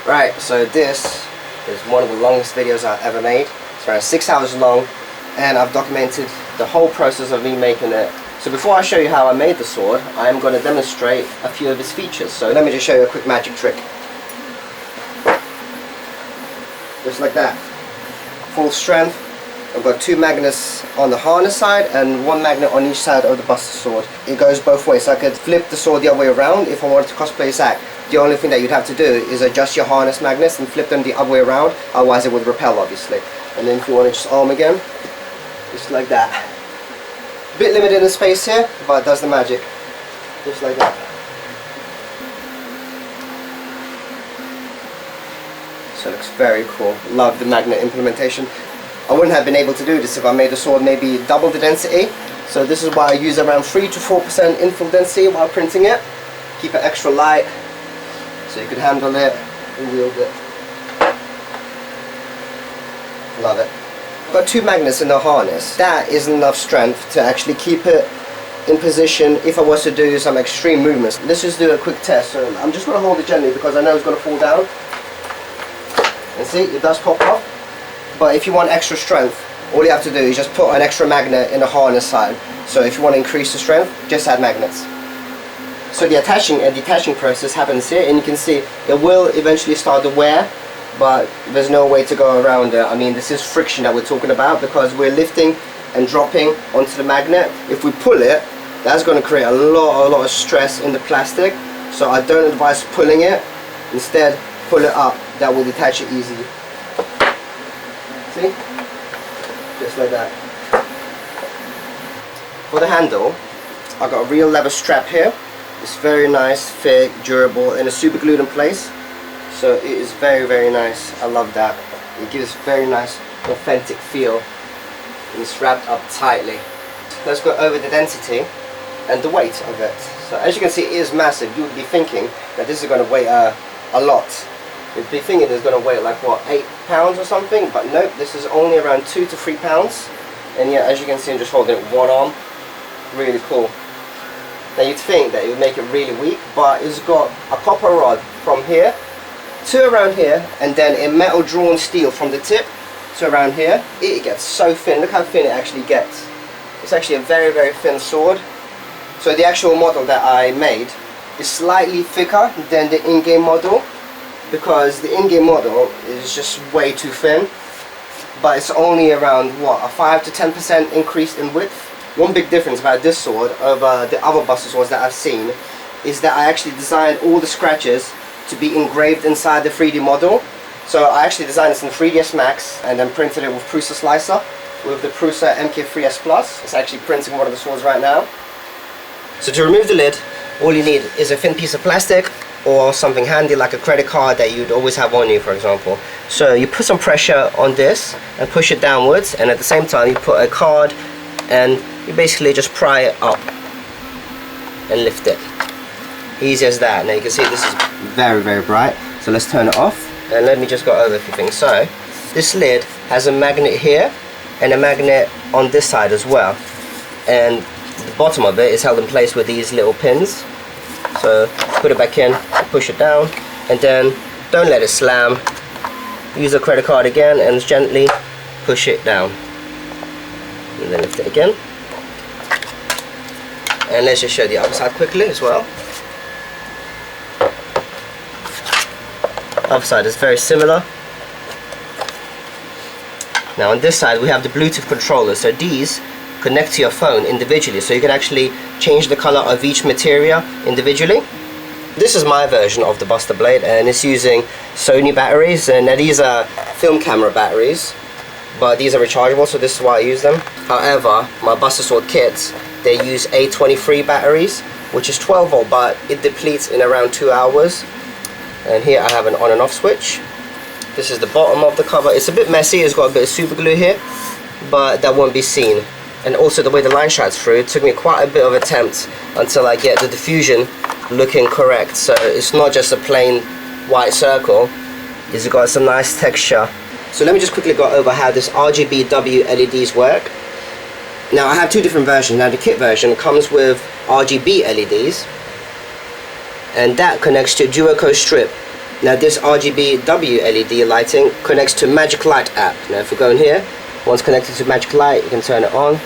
Right, so this is one of the longest videos I've ever made. It's around 6 hours long, and I've documented the whole process of me making it. So before I show you how I made the sword, I am going to demonstrate a few of its features. So let me just show you a quick magic trick. Just like that. Full strength. I've got 2 magnets on the harness side and 1 magnet on each side of the Buster sword. It goes both ways, so I could flip the sword the other way around if I wanted to cosplay Zack. The only thing that you'd have to do is adjust your harness magnets and flip them the other way around, otherwise it would repel obviously. And then if you want to just arm again, just like that. A bit limited in space here, but it does the magic. Just like that. So it looks very cool. Love the magnet implementation. I wouldn't have been able to do this if I made the sword maybe double the density. So this is why I use around 3 to 4% infill density while printing it. Keep it extra light so you can handle it and wield it. Love it. I've got 2 magnets in the harness. That is enough strength to actually keep it in position if I was to do some extreme movements. Let's just do a quick test. So I'm just going to hold it gently because I know it's going to fall down. And see, it does pop off. But if you want extra strength, all you have to do is just put an extra magnet in the harness side. So if you want to increase the strength, just add magnets. So the attaching and detaching process happens here, and you can see it will eventually start to wear, but there's no way to go around it. I mean, this is friction that we're talking about because we're lifting and dropping onto the magnet. If we pull it, that's going to create a lot of stress in the plastic. So I don't advise pulling it. Instead, pull it up. That will detach it easily. See? Just like that. For the handle, I've got a real leather strap here. It's very nice, thick, durable, and it's super glued in place. So it is very nice. I love that. It gives a very nice, authentic feel. And it's wrapped up tightly. Let's go over the density and the weight of it. So as you can see, it is massive. You would be thinking that this is going to weigh a lot. You'd be thinking it's going to weigh like what, 8 pounds or something, but nope, this is only around 2 to 3 pounds. And yeah, as you can see, I'm just holding it with one arm. Really cool. Now you'd think that it would make it really weak, but it's got a copper rod from here to around here, and then a metal drawn steel from the tip to around here. It gets so thin. Look how thin it actually gets. It's actually a very thin sword. So the actual model that I made is slightly thicker than the in-game model, because the in-game model is just way too thin, but it's only around what, a 5 to 10% increase in width. One big difference about this sword over the other Buster swords that I've seen is that I actually designed all the scratches to be engraved inside the 3D model. So I actually designed this in 3ds Max and then printed it with Prusa Slicer with the Prusa MK3S Plus. It's actually printing one of the swords right now. So to remove the lid, all you need is a thin piece of plastic or something handy like a credit card that you'd always have on you, for example. So you put some pressure on this and push it downwards, and at the same time you put a card and you basically just pry it up and lift it. Easy as that. Now you can see this is very bright, so let's turn it off and let me just go over a few things. So this lid has a magnet here and a magnet on this side as well, and the bottom of it is held in place with these little pins. So put it back in, push it down, and then don't let it slam. Use a credit card again and gently push it down, and then lift it again. And let's just show the other side quickly as well. Other side is very similar. Now on this side we have the Bluetooth controller, so these connect to your phone individually, so you can actually change the color of each material individually. This is my version of the Buster Blade, and it's using Sony batteries, and now these are film camera batteries, but these are rechargeable, so this is why I use them. However, my Buster Sword kits, they use A23 batteries, which is 12 volt, but it depletes in around 2 hours. And here I have an on and off switch. This is the bottom of the cover. It's a bit messy, it's got a bit of super glue here, but that won't be seen. And also the way the line shines through, it took me quite a bit of attempts until I get the diffusion looking correct. So it's not just a plain white circle, it's got some nice texture. So let me just quickly go over how this RGB LEDs work. Now I have 2 different versions. Now the kit version comes with RGB LEDs, and that connects to duoCo strip Now this RGB LED lighting connects to Magic Light app. Now if we go in here, once connected to Magic Light, you can turn it on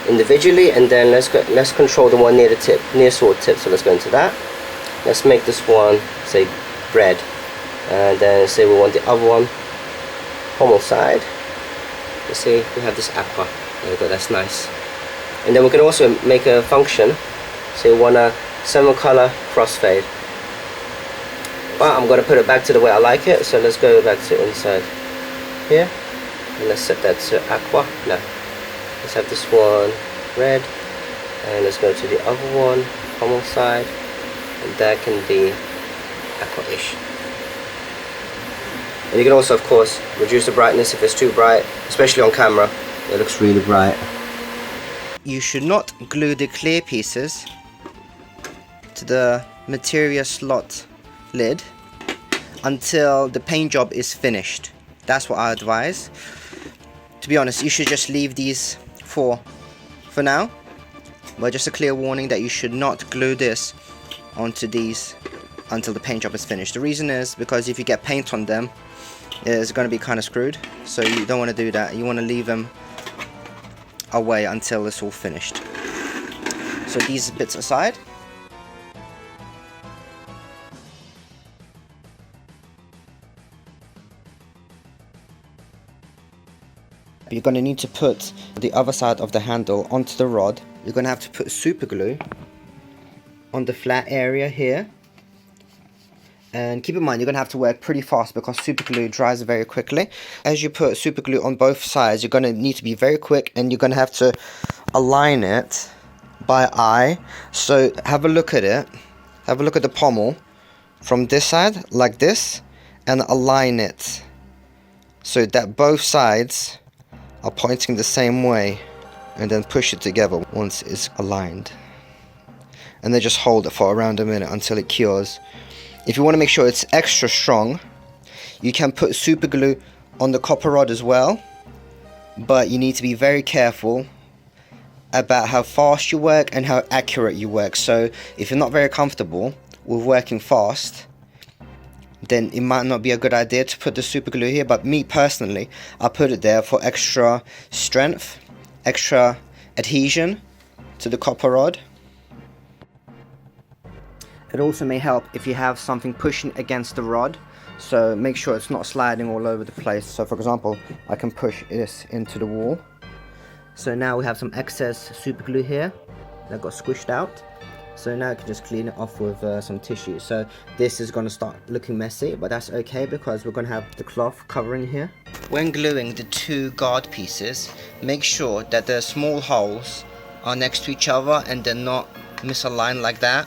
individually, and then let's control the one near the tip, near sword tip. So let's go into that. Let's make this one say red, and then say we want the other one pommel side. You see we have this aqua. There we go, that's nice. And then we can also make a function, say we want a 7-color crossfade. But I'm going to put it back to the way I like it, so let's go back to inside here, and let's set that to aqua. Now let's have this one red, and let's go to the other one, pommel side, and that can be aqua-ish. And you can also, of course, reduce the brightness if it's too bright, especially on camera. It looks really bright. You should not glue the clear pieces to the materia slot lid until the paint job is finished. That's what I advise. To be honest, you should just leave these for now, but just a clear warning that you should not glue this onto these until the paint job is finished. The reason is because if you get paint on them, it's going to be kind of screwed, so you don't want to do that. You want to leave them away until it's all finished. So these bits aside. You're going to need to put the other side of the handle onto the rod. You're going to have to put super glue on the flat area here. And keep in mind, you're going to have to work pretty fast because super glue dries very quickly. As you put super glue on both sides, you're going to need to be very quick, and you're going to have to align it by eye. So have a look at it. Have a look at the pommel from this side, like this, and align it so that both sides are pointing the same way, and then push it together once it's aligned. And then just hold it for around a minute until it cures. If you want to make sure it's extra strong, you can put super glue on the copper rod as well, but you need to be very careful about how fast you work and how accurate you work. So if you're not very comfortable with working fast, then it might not be a good idea to put the super glue here. But me personally, I put it there for extra strength, extra adhesion to the copper rod. It also may help if you have something pushing against the rod, so make sure it's not sliding all over the place. So for example, I can push this into the wall. So now we have some excess super glue here that got squished out. So now I can just clean it off with some tissue. So this is going to start looking messy, but that's okay because we're going to have the cloth covering here. When gluing the two guard pieces, make sure that the small holes are next to each other and they're not misaligned like that.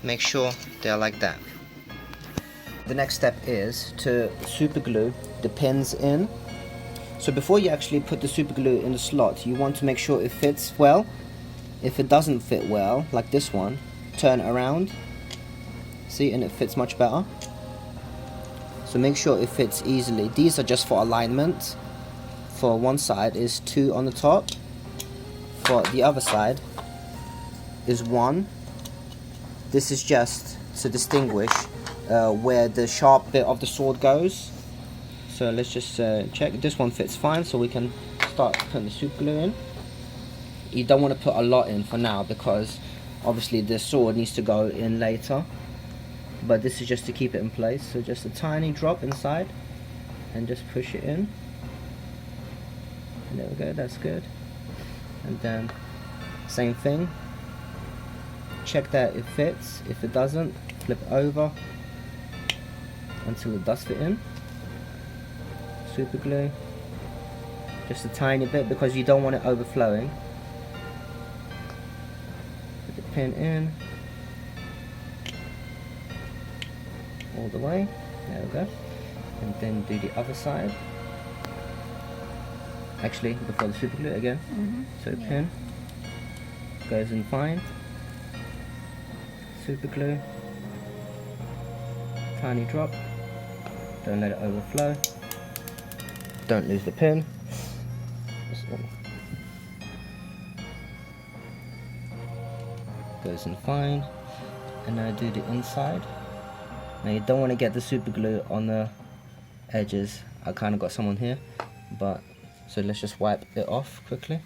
Make sure they're like that. The next step is to super glue the pins in. So before you actually put the super glue in the slot, you want to make sure it fits well. If it doesn't fit well, like this one, turn it around. See, and it fits much better. So make sure it fits easily. These are just for alignment. For one side is 2 on the top. For the other side is 1. This is just to distinguish where the sharp bit of the sword goes. So let's just check. This one fits fine, so we can start putting the super glue in. You don't want to put a lot in for now because obviously the sword needs to go in later, but this is just to keep it in place. So just a tiny drop inside and just push it in, and there we go, that's good. And then same thing, check that it fits. If it doesn't, flip it over until it does fit in. Super glue just a tiny bit because you don't want it overflowing. Put the pin in all the way, there we go, and then do the other side. Actually, before the super glue again. So the pin goes in fine, super glue, tiny drop, don't let it overflow, don't lose the pin. Goes in fine, and now do the inside. Now you don't want to get the super glue on the edges. I kind of got some on here, but so let's just wipe it off quickly.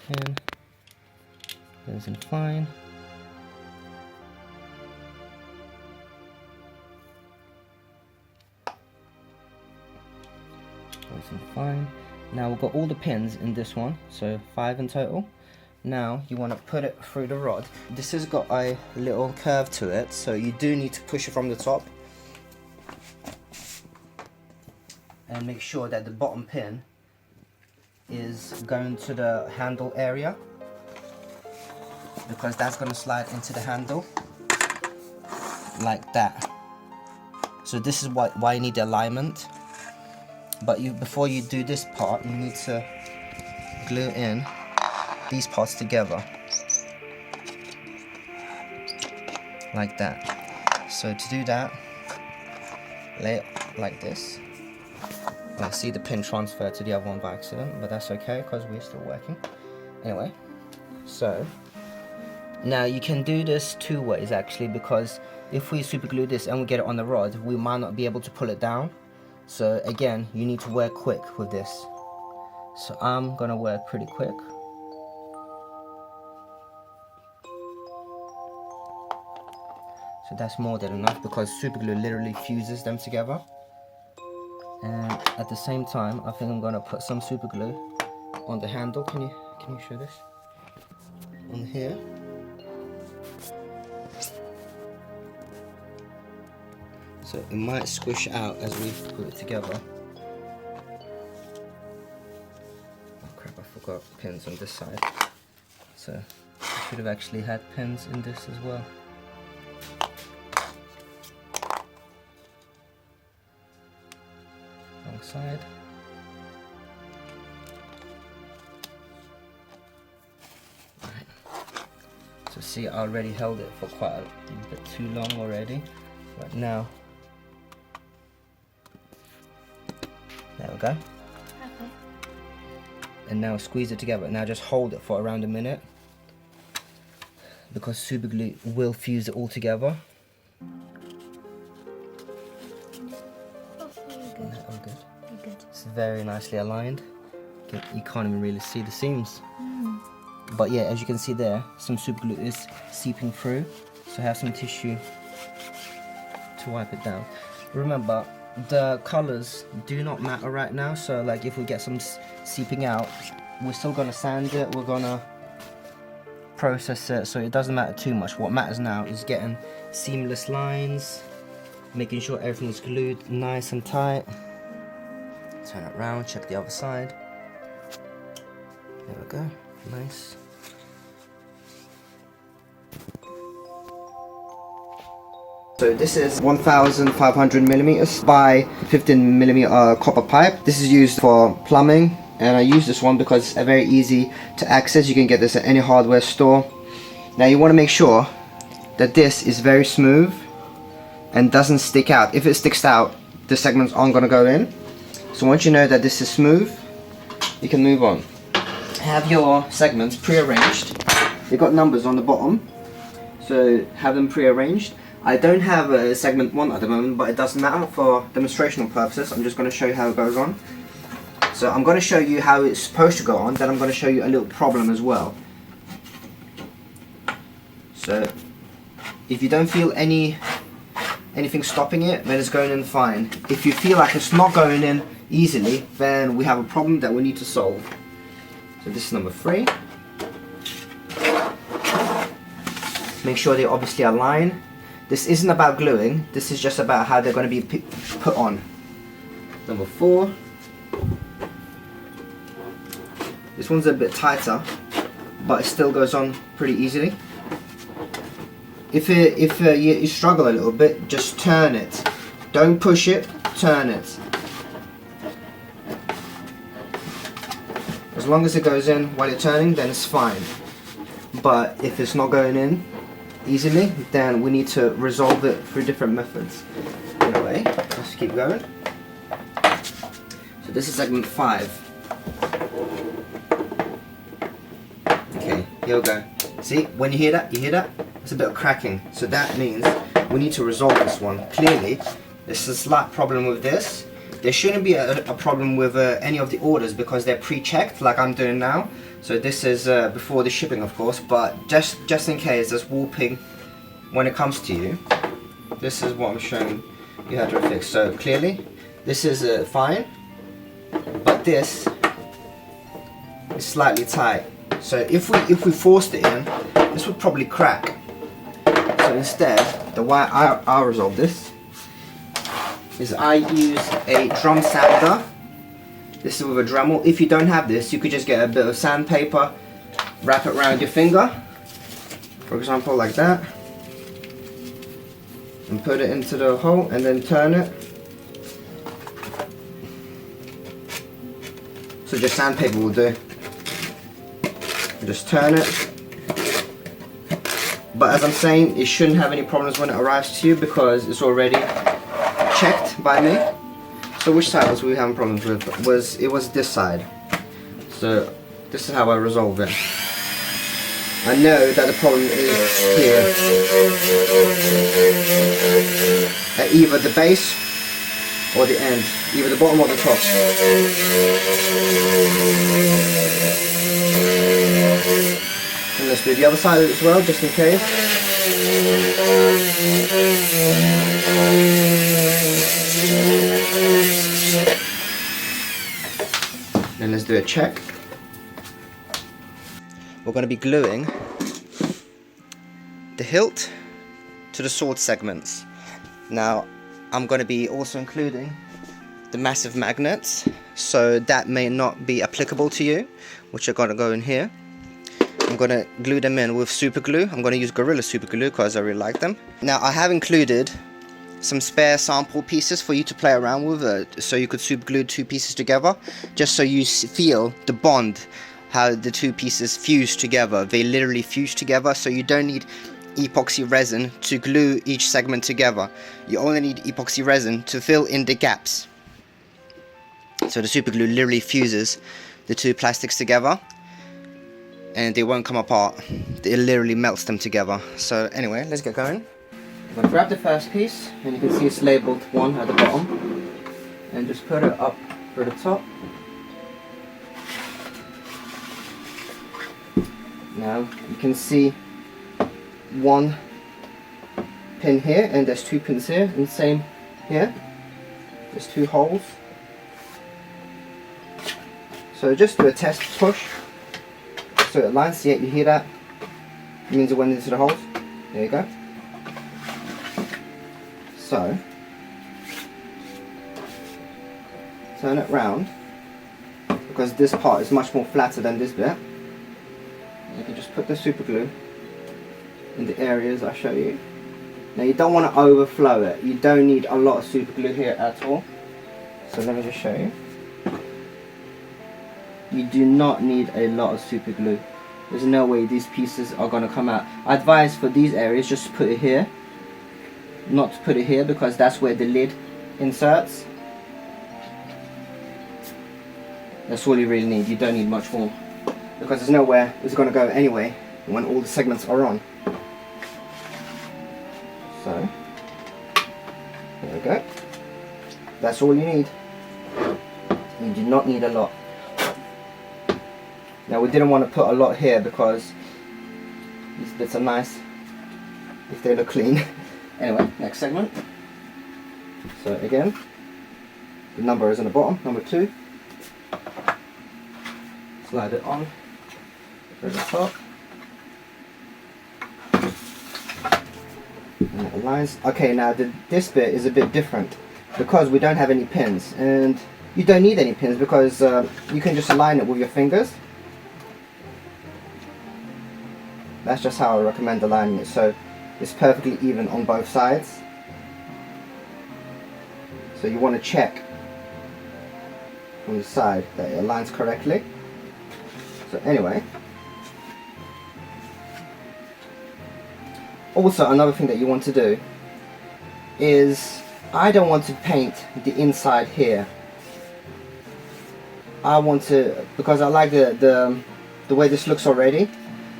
And goes in fine. Goes in fine. Now we've got all the pins in this one, so 5 in total. Now you want to put it through the rod. This has got a little curve to it, so you do need to push it from the top. And make sure that the bottom pin is going to the handle area, because that's going to slide into the handle like that. So this is why you need the alignment. But before you do this part, you need to glue in these parts together like that. So to do that, lay it like this. I see the pin transfer to the other one by accident, but that's okay because we're still working. Anyway, so now you can do this 2 ways actually, because if we super glue this and we get it on the rod, we might not be able to pull it down. So again, you need to work quick with this. So I'm gonna work pretty quick. So that's more than enough, because super glue literally fuses them together. And at the same time, I think I'm gonna put some super glue on the handle. Can you show this? On here. So it might squish out as we put it together. Oh crap, I forgot pins on this side. So I should have actually had pins in this as well. Wrong side. Right. So see, I already held it for quite a bit too long already. Right now, there we go. Okay. And now squeeze it together. Now just hold it for around a minute, because super glue will fuse it all together. Oh, Good. you're good. It's very nicely aligned. You can't even really see the seams. But yeah, as you can see there, some super glue is seeping through. So have some tissue to wipe it down. Remember, the colors do not matter right now. So like if we get some seeping out, we're still gonna sand it. We're gonna process it. So it doesn't matter too much. What matters now is getting seamless lines, making sure everything's glued nice and tight. Turn it around, check the other side. There we go, nice. So this is 1500 millimeters by 15 millimeter copper pipe. This is used for plumbing, and I use this one because it's very easy to access. You can get this at any hardware store. Now you want to make sure that this is very smooth and doesn't stick out. If it sticks out, the segments aren't going to go in. So once you know that this is smooth, you can move on. Have your segments pre-arranged. They've got numbers on the bottom, so have them pre-arranged. I don't have a segment 1 at the moment, but it doesn't matter for demonstrational purposes. I'm just going to show you how it goes on. So I'm going to show you how it's supposed to go on, then I'm going to show you a little problem as well. So if you don't feel anything stopping it, then it's going in fine. If you feel like it's not going in easily, then we have a problem that we need to solve. So this is number 3. Make sure they obviously align. This isn't about gluing, this is just about how they're going to be put on. Number 4. This one's a bit tighter, but it still goes on pretty easily. If you struggle a little bit, just turn it. Don't push it, turn it. As long as it goes in while you're turning, then it's fine. But if it's not going in easily, then we need to resolve it through different methods. Anyway, let's keep going. So this is segment 5. Okay, here we go. See, when you hear that? You hear that? It's a bit of cracking. So that means we need to resolve this one. Clearly, there's a slight problem with this. There shouldn't be a problem with any of the orders because they're pre-checked like I'm doing now. So this is before the shipping, of course, but just in case there's warping when it comes to you, this is what I'm showing you how to fix. So clearly, this is fine, but this is slightly tight. So if we forced it in, this would probably crack. So instead, the way I'll resolve this is I use a drum sander. This is with a Dremel. If you don't have this, you could just get a bit of sandpaper, wrap it around your finger, for example like that, and put it into the hole and then turn it. So just sandpaper will do. Just turn it. But as I'm saying, it shouldn't have any problems when it arrives to you because it's already checked by me. So which side was we having problems with? It was this side. So this is how I resolve it. I know that the problem is here. At either the base or the end. Either the bottom or the top. And let's do the other side as well, just in case. Then let's do a check. We're going to be gluing the hilt to the sword segments. Now, I'm going to be also including the massive magnets, so that may not be applicable to you, which are going to go in here. I'm going to glue them in with super glue. I'm going to use Gorilla super glue because I really like them. Now I have included some spare sample pieces for you to play around with, so you could super glue 2 pieces together, just so you feel the bond, how the 2 pieces fuse together. They literally fuse together, so you don't need epoxy resin to glue each segment together. You only need epoxy resin to fill in the gaps. So the super glue literally fuses the 2 plastics together and they won't come apart. It literally melts them together. So anyway, let's get going. I'm going to grab the first piece, and you can see it's labeled 1 at the bottom, and just put it up for the top. Now you can see 1 pin here, and there's 2 pins here, and same here. There's 2 holes. So just do a test push. So it aligns. Yeah, you hear that? It means it went into the holes. There you go. So turn it round, because this part is much more flatter than this bit. You can just put the super glue in the areas I show you. Now you don't want to overflow it. You don't need a lot of super glue here at all. So let me just show you. You do not need a lot of super glue. There's no way these pieces are going to come out. I advise for these areas just to put it here, not to put it here, because that's where the lid inserts. That's all you really need. You don't need much more, because there's nowhere it's going to go anyway when all the segments are on. So there we go. That's all you need. You do not need a lot. Now we didn't want to put a lot here because these bits are nice if they look clean. Anyway, next segment. So again, the number is on the bottom, number 2. Slide it on to the top. And it aligns. Okay, now this bit is a bit different because we don't have any pins, and you don't need any pins because you can just align it with your fingers. That's just how I recommend aligning it, so it's perfectly even on both sides. So you want to check from the side that it aligns correctly. So anyway, also another thing that you want to do is, I don't want to paint the inside here. I want to, because I like the way this looks already,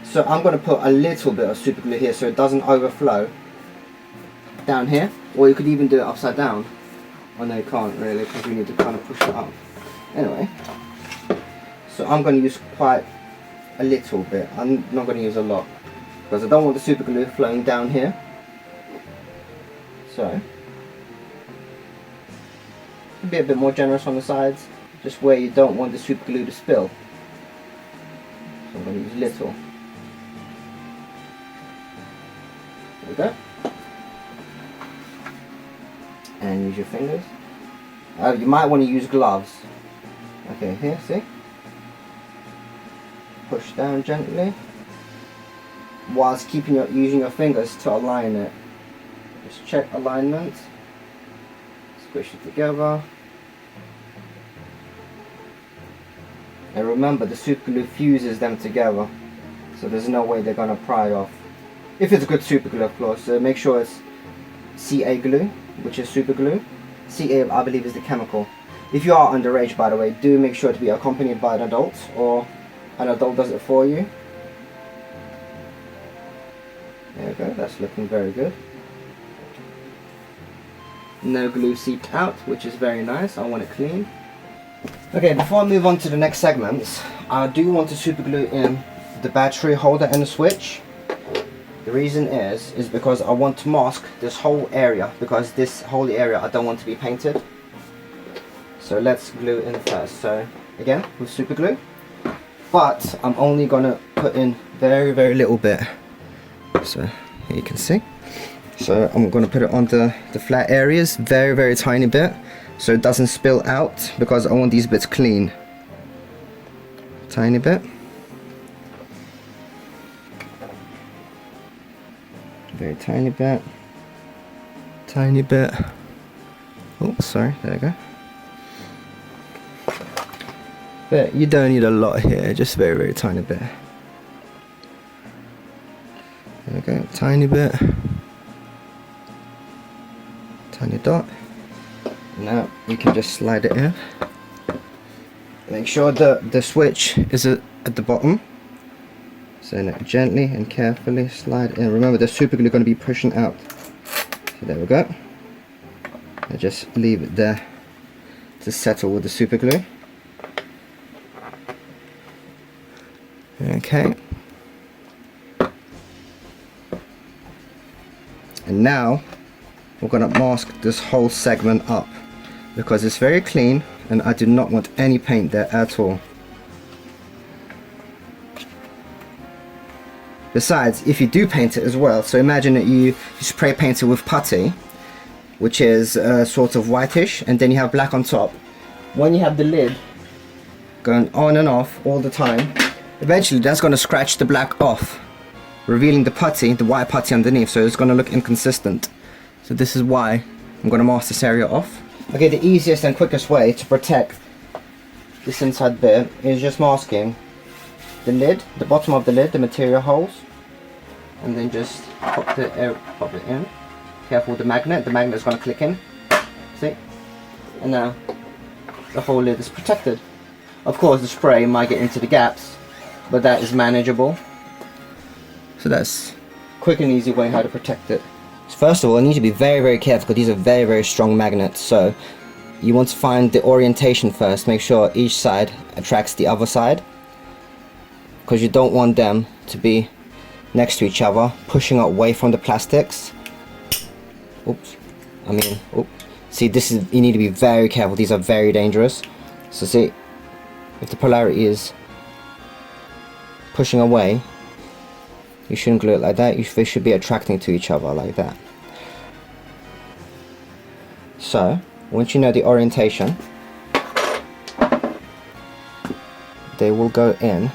so I'm going to put a little bit of super glue here so it doesn't overflow down here, or you could even do it upside down. Oh no, you can't really, because you need to kind of push it up. Anyway, so I'm going to use quite a little bit. I'm not going to use a lot because I don't want the super glue flowing down here. So be a bit more generous on the sides, just where you don't want the super glue to spill. So I'm going to use little. There we go. And use your fingers. You might want to use gloves. Okay, here, see? Push down gently, whilst using your fingers to align it. Just check alignment. Squish it together. And remember, the super glue fuses them together, so there's no way they're gonna pry off. If it's good super glue, of course. So make sure it's CA glue, which is super glue. CA, I believe, is the chemical. If you are underage, by the way, do make sure to be accompanied by an adult, or an adult does it for you. There we go, that's looking very good. No glue seeped out, which is very nice. I want it clean. Okay, before I move on to the next segments, I do want to super glue in the battery holder and the switch. The reason is because I want to mask this whole area, because this whole area I don't want to be painted. So let's glue in first. So again, with super glue, but I'm only gonna put in very, very little bit. So here you can see. So I'm gonna put it on the flat areas, very, very tiny bit, so it doesn't spill out, because I want these bits clean. Tiny bit. Very tiny bit. Tiny bit. Oh, sorry, there you go. But you don't need a lot here, just very, very tiny bit. There we go, tiny bit. Tiny dot. Now you can just slide it in. Make sure the switch is at the bottom. So now gently and carefully slide in. Remember, the super glue is going to be pushing out. So there we go. I just leave it there to settle with the super glue. Okay. And now we're going to mask this whole segment up, because it's very clean and I do not want any paint there at all. Besides, if you do paint it as well, so imagine that you spray paint it with putty, which is sort of whitish, and then you have black on top. When you have the lid going on and off all the time, eventually that's going to scratch the black off, revealing the putty, the white putty underneath, so it's going to look inconsistent. So this is why I'm going to mask this area off. Okay, the easiest and quickest way to protect this inside bit is just masking the lid, the bottom of the lid, the material holes, and then just pop it in. Careful with the magnet is going to click in. See? And now the whole lid is protected. Of course, the spray might get into the gaps, but that is manageable. So that's quick and easy way how to protect it. So first of all, you need to be very, very careful, because these are very, very strong magnets. So you want to find the orientation first. Make sure each side attracts the other side, because you don't want them to be next to each other, pushing away from the plastics. Oops. See, this is, you need to be very careful. These are very dangerous. So see, if the polarity is pushing away, you shouldn't glue it like that. They should be attracting to each other like that. So once you know the orientation, they will go in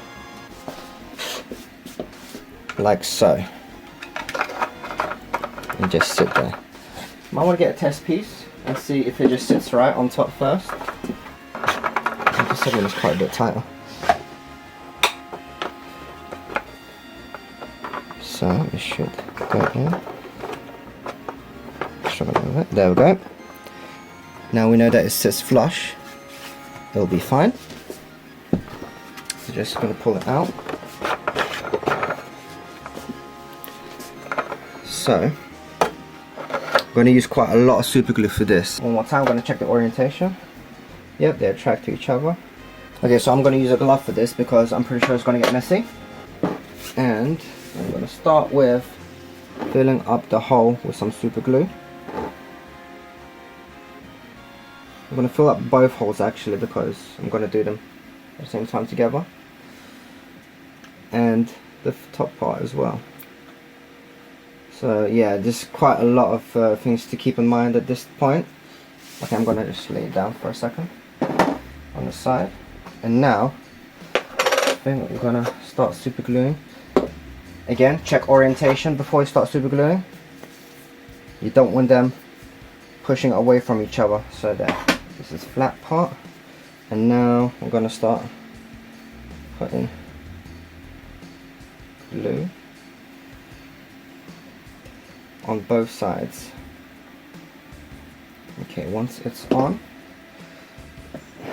like so and just sit there. Might want to get a test piece and see if it just sits right on top first. This segment is quite a bit tighter. So it should go in. There we go. Now we know that it sits flush. It'll be fine. So just going to pull it out. So I'm going to use quite a lot of super glue for this. One more time, I'm going to check the orientation. Yep, they attract to each other. Okay, so I'm going to use a glove for this because I'm pretty sure it's going to get messy. And I'm going to start with filling up the hole with some super glue. I'm going to fill up both holes actually because I'm going to do them at the same time together. And the top part as well. So yeah, there's quite a lot of things to keep in mind at this point. Okay, I'm going to just lay it down for a second on the side. And now, I think we're going to start super gluing. Again, check orientation before you start super gluing. You don't want them pushing away from each other. So that this is flat part. And now we're going to start putting glue on both sides. Okay, once it's on,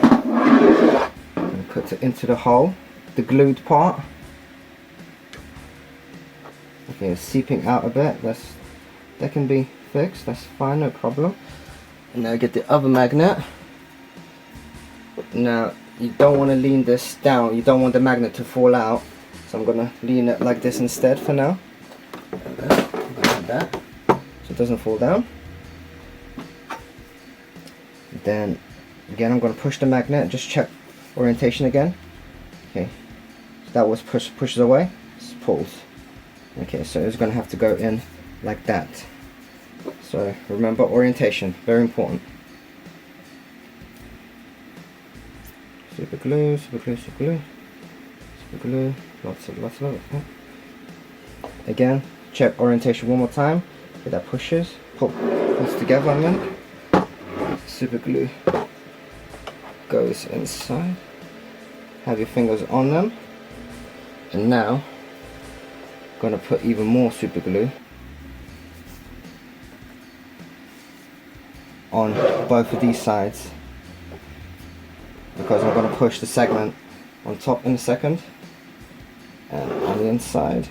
I'm put it into the hole, the glued part. Okay, it's seeping out a bit. That can be fixed. That's fine, no problem. And now get the other magnet. Now you don't want to lean this down. You don't want the magnet to fall out. So I'm gonna lean it like this instead for now. Like that, so it doesn't fall down. Then again, I'm gonna push the magnet. Just check orientation again. Okay, so that was pushes away. It's pulls. Okay, so it's gonna have to go in like that. So remember orientation, very important. Super glue, super glue, super glue, super glue. Lots of it. Again, check orientation one more time. Okay, that pushes, pulls together, and then super glue goes inside. Have your fingers on them, and now I'm gonna put even more super glue on both of these sides because I'm gonna push the segment on top in a second. And on the inside,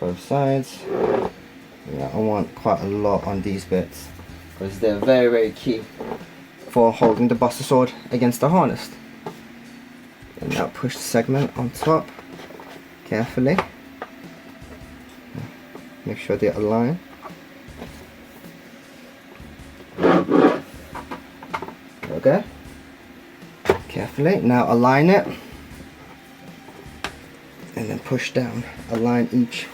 both sides. Yeah, I want quite a lot on these bits because they're very, very key for holding the Buster Sword against the harness. And now push the segment on top carefully. Make sure they align. Okay. Carefully. Now align it. And then push down, align each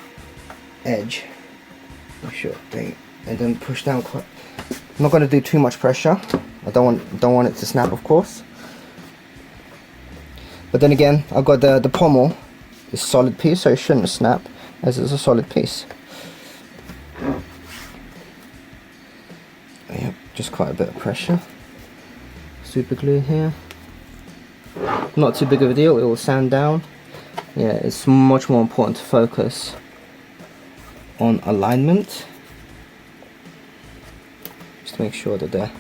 edge, make sure they, and then push down quite. I'm not going to do too much pressure. I don't want it to snap, of course. But then again, I've got the pommel is solid piece, so it shouldn't snap as it's a solid piece. Yep, just quite a bit of pressure. Super glue here. Not too big of a deal. It will sand down. Yeah, it's much more important to focus on alignment. Just to make sure that there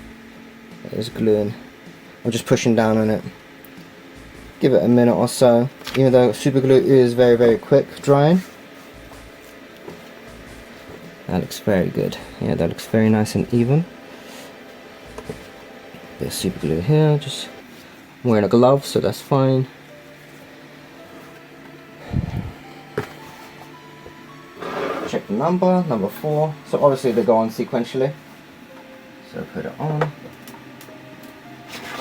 is gluing. I'm just pushing down on it. Give it a minute or so. Even though super glue is very, very quick drying. That looks very good. Yeah, that looks very nice and even. Bit of super glue here. Just wearing a glove, so that's fine. Check the number 4. So obviously they go on sequentially. So put it on.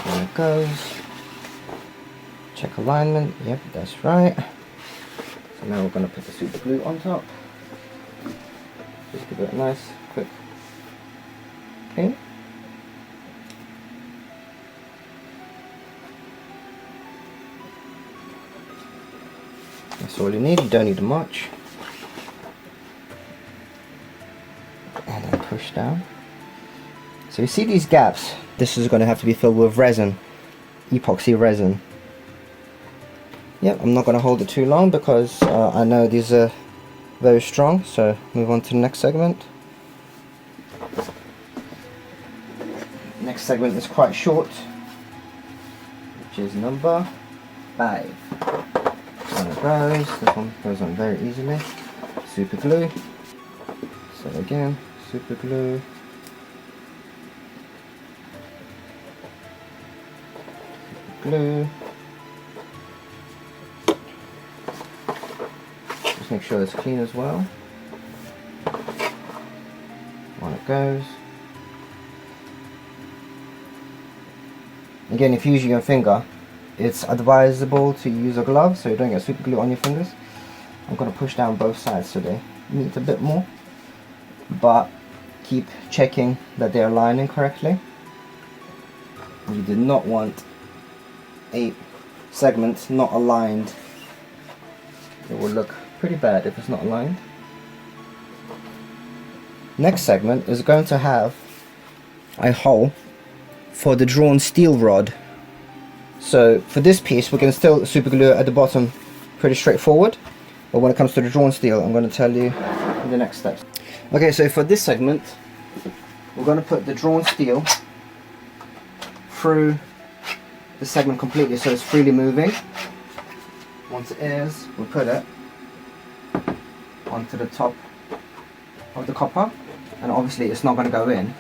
There it goes. Check alignment. Yep, that's right. So now we're going to put the super glue on top. Just give it a nice quick clean. That's all you need. You don't need much. And then push down. So you see these gaps, this is going to have to be filled with resin, epoxy resin. Yep, I'm not going to hold it too long because I know these are very strong, so move on to the next segment. Next segment is quite short, which is number 5. And it goes. This one goes on very easily. Super glue. So again, super glue. Glue. Just make sure it's clean as well. On it goes. Again, if you're using your finger, it's advisable to use a glove so you don't get super glue on your fingers. I'm going to push down both sides so they meet a bit more, but keep checking that they're aligning correctly. You do not want a segment not aligned. It will look pretty bad if it's not aligned. Next segment is going to have a hole for the drawn steel rod. So for this piece we're going to still super glue at the bottom, pretty straightforward, but when it comes to the drawn steel I'm going to tell you the next steps. Okay, so for this segment we're going to put the drawn steel through the segment completely so it's freely moving. Once it is, we'll put it onto the top of the copper, and obviously it's not going to go in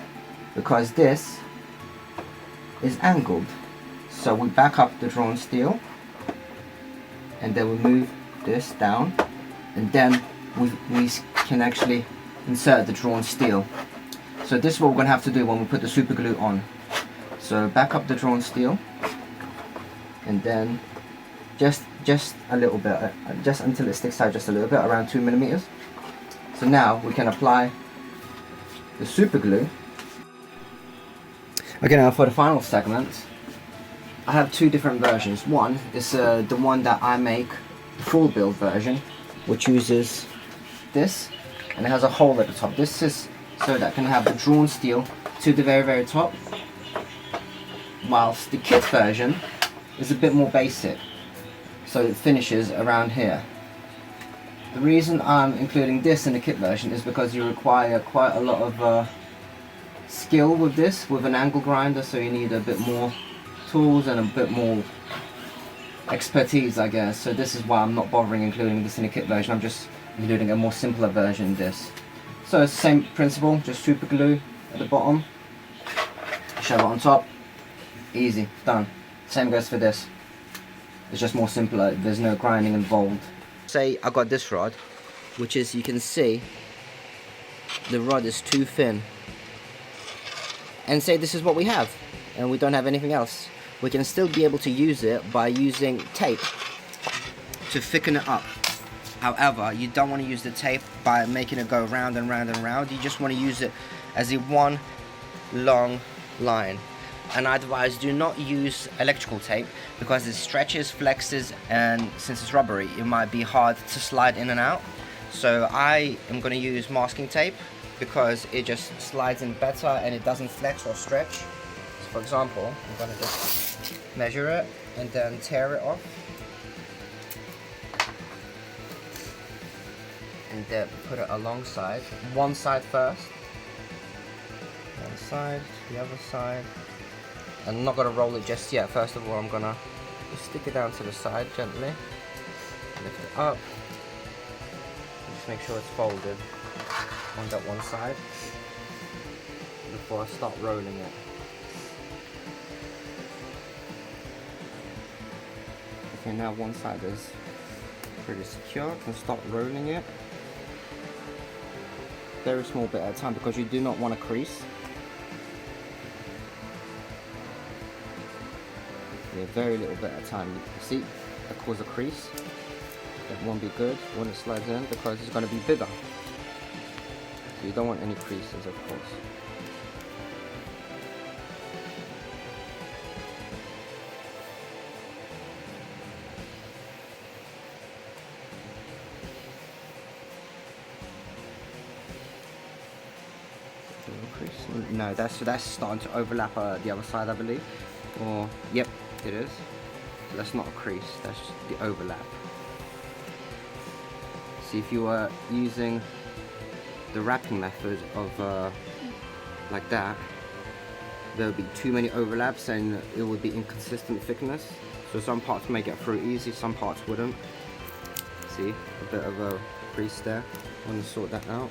because this is angled. So we back up the drawn steel and then we move this down, and then we can actually insert the drawn steel. So this is what we're going to have to do when we put the super glue on. So back up the drawn steel and then just a little bit, just until it sticks out just a little bit, around 2 millimeters. So now we can apply the super glue. Okay, now for the final segment I have two different versions. One is the one that I make, the full build version, which uses this and it has a hole at the top. This is so that can have the drawn steel to the very top, whilst the kit version is a bit more basic, so it finishes around here. The reason I'm including this in the kit version is because you require quite a lot of skill with this, with an angle grinder, so you need a bit more tools and a bit more expertise, I guess. So this is why I'm not bothering including this in the kit version. I'm just including a more simpler version of this. So it's the same principle, just super glue at the bottom, shove it on top, easy, done. Same goes for this. It's just more simpler, there's no grinding involved. Say I got this rod, which is, you can see the rod is too thin, and say this is what we have and we don't have anything else. We can still be able to use it by using tape to thicken it up. However, you don't want to use the tape by making it go round and round and round. You just want to use it as a one long line. And I advise do not use electrical tape because it stretches, flexes, and since it's rubbery it might be hard to slide in and out. So I am going to use masking tape because it just slides in better and it doesn't flex or stretch. So for example, I'm going to just measure it and then tear it off, and then put it alongside, one side first, one side, the other side. I'm not going to roll it just yet. First of all, I'm going to just stick it down to the side gently, lift it up, just make sure it's folded on that one side before I start rolling it. Okay, now one side is pretty secure. I can start rolling it. Very small bit at a time because you do not want to crease. Yeah, very little bit at a time. You can see that causes a crease. That won't be good when it slides in because it's going to be bigger. So you don't want any creases, of course. No, that's starting to overlap the other side, I believe. Or yep, it is. So that's not a crease, that's just the overlap. See, if you were using the wrapping method of like that, there would be too many overlaps and it would be inconsistent thickness. So some parts may get through easy, some parts wouldn't. See, a bit of a crease there. I want to sort that out.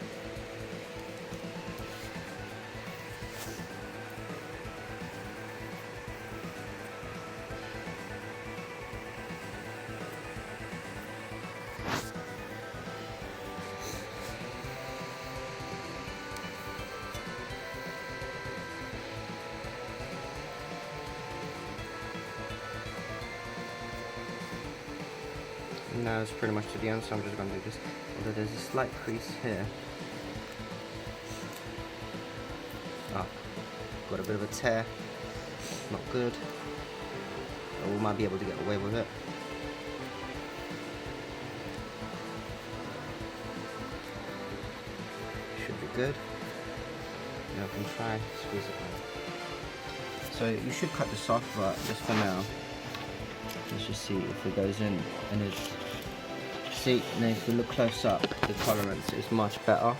Now it's pretty much to the end, so I'm just going to do this. Although there's a slight crease here. Oh, got a bit of a tear. Not good. But we might be able to get away with it. Should be good. Now I can try squeeze it out. So you should cut this off, but just for now, let's just see if it goes in. And it's, see, now if you look close up, the tolerance is much better.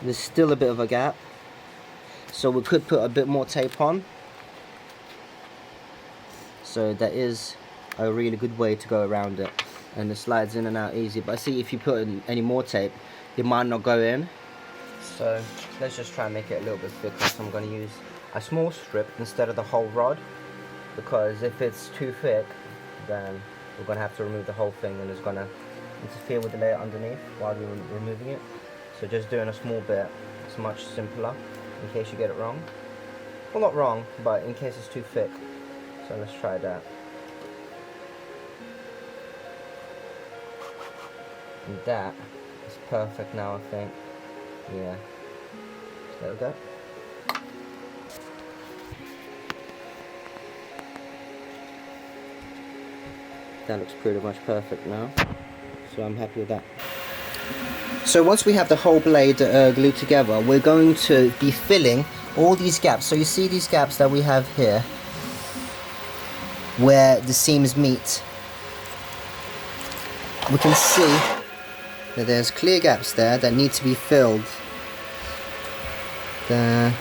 There's still a bit of a gap, so we could put a bit more tape on. So that is a really good way to go around it, and it slides in and out easy. But see, if you put in any more tape, it might not go in. So let's just try and make it a little bit thicker. So I'm going to use a small strip instead of the whole rod, because if it's too thick, then we're going to have to remove the whole thing, and it's going to interfere with the layer underneath while we're removing it. So just doing a small bit is much simpler in case you get it wrong. Well, not wrong, but in case it's too thick. So let's try that. And that is perfect now, I think. Yeah. So there we go. That looks pretty much perfect now, so I'm happy with that. So once we have the whole blade glued together, we're going to be filling all these gaps. So you see these gaps that we have here, where the seams meet. We can see that there's clear gaps there that need to be filled. There.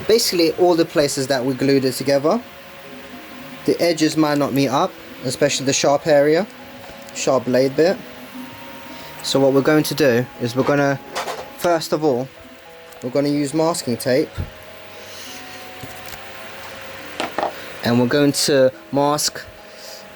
Basically all the places that we glued it together. The edges might not meet up, especially the sharp area, sharp blade bit. So what we're going to do is we're going to, first of all, we're going to use masking tape. And we're going to mask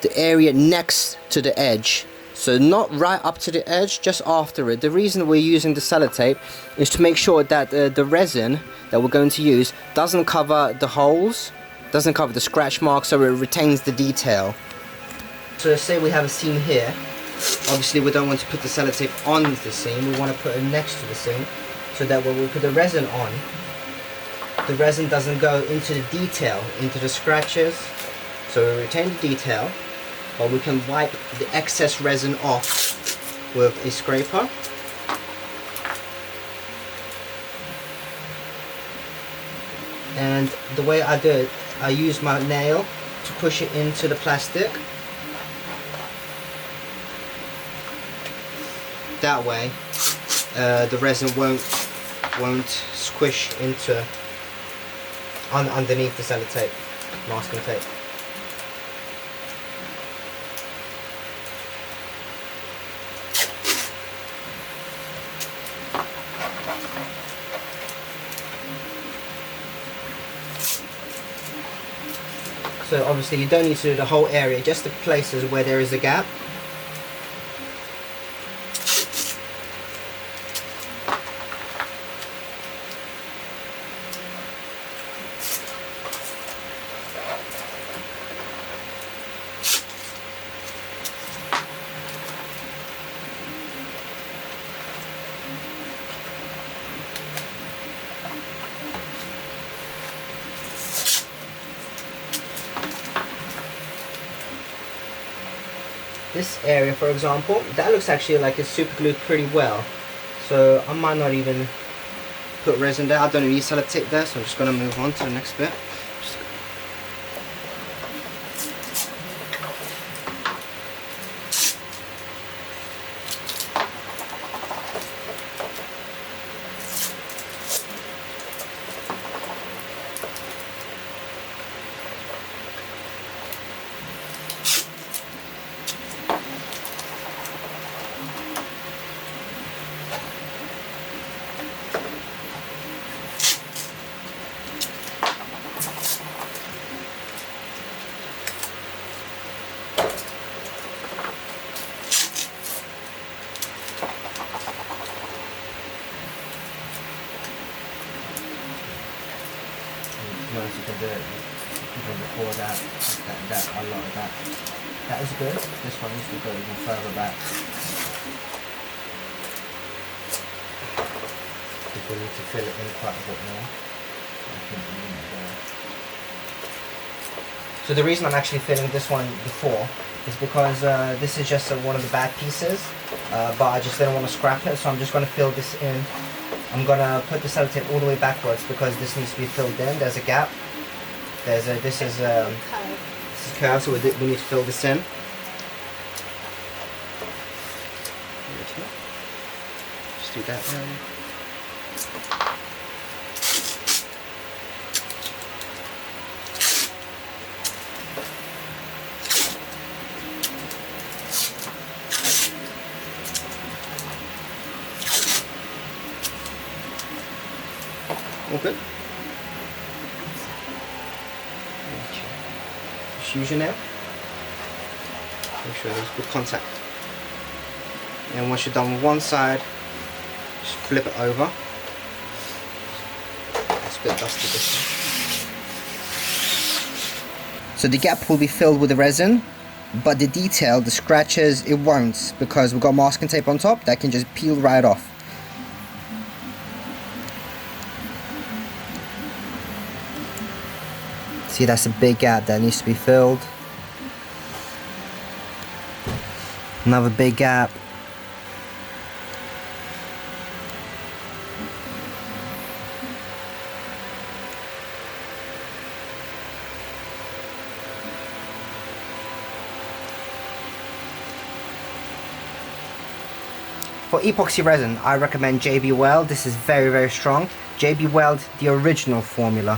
the area next to the edge. So not right up to the edge, just after it. The reason we're using the sellotape is to make sure that the resin that we're going to use doesn't cover the holes, doesn't cover the scratch marks, so it retains the detail. So let's say we have a seam here. Obviously we don't want to put the sellotape on the seam, we want to put it next to the seam, so that when we put the resin on, the resin doesn't go into the detail, into the scratches. So we retain the detail, but we can wipe the excess resin off with a scraper. And the way I do it, I use my nail to push it into the plastic. That way the resin won't squish into underneath the sellotape, masking tape. So obviously you don't need to do the whole area, just the places where there is a gap. This area, for example, that looks actually like it's super glued pretty well. So I might not even put resin there. I don't need sellotape there, so I'm just going to move on to the next bit. notice you can do it even before that, a lot of that. That is good. This one needs to go even further back. Because we need to fill it in quite a bit more. So the reason I'm actually filling this one before is because this is just one of the bad pieces, but I just didn't want to scrap it, so I'm just going to fill this in. I'm going to put the sellotape all the way backwards because this needs to be filled in. There's a gap. This is curved, so we need to fill this in. Just do that now. All good. Just use your nail. Make sure there's good contact. And once you're done with one side, just flip it over. It's a bit dusty this one. So the gap will be filled with the resin, but the detail, the scratches, it won't, because we've got masking tape on top that can just peel right off. See, that's a big gap that needs to be filled. Another big gap. For epoxy resin, I recommend JB Weld. This is very, very strong. JB Weld, the original formula.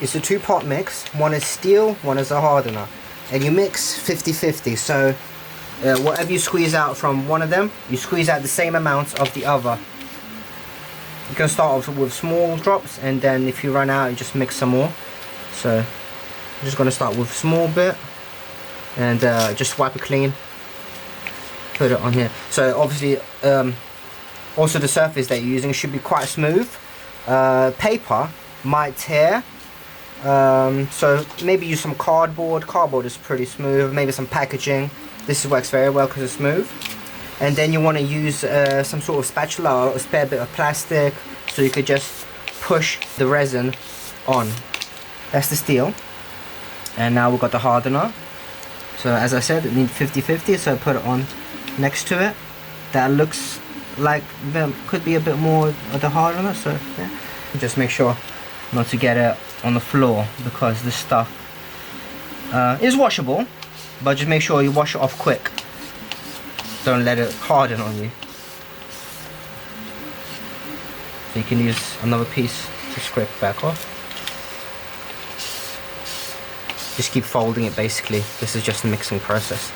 It's a two-part mix. One is steel, one is a hardener. And you mix 50-50. So whatever you squeeze out from one of them, you squeeze out the same amount of the other. You can start off with small drops, and then if you run out, you just mix some more. So I'm just going to start with a small bit, and just wipe it clean. Put it on here. So obviously, also the surface that you're using should be quite smooth. Paper might tear. So maybe use some cardboard. Cardboard is pretty smooth. Maybe some packaging. This works very well because it's smooth. And then you want to use some sort of spatula or a spare bit of plastic, so you could just push the resin on. That's the steel. And now we've got the hardener. So as I said, it needs 50-50, so put it on next to it. That looks like there could be a bit more of the hardener, so yeah. Just make sure not to get it on the floor, because this stuff is washable, but just make sure you wash it off quick. Don't let it harden on you. So you can use another piece to scrape back off. Just keep folding it basically. This is just a mixing process.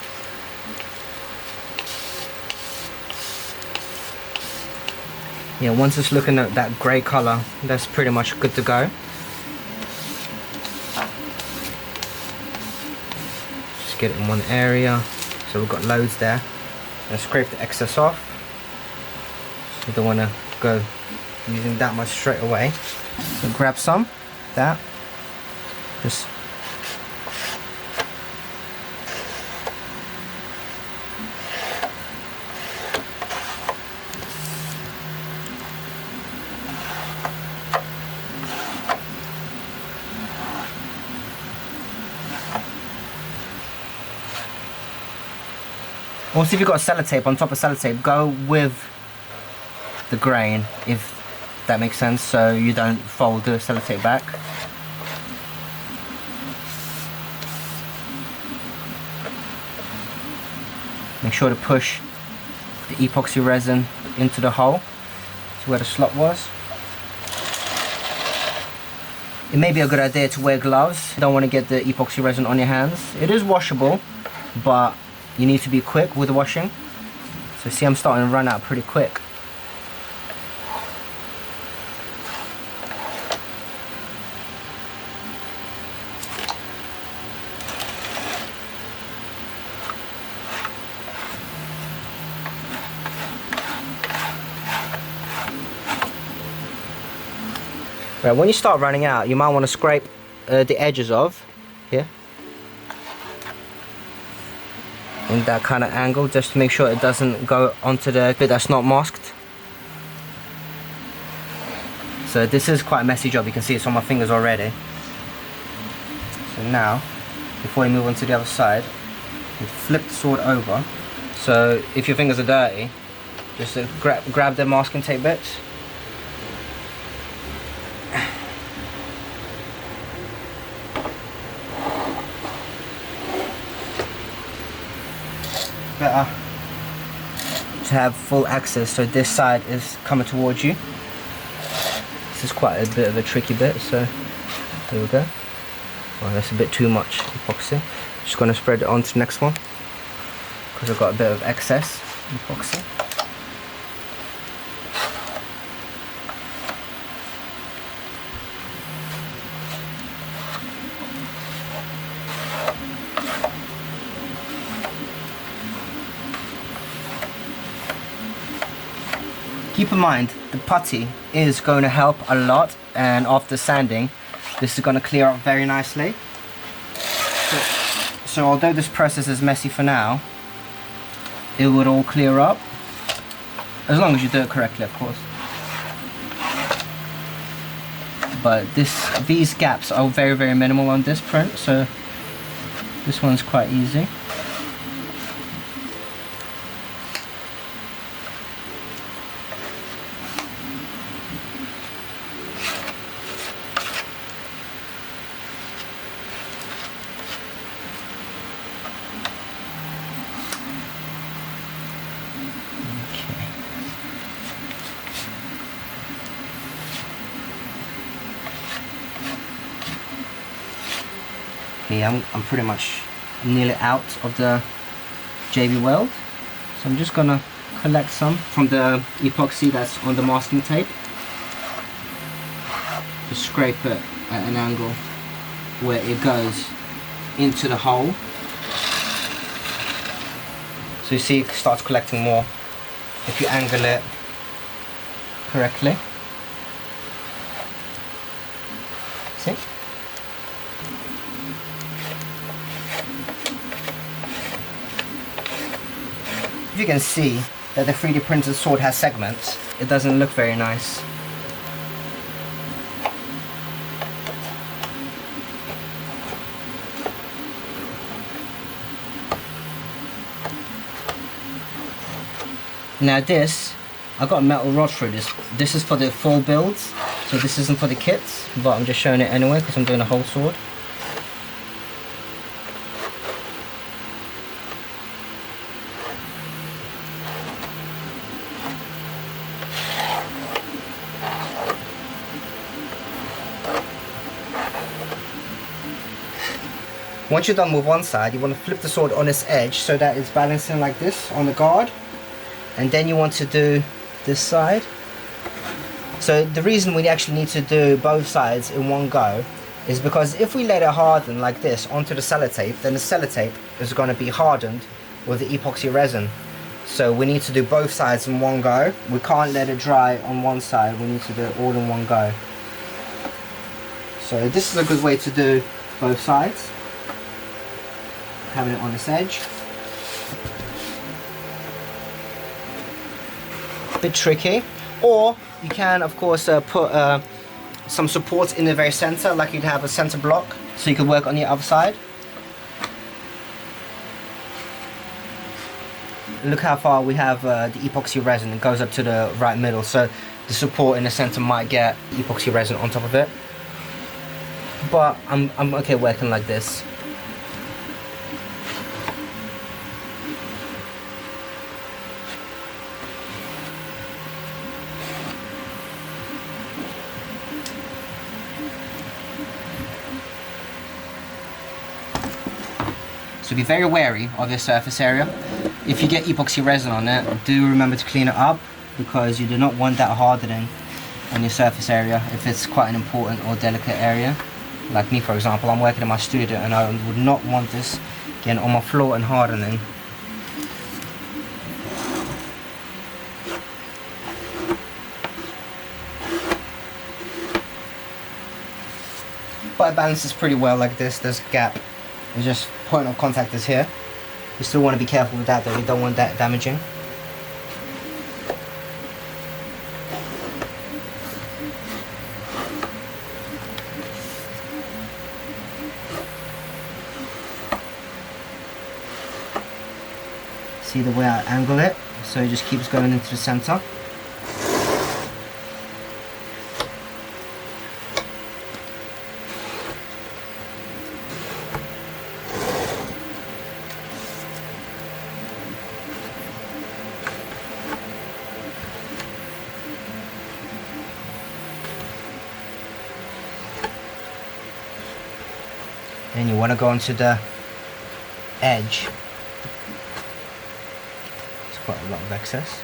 Yeah, once it's looking at that grey colour, that's pretty much good to go. Just get it in one area. So we've got loads there. And scrape the excess off. So you don't want to go using that much straight away. So grab some, that. Just also, if you've got sellotape on top of sellotape, go with the grain, if that makes sense, so you don't fold the sellotape back. Make sure to push the epoxy resin into the hole, to where the slot was. It may be a good idea to wear gloves. You don't want to get the epoxy resin on your hands. It is washable, but you need to be quick with the washing. So see, I'm starting to run out pretty quick. Right, when you start running out, you might want to scrape the edges of here in that kind of angle, just to make sure it doesn't go onto the bit that's not masked. So this is quite a messy job, you can see it's on my fingers already. So now, before we move on to the other side, you flip the sword over. So if your fingers are dirty, just grab the masking tape bits. Better to have full access, so this side is coming towards you. This is quite a bit of a tricky bit, so there we go. Oh, that's a bit too much epoxy. Just going to spread it on to the next one because I've got a bit of excess epoxy. Keep in mind, the putty is going to help a lot, and after sanding, this is going to clear up very nicely. So although this process is messy for now, it would all clear up, as long as you do it correctly, of course. But these gaps are very, very minimal on this print, so this one's quite easy. Okay, I'm pretty much nearly out of the JB weld, so I'm just gonna collect some from the epoxy that's on the masking tape. Just scrape it at an angle where it goes into the hole. So you see it starts collecting more if you angle it correctly. See? If you can see that the 3D printed sword has segments, it doesn't look very nice. Now this, I got a metal rod through this. This is for the full builds, so this isn't for the kits, but I'm just showing it anyway because I'm doing a whole sword. Once you're done with one side, you want to flip the sword on its edge so that it's balancing like this on the guard. And then you want to do this side. So the reason we actually need to do both sides in one go is because if we let it harden like this onto the sellotape, then the sellotape is going to be hardened with the epoxy resin. So we need to do both sides in one go. We can't let it dry on one side, we need to do it all in one go. So this is a good way to do both sides. Having it on this edge. A bit tricky, or you can of course put some supports in the very center, like you'd have a center block, so you could work on the other side. Look how far we have the epoxy resin. It goes up to the right middle, so the support in the center might get epoxy resin on top of it. But I'm okay working like this. So be very wary of your surface area. If you get epoxy resin on it, do remember to clean it up, because you do not want that hardening on your surface area if it's quite an important or delicate area. Like me, for example, I'm working in my studio and I would not want this getting on my floor and hardening. but it balances pretty well like this. There's a gap. It's just point of contact is here. You still want to be careful with that though, you don't want that damaging. See the way I angle it, so it just keeps going into the center. And you want to go onto the edge. It's quite a lot of excess.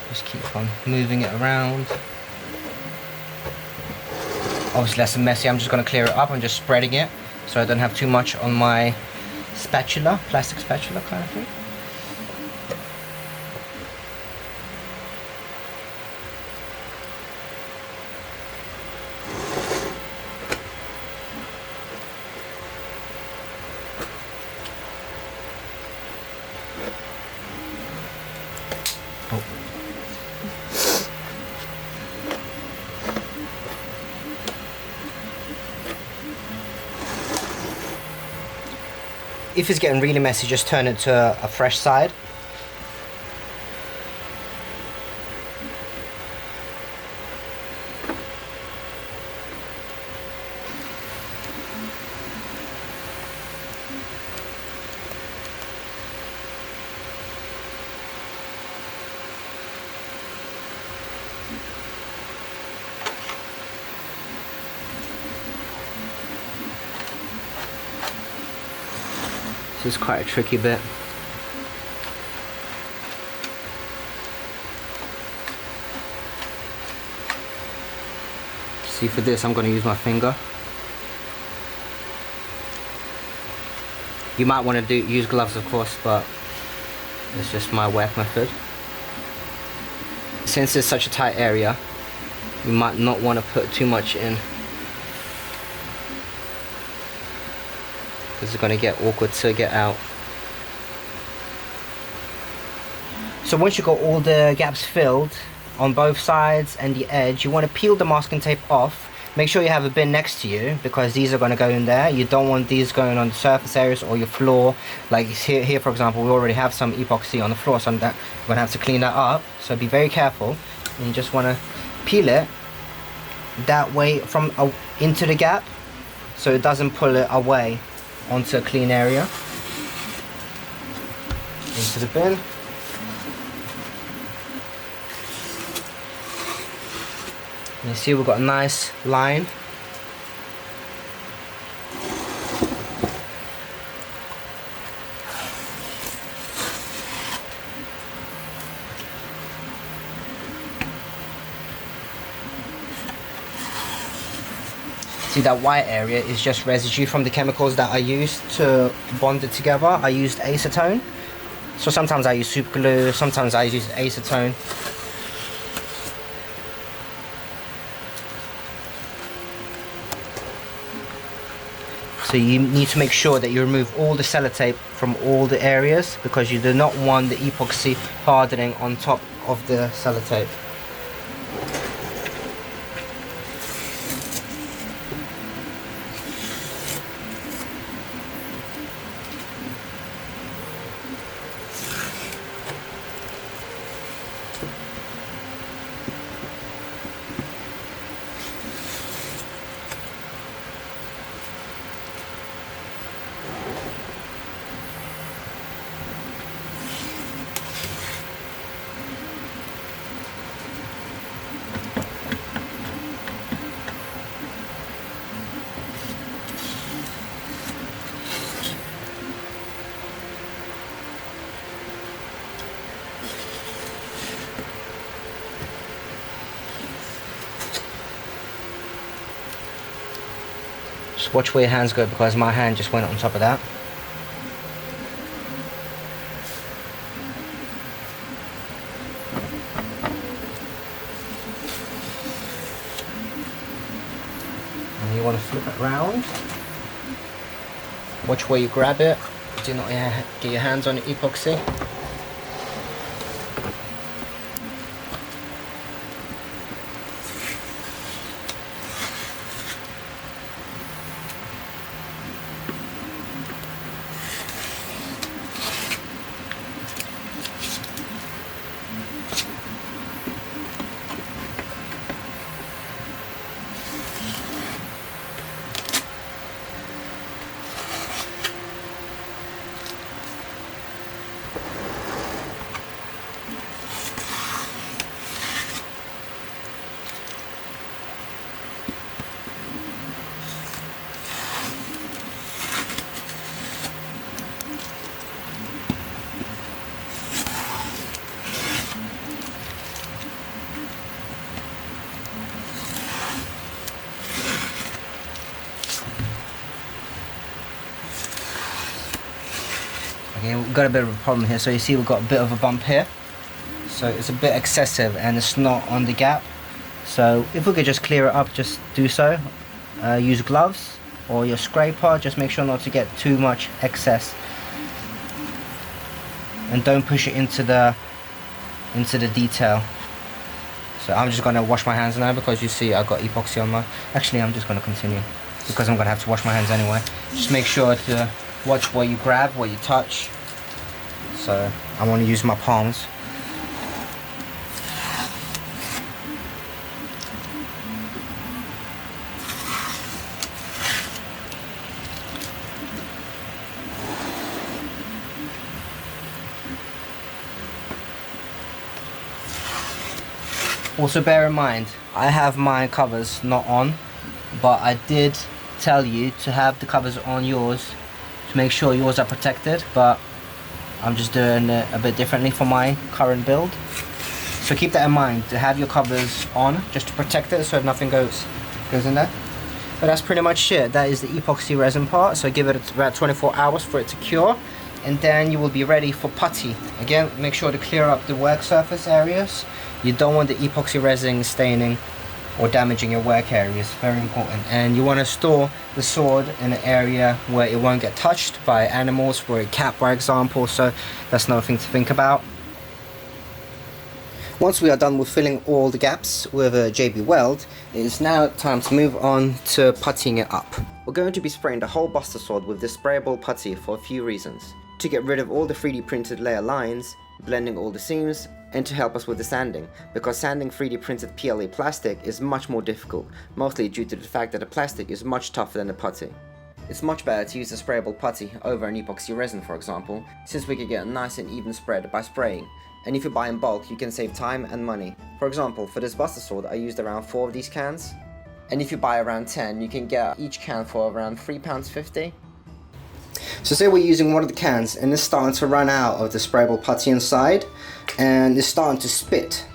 Just keep on moving it around. Obviously that's messy. I'm just going to clear it up. I'm just spreading it so I don't have too much on my spatula, plastic spatula kind of thing. If it's getting really messy, just turn it to a fresh side. This is quite a tricky bit. See, for this I'm going to use my finger. You might want to use gloves of course, but it's just my work method. Since it's such a tight area, you might not want to put too much in. It's going to get awkward to get out. So once you've got all the gaps filled on both sides and the edge, you want to peel the masking tape off. Make sure you have a bin next to you because these are going to go in there. You don't want these going on the surface areas or your floor. Like here for example, we already have some epoxy on the floor, so I'm going to have to clean that up. So be very careful. And you just want to peel it that way from into the gap so it doesn't pull it away onto a clean area. Into the bin. And you see we've got a nice line. See, that white area is just residue from the chemicals that I used to bond it together. I used acetone. So sometimes I use super glue, sometimes I use acetone. So you need to make sure that you remove all the sellotape from all the areas because you do not want the epoxy hardening on top of the sellotape. Just watch where your hands go because my hand just went on top of that. And you want to flip it around. Watch where you grab it. Do not get your hands on the epoxy. Okay, we've got a bit of a problem here. So you see we've got a bit of a bump here. So it's a bit excessive and it's not on the gap. So if we could just clear it up, just do so. Use gloves or your scraper. Just make sure not to get too much excess. And don't push it into the detail. So I'm just going to wash my hands now because you see I've got epoxy on my... Actually, I'm just going to continue because I'm going to have to wash my hands anyway. Just make sure to watch where you grab, where you touch. So I want to use my palms. Also bear in mind, I have my covers not on, but I did tell you to have the covers on yours to make sure yours are protected, but I'm just doing it a bit differently for my current build. So keep that in mind, to have your covers on just to protect it so nothing goes in there. But that's pretty much it. That is the epoxy resin part. So give it about 24 hours for it to cure, and then you will be ready for putty. Again, make sure to clear up the work surface areas. You don't want the epoxy resin staining or damaging your work areas. Very important. And you want to store the sword in an area where it won't get touched by animals, for a cat for example. So that's another thing to think about. Once we are done with filling all the gaps with a JB Weld, it is now time to move on to puttying it up. We're going to be spraying the whole buster sword with this sprayable putty for a few reasons. To get rid of all the 3D printed layer lines, blending all the seams, and to help us with the sanding, because sanding 3D printed PLA plastic is much more difficult, mostly due to the fact that the plastic is much tougher than the putty. It's much better to use a sprayable putty over an epoxy resin, for example, since we can get a nice and even spread by spraying. And if you buy in bulk, you can save time and money. For example, for this buster sword, I used around 4 of these cans. And if you buy around 10, you can get each can for around £3.50. So say we're using one of the cans and it's starting to run out of the sprayable putty inside and it's starting to spit.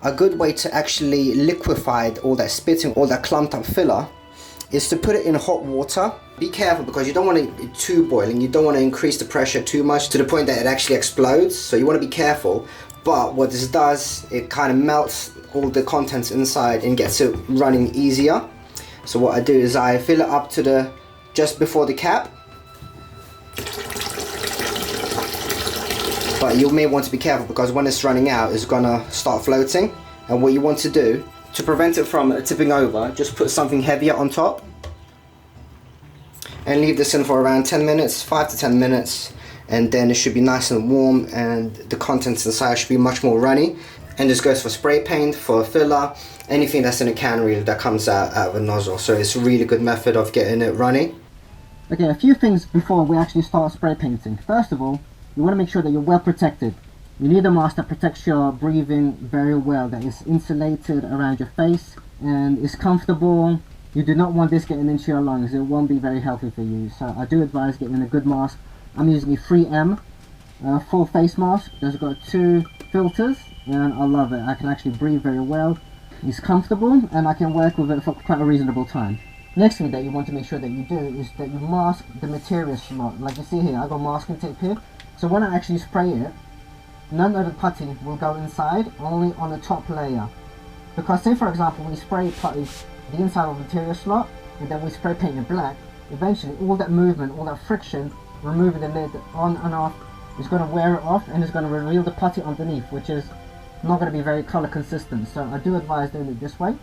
A good way to actually liquefy all that spitting, all that clumped up filler, is to put it in hot water. Be careful because you don't want it too boiling, you don't want to increase the pressure too much to the point that it actually explodes, so you want to be careful. But what this does, it kind of melts all the contents inside and gets it running easier. So what I do is I fill it up to just before the cap. But you may want to be careful because when it's running out, it's gonna start floating. And what you want to do, to prevent it from tipping over, just put something heavier on top. And leave this in for around 10 minutes, 5 to 10 minutes. And then it should be nice and warm and the contents inside should be much more runny. And this goes for spray paint, for filler, anything that's in a can really that comes out of a nozzle. So it's a really good method of getting it runny. Okay, a few things before we actually start spray painting. First of all, you want to make sure that you're well protected. You need a mask that protects your breathing very well, that is insulated around your face and is comfortable. You do not want this getting into your lungs, it won't be very healthy for you. So I do advise getting a good mask. I'm using a 3M full face mask. It's got 2 filters and I love it. I can actually breathe very well. It's comfortable and I can work with it for quite a reasonable time. Next thing that you want to make sure that you do is that you mask the material smart. Like you see here, I got masking tape here. So when I actually spray it, none of the putty will go inside, only on the top layer. Because say for example we spray putty the inside of the material slot, and then we spray paint in black, eventually all that movement, all that friction, removing the lid on and off, is going to wear it off and is going to reveal the putty underneath, which is not going to be very color consistent. So I do advise doing it this way,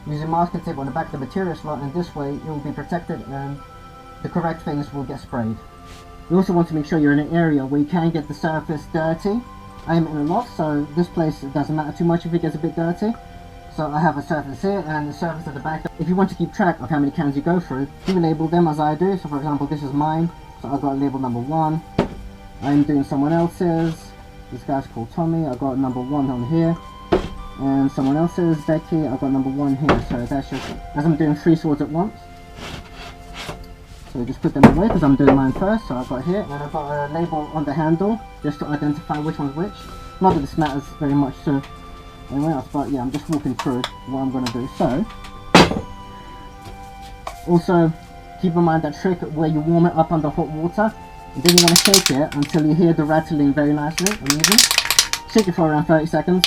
using masking tape on the back of the material slot, and this way it will be protected and the correct things will get sprayed. You also want to make sure you're in an area where you can get the surface dirty. I am in a loft, so this place, it doesn't matter too much if it gets a bit dirty. So I have a surface here and a surface at the back. If you want to keep track of how many cans you go through, you label them as I do. So for example, this is mine, so I've got label number 1. I'm doing someone else's. This guy's called Tommy, I've got number 1 on here. And someone else's, Becky, I've got number 1 here. So that's just, as I'm doing 3 swords at once. So just put them away because I'm doing mine first. So I've got here, and I've got a label on the handle just to identify which one's which. Not that this matters very much to anyone else, but yeah, I'm just walking through what I'm going to do. So, also keep in mind that trick where you warm it up under hot water, and then you want to shake it until you hear the rattling very nicely. Amazing. Shake it for around 30 seconds.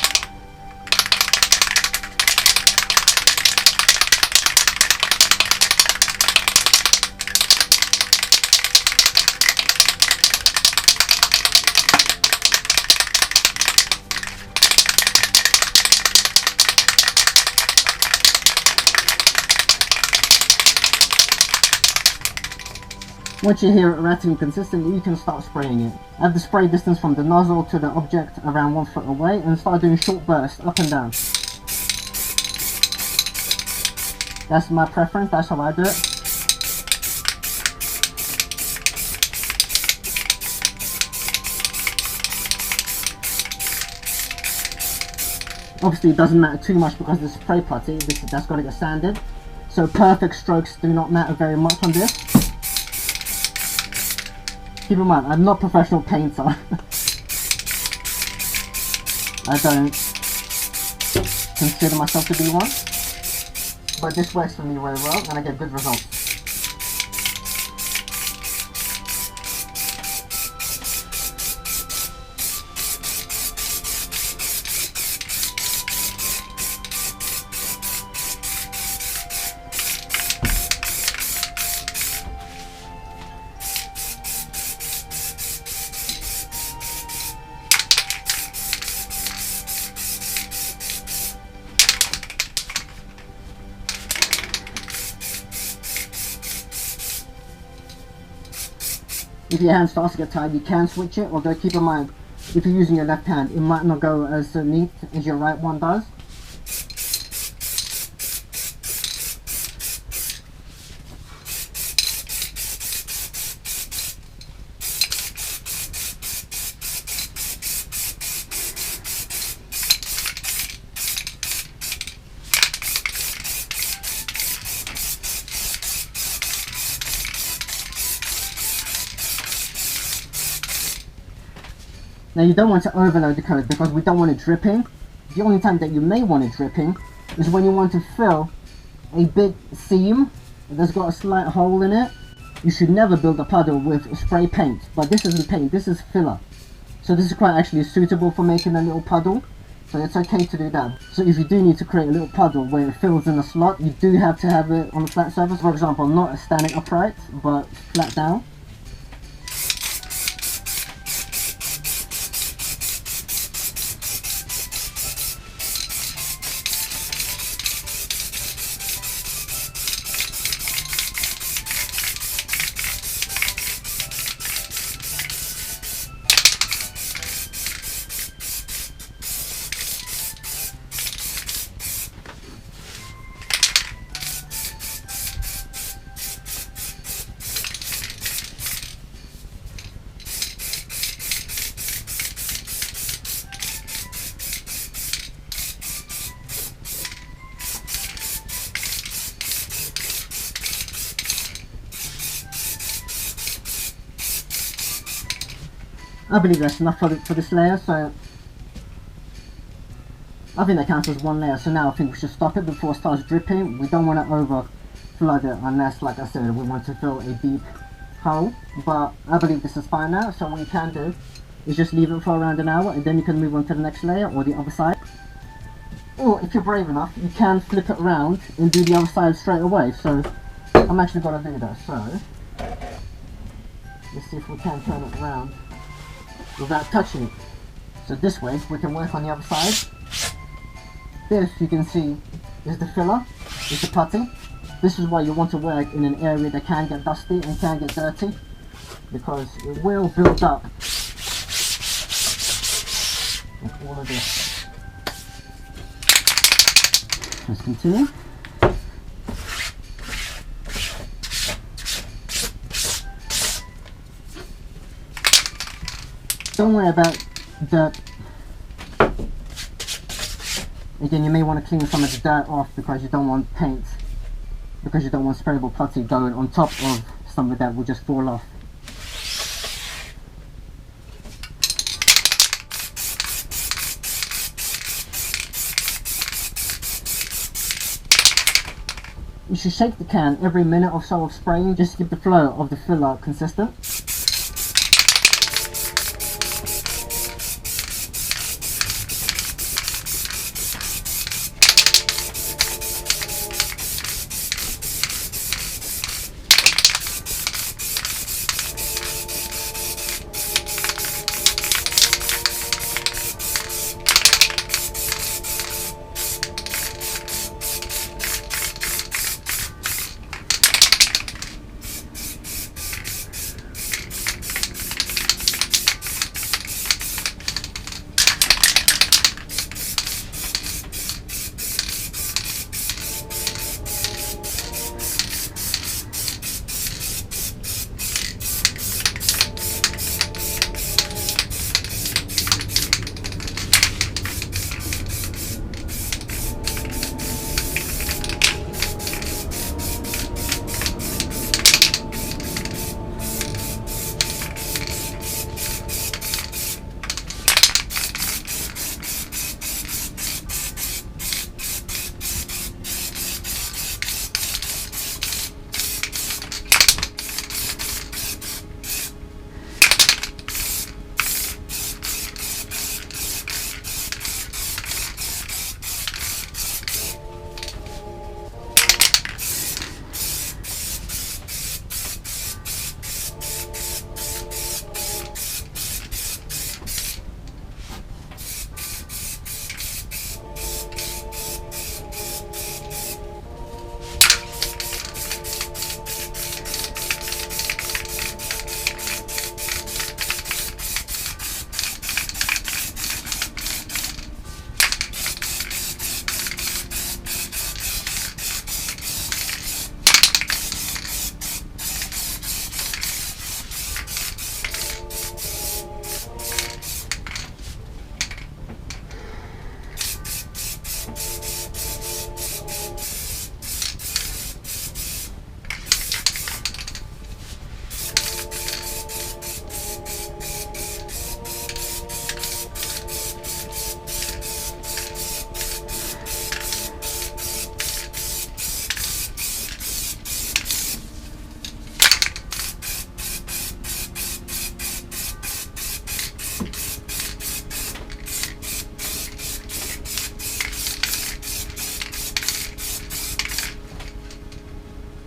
Once you hear it rattling consistently, you can start spraying it. I have the spray distance from the nozzle to the object around 1 foot away, and start doing short bursts up and down. That's my preference, that's how I do it. Obviously it doesn't matter too much because the spray putty, that's going to get sanded. So perfect strokes do not matter very much on this. Keep in mind, I'm not a professional painter. I don't consider myself to be one. But this works for me very well and I get good results. If your hand starts to get tired, you can switch it, although keep in mind, if you're using your left hand, it might not go as neat as your right one does. Now you don't want to overload the coat because we don't want it dripping. The only time that you may want it dripping is when you want to fill a big seam that's got a slight hole in it. You should never build a puddle with spray paint, but this isn't paint, this is filler. So this is quite actually suitable for making a little puddle, so it's okay to do that. So if you do need to create a little puddle where it fills in a slot, you do have to have it on a flat surface, for example, not standing upright, but flat down. I believe that's enough for this layer, so I think that counts as one layer. So now I think we should stop it before it starts dripping. We don't want to over flood it unless, like I said, we want to fill a deep hole. But I believe this is fine now, so what you can do is just leave it for around an hour and then you can move on to the next layer or the other side. Or if you're brave enough, you can flip it around and do the other side straight away. So I'm actually going to do that. So let's see if we can turn it around without touching it. So this way we can work on the other side. This, you can see, is the filler, is the putty. This is why you want to work in an area that can get dusty and can get dirty, because it will build up with all of this. Let's continue. Don't worry about dirt. Again, you may want to clean some of the dirt off because you don't want paint, because you don't want sprayable putty going on top of some of that will just fall off. You should shake the can every minute or so of spraying, just to keep the flow of the filler consistent.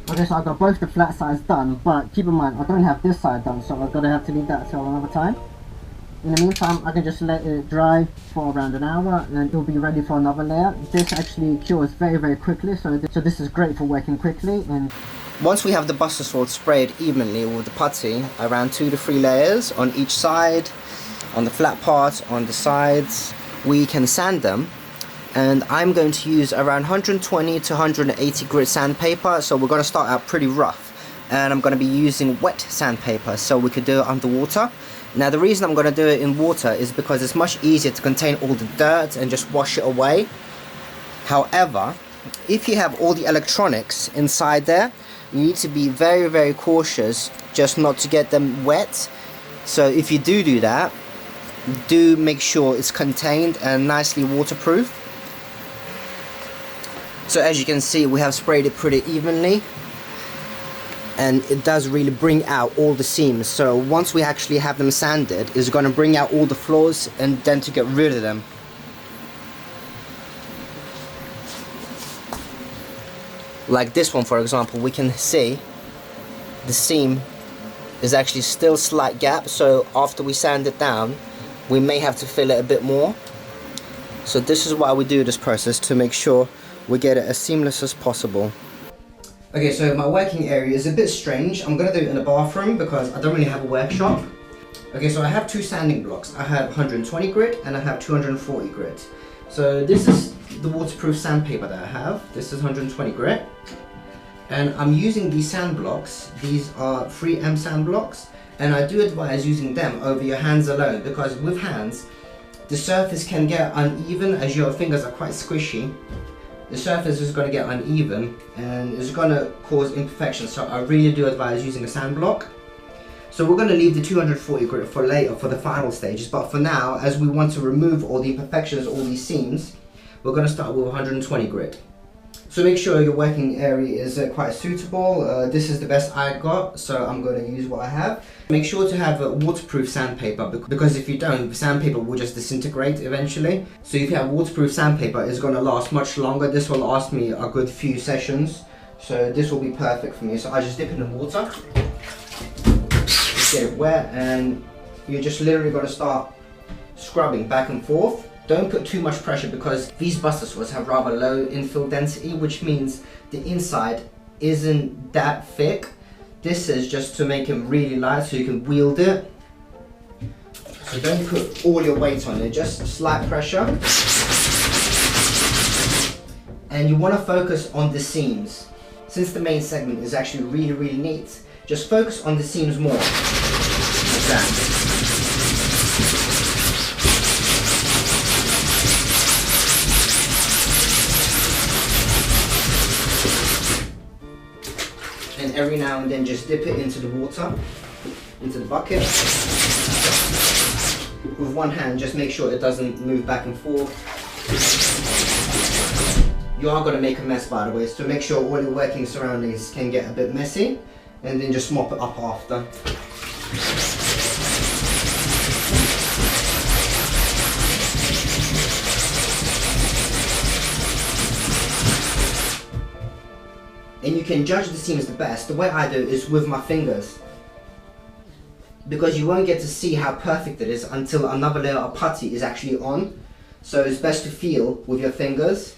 Okay, so I got both the flat sides done, but keep in mind I don't have this side done, so I'm gonna have to leave that till another time. In the meantime, I can just let it dry for around an hour and it'll be ready for another layer. This actually cures very quickly, so this is great for working quickly. And once we have the buster sword sprayed evenly with the putty, around 2 to 3 layers on each side, on the flat part, on the sides, we can sand them. And I'm going to use around 120 to 180 grit sandpaper, so we're going to start out pretty rough. And I'm going to be using wet sandpaper, so we could do it underwater. Now the reason I'm going to do it in water is because it's much easier to contain all the dirt and just wash it away. However, if you have all the electronics inside there, you need to be very cautious just not to get them wet. So if you do that, do make sure it's contained and nicely waterproof. So as you can see, we have sprayed it pretty evenly, and it does really bring out all the seams. So once we actually have them sanded, it's going to bring out all the flaws and then to get rid of them. like this one for example, we can see the seam is actually still slight gap, so after we sand it down we may have to fill it a bit more. So this is why we do this process, to make sure we get it as seamless as possible. Okay, so my working area is a bit strange. I'm gonna do it in a bathroom because I don't really have a workshop. Okay, so I have two sanding blocks. I have 120 grit and I have 240 grit. So this is the waterproof sandpaper that I have. This is 120 grit. And I'm using these sand blocks. These are 3M sand blocks. And I do advise using them over your hands alone, because with hands, the surface can get uneven as your fingers are quite squishy. The surface is going to get uneven and it's going to cause imperfections, so I really do advise using a sand block. So we're going to leave the 240 grit for later, for the final stages, but for now, as we want to remove all the imperfections, all these seams, we're going to start with 120 grit. So make sure your working area is quite suitable. This is the best I got, so I'm going to use what I have. Make sure to have waterproof sandpaper, because if you don't, the sandpaper will just disintegrate eventually. So if you have waterproof sandpaper, it's going to last much longer. This will last me a good few sessions, so this will be perfect for me. So I just dip it in water, get it wet, and you're just literally going to start scrubbing back and forth. Don't put too much pressure, because these buster swords have rather low infill density, which means the inside isn't that thick. This is just to make it really light so you can wield it. So don't put all your weight on it, just slight pressure. And you want to focus on the seams. Since the main segment is actually really neat, just focus on the seams more. Like that. And every now and then just dip it into the water, into the bucket. With one hand, just make sure it doesn't move back and forth. You are going to make a mess, by the way, so make sure all your working surroundings can get a bit messy, and then just mop it up after. And you can judge the seams the best. The way I do it is with my fingers, because you won't get to see how perfect it is until another layer of putty is actually on. So it's best to feel with your fingers.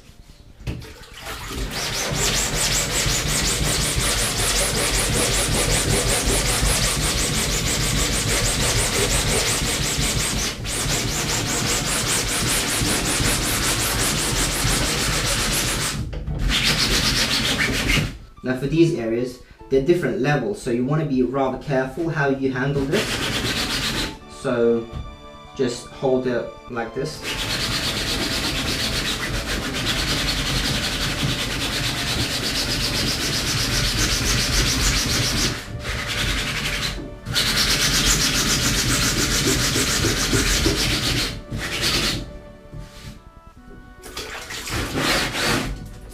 Now for these areas, they're different levels, so you want to be rather careful how you handle this. So just hold it like this.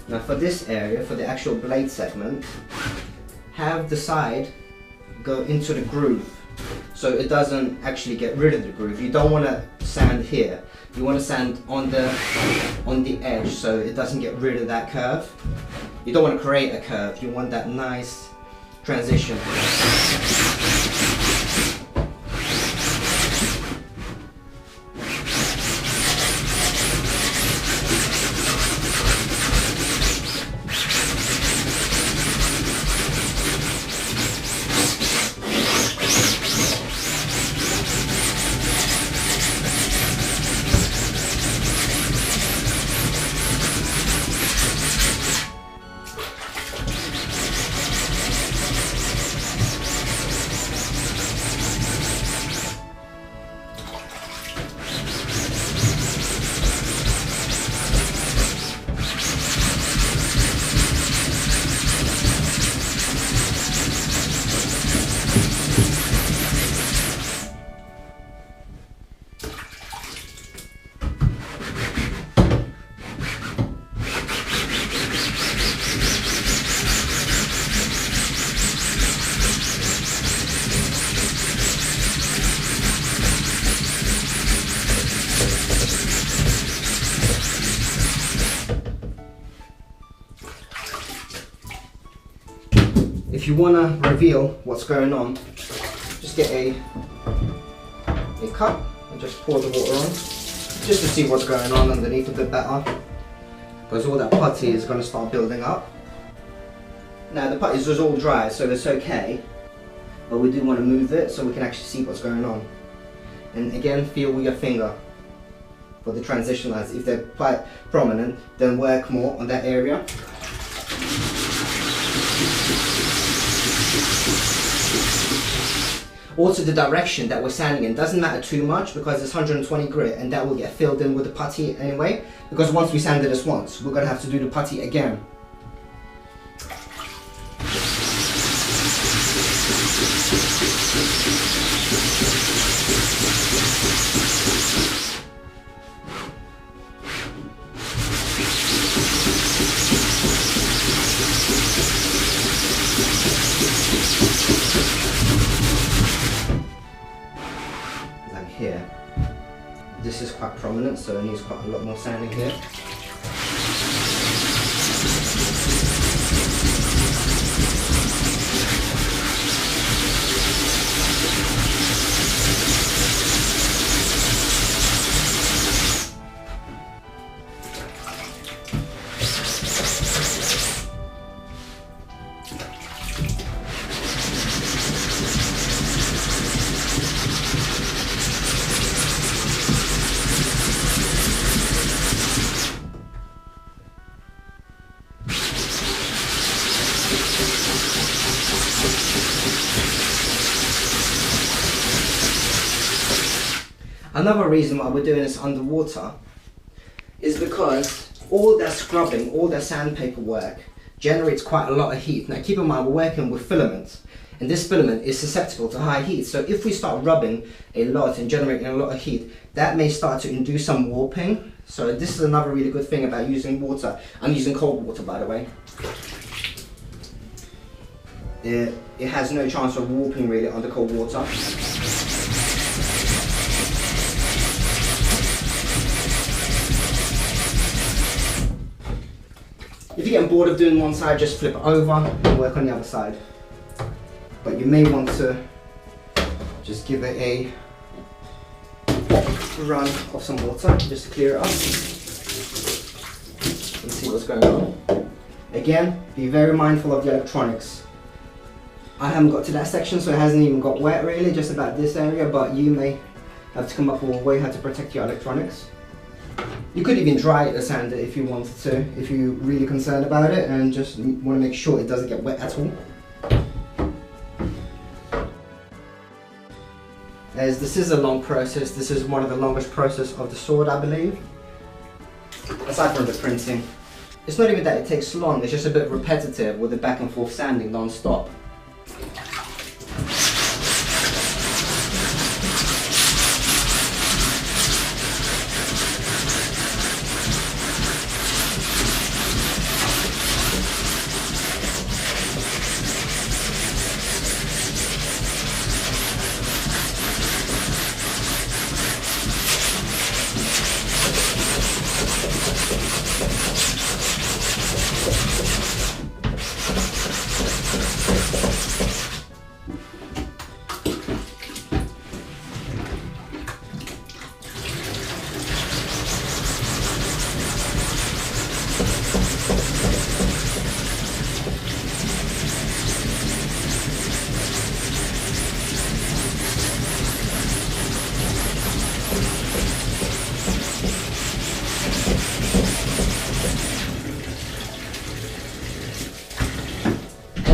Now for this area, for the actual blade segment, have the side go into the groove, so it doesn't actually get rid of the groove. You don't want to sand here. You want to sand on the edge, so it doesn't get rid of that curve. You don't want to create a curve. You want that nice transition. If you want to reveal what's going on, just get a cup and just pour the water on, just to see what's going on underneath a bit better, because all that putty is going to start building up. Now the putty is all dry, so it's okay, but we do want to move it so we can actually see what's going on. And again, feel with your finger for the transition lines. If they're quite prominent, then work more on that area. Also, the direction that we're sanding in doesn't matter too much because it's 120 grit and that will get filled in with the putty anyway, because once we sanded this once, we're going to have to do the putty again. Here. This is quite prominent, so it needs quite a lot more sanding here. Another reason why we're doing this underwater is because all that scrubbing, all that sandpaper work generates quite a lot of heat. Now keep in mind we're working with filament, and this filament is susceptible to high heat, so if we start rubbing a lot and generating a lot of heat, that may start to induce some warping. So this is another really good thing about using water. I'm using cold water, by the way. It has no chance of warping really under cold water. If you're getting bored of doing one side, just flip it over and work on the other side. But you may want to just give it a run of some water just to clear it up and see what's going on. Again, be very mindful of the electronics. I haven't got to that section, so it hasn't even got wet really, just about this area, but you may have to come up with a way how to protect your electronics. You could even dry the sander if you wanted to, if you're really concerned about it and just want to make sure it doesn't get wet at all. As this is a long process, this is one of the longest processes of the sword, I believe. Aside from the printing. It's not even that it takes long, it's just a bit repetitive with the back and forth sanding non-stop.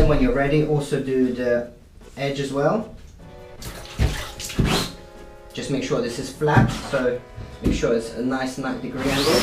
When you're ready, also do the edge as well. Just make sure this is flat, so make sure it's a nice 90-degree angle.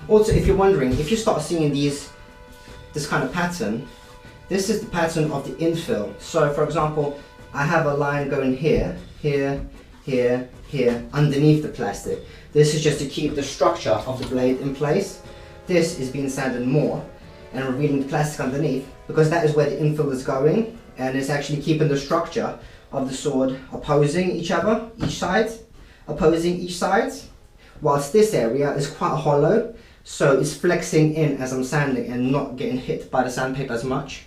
Also, if you're wondering, if you start seeing this kind of pattern, this is the pattern of the infill. So for example, I have a line going here, here, here, here, underneath the plastic. This is just to keep the structure of the blade in place. This is being sanded more and revealing the plastic underneath, because that is where the infill is going, and it's actually keeping the structure of the sword opposing each other, opposing each side, whilst this area is quite hollow, so it's flexing in as I'm sanding and not getting hit by the sandpaper as much.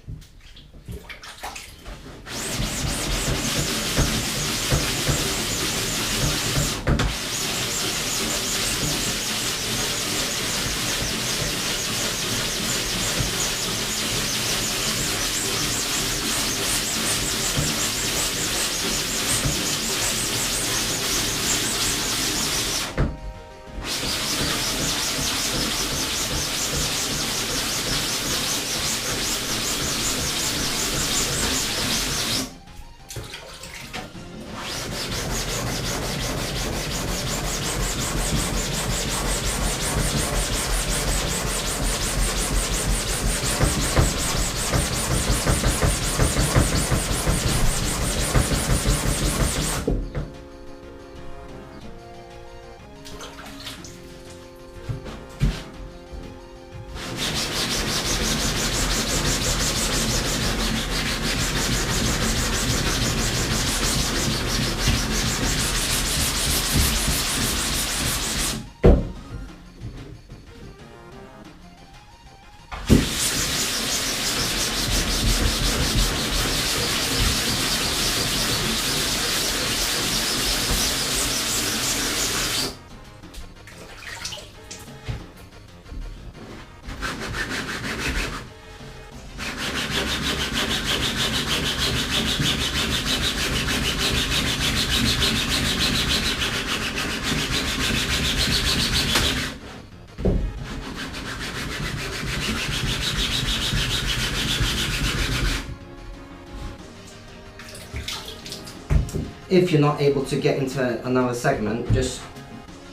If you're not able to get into another segment, just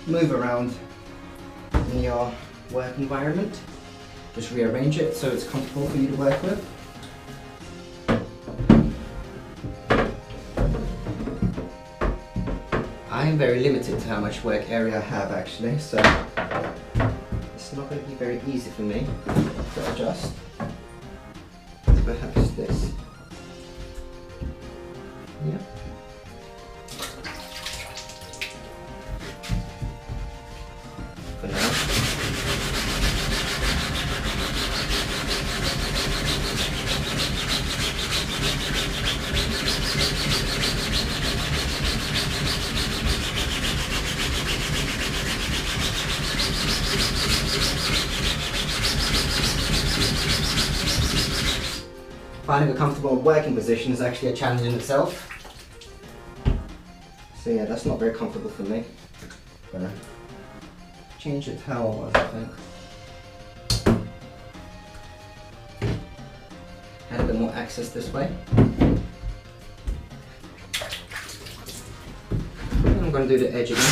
move around in your work environment. Just rearrange it so it's comfortable for you to work with. I am very limited to how much work area I have actually, so it's not going to be very easy for me to adjust. Perhaps this. Yep. For now. Finding a comfortable working position is actually a challenge in itself. So yeah, that's not very comfortable for me. Gonna change it how it was, I think. Add a bit more access this way. And I'm going to do the edge again.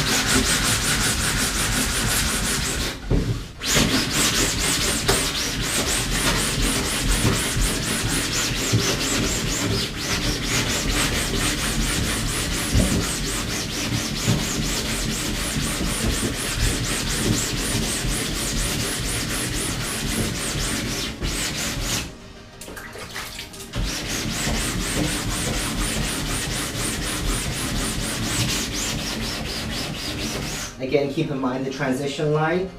Again, keep in mind the transition line.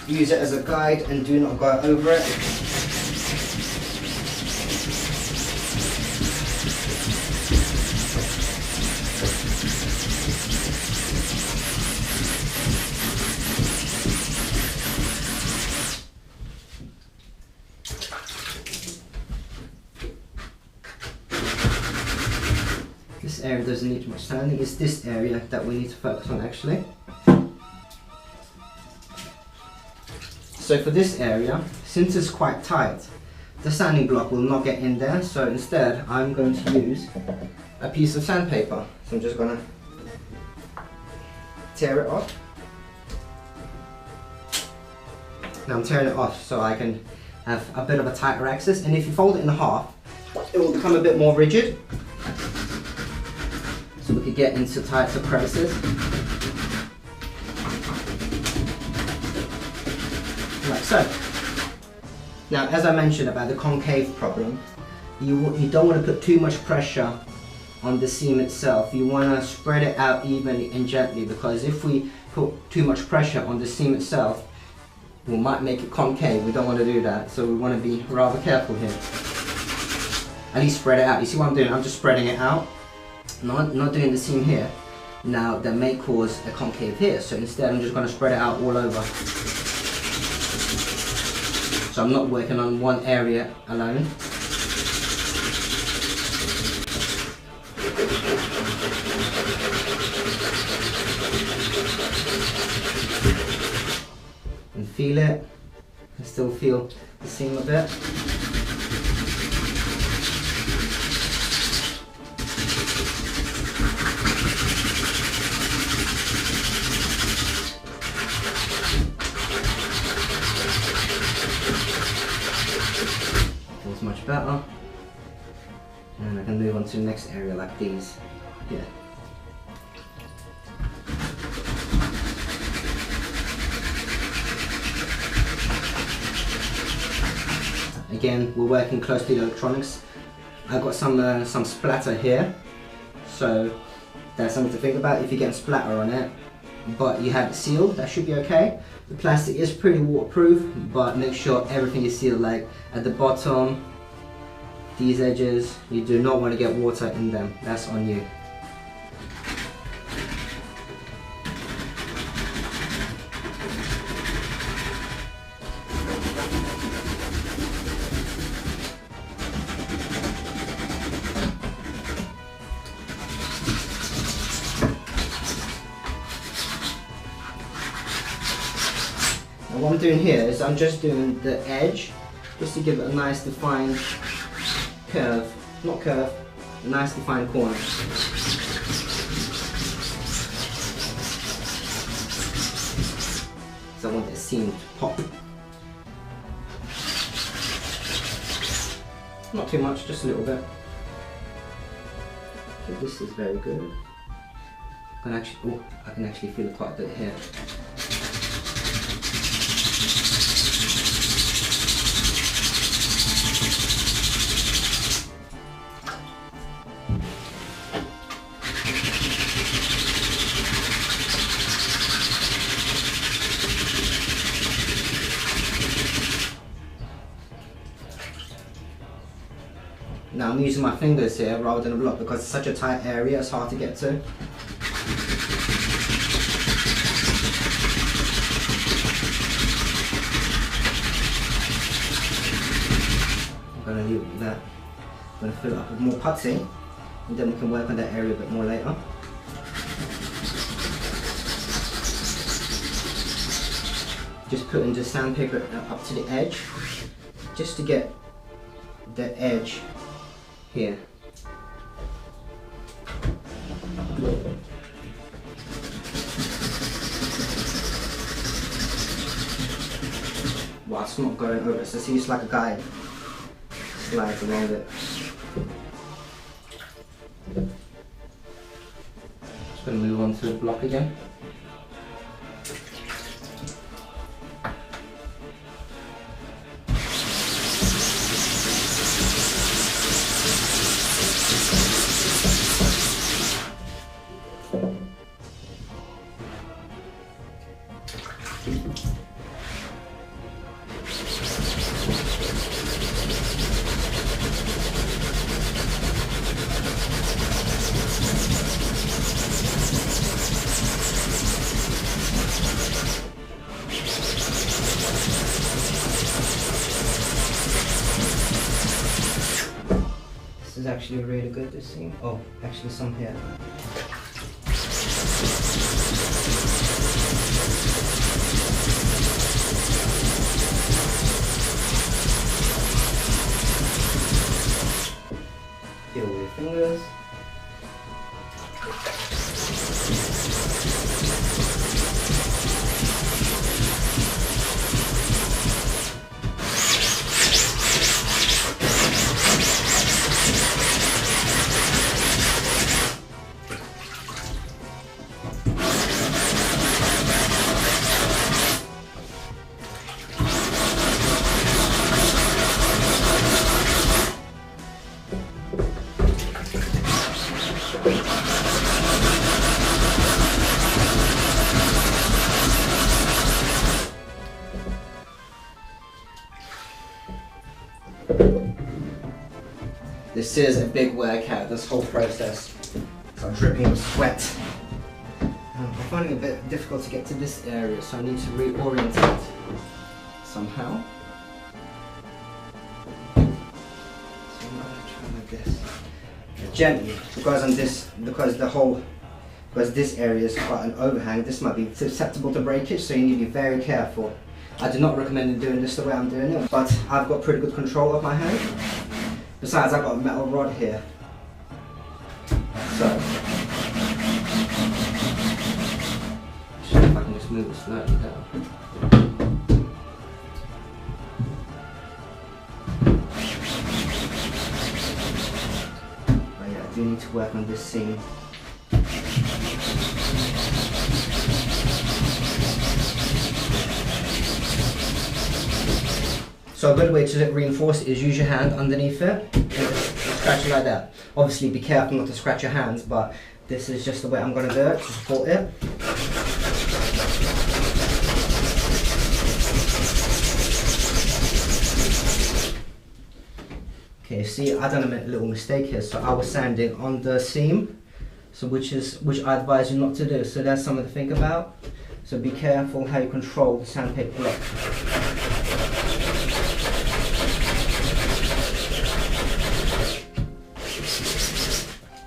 Use it as a guide and do not go over it. this area doesn't need much sanding. It's this area that we need to focus on actually. So for this area, since it's quite tight, the sanding block will not get in there, so instead I'm going to use a piece of sandpaper. So I'm just going to tear it off. Now I'm tearing it off so I can have a bit of a tighter access, and if you fold it in half, it will become a bit more rigid. So we could get into tighter crevices. Like so. Now, as I mentioned about the concave problem, you don't want to put too much pressure on the seam itself. You want to spread it out evenly and gently, because if we put too much pressure on the seam itself, we might make it concave. We don't want to do that, so we want to be rather careful here. At least spread it out. You see what I'm doing? I'm just spreading it out, not doing the seam here. Now that may cause a concave here, so instead I'm just going to spread it out all over. So I'm not working on one area alone. And feel it. I still feel the seam a bit. Feels much better. And I can move on to the next area like these. Yeah. Again, we're working closely with electronics. I've got some splatter here, so that's something to think about. If you get splatter on it, but you have it sealed, that should be okay. The plastic is pretty waterproof, but make sure everything is sealed. Like at the bottom, these edges, you do not want to get water in them. That's on you. And what I'm doing here is I'm just doing the edge, just to give it a nice defined curve, not curve, a nice defined corner. So I want this seam to pop. Not too much, just a little bit. Okay, this is very good. I can actually feel quite a bit here. Now I'm using my fingers here rather than a block because it's such a tight area, it's hard to get to. I'm going to leave it with that. I'm going to fill it up with more putty, and then we can work on that area a bit more later. Just putting the sandpaper up to the edge, just to get the edge here. Wow, it's not going over, so see, it's like a guide. Slides around it. Just going to move on to the block again. This is actually really good, this seam. Oh, actually some here. Feel with your fingers. This is a big workout, this whole process. So I'm dripping with sweat. I'm finding it a bit difficult to get to this area, so I need to reorient it somehow. So I'm going to try like this. Gently, because this area is quite an overhang, this might be susceptible to breakage, so you need to be very careful. I do not recommend doing this the way I'm doing it, but I've got pretty good control of my hand. Besides, I've got a metal rod here. So, see if I can just move it slightly down. But yeah, I do need to work on this seam. So a good way to reinforce it is use your hand underneath it and scratch it like that. Obviously be careful not to scratch your hands, but this is just the way I'm going to do it to support it. Okay, see, I done a little mistake here, so I was sanding on the seam, so which I advise you not to do. So that's something to think about. So be careful how you control the sandpaper block.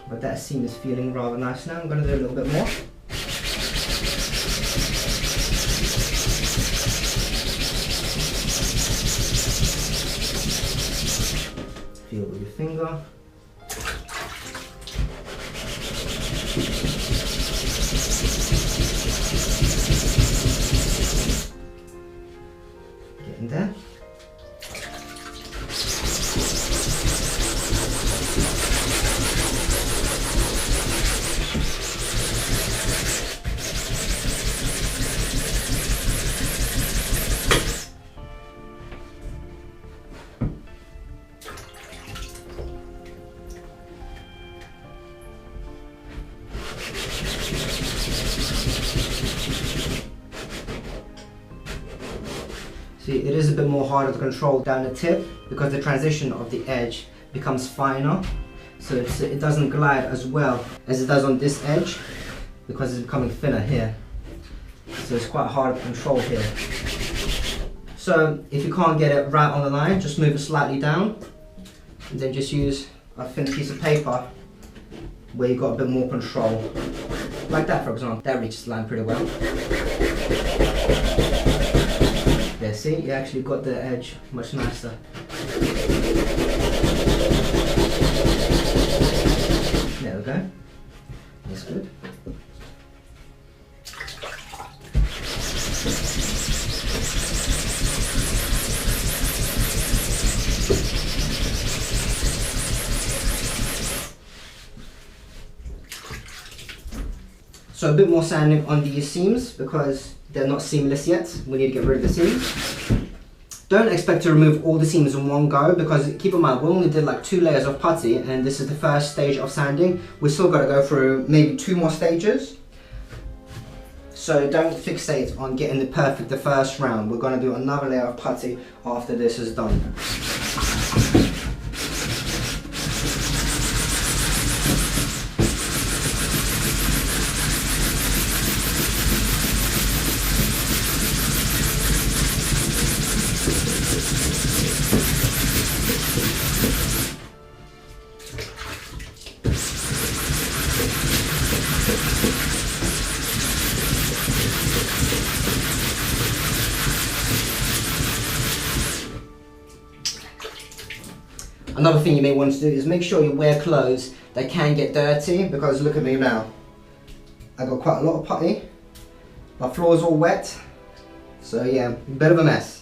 But that seam is feeling rather nice now. I'm going to do a little bit more. Feel with your finger. Get in there. See, it is a bit more harder to control down the tip because the transition of the edge becomes finer, so it doesn't glide as well as it does on this edge because it's becoming thinner here. So it's quite hard to control here. So if you can't get it right on the line, just move it slightly down and then just use a thin piece of paper where you've got a bit more control. Like that, for example. That reaches the line pretty well. Yeah, see, you actually got the edge much nicer. There we go. That's good. So a bit more sanding on these seams because they're not seamless yet. We need to get rid of the seams. Don't expect to remove all the seams in one go because keep in mind we only did like 2 layers of putty and this is the first stage of sanding. We've still got to go through maybe 2 more stages. So don't fixate on getting it perfect the first round. We're going to do another layer of putty after this is done. Another thing you may want to do is make sure you wear clothes that can get dirty, because look at me now. I got quite a lot of putty. My floor's all wet. So yeah, a bit of a mess.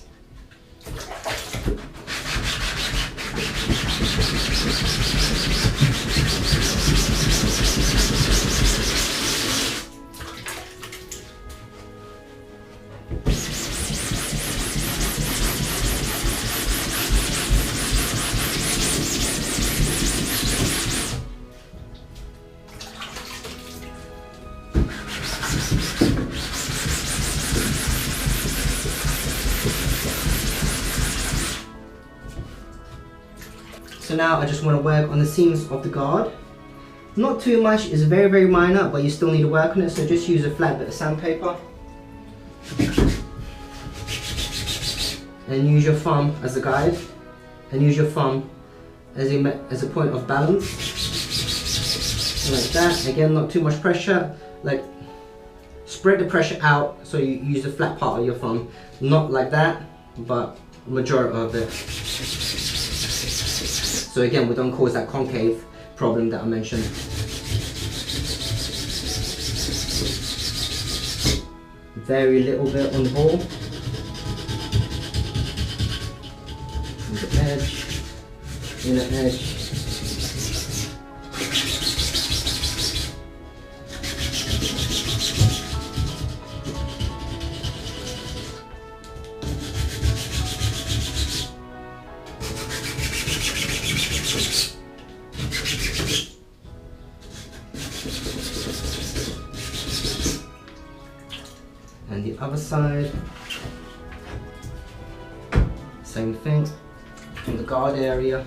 So now I just want to work on the seams of the guard. Not too much, it's very, very minor, but you still need to work on it, so just use a flat bit of sandpaper. And use your thumb as a guide, and use your thumb as a point of balance. Like that. Again, not too much pressure, like spread the pressure out, so you use the flat part of your thumb. Not like that, but majority of it. So again, we don't cause that concave problem that I mentioned. Very little bit on the ball. On the edge, inner edge. And the other side, same thing, in the guard area.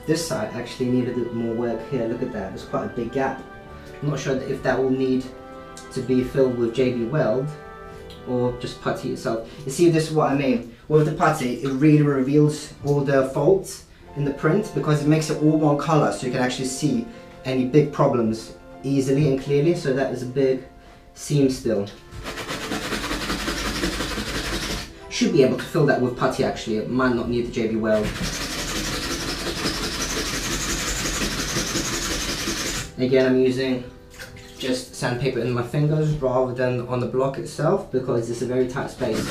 This side actually needed a bit more work here. Look at that, there's quite a big gap. I'm not sure if that will need to be filled with JB Weld or just putty itself. You see, this is what I mean. With the putty, it really reveals all the faults in the print because it makes it all one color, so you can actually see any big problems easily and clearly. So that is a big seam still. Should be able to fill that with putty actually. It might not need the JB Weld. Again, I'm using just sandpaper in my fingers rather than on the block itself because it's a very tight space.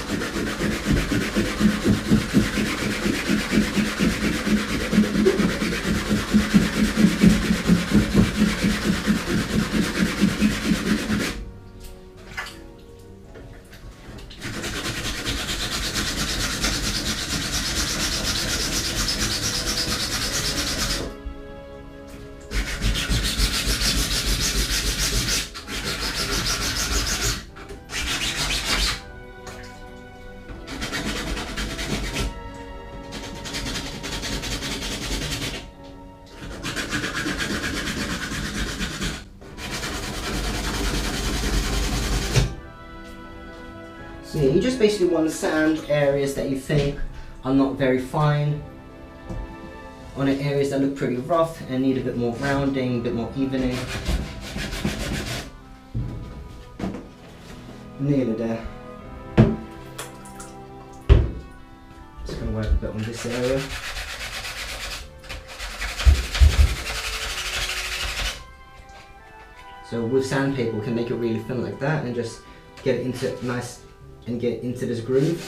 So yeah, you just basically want to sand areas that you think are not very fine on areas that look pretty rough and need a bit more rounding, a bit more evening. Nearly there. Just going to work a bit on this area. So with sandpaper we can make it really thin like that and just get it into nice and get into this groove.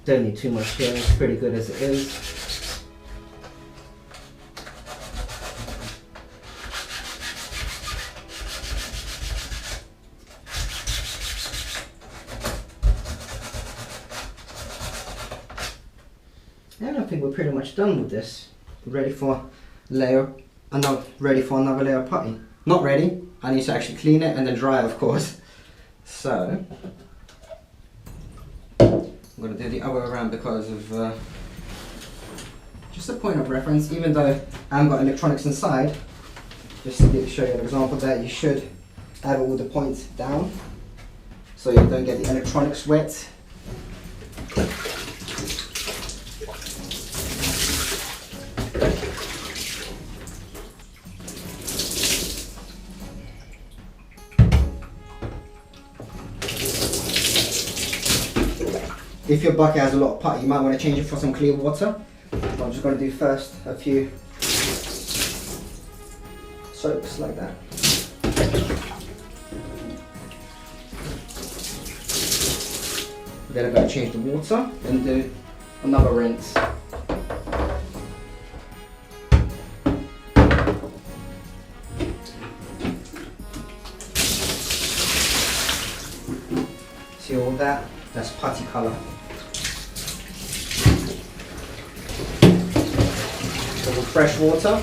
Don't need too much here, it's pretty good as it is. And I think we're pretty much done with this. Ready for another layer of putty. Not ready. I need to actually clean it and then dry it, of course. So I'm going to do the other way around because of just a point of reference. Even though I haven't got electronics inside, just to show you an example that you should add all the points down so you don't get the electronics wet. If your bucket has a lot of putty, you might want to change it for some clear water. I'm just going to do first a few soaks like that. Then I'm going to change the water and do another rinse. See all that? That's putty colour. So with fresh water.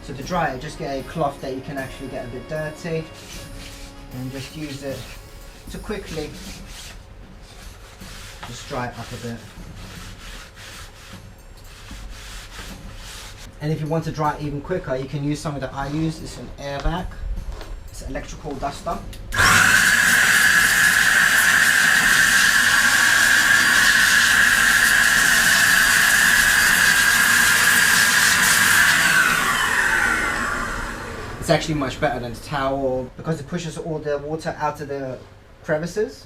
So to dry it, just get a cloth that you can actually get a bit dirty and just use it to quickly just dry it up a bit. And if you want to dry it even quicker, you can use something that I use. It's an airbag. It's an electrical duster. It's actually much better than the towel because it pushes all the water out of the crevices.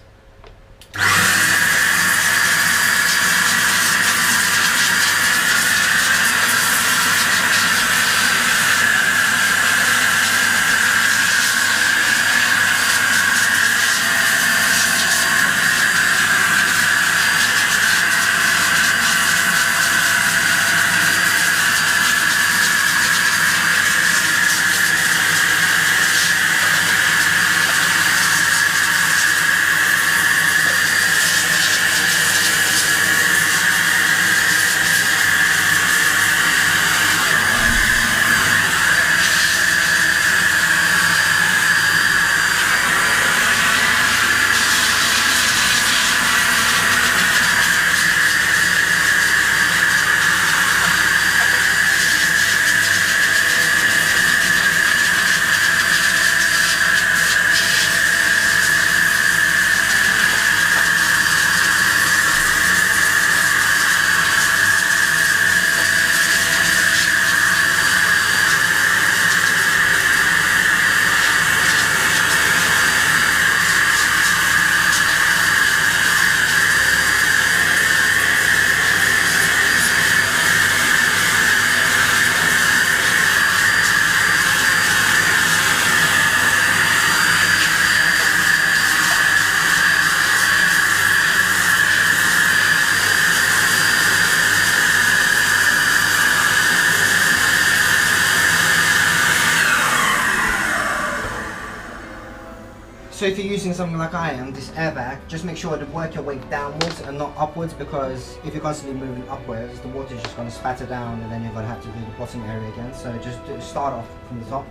So if you're using something like I am, this airbag, just make sure to work your way downwards and not upwards, because if you're constantly moving upwards, the water is just going to spatter down and then you're going to have to do the bottom area again. So just start off from the top.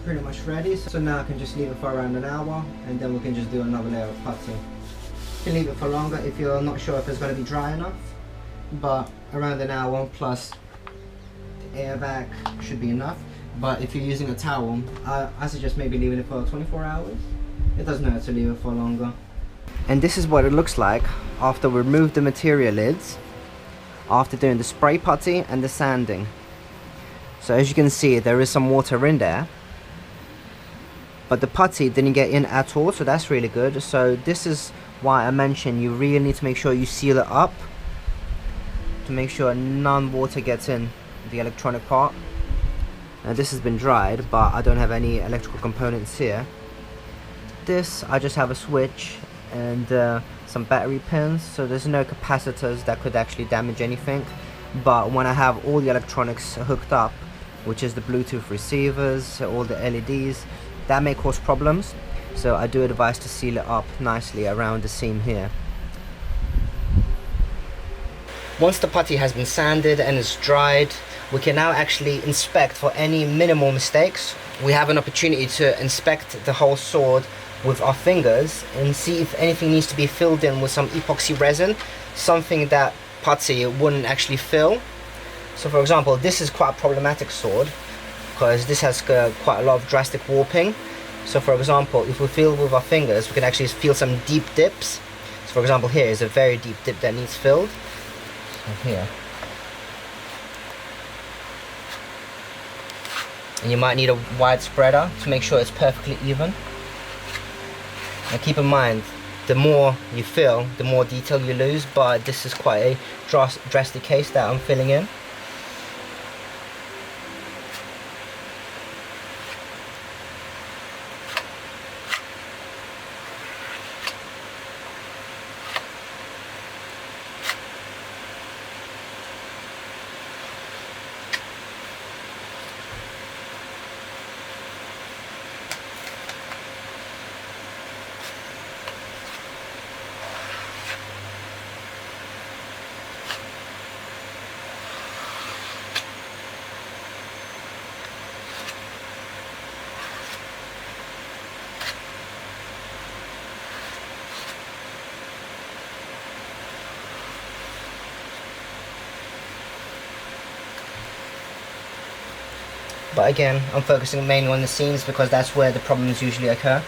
pretty much ready. So now I can just leave it for around an hour and then we can just do another layer of putty. You can leave it for longer if you're not sure if it's going to be dry enough, but around an hour plus the air vac should be enough. But if you're using a towel, I suggest maybe leaving it for 24 hours. It doesn't hurt to leave it for longer. And this is what it looks like after we remove the material lids, after doing the spray putty and the sanding. So as you can see, there is some water in there, but the putty didn't get in at all, so that's really good. So this is why I mentioned you really need to make sure you seal it up to make sure none water gets in the electronic part. Now this has been dried, but I don't have any electrical components here. This, I just have a switch and some battery pins, so there's no capacitors that could actually damage anything. But when I have all the electronics hooked up, which is the Bluetooth receivers, all the LEDs, that may cause problems. So I do advise to seal it up nicely around the seam here. Once the putty has been sanded and is dried, we can now actually inspect for any minimal mistakes. We have an opportunity to inspect the whole sword with our fingers and see if anything needs to be filled in with some epoxy resin, something that putty wouldn't actually fill. So for example, this is quite a problematic sword because this has quite a lot of drastic warping. So for example, if we feel with our fingers, we can actually feel some deep dips. So for example, here is a very deep dip that needs filled. So here. And you might need a wide spreader to make sure it's perfectly even. Now keep in mind, the more you fill, the more detail you lose, but this is quite a drastic case that I'm filling in. But again, I'm focusing mainly on the seams because that's where the problems usually occur.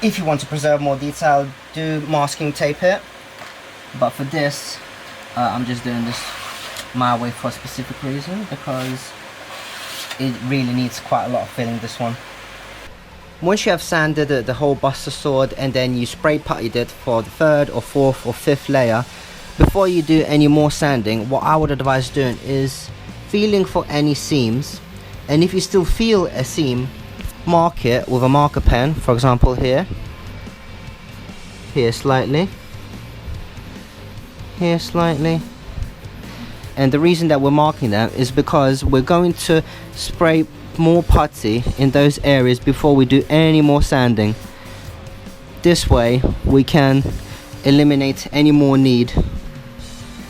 If you want to preserve more detail, do masking tape it. But for this, I'm just doing this my way for a specific reason, because it really needs quite a lot of filling, this one. Once you have sanded the whole buster sword and then you spray puttied it for the 3rd or 4th or 5th layer, before you do any more sanding, what I would advise doing is feeling for any seams, and if you still feel a seam, mark it with a marker pen, for example here slightly, here slightly. And the reason that we're marking that is because we're going to spray more putty in those areas before we do any more sanding. This way we can eliminate any more need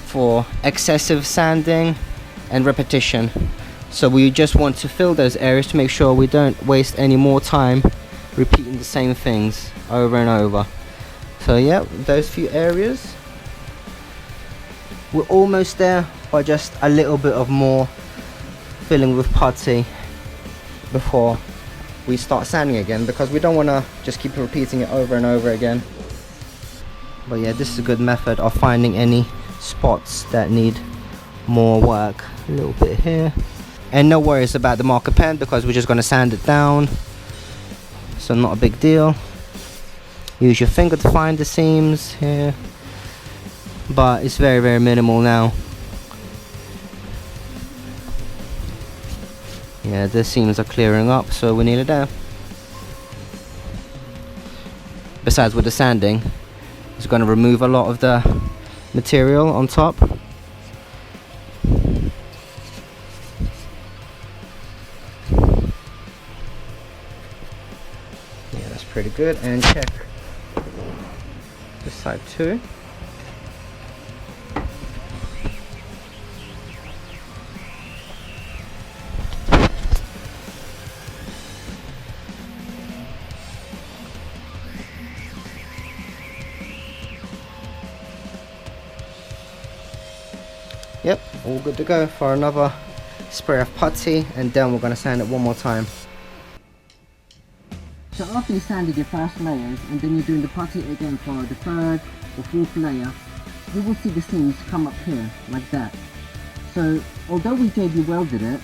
for excessive sanding and repetition. So we just want to fill those areas to make sure we don't waste any more time repeating the same things over and over. So yeah, those few areas, we're almost there, but just a little bit of more filling with putty before we start sanding again, because we don't want to just keep repeating it over and over again. But yeah, this is a good method of finding any spots that need more work. A little bit here, and no worries about the marker pen because we're just going to sand it down, so not a big deal. Use your finger to find the seams here, but it's very, very minimal now. Yeah, the seams are clearing up, so we're nearly there. Besides, with the sanding, it's going to remove a lot of the material on top. Yeah, that's pretty good. And check this side too. Yep, all good to go for another spray of putty, and then we're going to sand it one more time. So after you sanded your first layers and then you're doing the putty again for the 3rd or 4th layer, you will see the seams come up here like that. So although we JB welded it,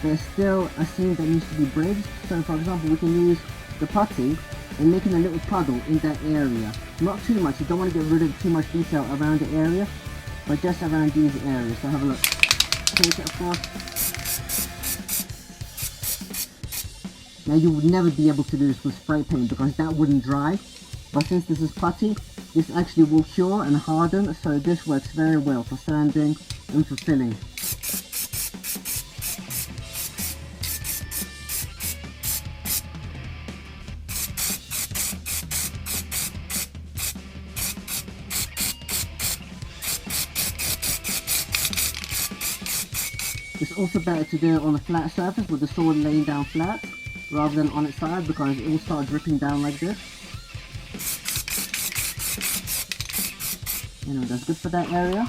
there's still a seam that needs to be bridged. So for example, we can use the putty and making a little puddle in that area. Not too much, you don't want to get rid of too much detail around the area, but just around these areas. So have a look. Take it across. Now you would never be able to do this with spray paint because that wouldn't dry. but since this is putty, this actually will cure and harden, so this works very well for sanding and for filling. It's also better to do it on a flat surface with the sword laying down flat rather than on its side, because it will start dripping down like this. You know, that's good for that area.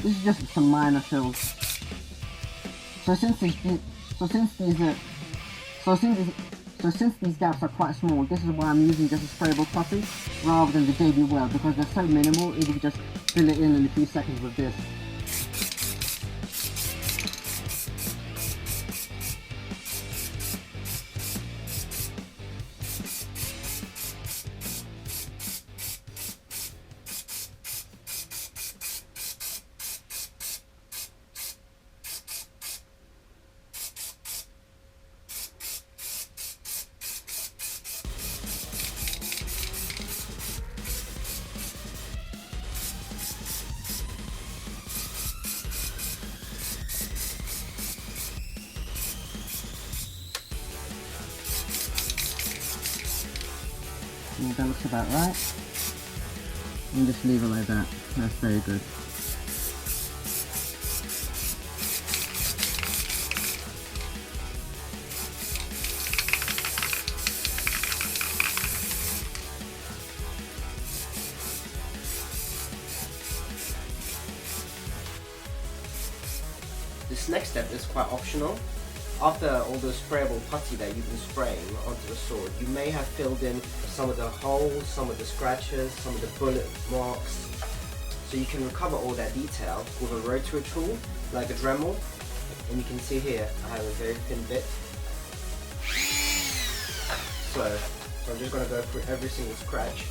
This is just some minor fills. So since these gaps are quite small, this is why I'm using just a sprayable putty rather than the JB Weld, because they're so minimal, it will just fill it in a few seconds with this. And that looks about right. And just leave it like that. That's very good. This next step is quite optional. After all the sprayable putty that you've been spraying onto the sword, you may have filled in some of the holes, some of the scratches, some of the bullet marks. So you can recover all that detail with a rotary tool, like a Dremel. And you can see here, I have a very thin bit. So I'm just going to go through every single scratch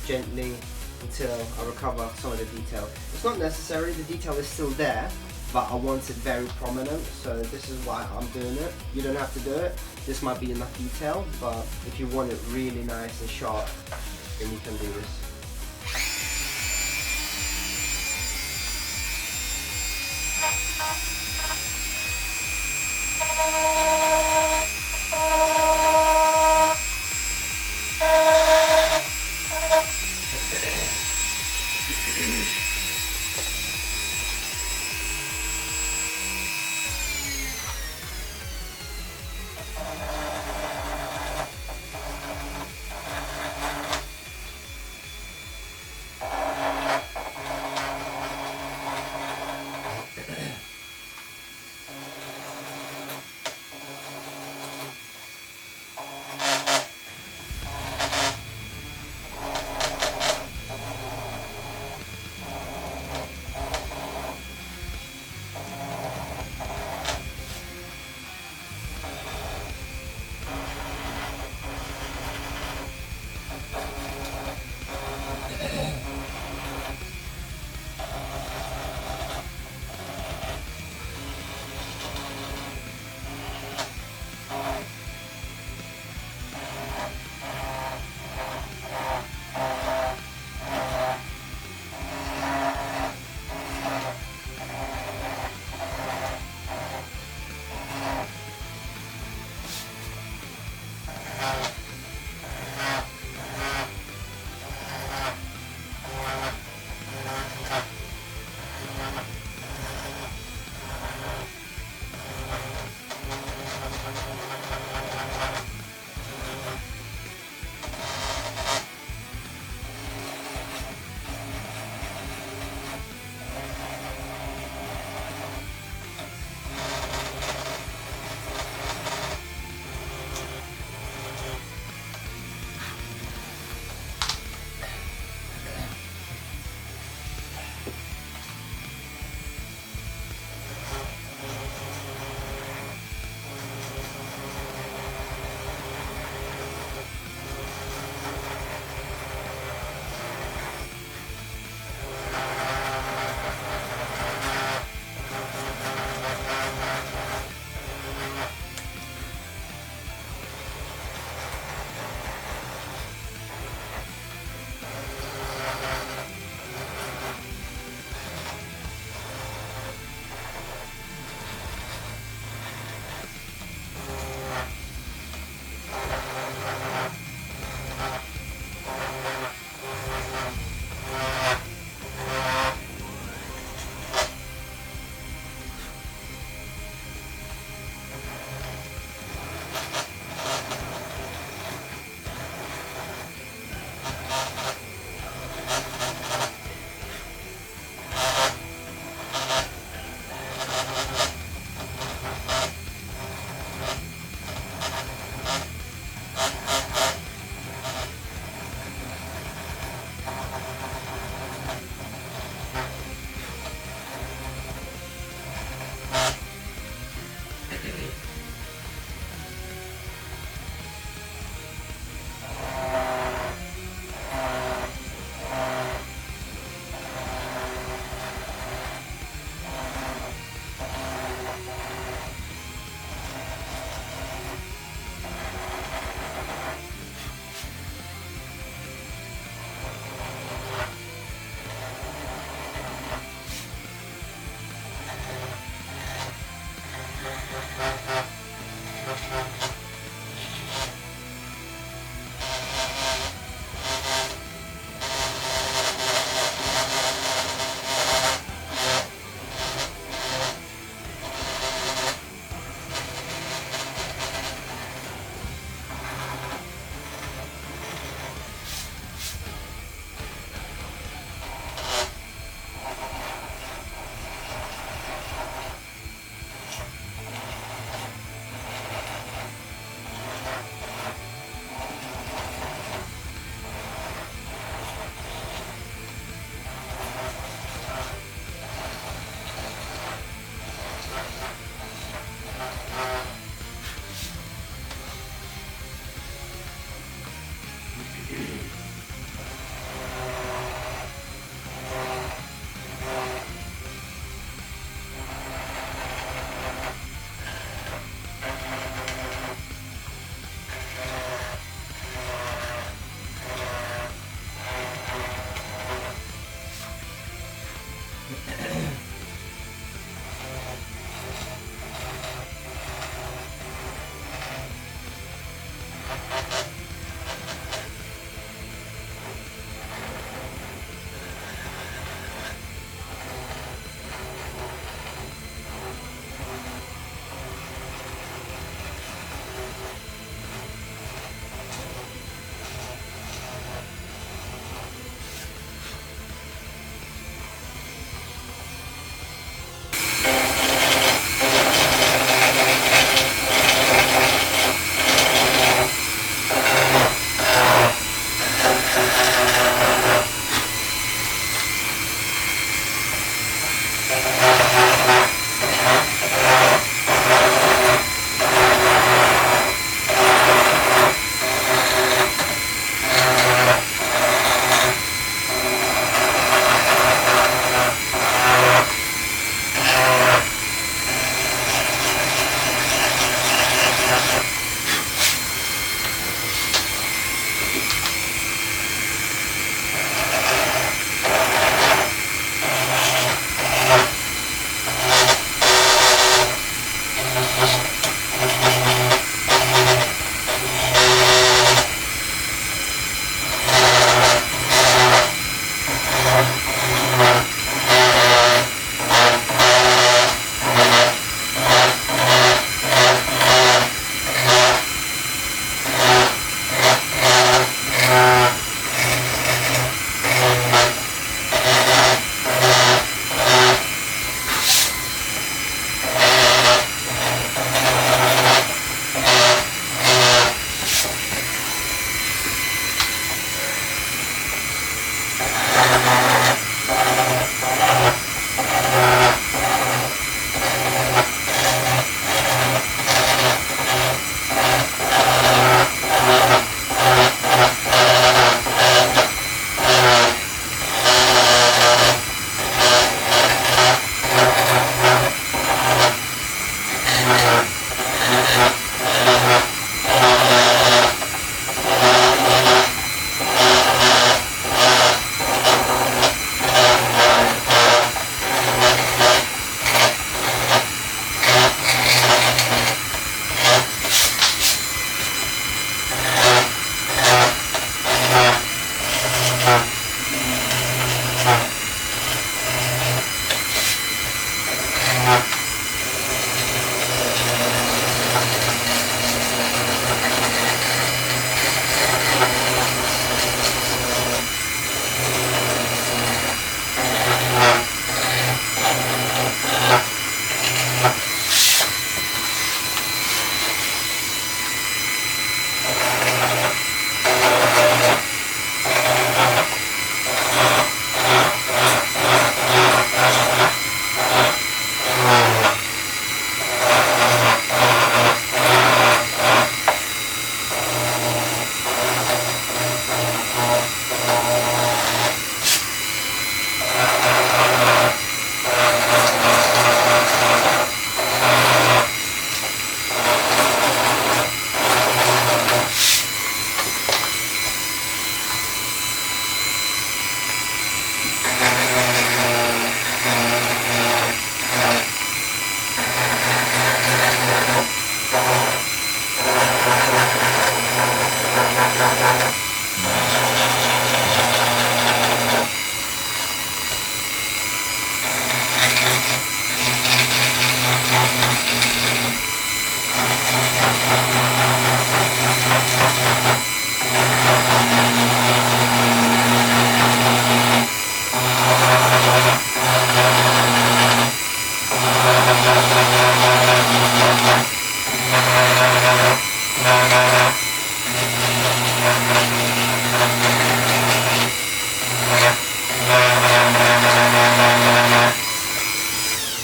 gently until I recover some of the detail. It's not necessary, the detail is still there, but I want it very prominent, so this is why I'm doing it. You don't have to do it, this might be enough detail, but if you want it really nice and sharp, then you can do this.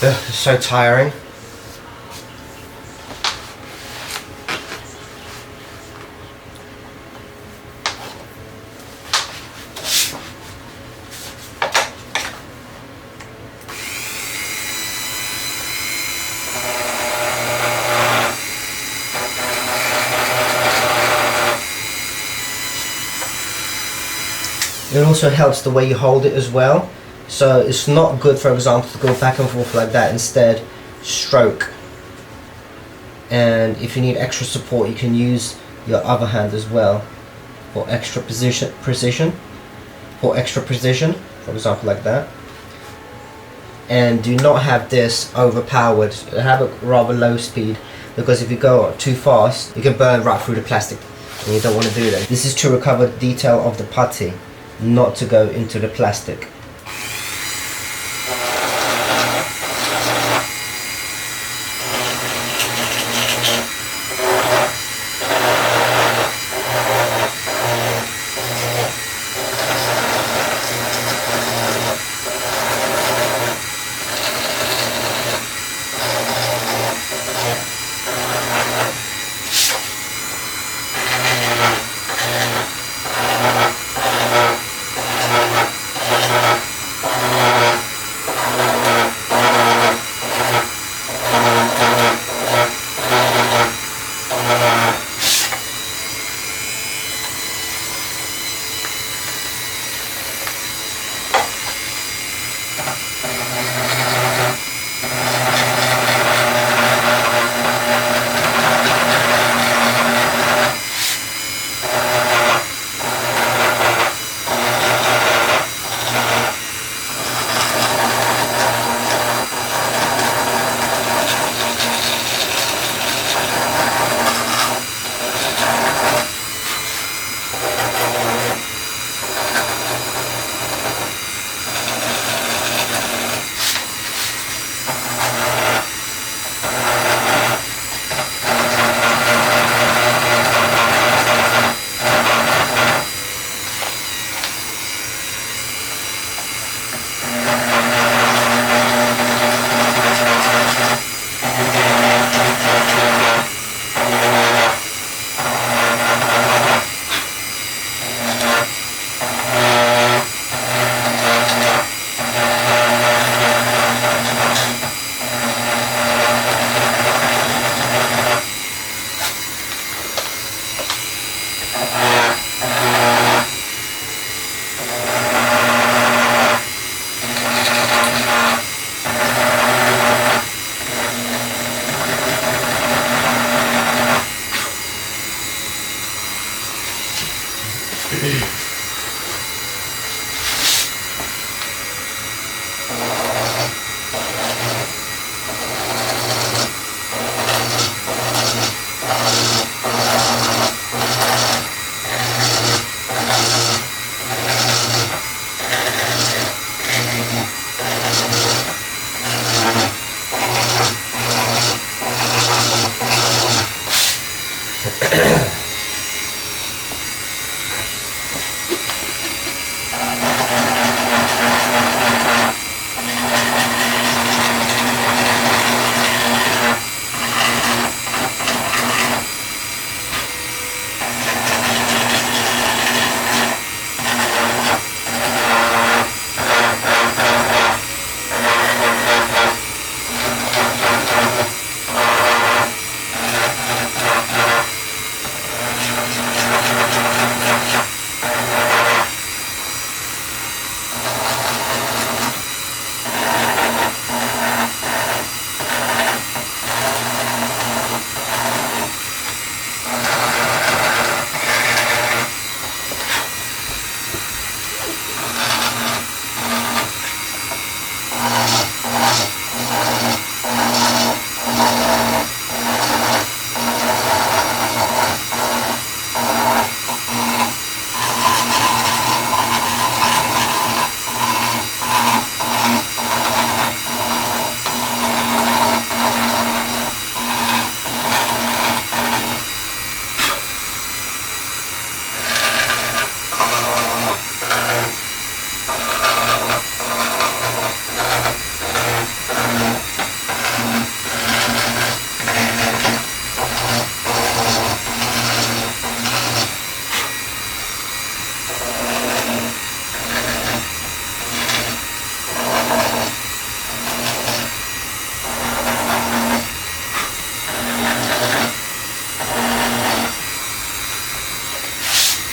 Ugh, it's so tiring. It also helps the way you hold it as well. So it's not good, for example, to go back and forth like that. Instead, stroke. And if you need extra support, you can use your other hand as well for extra precision. For example, like that. And do not have this overpowered. Have a rather low speed, because if you go too fast, you can burn right through the plastic, and you don't want to do that. This is to recover the detail of the putty, not to go into the plastic.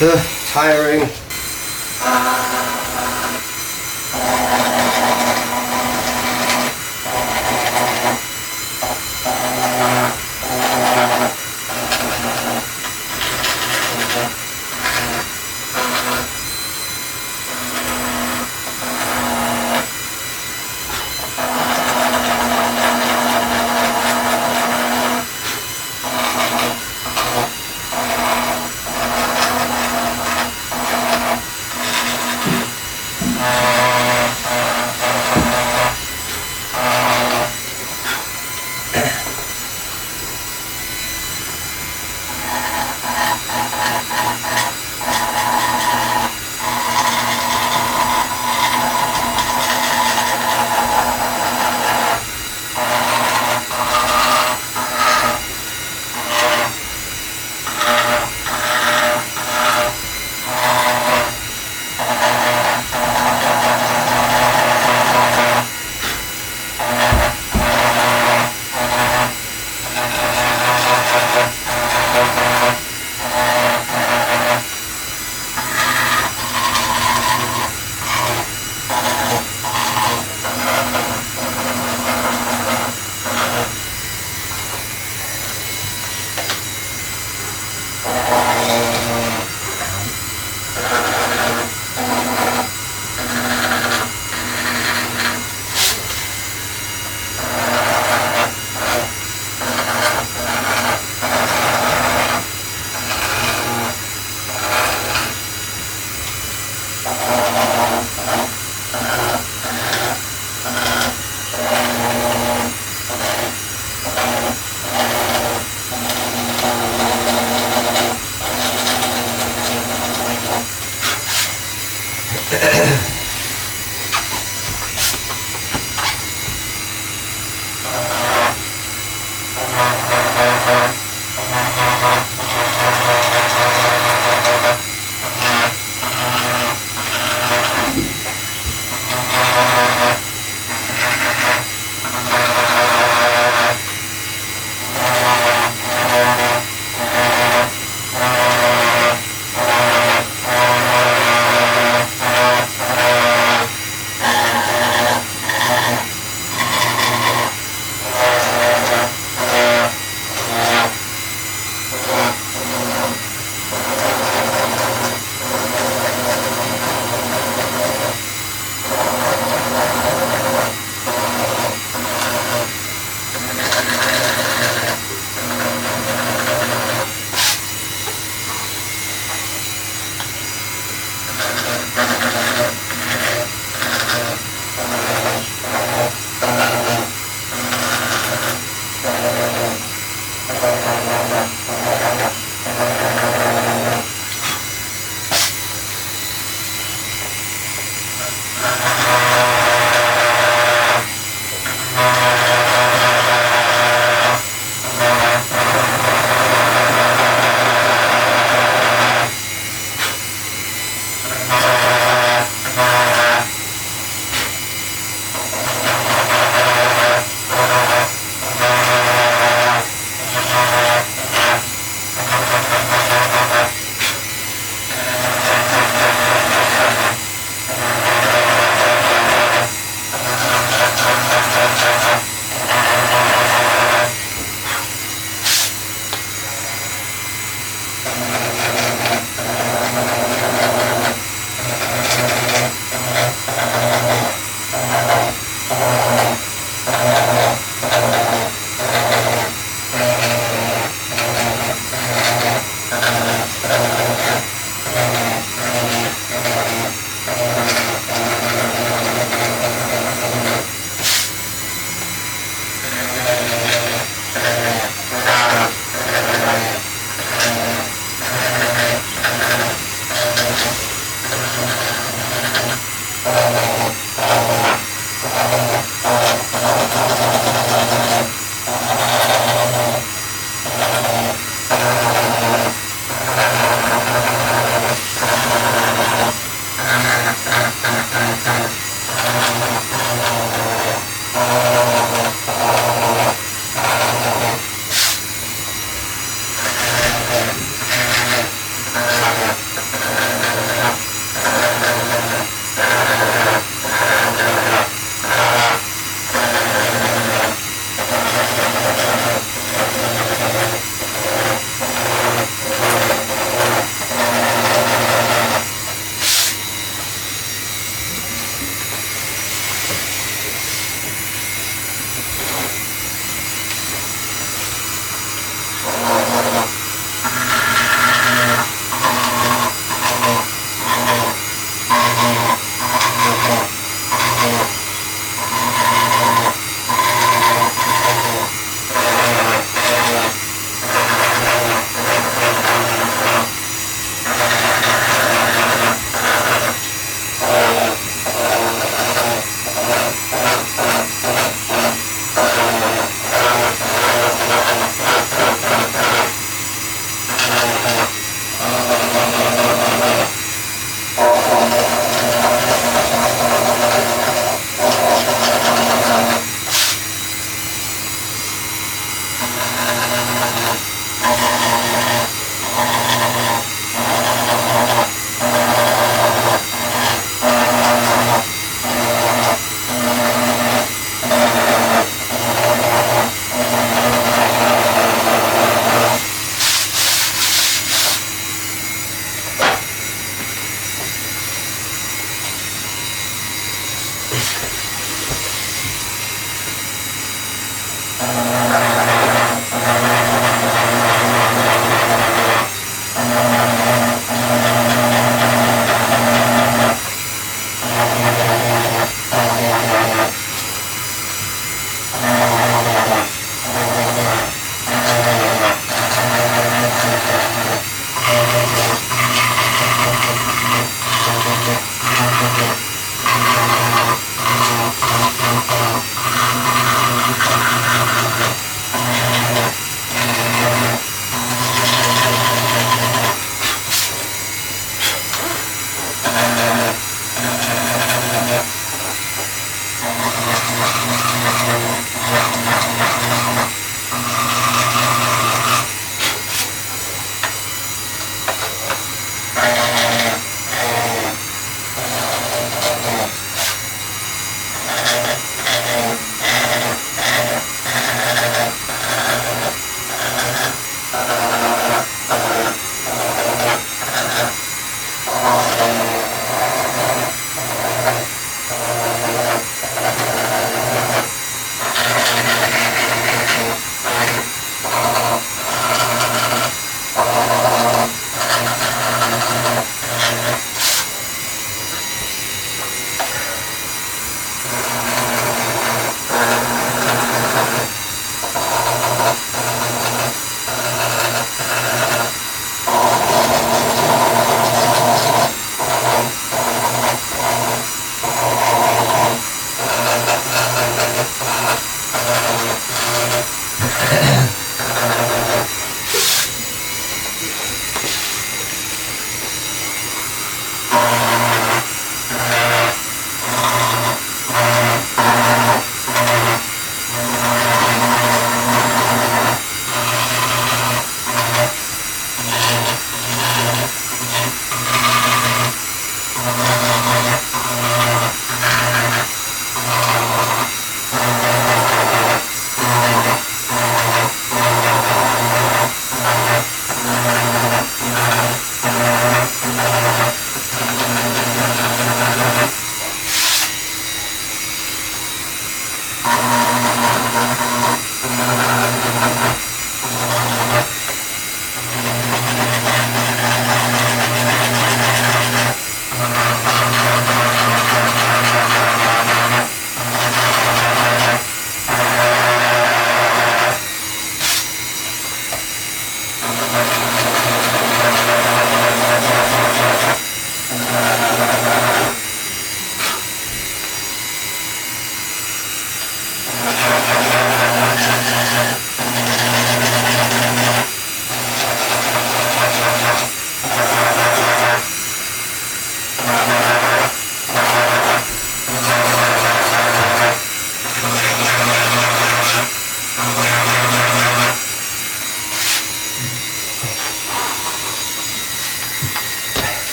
Tiring.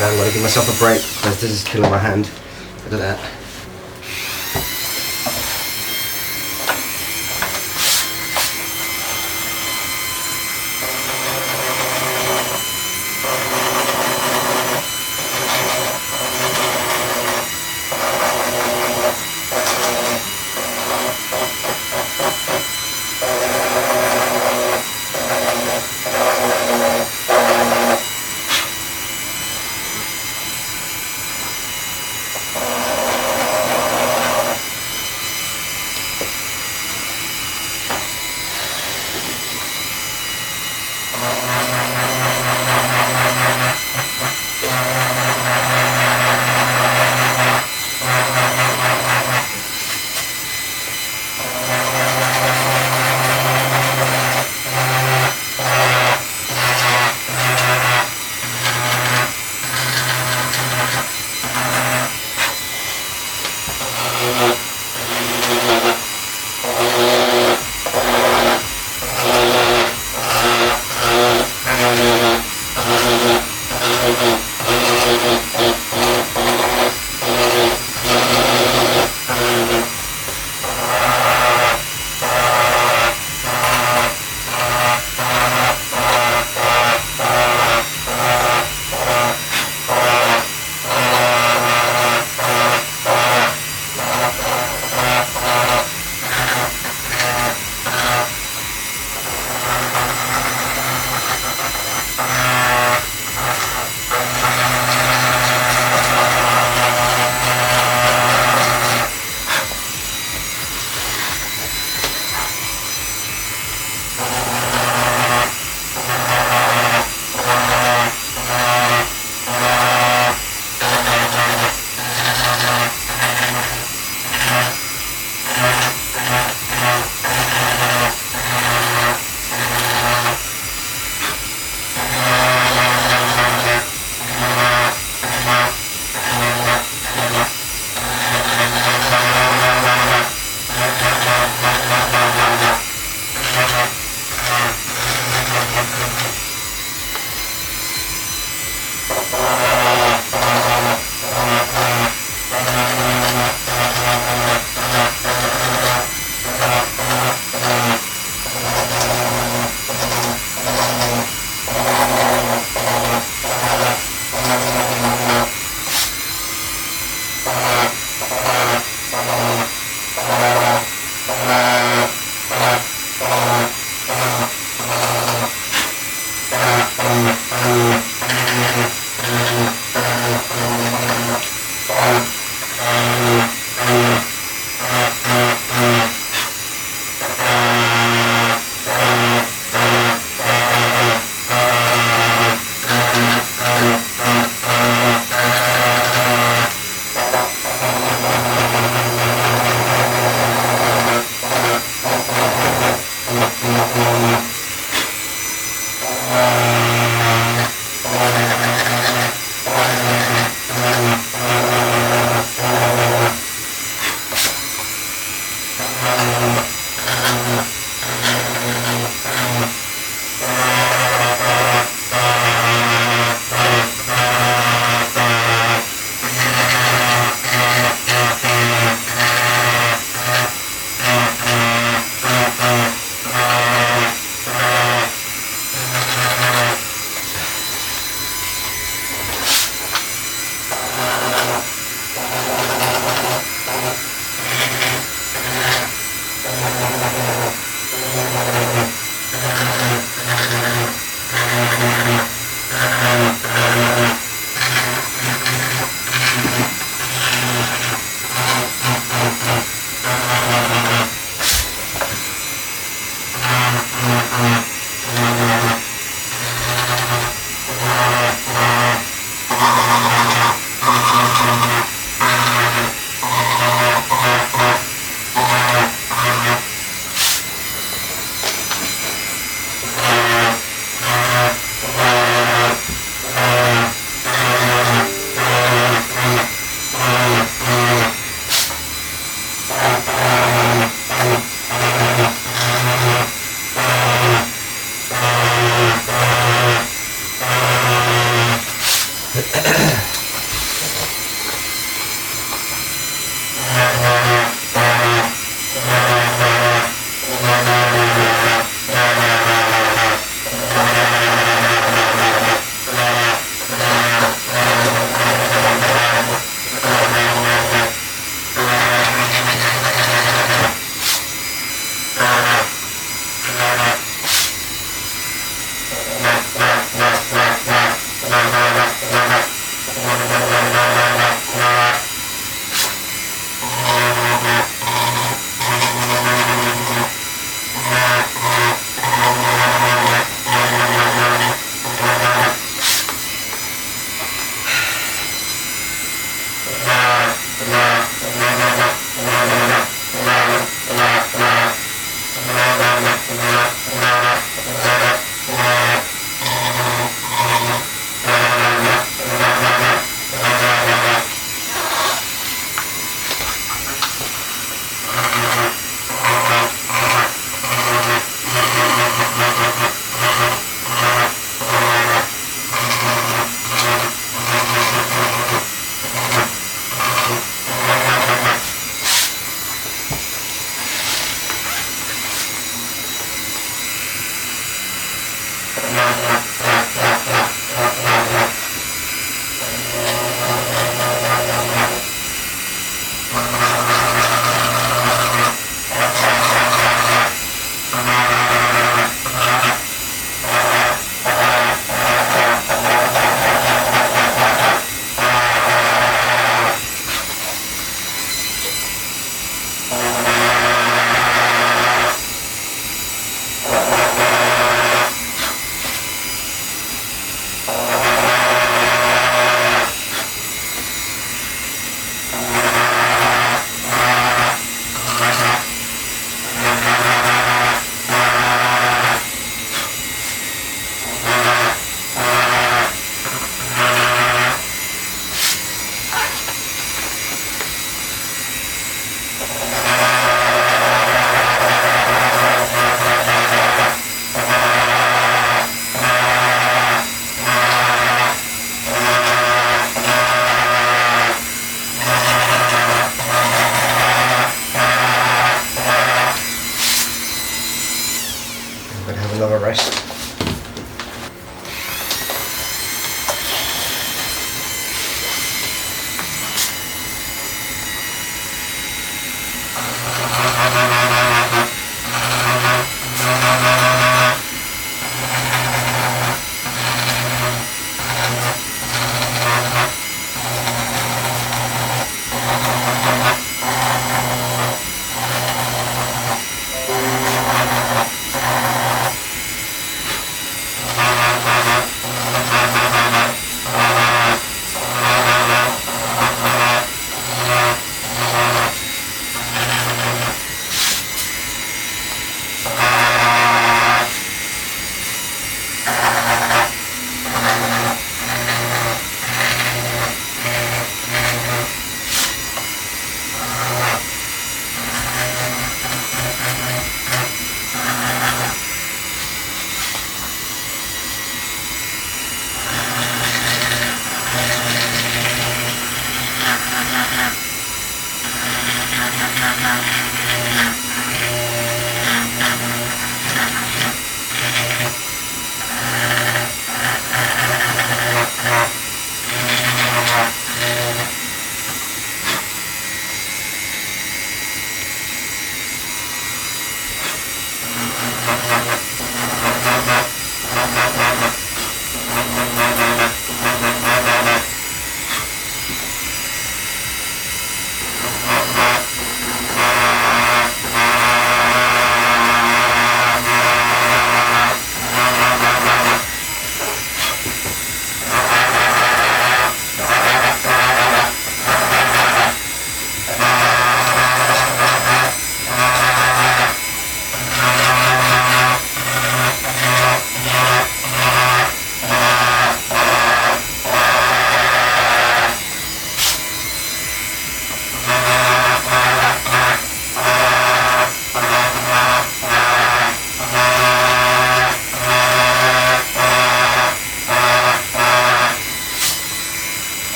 I'm going to give myself a break because this is killing my hand. Look at that.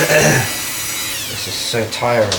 This is so tiring.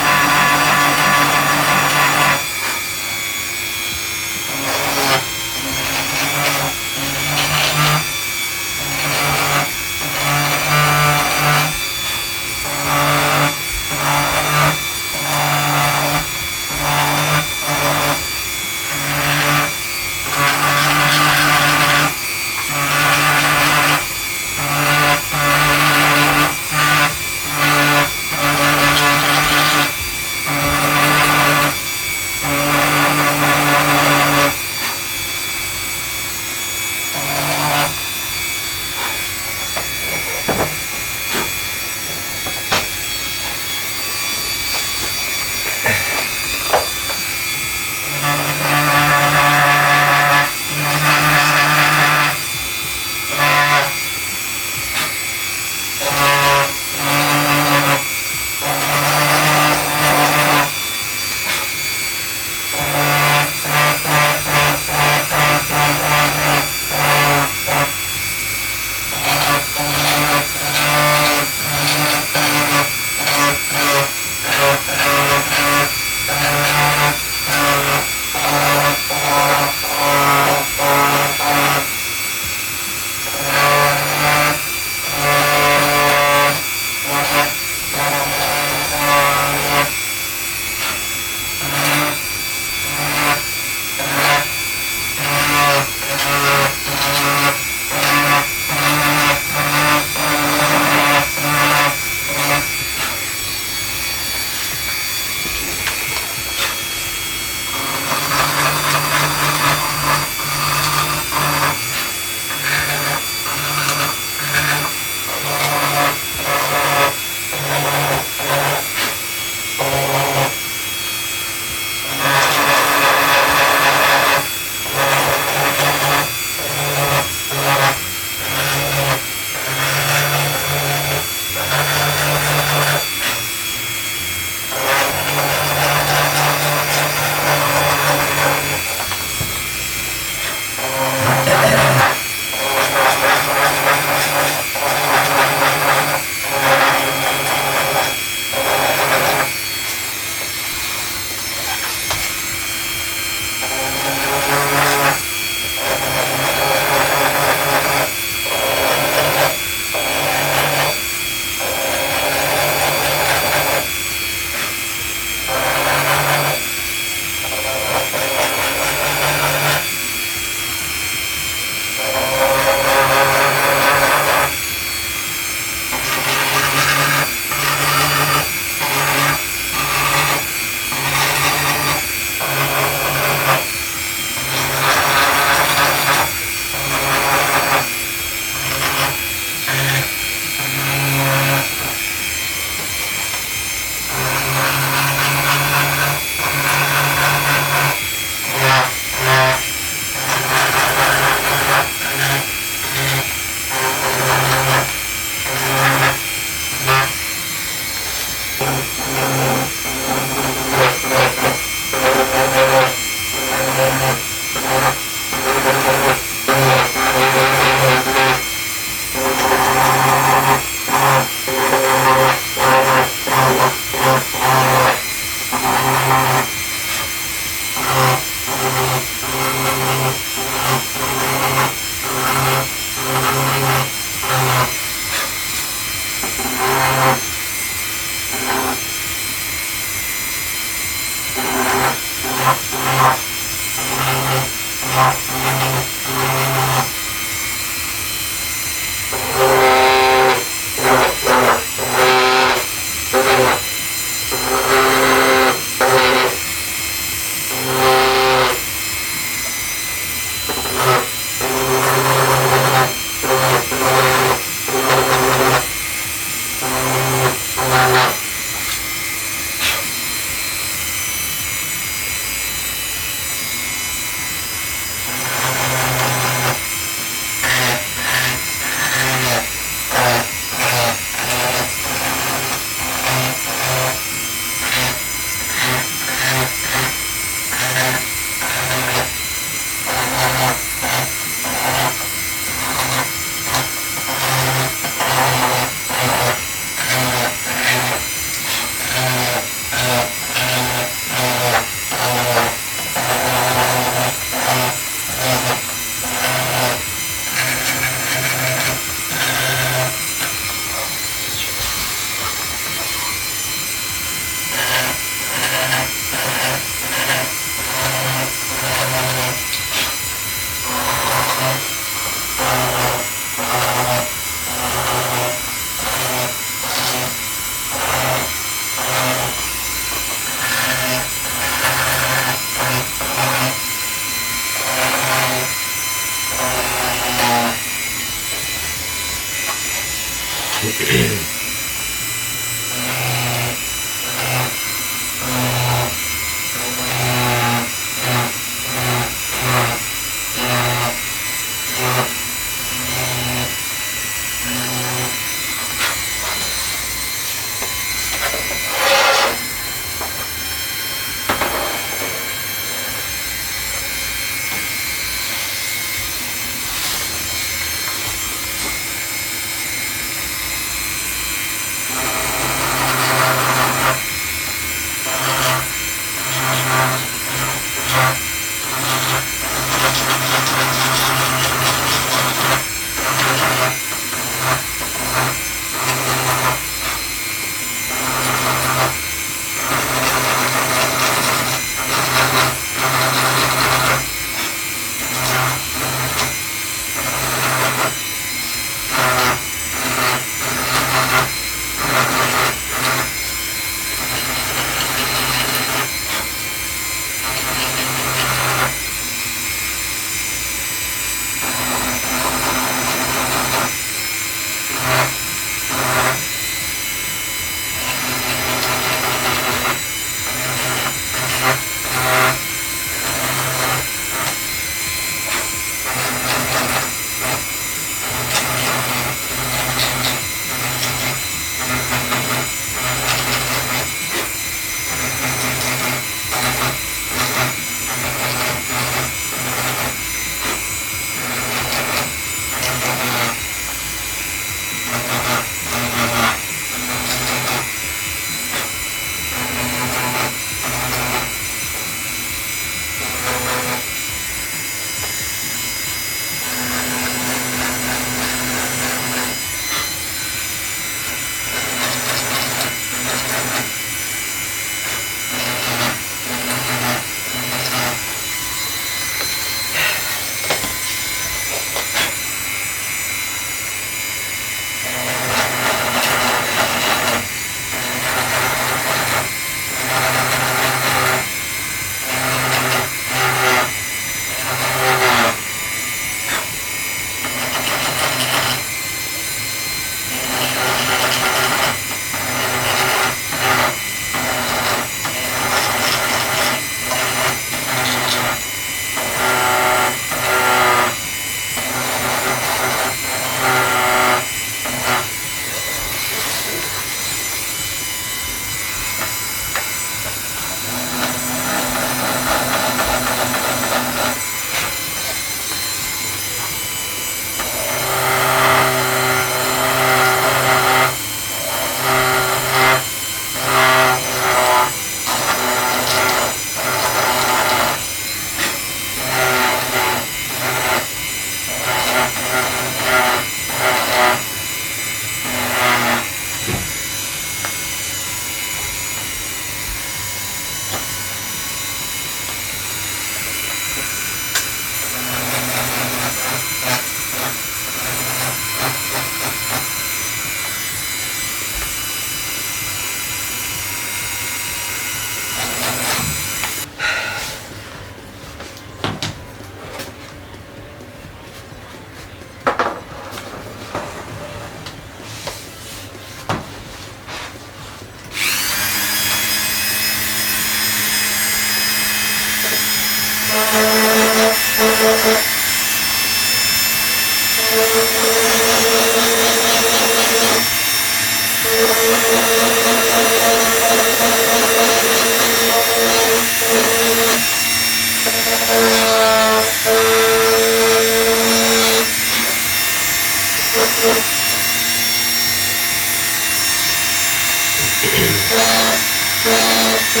I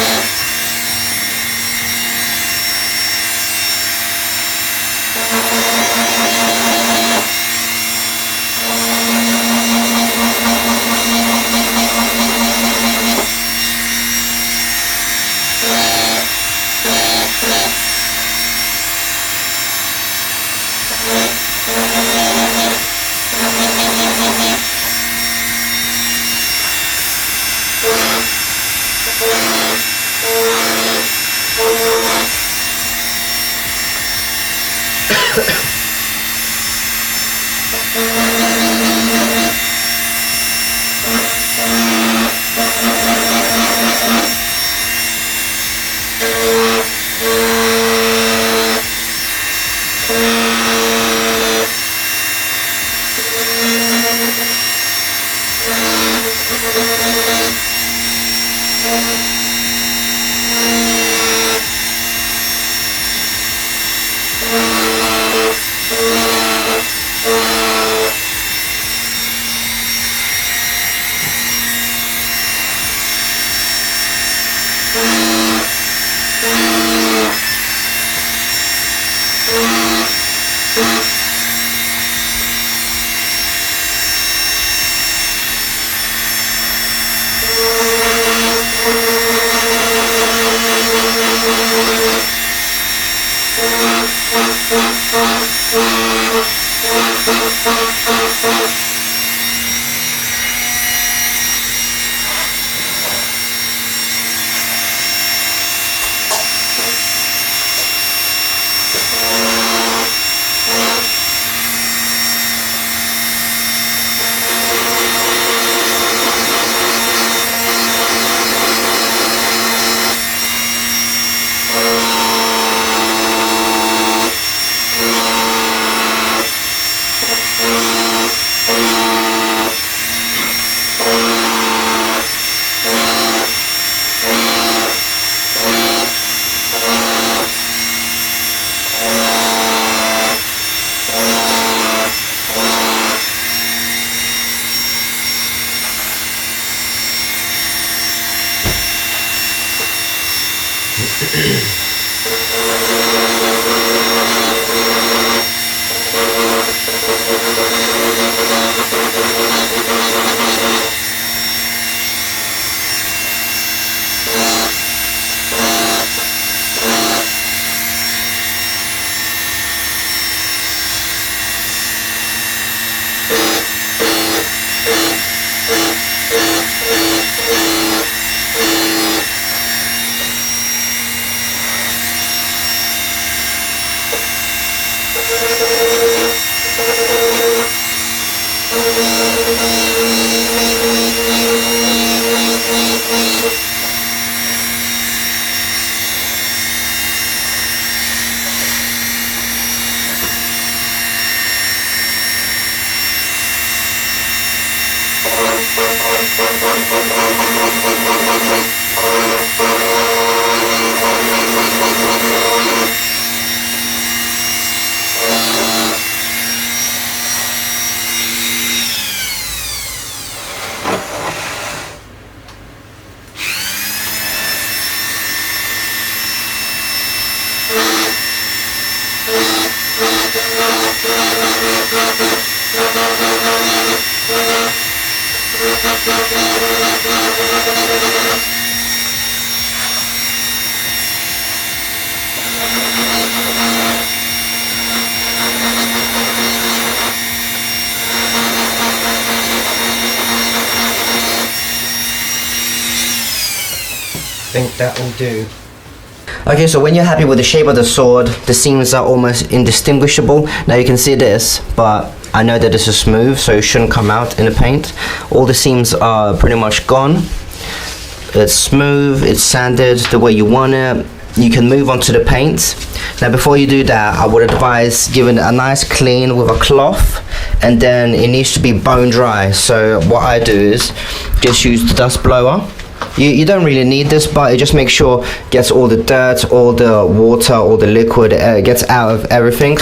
think that will do. Okay, so when you're happy with the shape of the sword, the seams are almost indistinguishable. Now you can see this, but I know that this is smooth, so it shouldn't come out in the paint. All the seams are pretty much gone. It's smooth, it's sanded the way you want it. You can move on to the paint. Now before you do that, I would advise giving it a nice clean with a cloth, and then it needs to be bone dry. So what I do is just use the dust blower. You don't really need this, but it just makes sure gets all the dirt, all the water, all the liquid, gets out of everything.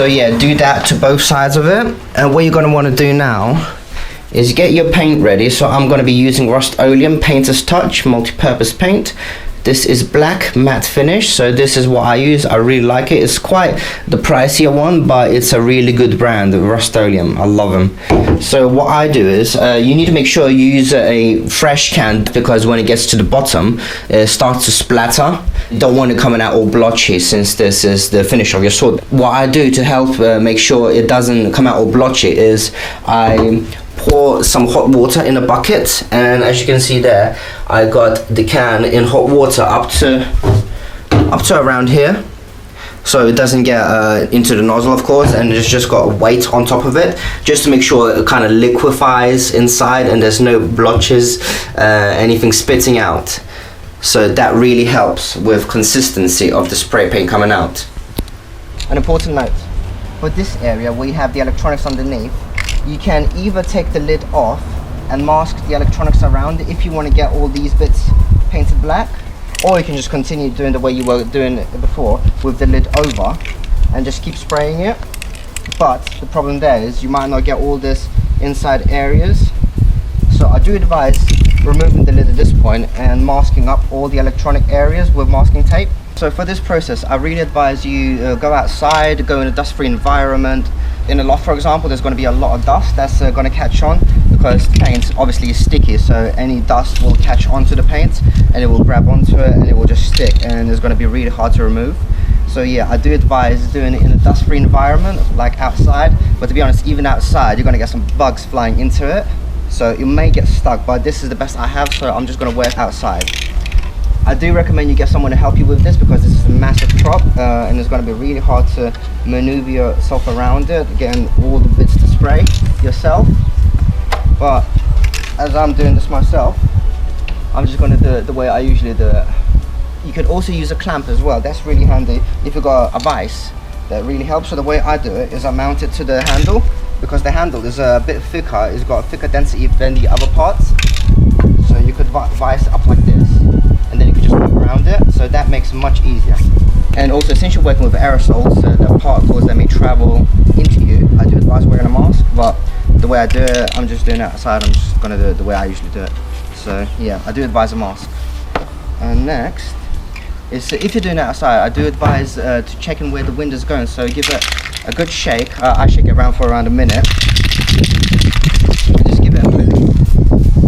So yeah, do that to both sides of it. And what you're going to want to do now is get your paint ready. So I'm going to be using Rust-Oleum Painter's Touch multi-purpose paint. This is black matte finish, so this is what I use. I really like it. It's quite the pricier one, but it's a really good brand, Rust-Oleum. I love them. So what I do is you need to make sure you use a fresh can, because when it gets to the bottom it starts to splatter. You don't want it coming out all blotchy, since this is the finish of your sword. What I do to help make sure it doesn't come out all blotchy is I pour some hot water in a bucket, and as you can see there, I got the can in hot water up to around here, so it doesn't get into the nozzle, of course, and it's just got a weight on top of it, just to make sure it kind of liquefies inside and there's no blotches, anything spitting out. So that really helps with consistency of the spray paint coming out. An important note, for this area where you have the electronics underneath, you can either take the lid off and mask the electronics around it if you want to get all these bits painted black, or you can just continue doing the way you were doing it before with the lid over and just keep spraying it. But the problem there is you might not get all this inside areas, so I do advise removing the lid at this point and masking up all the electronic areas with masking tape. So for this process, I really advise you go outside, go in a dust-free environment. In a loft, for example, there's going to be a lot of dust that's going to catch on, because the paint obviously is sticky, so any dust will catch onto the paint and it will grab onto it and it will just stick, and it's going to be really hard to remove. So yeah, I do advise doing it in a dust-free environment like outside, but to be honest, even outside you're going to get some bugs flying into it, so it may get stuck, but this is the best I have, so I'm just going to wear it outside. I do recommend you get someone to help you with this, because this is a massive prop and it's going to be really hard to maneuver yourself around it, getting all the bits to spray yourself. But as I'm doing this myself, I'm just going to do it the way I usually do it. You could also use a clamp as well. That's really handy if you've got a vise. That really helps. So the way I do it is I mount it to the handle, because the handle is a bit thicker. It's got a thicker density than the other parts. So you could vise it up like this, and then you could just move around it, so that makes it much easier. And also, since you're working with aerosols, the particles that may travel into you, I do advise wearing a mask, but the way I do it, I'm just doing it outside. I'm just going to do it the way I usually do it. So yeah, I do advise a mask. And next is, if you're doing it outside, I do advise to check in where the wind is going, so give it a good shake. I shake it around for around a minute, and just give it a flick,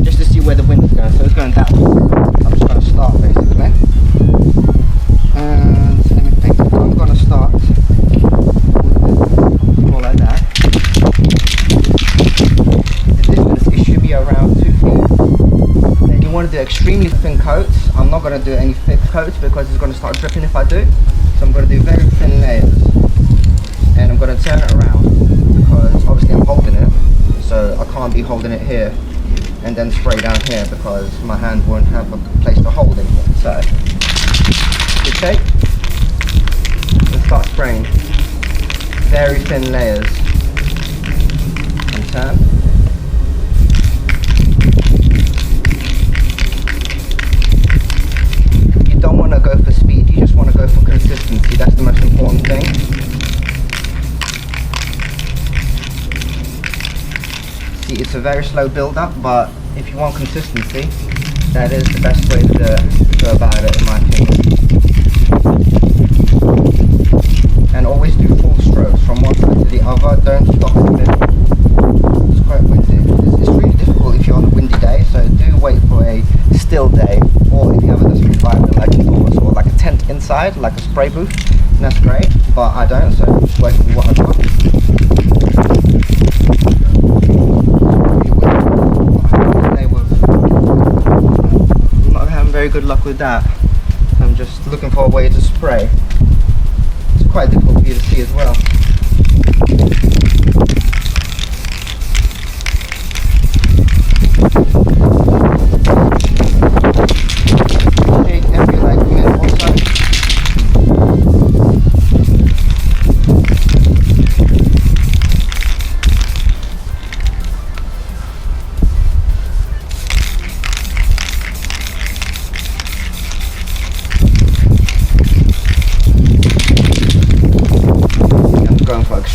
just to see where the wind is going. So it's going that way. I'm just going to start basically, and let me think. I'm going to start more like that. The distance, it should be around 2 feet. Then you want to do extremely thin coats. I'm not going to do any thick coats because it's going to start dripping if I do. So I'm going to do very thin layers, and I'm going to turn it around, because obviously I'm holding it, so I can't be holding it here and then spray down here, because my hand won't have a place to hold it. So, okay, let's start spraying very thin layers and turn. You don't want to go for speed, you just want to go for consistency. That's the most important thing. It's a very slow build up, but if you want consistency, that is the best way to go about it, in my opinion. And always do full strokes from one side to the other, don't stop in the middle. It's quite windy. It's really difficult if you're on a windy day, so do wait for a still day, or if you have a dust environment like indoors, or like a tent inside, like a spray booth, that's great, but I don't, so just wait for what I've got. Very good luck with that. I'm just looking for a way to spray. It's quite difficult for you to see as well. Shake every like minute or so.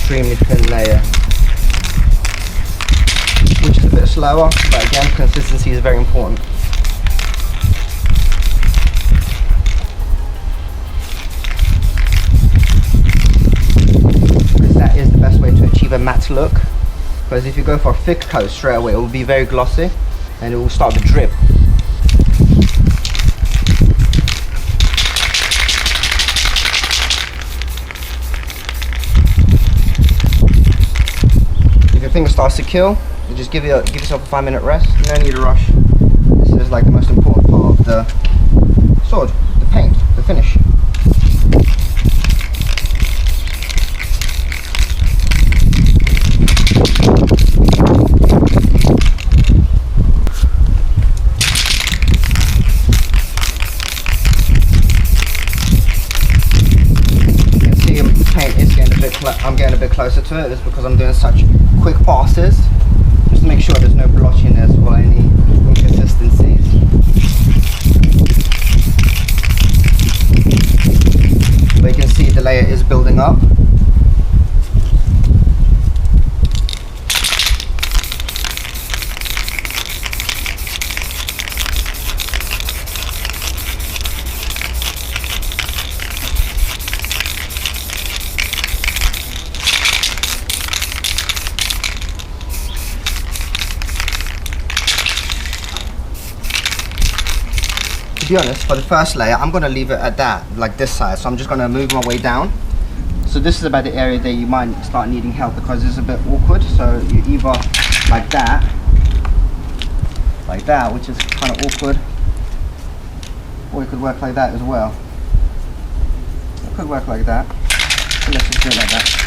extremely thin layer, which is a bit slower, but again, consistency is very important. Because that is the best way to achieve a matte look. Because if you go for a thick coat straight away, it will be very glossy and it will start to drip. If your finger starts to kill, you just give yourself a 5-minute rest. No need to rush. This is like the most important part of the sword, the paint, the finish. I'm getting a bit closer to it. It's because I'm doing such quick passes, just to make sure there's no blotchiness or any inconsistencies. But you can see the layer is building up. To be honest, for the first layer, I'm going to leave it at that, like this side. So I'm just going to move my way down. So this is about the area that you might start needing help because it's a bit awkward. So you either like that, which is kind of awkward, or you could work like that as well. It could work like that. So let's just do it like that.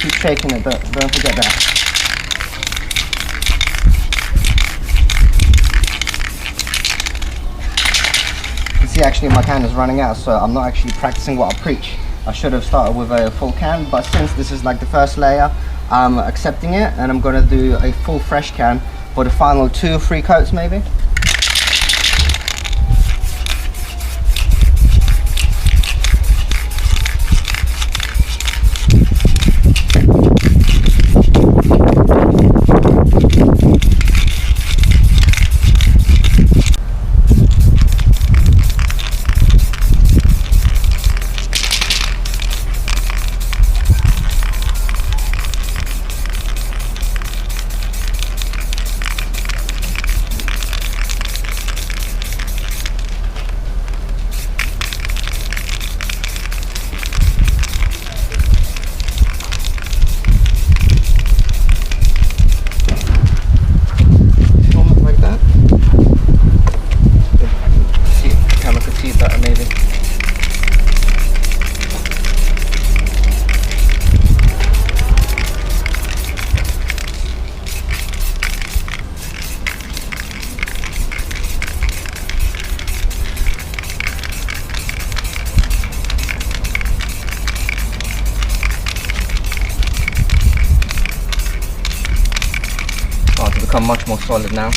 Keep shaking it, don't forget that. You can see actually my can is running out, so I'm not actually practicing what I preach. I should have started with a full can, but since this is like the first layer, I'm accepting it and I'm going to do a full fresh can for the final 2 or 3 coats maybe. Become much more solid now.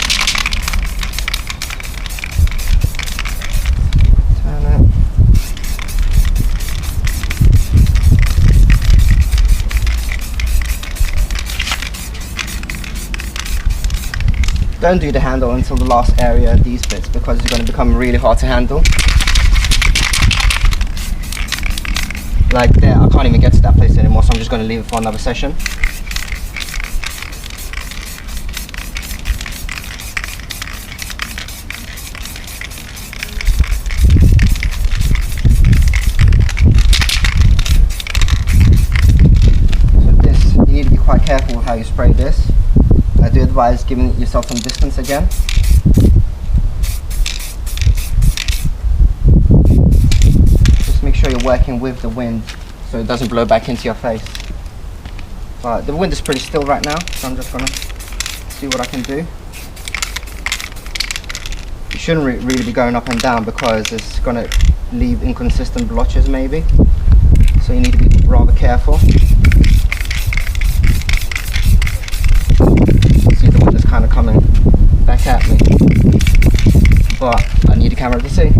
Turn it. Don't do the handle until the last area, these bits, because it's going to become really hard to handle. Like there, I can't even get to that place anymore, so I'm just going to leave it for another session. Quite careful with how you spray this. I do advise giving yourself some distance again. Just make sure you're working with the wind so it doesn't blow back into your face. But the wind is pretty still right now, so I'm just gonna see what I can do. You shouldn't really be going up and down because it's gonna leave inconsistent blotches maybe. So you need to be rather careful. camera to see.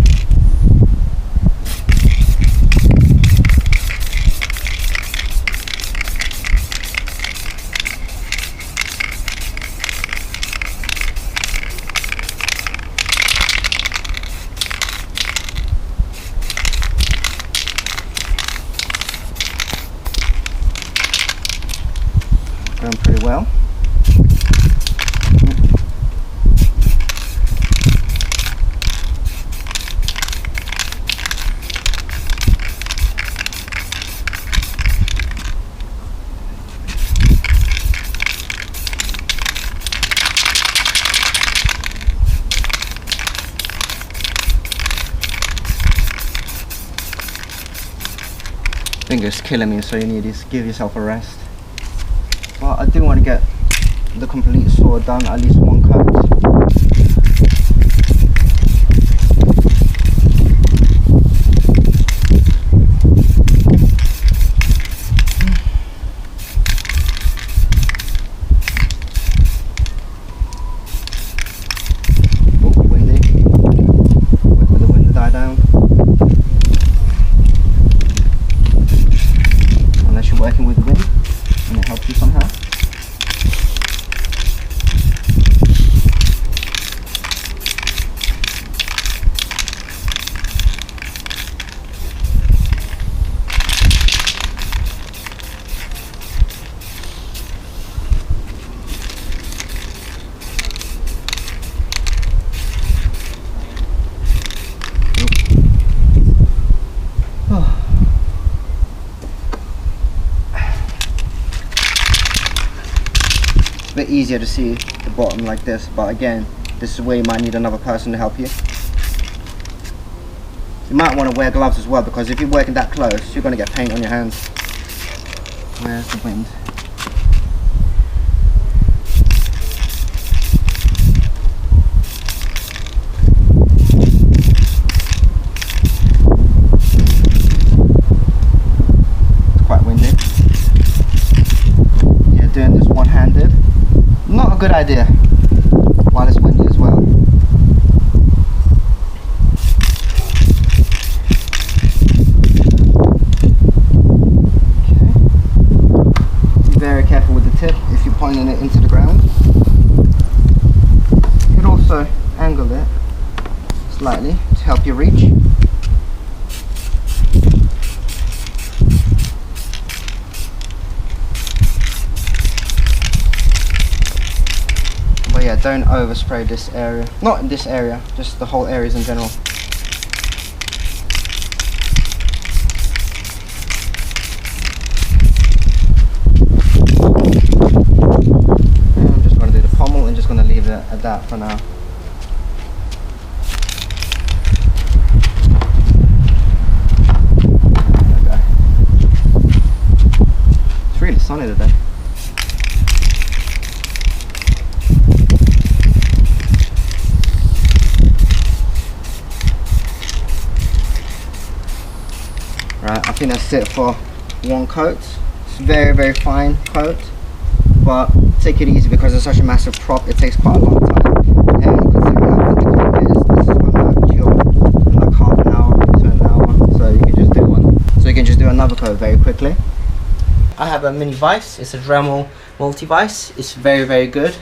Going pretty well. Finger's killing me, so you need to give yourself a rest. But I do want to get the complete sword done, at least one coat. Oh, windy. Wait for the wind to die down. Unless you're working with wind and it helps you somehow. A bit easier to see the bottom like this, but again, this is where you might need another person to help you. You might want to wear gloves as well, because if you're working that close, you're going to get paint on your hands. Where's the wind? It's quite windy. Yeah, doing this one-handed. Not a good idea while it's windy as well. Okay. Be very careful with the tip if you're pointing it into the ground. You could also angle it slightly to help you reach. Yeah, don't overspray this area. Not in this area, just the whole areas in general. And I'm just going to do the pommel and just going to leave it at that for now. Okay. It's really sunny today. Right, I think that's it for one coat. It's very fine coat, but take it easy because it's such a massive prop. It takes quite a long time, and considering how thin the coat is, this is going to cure in like half an hour to an hour. So you can just do one. So you can just do another coat very quickly. I have a mini vise. It's a Dremel multi-vise. It's very good,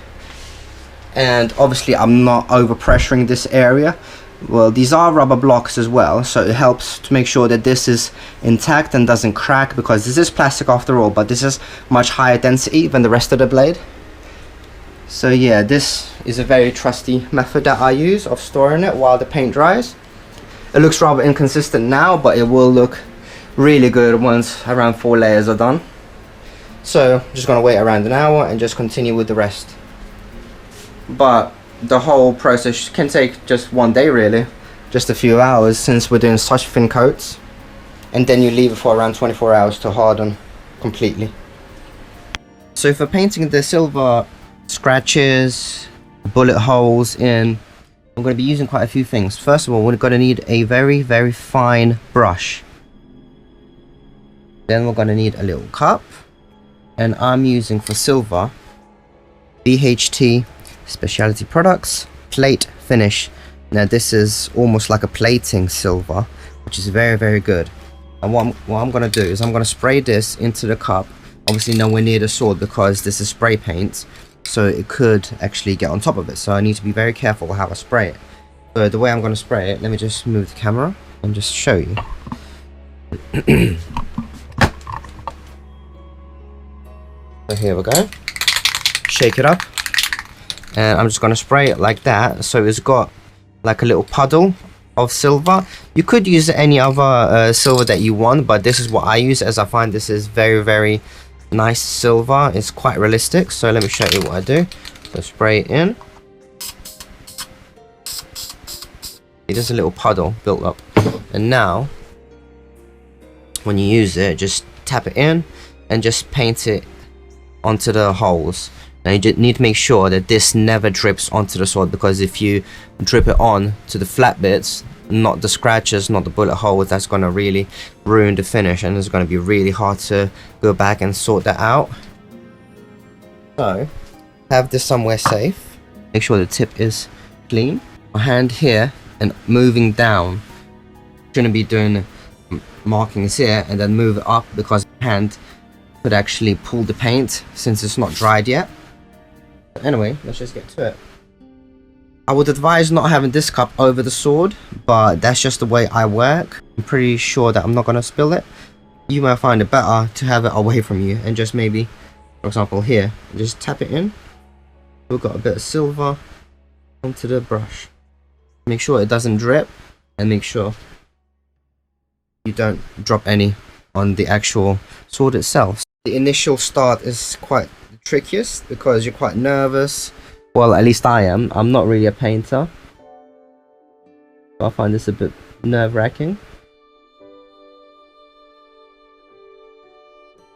and obviously I'm not over pressuring this area. Well, these are rubber blocks as well, so it helps to make sure that this is intact and doesn't crack, because this is plastic after all, but this is much higher density than the rest of the blade. So yeah, this is a very trusty method that I use of storing it while the paint dries. It looks rather inconsistent now, but it will look really good once around 4 layers are done. So I'm just going to wait around an hour and just continue with the rest. But the whole process can take just one day really, just a few hours, since we're doing such thin coats, and then you leave it for around 24 hours to harden completely. So for painting the silver scratches, bullet holes in, I'm going to be using quite a few things. First of all, we're going to need a very fine brush. Then we're going to need a little cup, and I'm using for silver VHT Specialty Products Plate Finish Now this is almost like a plating silver, which is very, very good. And what I'm going to do is I'm going to spray this into the cup, obviously nowhere near the sword because this is spray paint, so it could actually get on top of it, so I need to be very careful how I spray it. So the way I'm going to spray it, let me just move the camera and just show you. So here we go, shake it up, and I'm just going to spray it like that, so it's got like a little puddle of silver. You could use any other silver that you want, but this is what I use, as I find this is very, very nice silver. It's quite realistic. So let me show you what I do. So spray it in. There's a little puddle built up, and now when you use it, just tap it in and just paint it onto the holes. Now you just need to make sure that this never drips onto the sword, because if you drip it on to the flat bits, not the scratches, not the bullet holes, that's going to really ruin the finish, and it's going to be really hard to go back and sort that out. So have this somewhere safe, make sure the tip is clean. My hand here and moving down, shouldn't be doing markings here and then move it up, because my hand could actually pull the paint since it's not dried yet. Anyway, let's just get to it. I would advise not having this cup over the sword, but that's just the way I work. I'm pretty sure that I'm not going to spill it. You might find it better to have it away from you and just maybe, for example here, just tap it in. We've got a bit of silver onto the brush. Make sure it doesn't drip, and make sure you don't drop any on the actual sword itself. The initial start is quite the trickiest because you're quite nervous. Well, at least I am. I'm not really a painter, so I find this a bit nerve-wracking.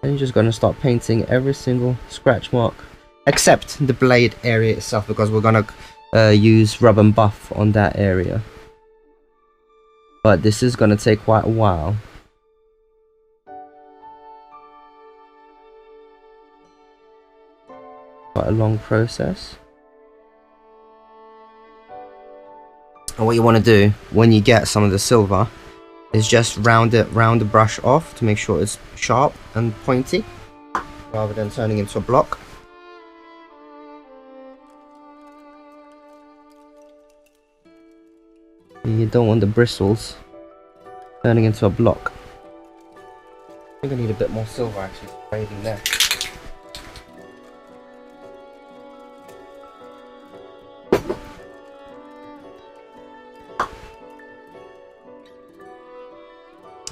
And you're just going to start painting every single scratch mark, except the blade area itself, because we're going to use rub and buff on that area. But this is going to take quite a while. Quite a long process. And what you want to do when you get some of the silver is just round the brush off to make sure it's sharp and pointy, rather than turning into a block. You don't want the bristles turning into a block. I think I need a bit more silver actually sprayed in there.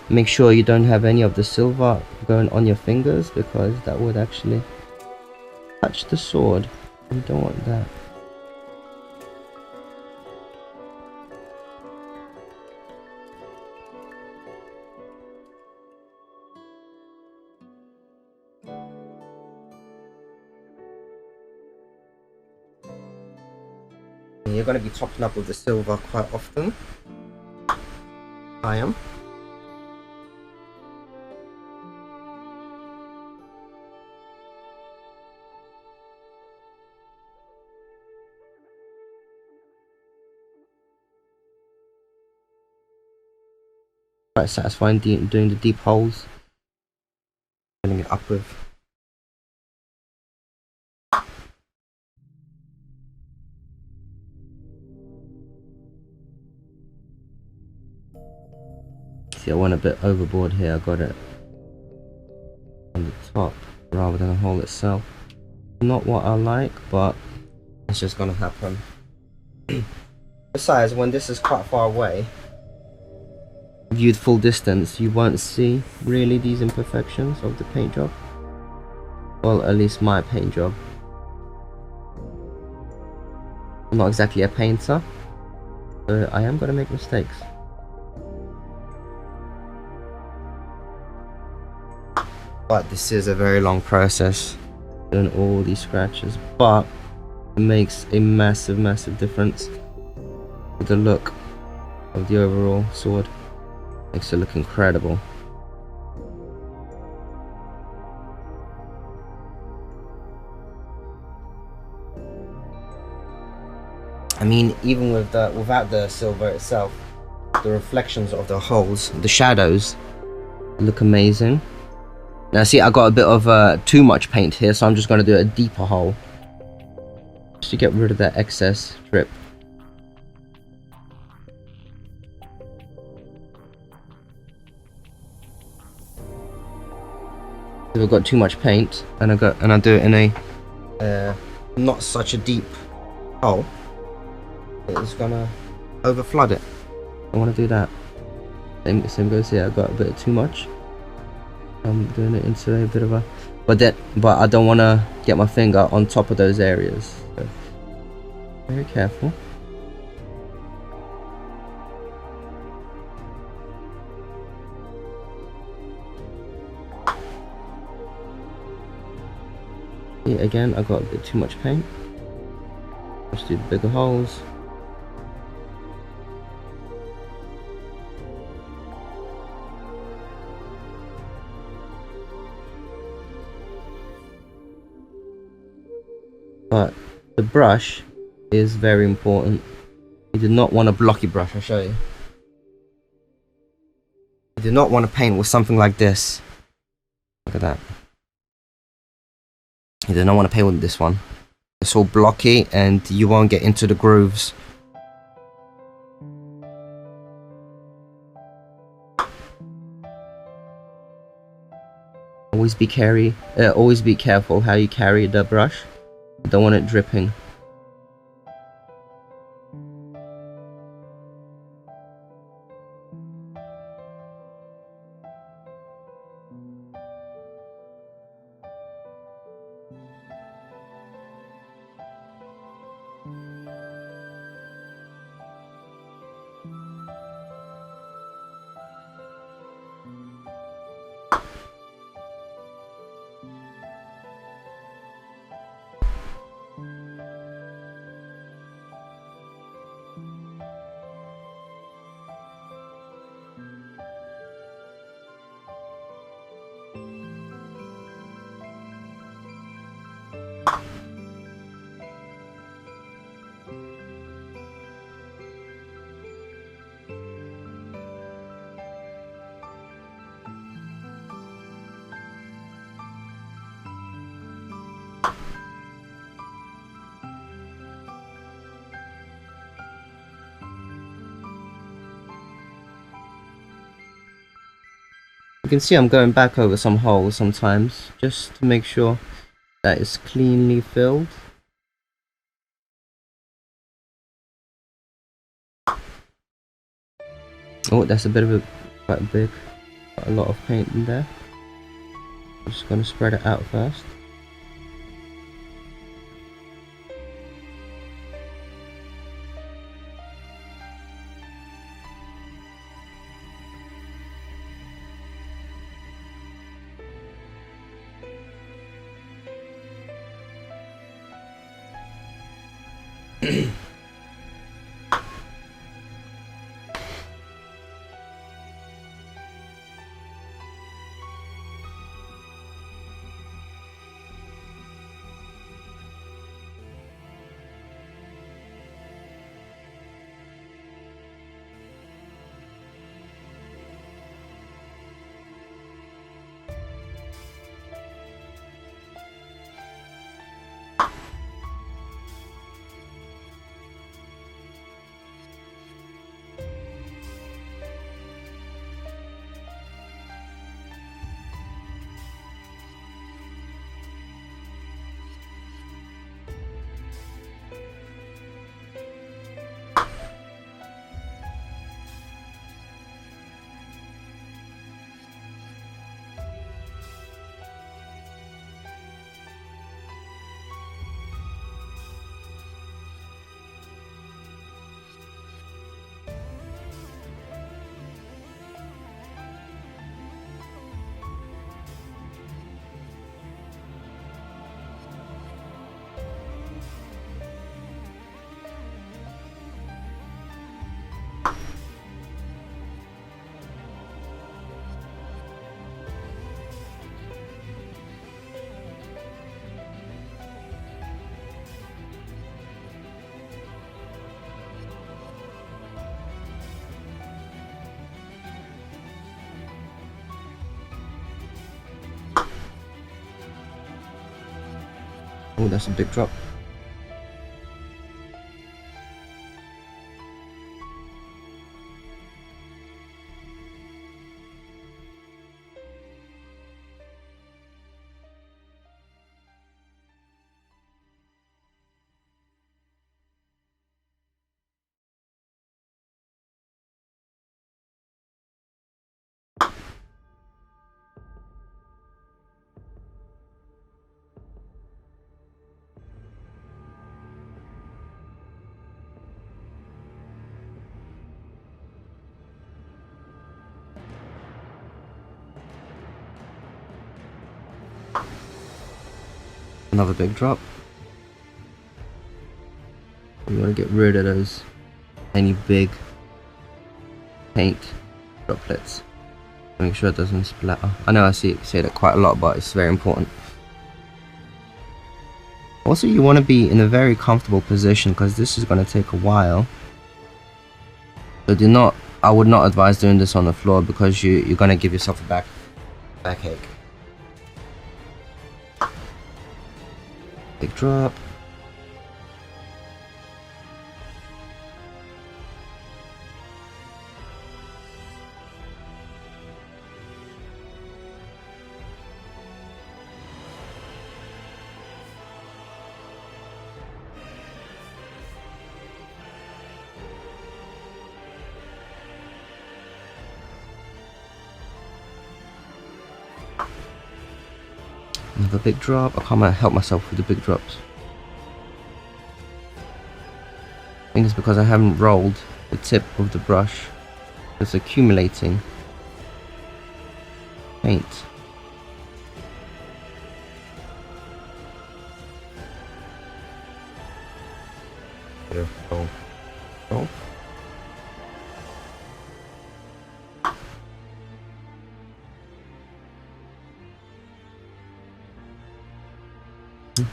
Make sure you don't have any of the silver going on your fingers, because that would actually touch the sword. You don't want that. You're going to be topping up with the silver quite often. I am. Quite satisfying doing the deep holes, filling it up with. See, I went a bit overboard here. I got it on the top rather than the hole itself. Not what I like, but it's just gonna happen. Besides, when this is quite far away, viewed full distance, you won't see really these imperfections of the paint job. Well, at least my paint job. I'm not exactly a painter, so I am going to make mistakes. But this is a very long process, doing all these scratches, but it makes a massive difference with the look of the overall sword. Makes it look incredible. I mean, even with without the silver itself, the reflections of the holes, the shadows, look amazing. Now see, I got a bit of too much paint here, so I'm just going to do a deeper hole just to get rid of that excess drip. If I've got too much paint and I do it in a not such a deep hole, it's gonna over flood it. I want to do that. Same goes here. I got a bit too much. I'm doing it into a bit of a, but I don't want to get my finger on top of those areas. So, very careful. Yeah, again, I got a bit too much paint. Let's do the bigger holes. But the brush is very important. You do not want a blocky brush, I'll show you. You do not want to paint with something like this. Look at that. You do not want to paint with this one. It's all blocky and you won't get into the grooves. Always be careful how you carry the brush. You don't want it dripping. You can see I'm going back over some holes sometimes, just to make sure that it's cleanly filled. Oh, that's a bit of a quite big, quite a lot of paint in there. I'm just going to spread it out first. Oh, that's a big drop. Another big drop. We want to get rid of those any big paint droplets. Make sure it doesn't splatter. I know I say that quite a lot, but it's very important. Also, you want to be in a very comfortable position because this is going to take a while. So I would not advise doing this on the floor because you're going to give yourself a backache. Big drop. Another big drop. I can't help myself with the big drops. I think it's because I haven't rolled the tip of the brush. It's accumulating paint. Yeah. Oh. Oh.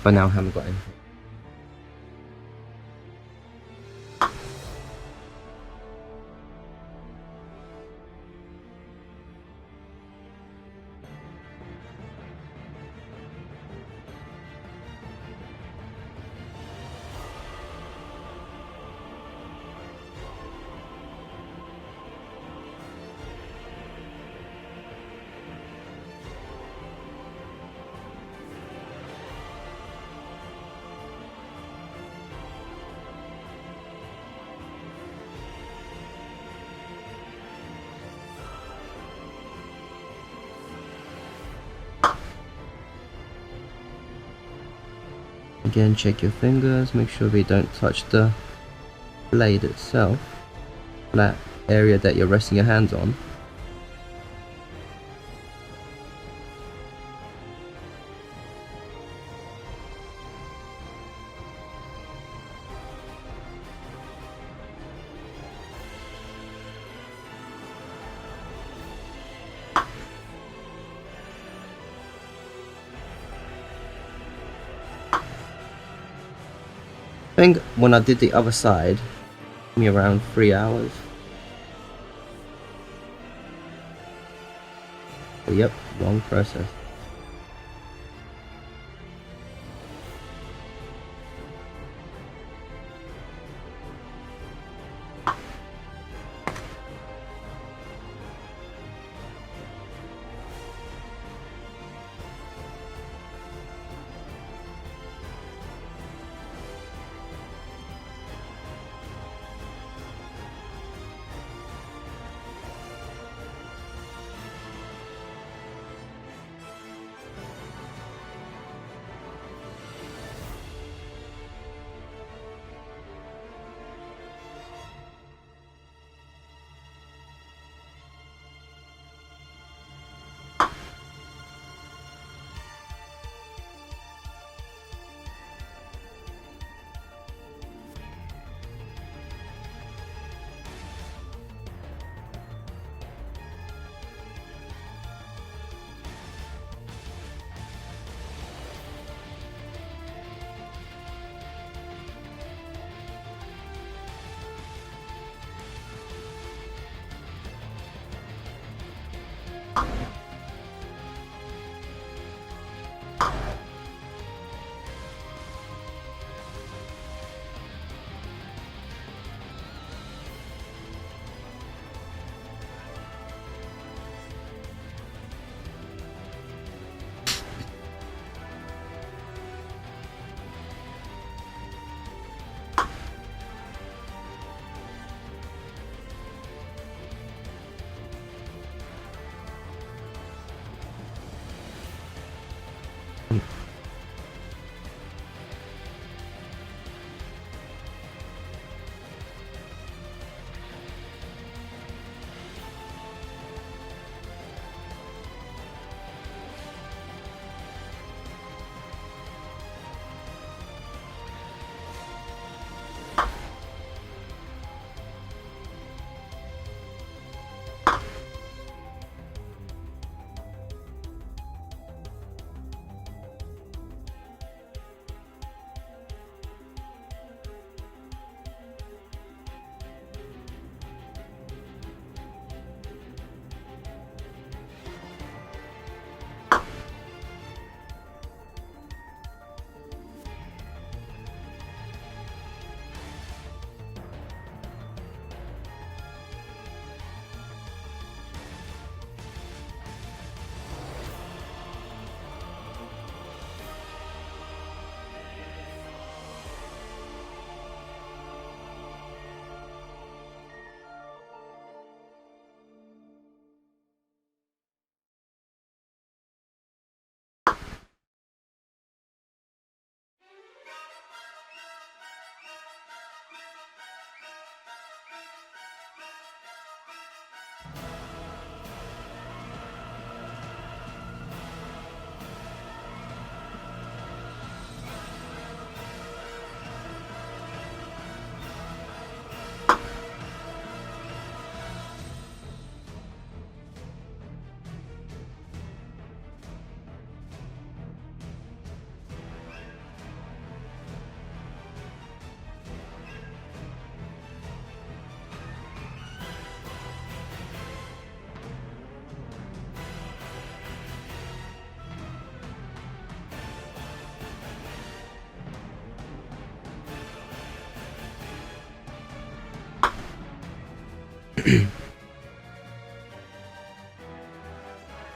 But now I haven't got anything. Again, check your fingers, make sure they don't touch the blade itself, flat area that you're resting your hands on. I think when I did the other side, it took me around 3 hours. But yep, long process.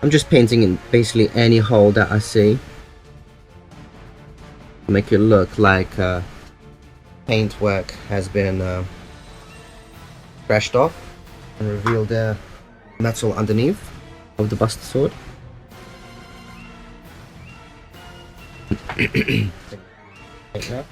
I'm just painting in basically any hole that I see. Make it look like paintwork has been scratched off and reveal the metal underneath of the Buster Sword. Like that.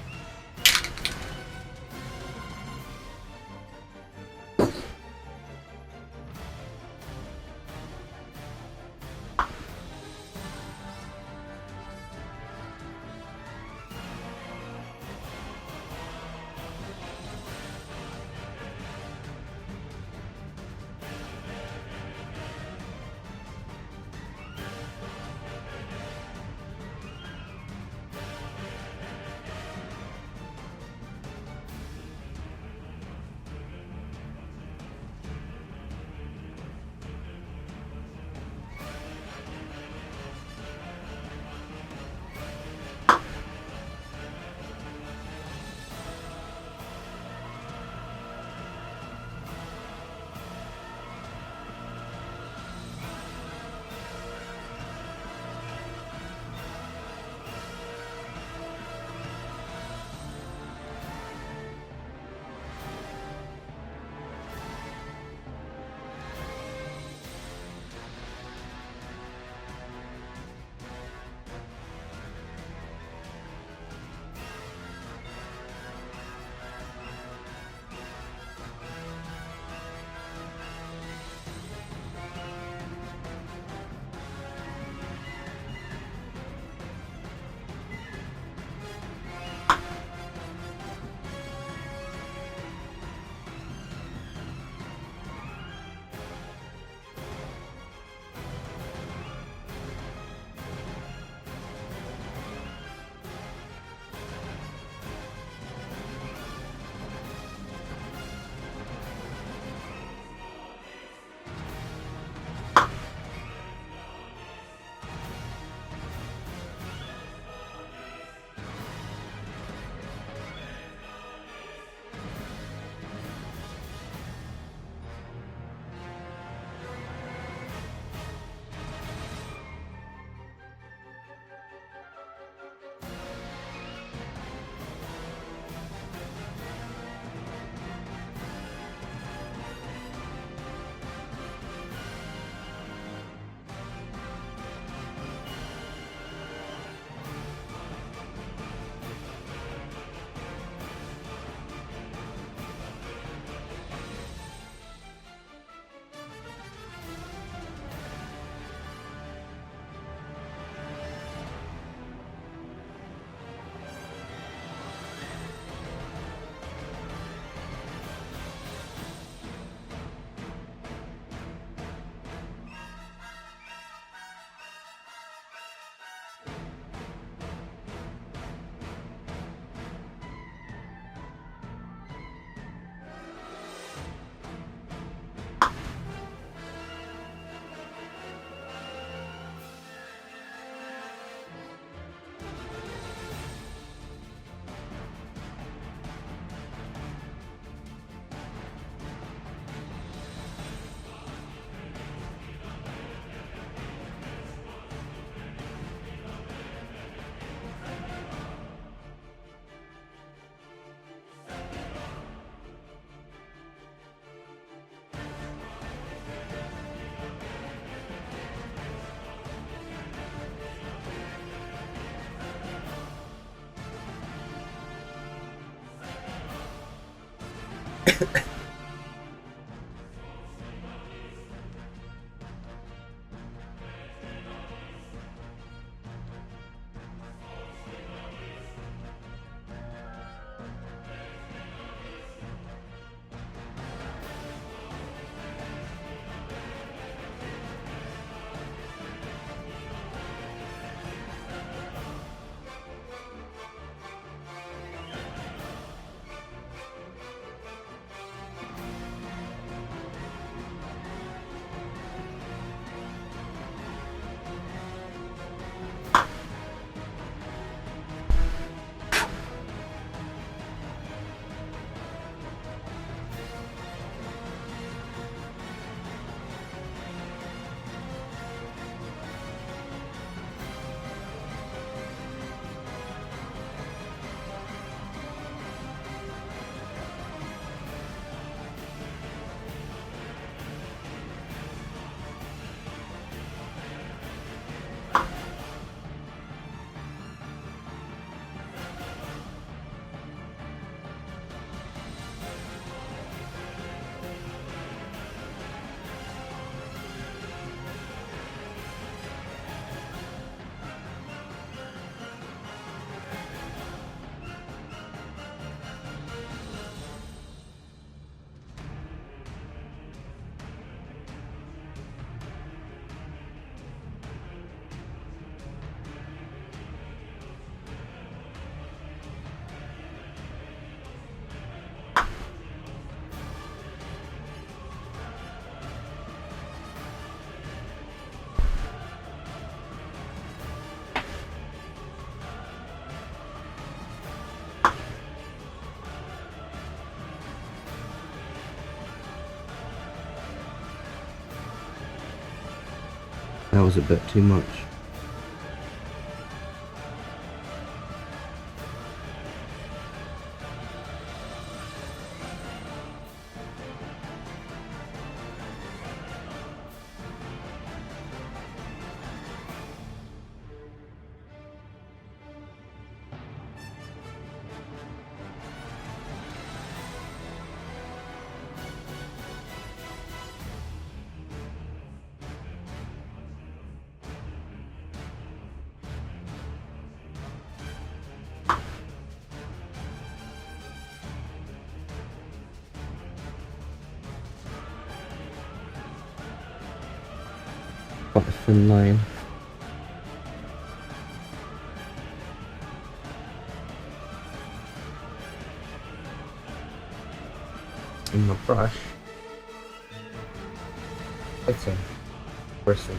was a bit too much. Quite a thin line. In my brush, it's a Resin.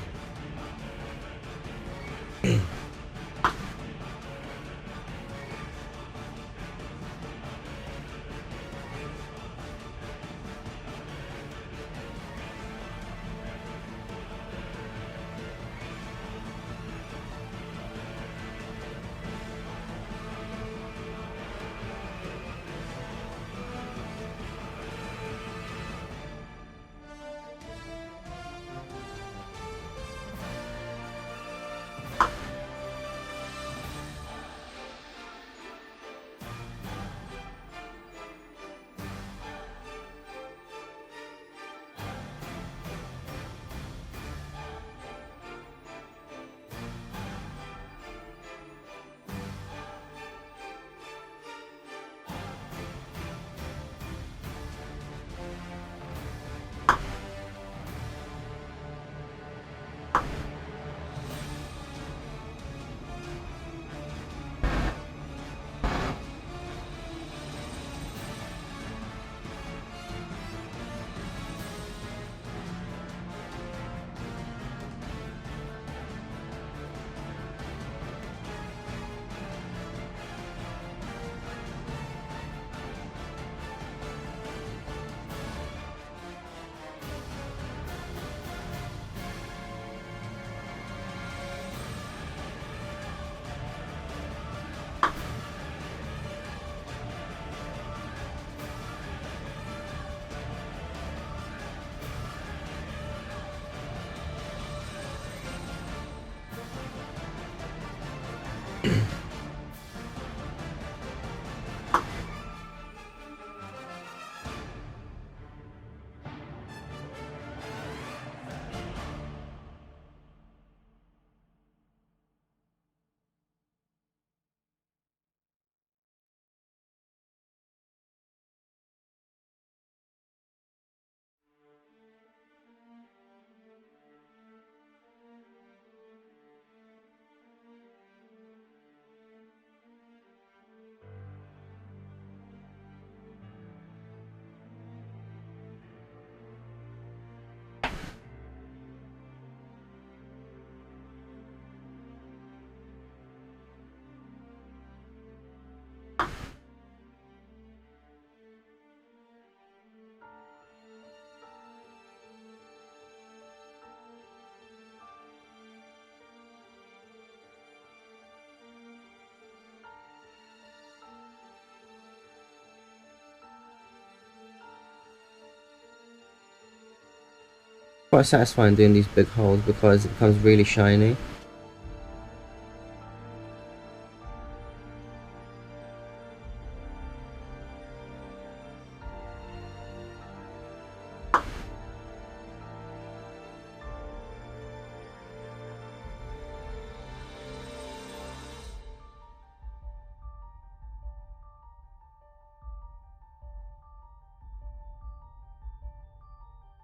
Quite satisfying doing these big holes because it becomes really shiny.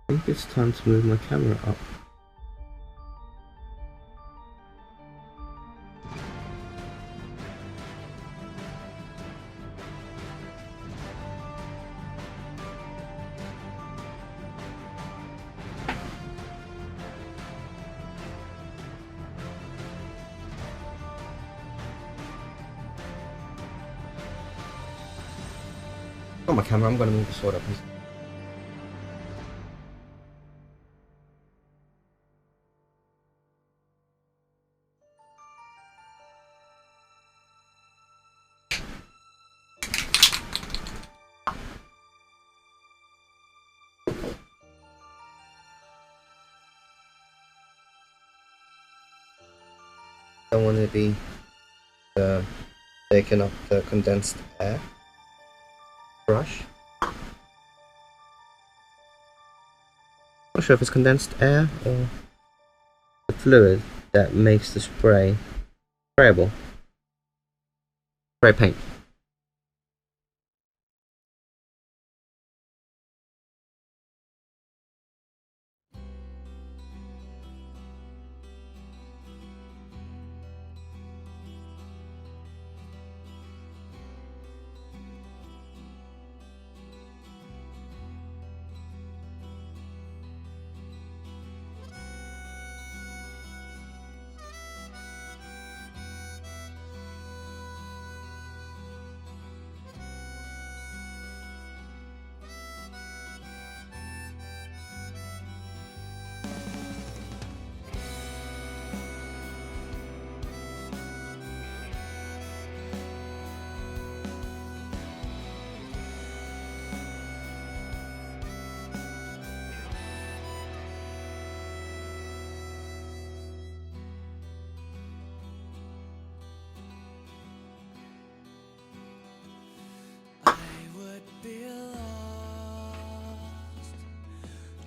I think it's time to move my camera up. On my camera, I'm gonna move the sword up. Don't want to be taking up the condensed air brush. Not sure if it's condensed air or the fluid that makes the sprayable spray paint.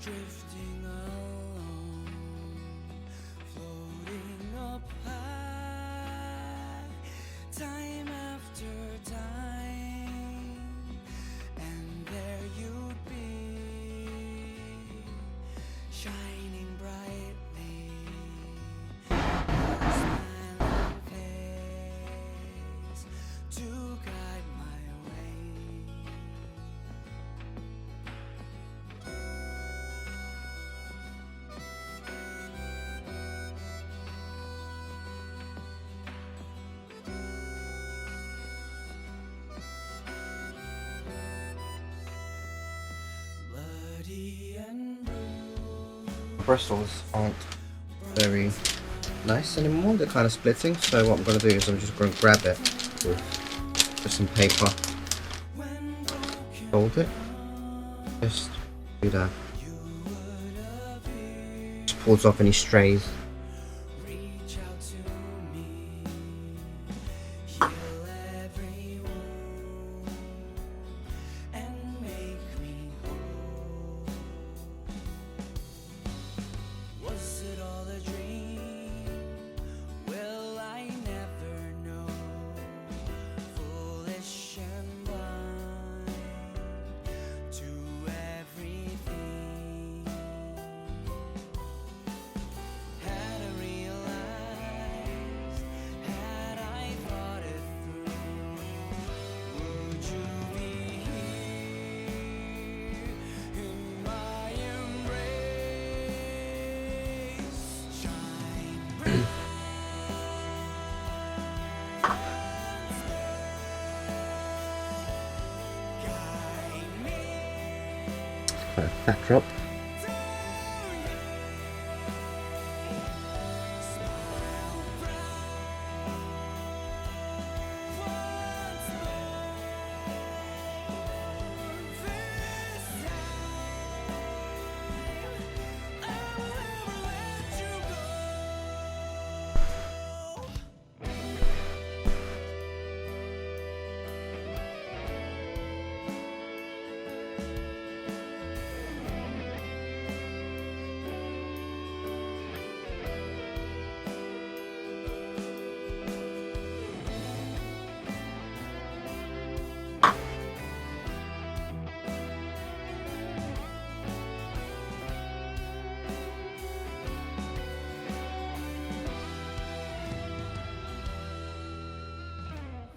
Drifting along, floating up high, time after time, and there you'd be, shining brightly, your smiling face to guide my way. Bristles aren't very nice anymore, they're kind of splitting, so what I'm going to do is I'm just going to grab it with just some paper, fold it, just do that, just pulls off any strays. Reach out to me, heal every wound, and make me whole. Was it all a dream? Will I never know? Foolish and blind to everything. Had I realized, had I thought it through, would you be here in my embrace? Shine bright. Guide me Quite a fat drop.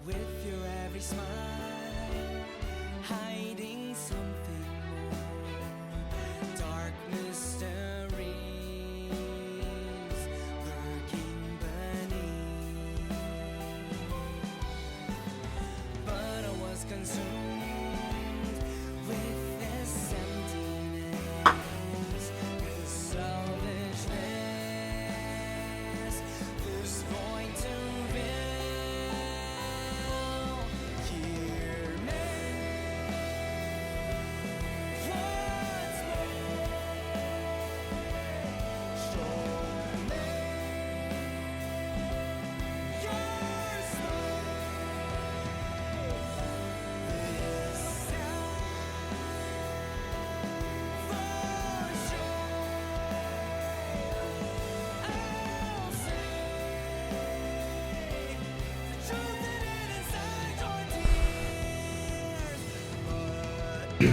with your every smile, hiding something more. Dark mysteries lurking beneath. But I was consumed with this emptiness, this selfishness, this void to fill. Hear me once more. howling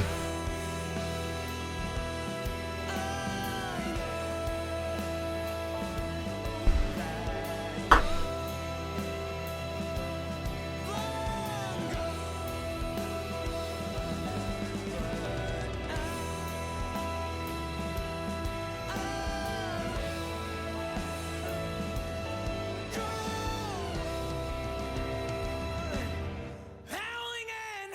and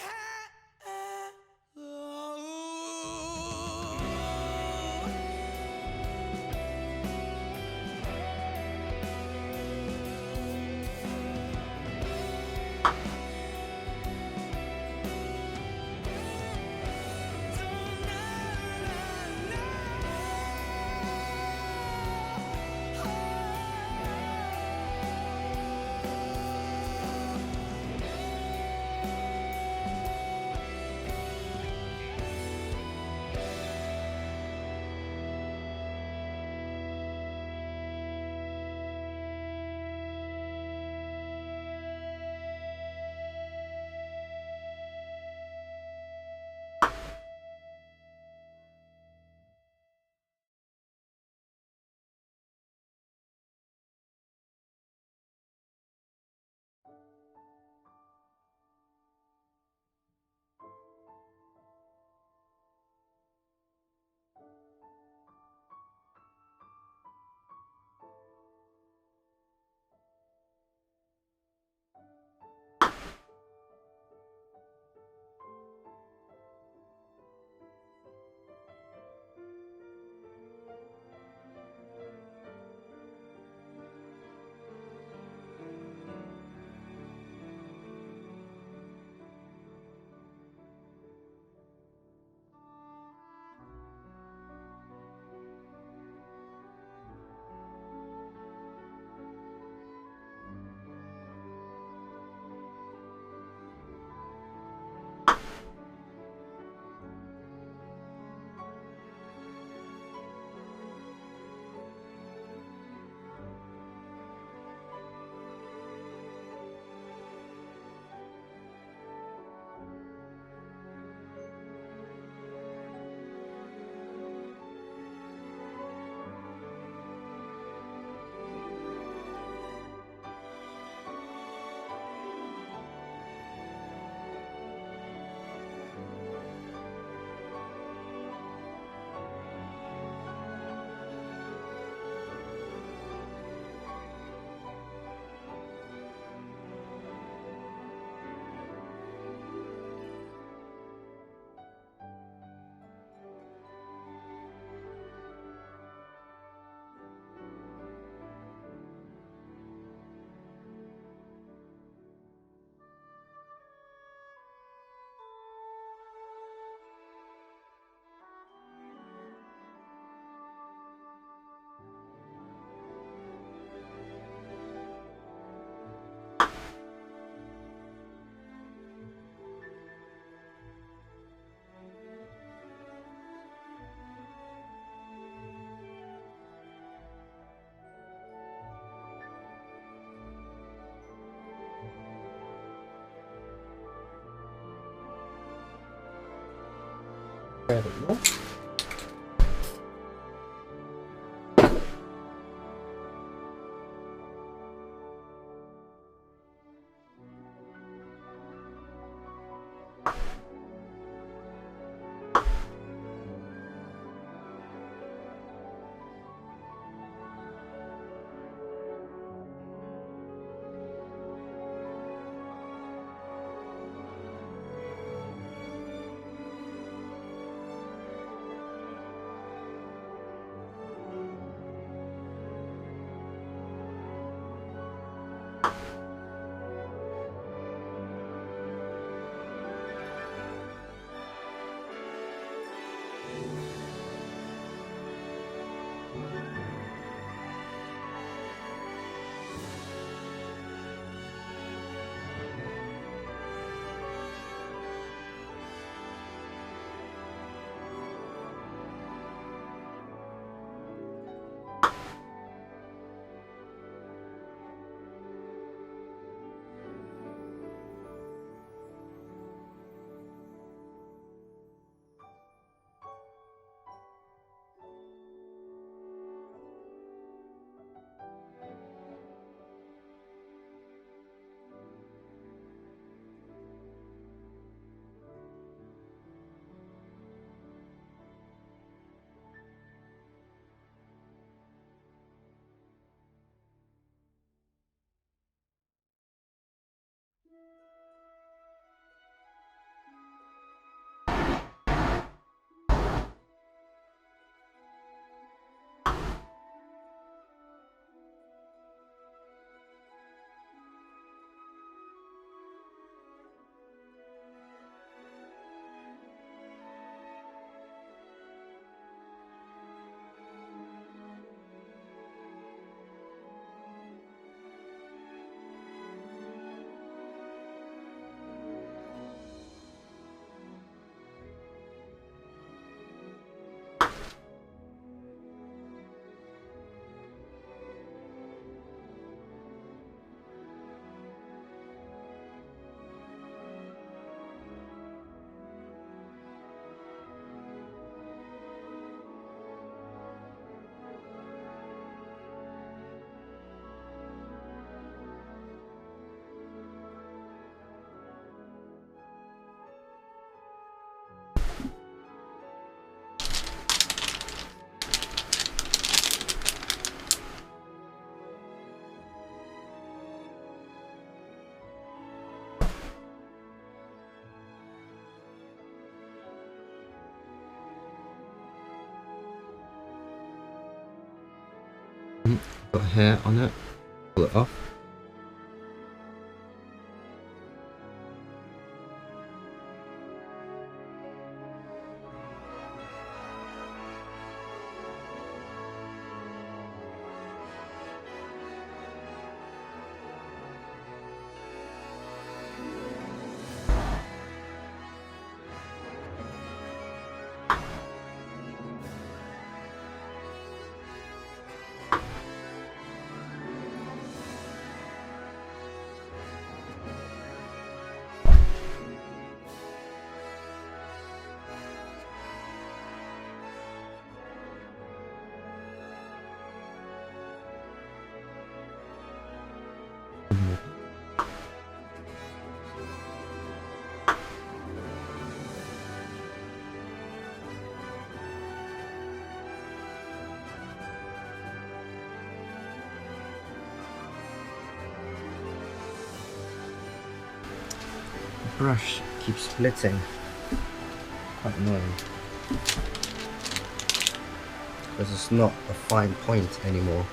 There we go. Got hair on it. Pull it off. Brush keeps splitting. Quite annoying. Because it's not a fine point anymore.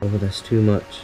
Oh, that's too much.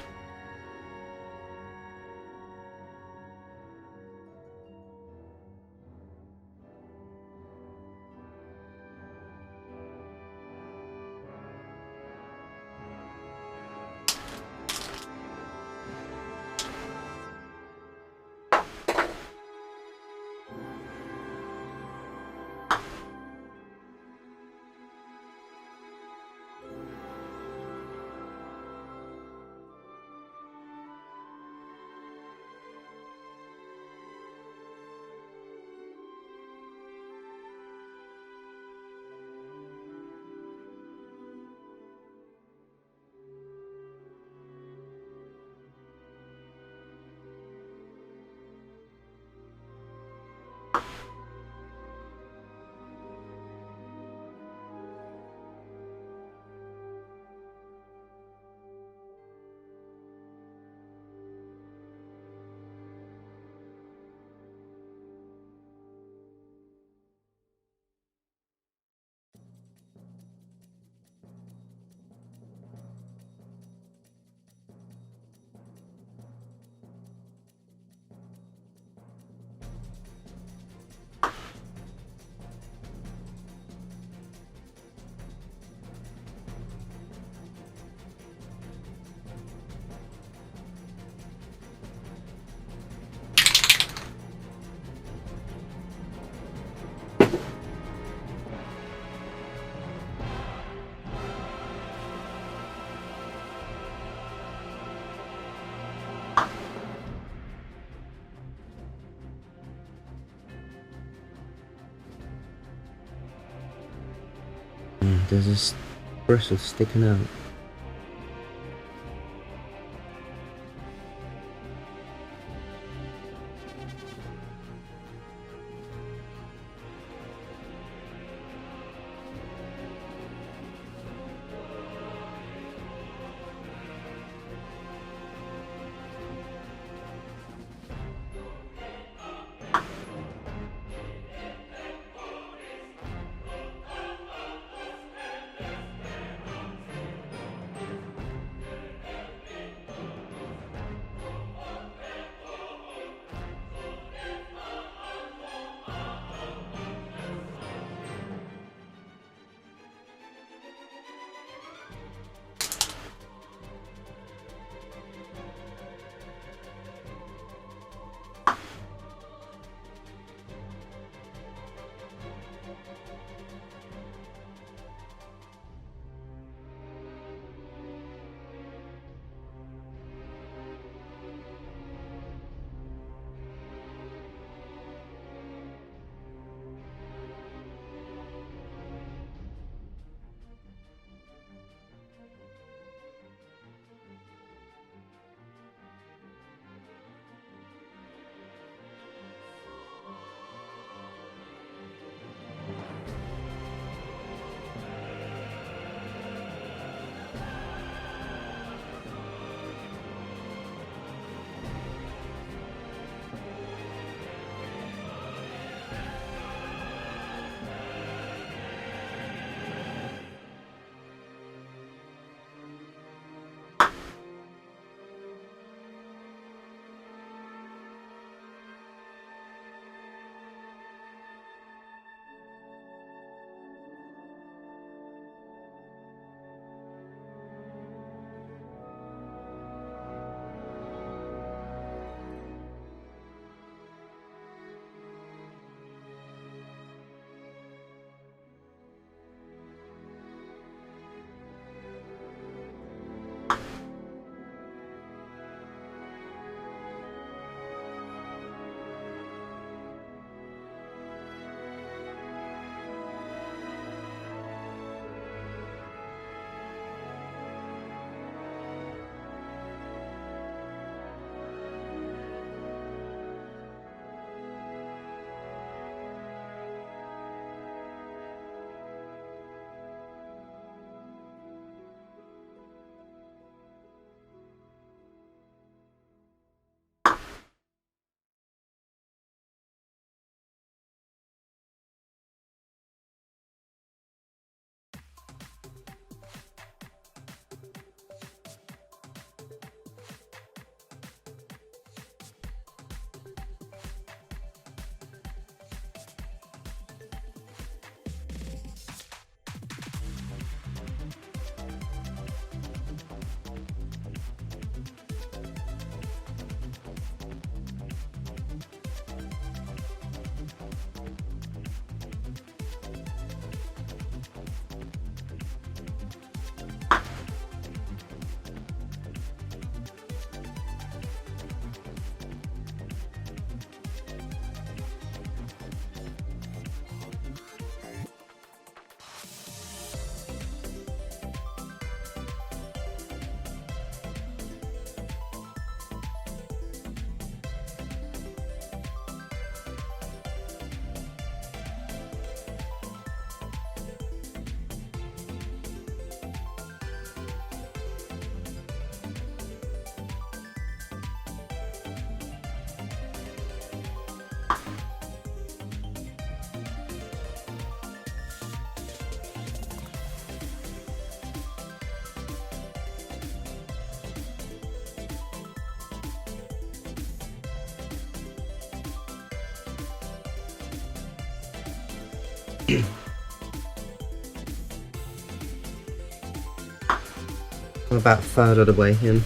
There's this bristle sticking out. I'm about a third of the way in.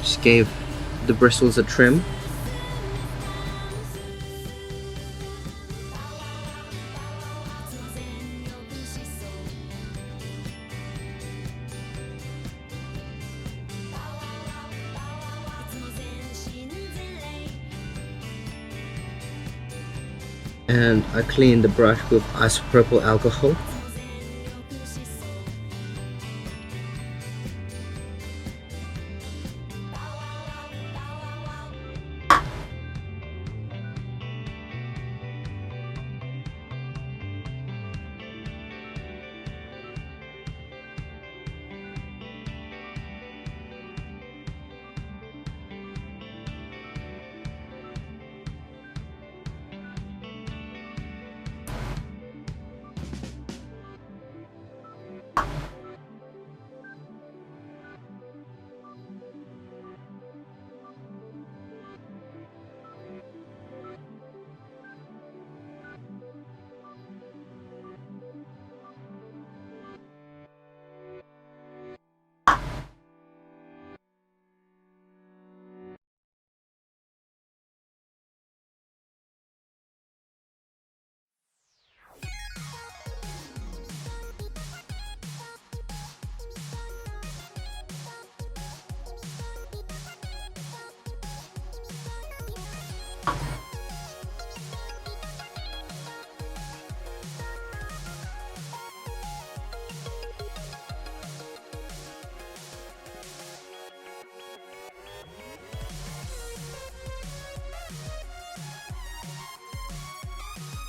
Just gave the bristles a trim. And I cleaned the brush with isopropyl alcohol.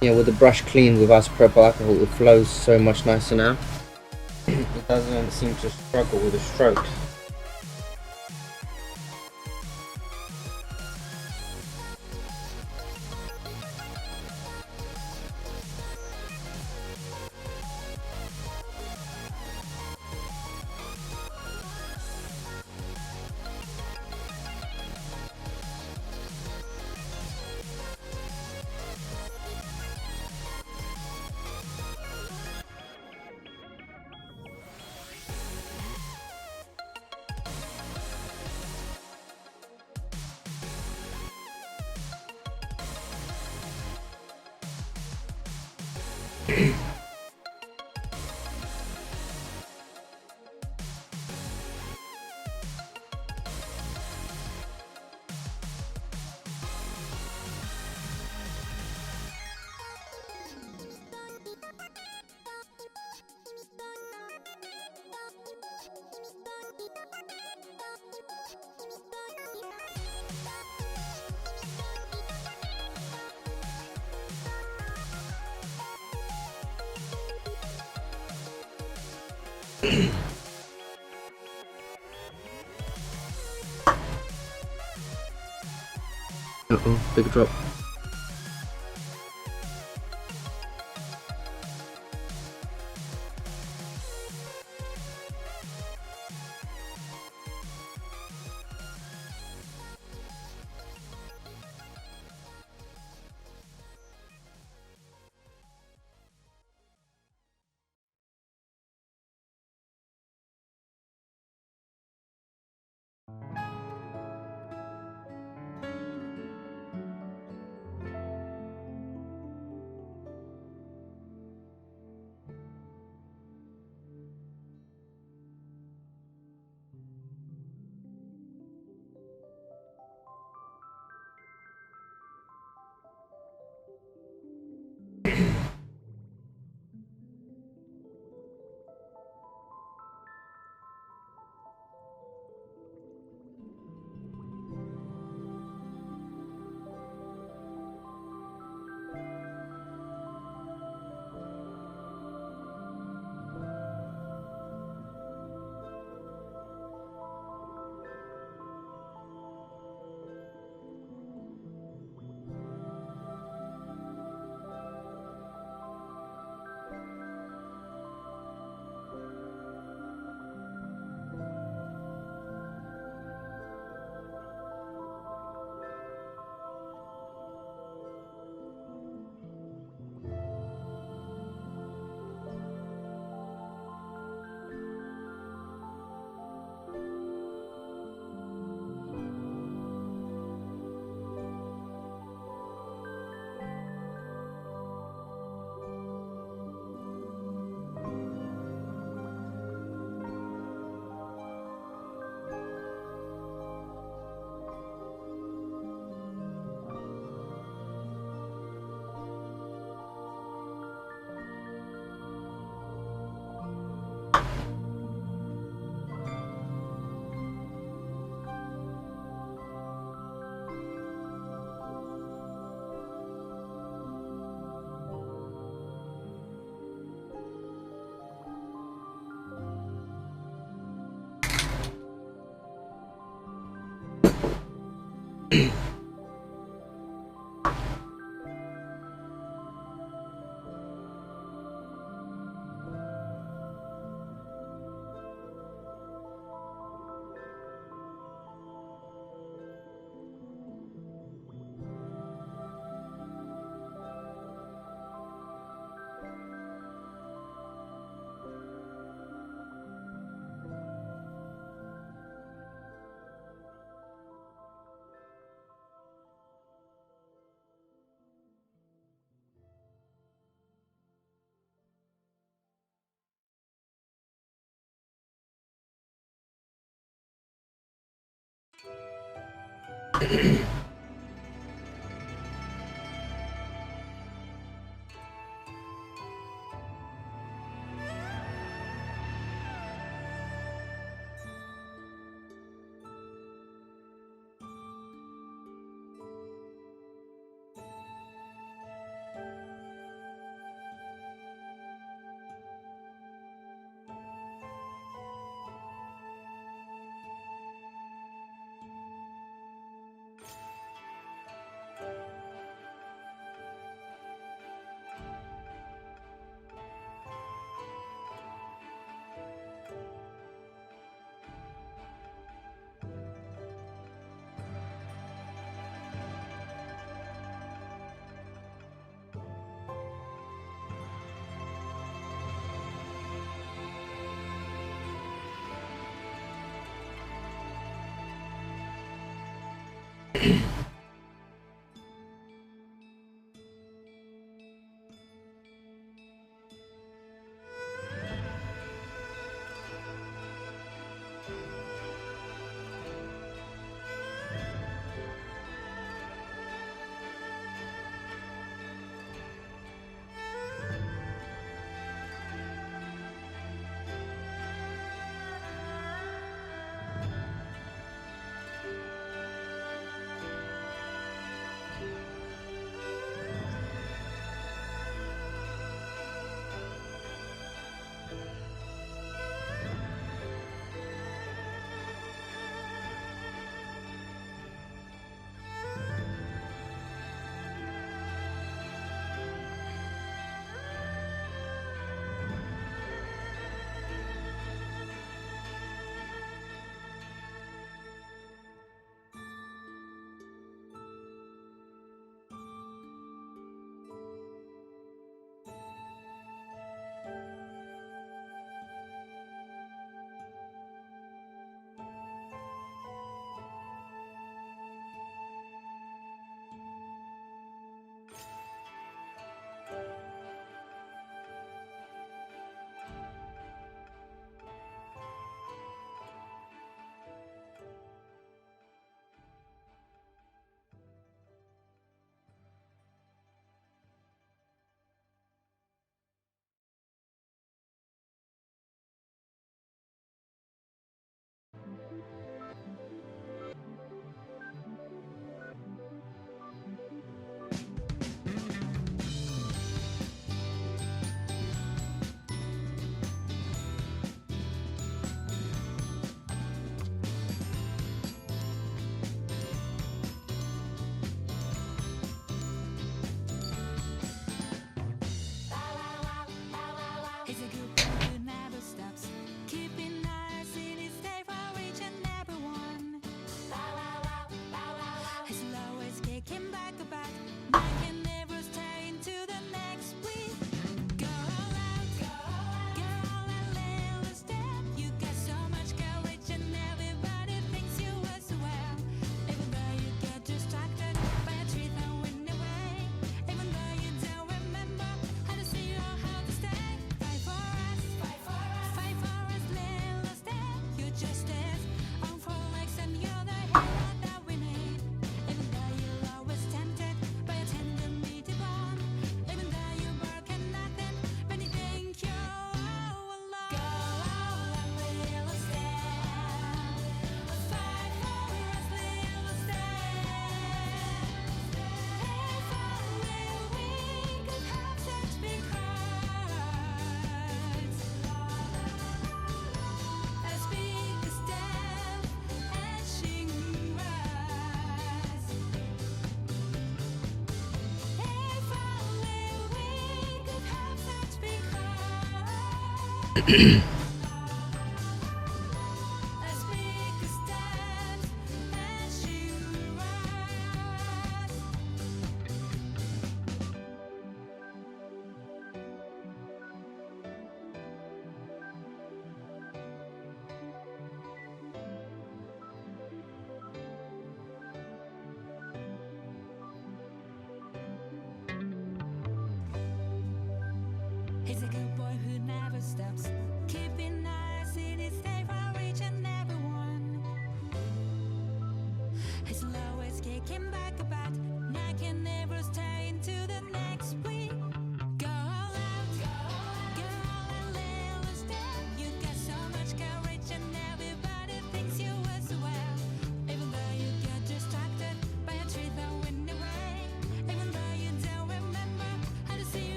Yeah, with the brush clean with our sprayable alcohol, it flows so much nicer now. It doesn't seem to struggle with the strokes. Uh-oh, big drop. He's a good boy who never stops. Keep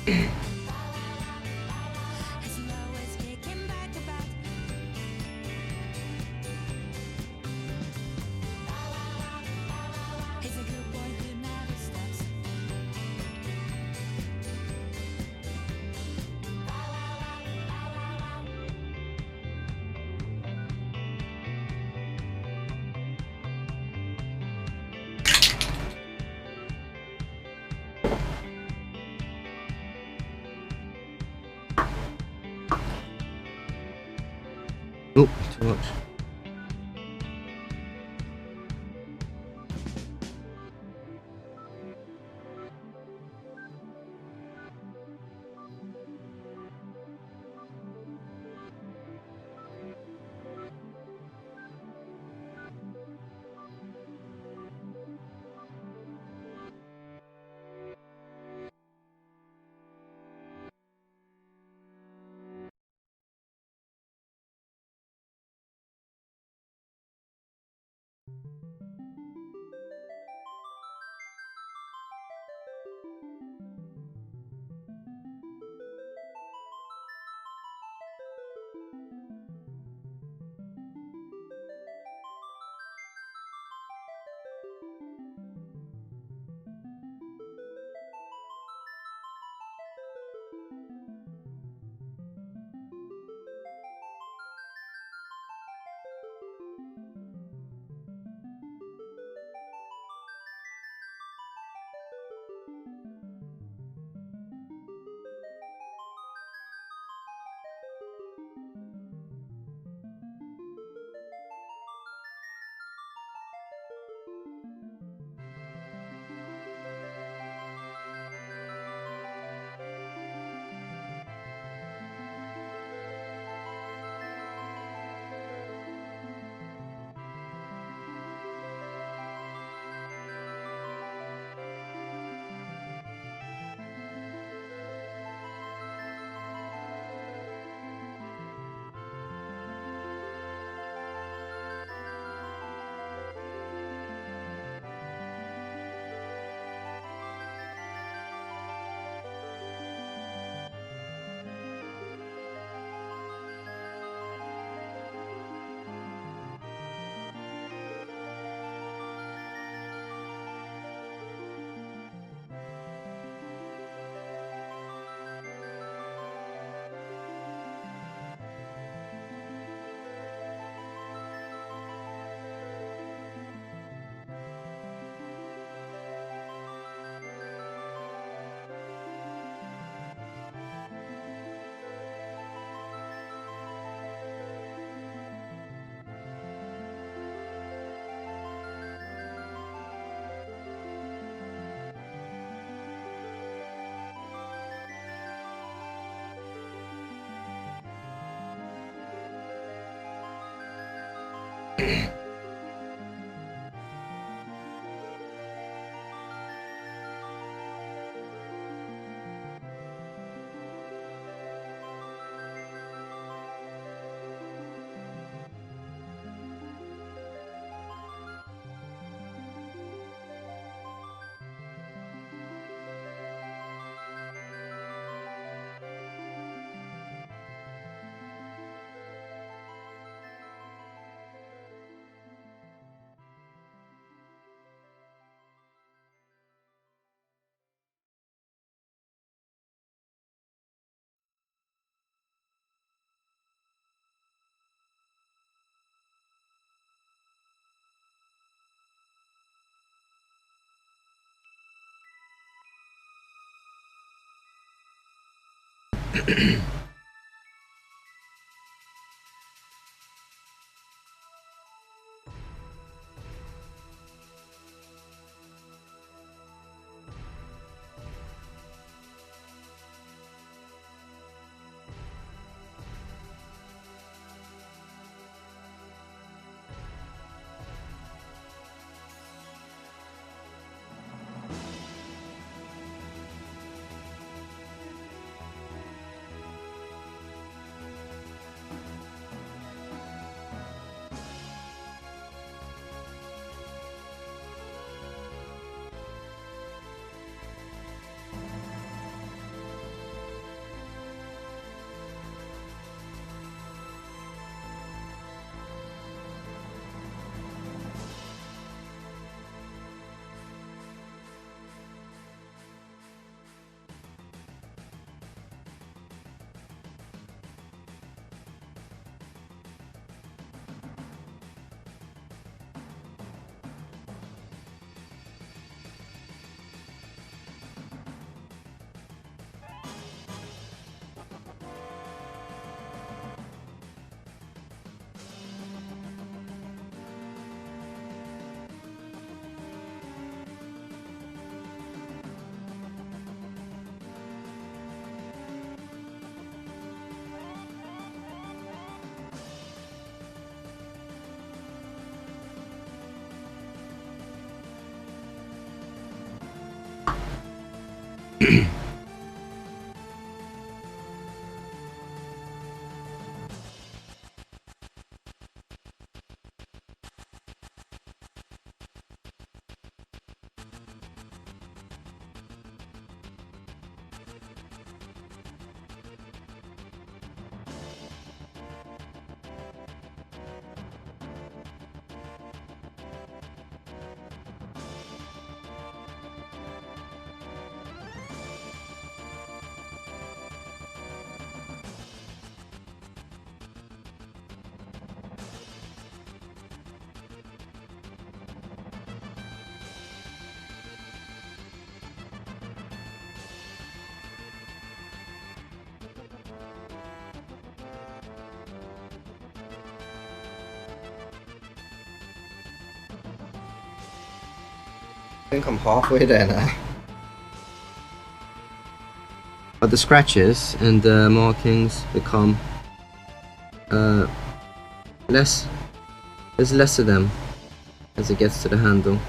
His love is kicking back to back. He's a good boy who never stops. Oh, too much. think I'm halfway there now. But the scratches and the markings become less. There's less of them as it gets to the handle.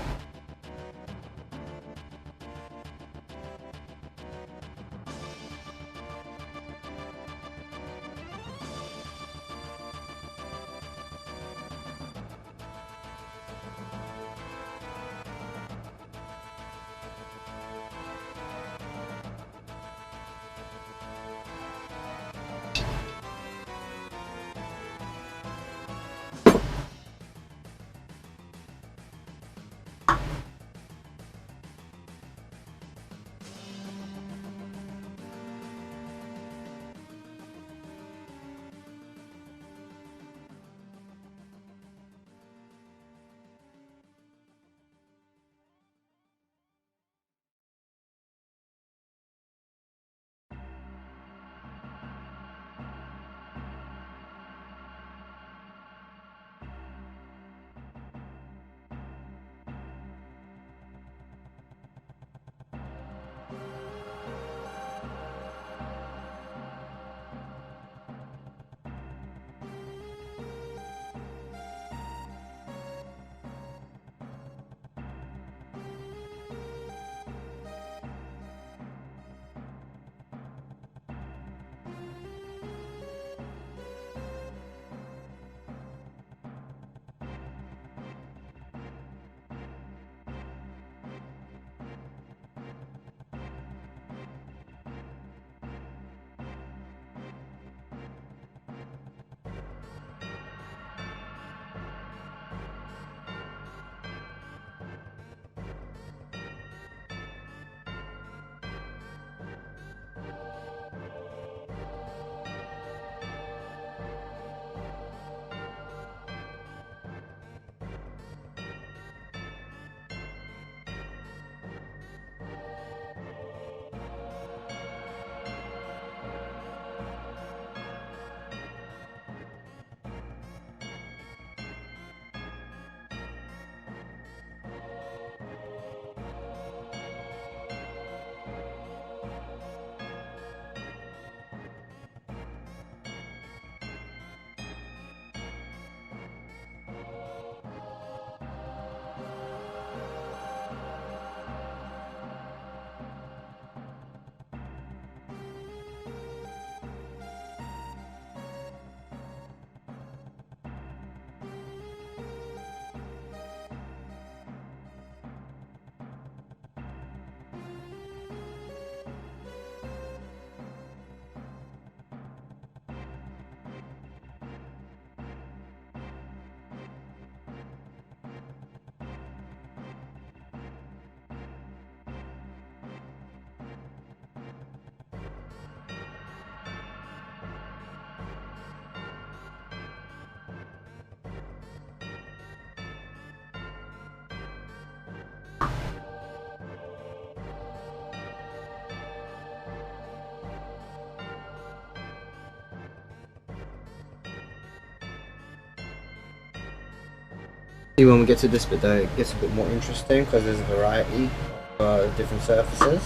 When we get to this bit though, it gets a bit more interesting because there's a variety of different surfaces.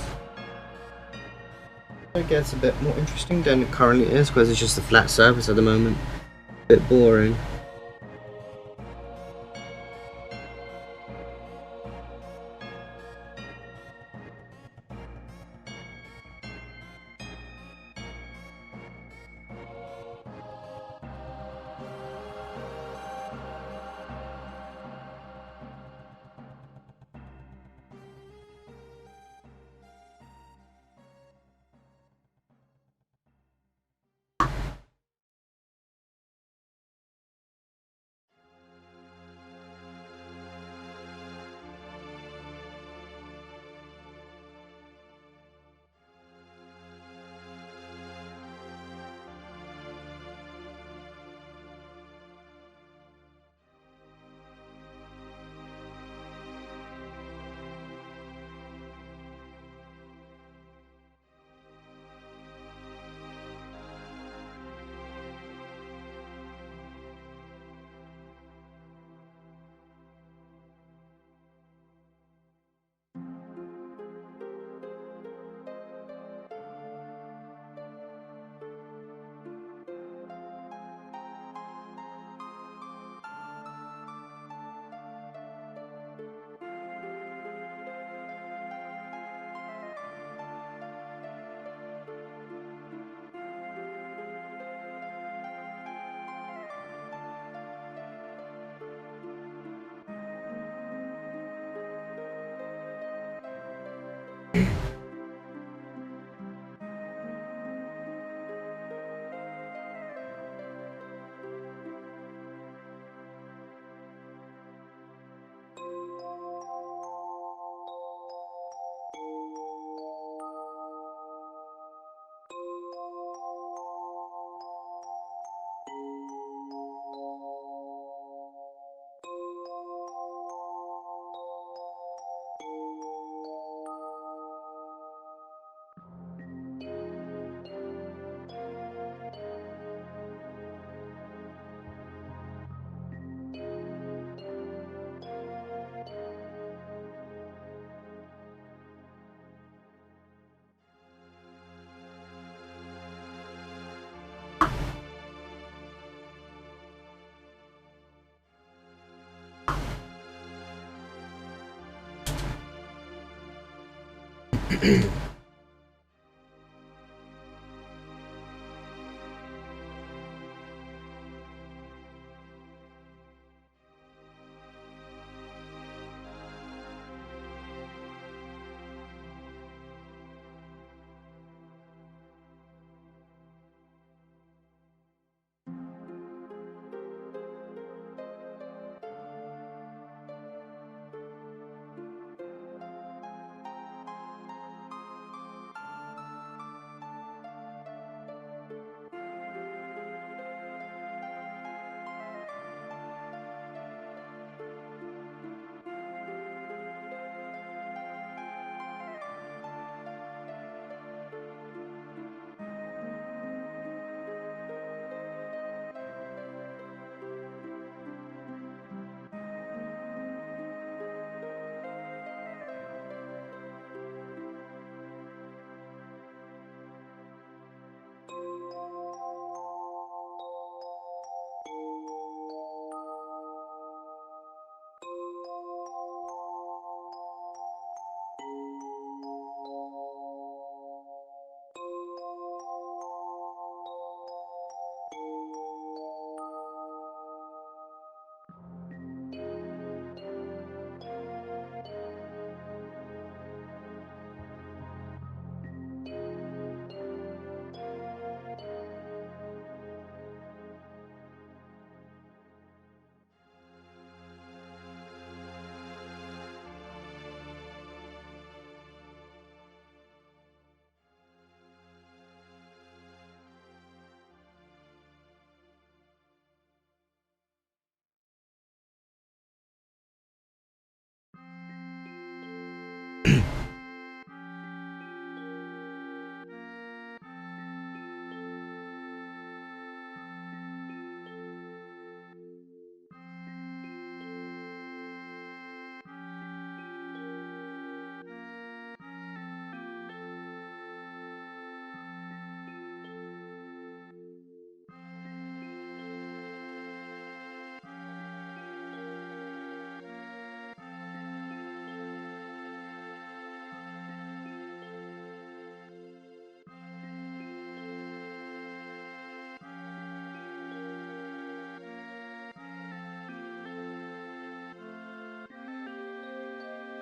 It gets a bit more interesting than it currently is because it's just a flat surface at the moment. A bit boring.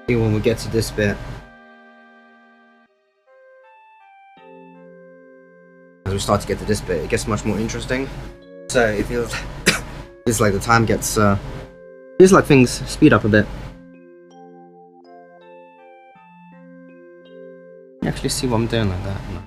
When we get to this bit, as we start to get to this bit, it gets much more interesting. So it feels it's like the time gets feels like things speed up a bit. You actually see what I'm doing like that? No.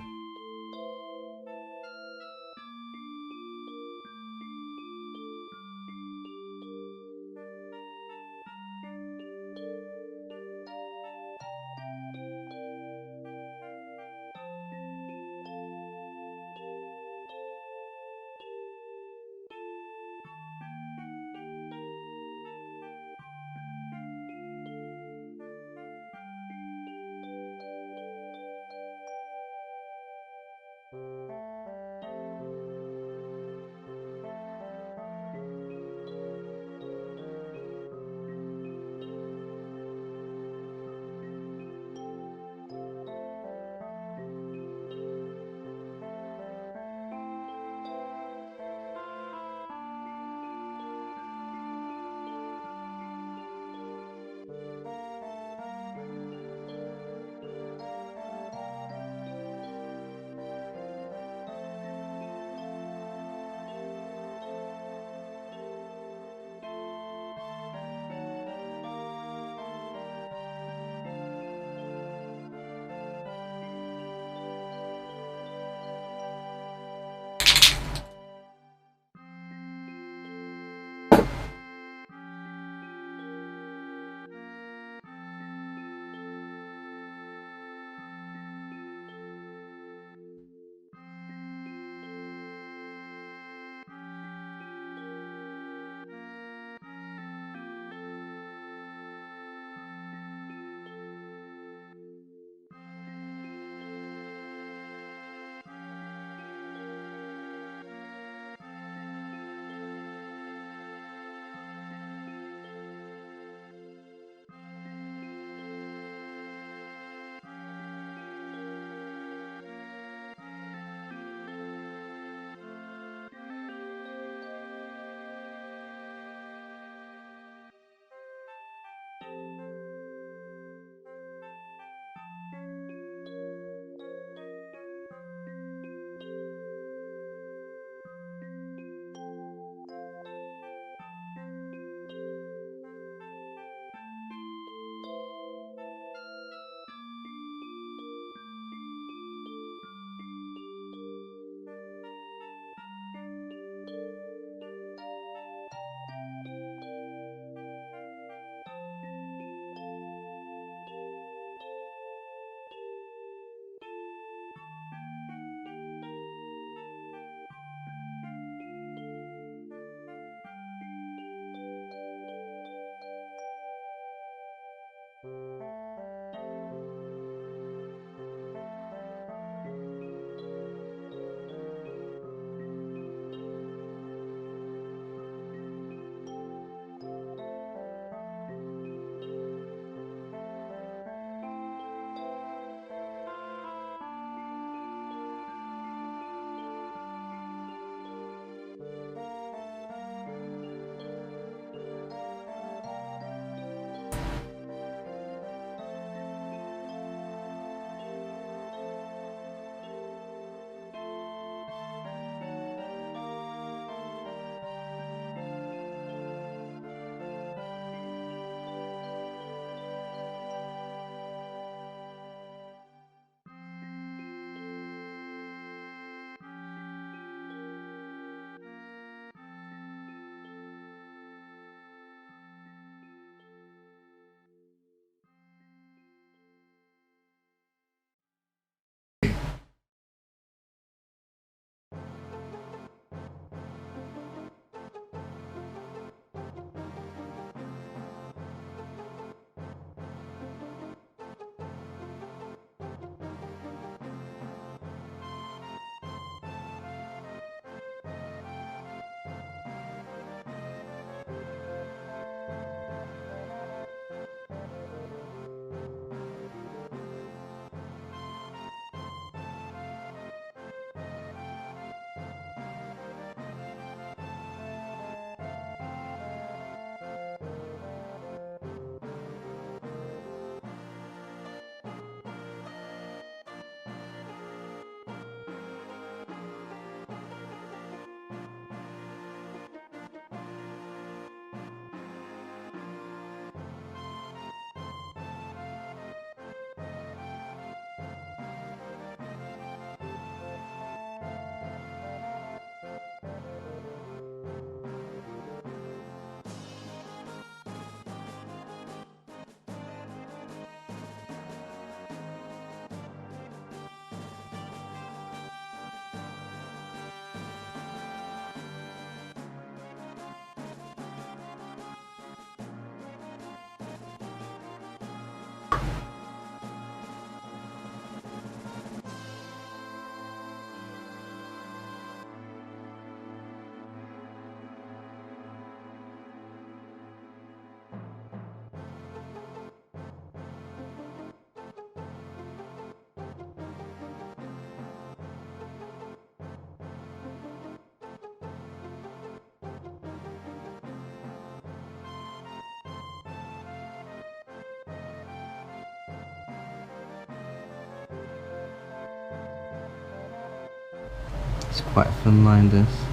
It's quite a thin line, this.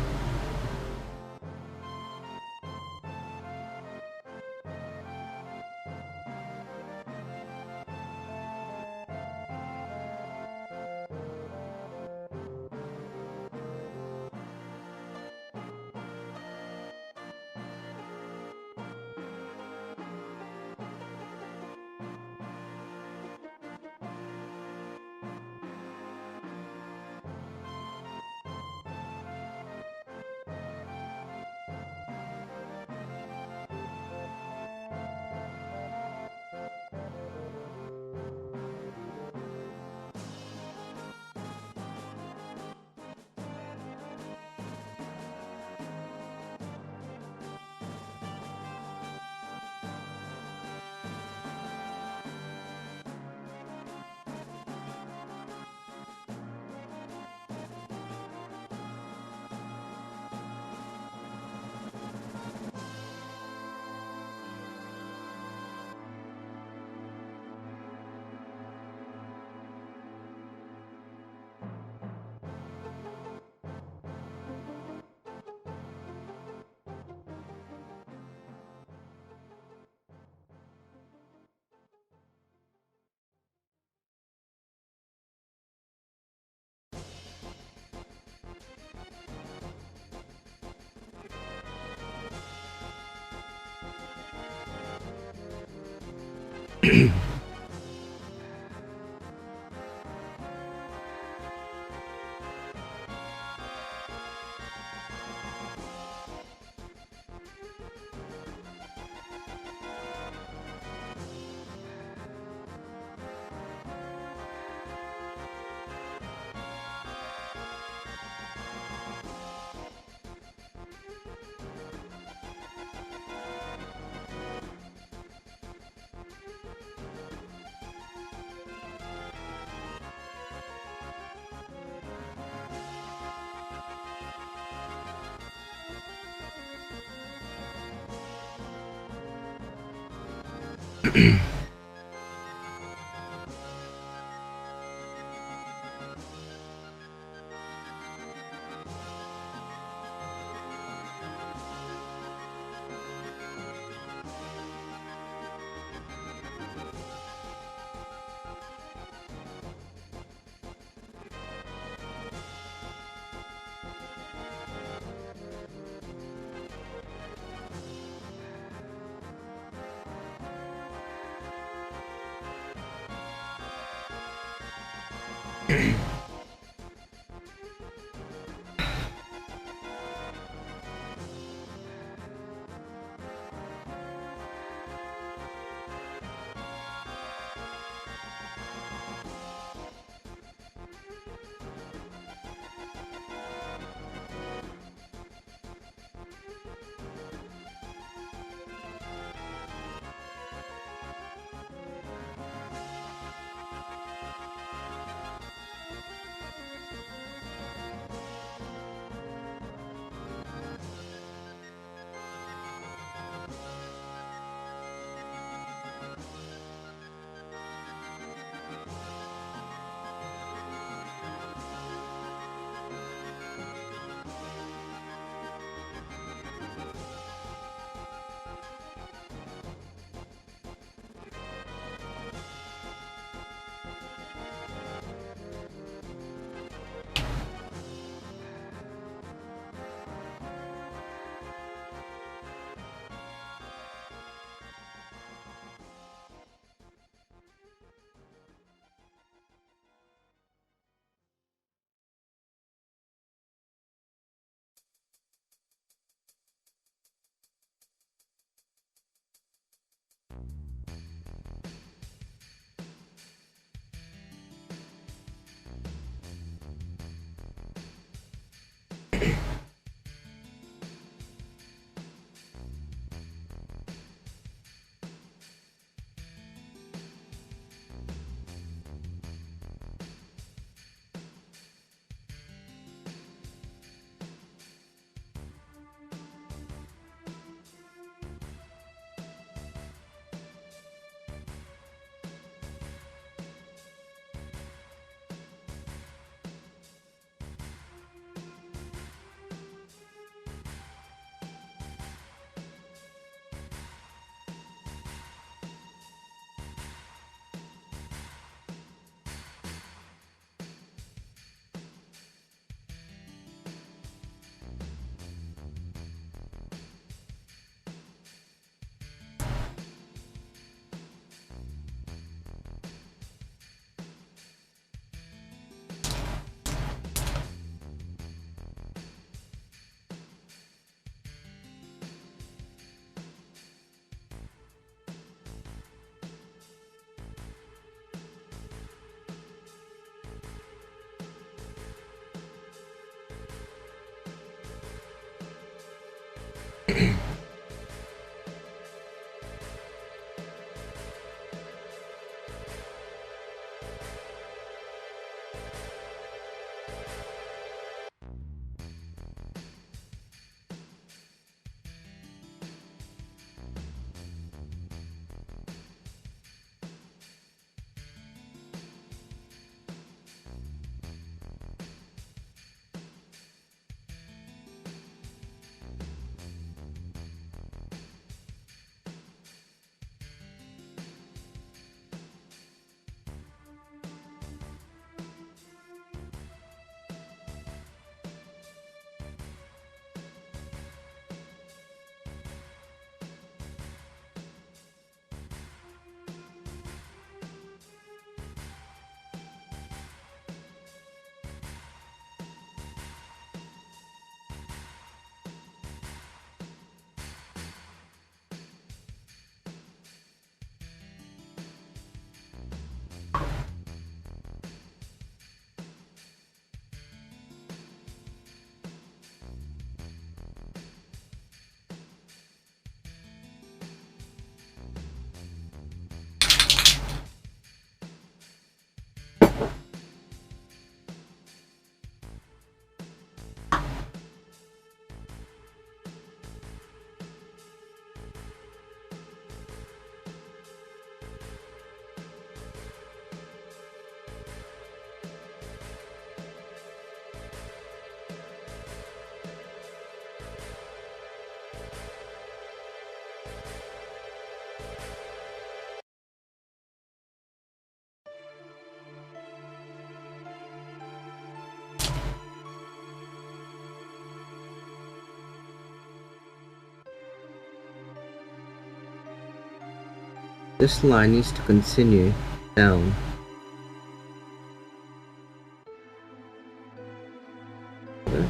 This line needs to continue down. Okay.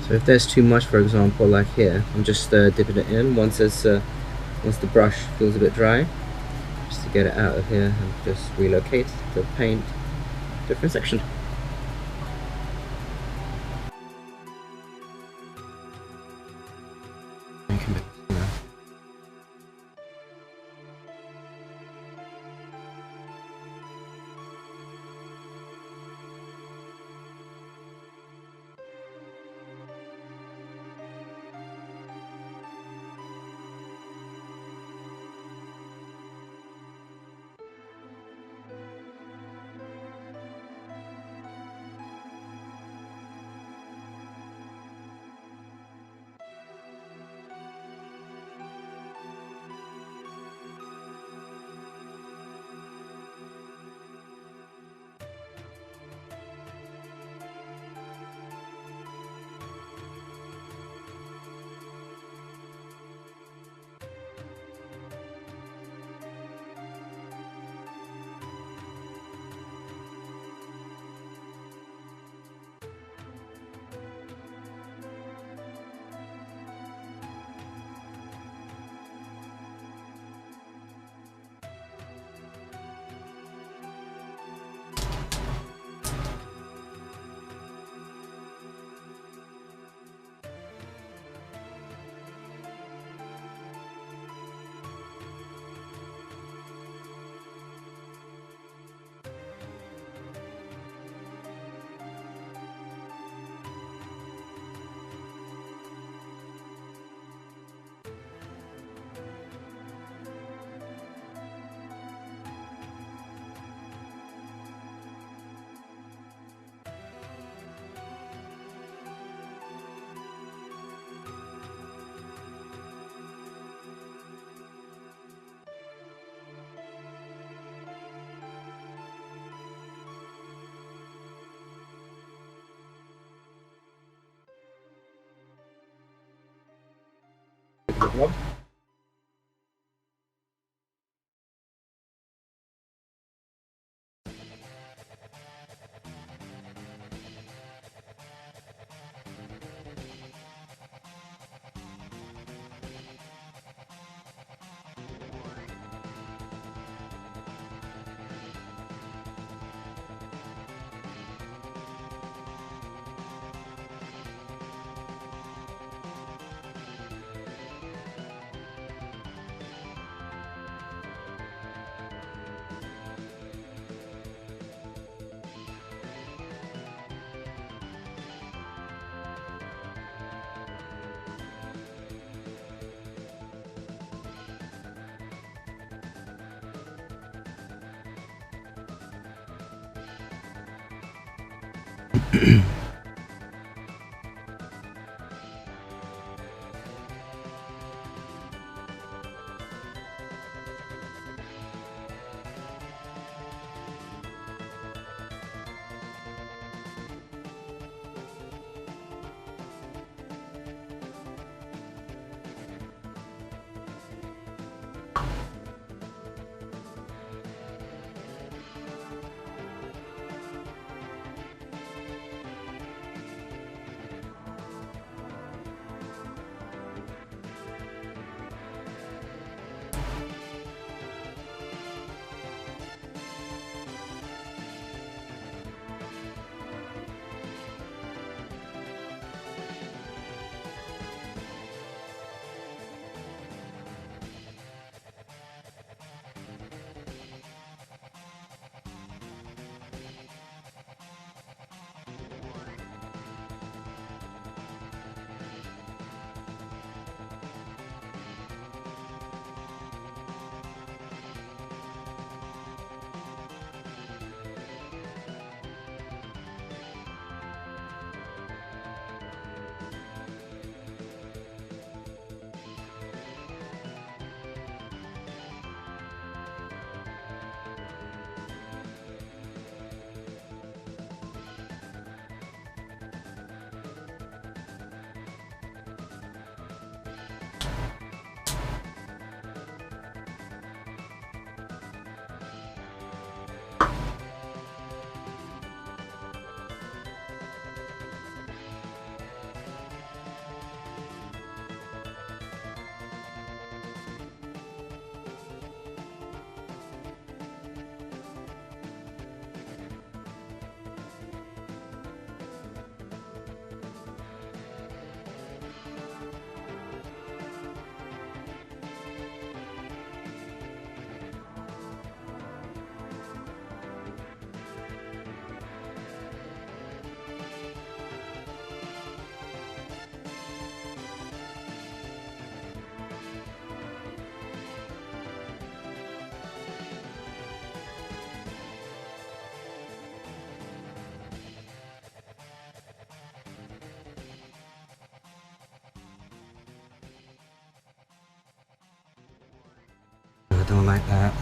So if there's too much, for example, like here, I'm just dipping it in once the brush feels a bit dry, just to get it out of here and just relocate the paint to a different section. Rob? I don't like that.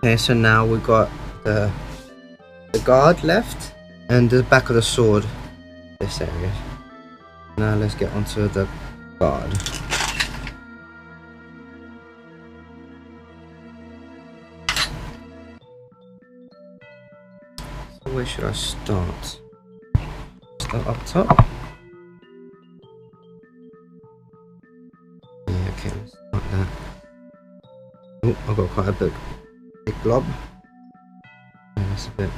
Okay, so now we got the guard left and the back of the sword, this area. Now let's get onto the guard. So where should I start? Start up top? Yeah, okay, let's start that. Oh, I've got quite a big blob. Yeah, that's a bit.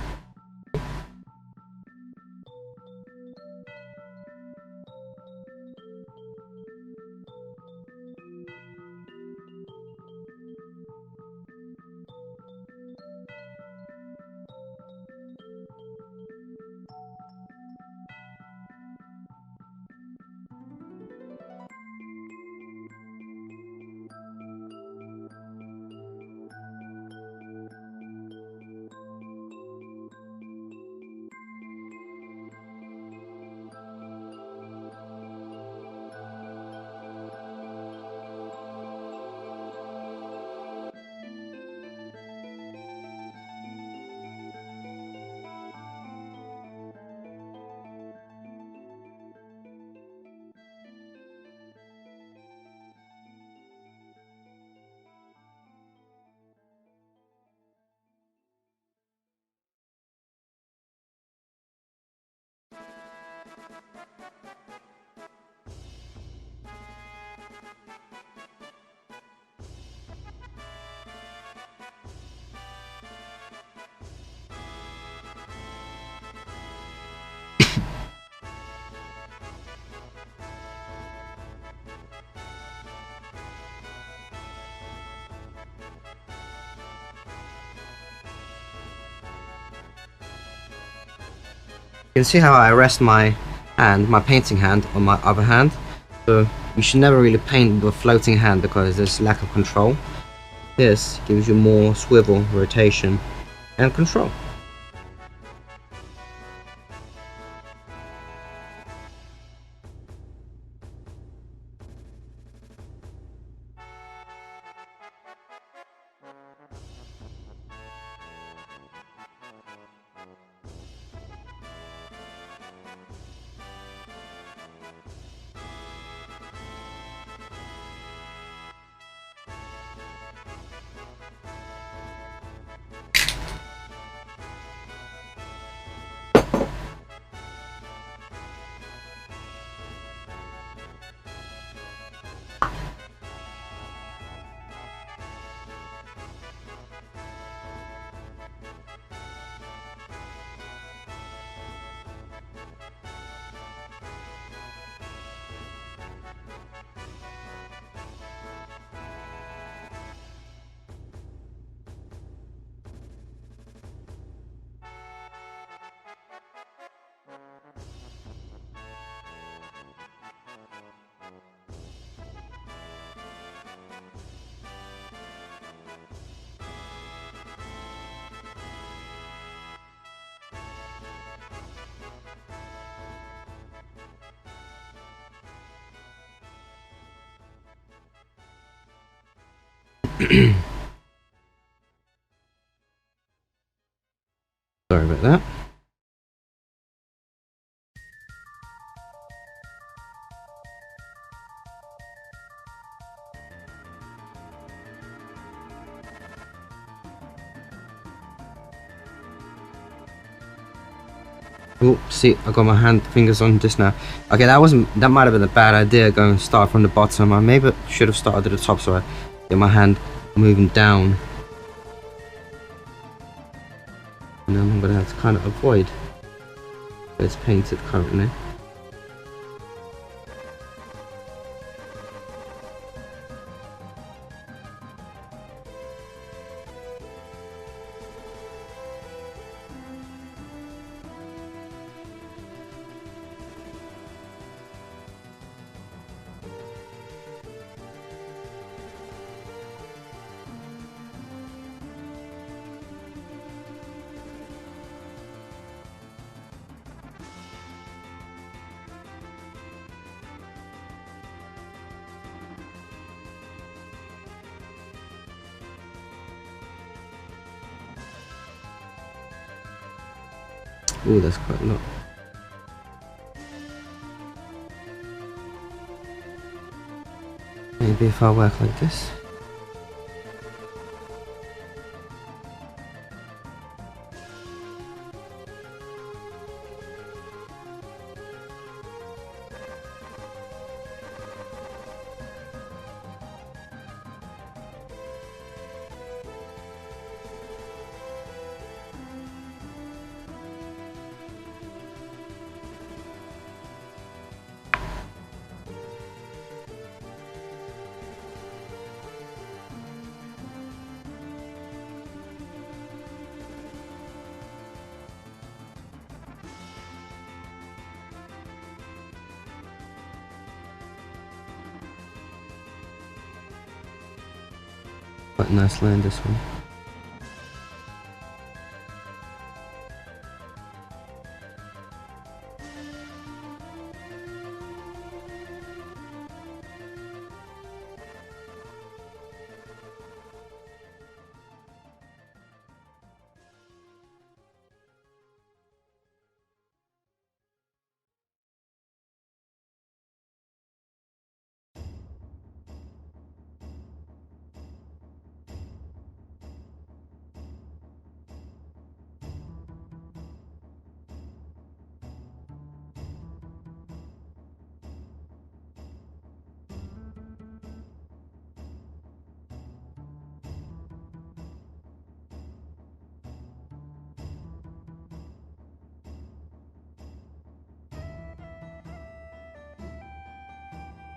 You can see how I rest my hand, my painting hand, on my other hand. So you should never really paint with a floating hand because there's lack of control. This gives you more swivel, rotation, and control. Sorry about that. Oh, see, I got my fingers on this now. Okay, that might have been a bad idea, going to start from the bottom. I maybe should have started at the top so I get my hand moving down. And then I'm going to have to kind of avoid where it's painted currently. Ooh, that's quite a lot. Maybe if I work like this. Quite a nice line, this one.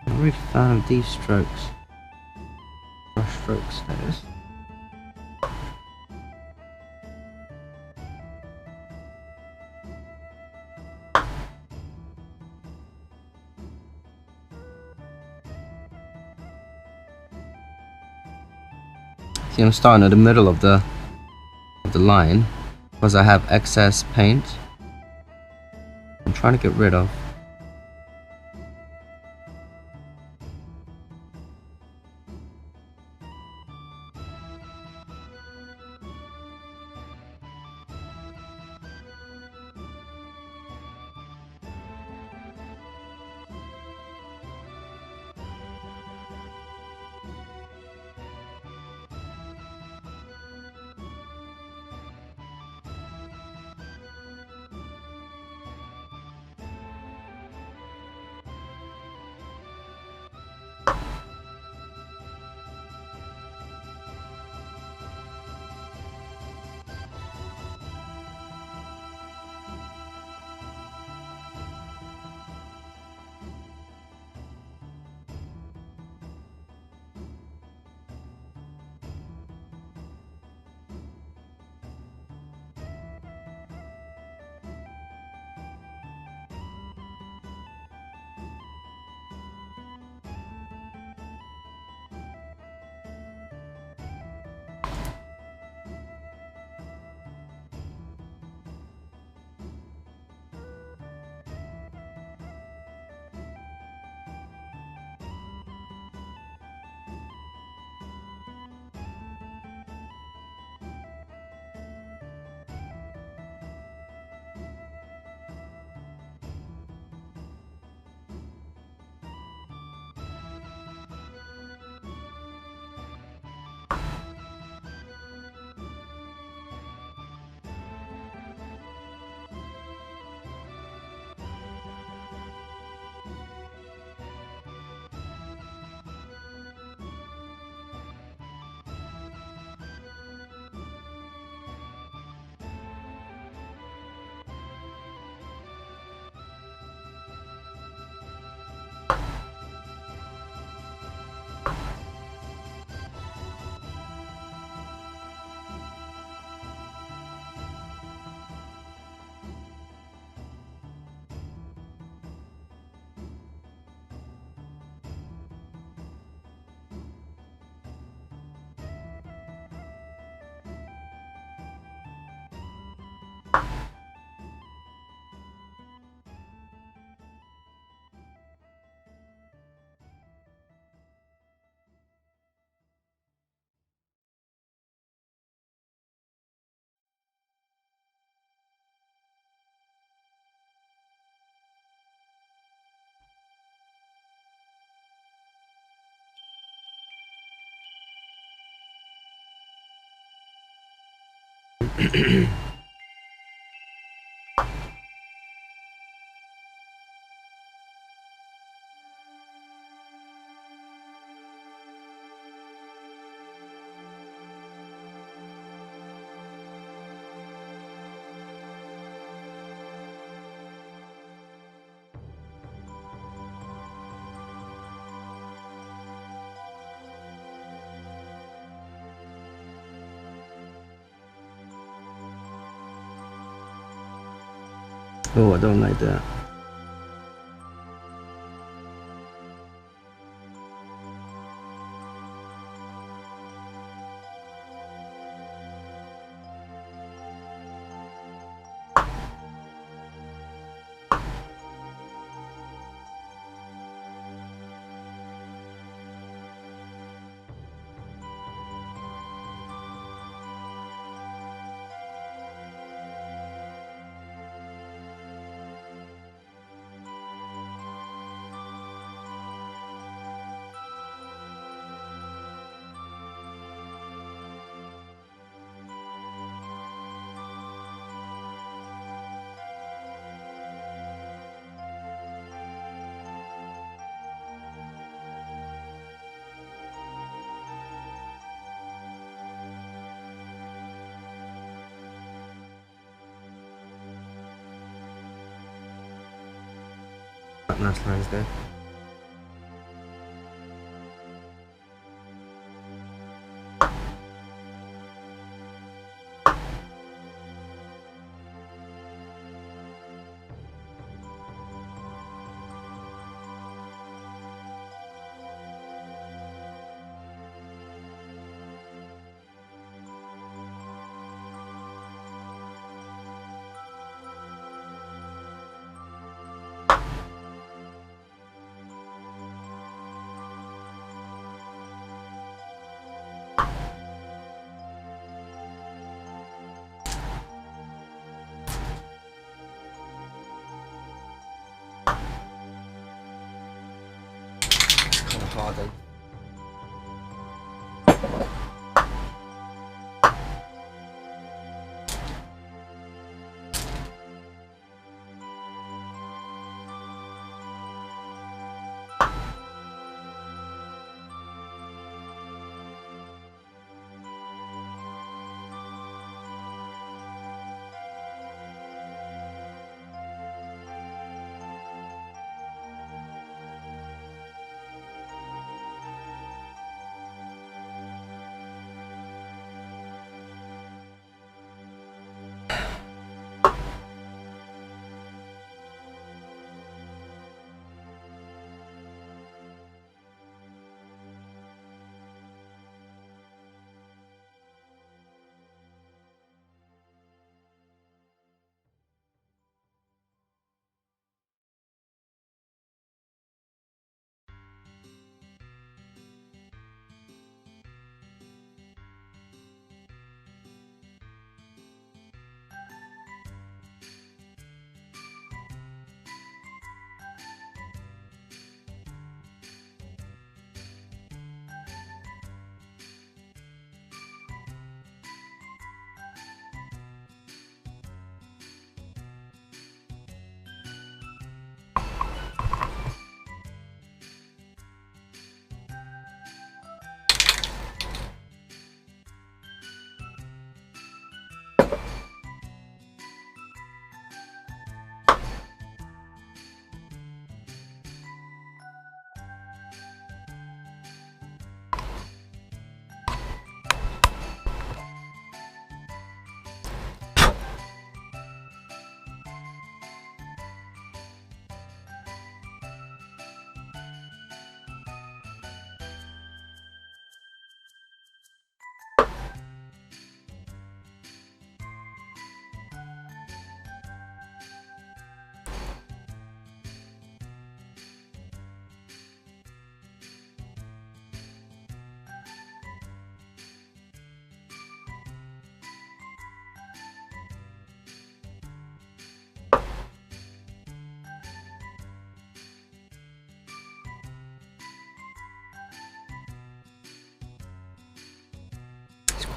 I'm not really a fan of these strokes. Brush strokes, that is. See, I'm starting at the middle of the line because I have excess paint I'm trying to get rid of. Oh, I don't like that. Nice lines there. Kind of harder.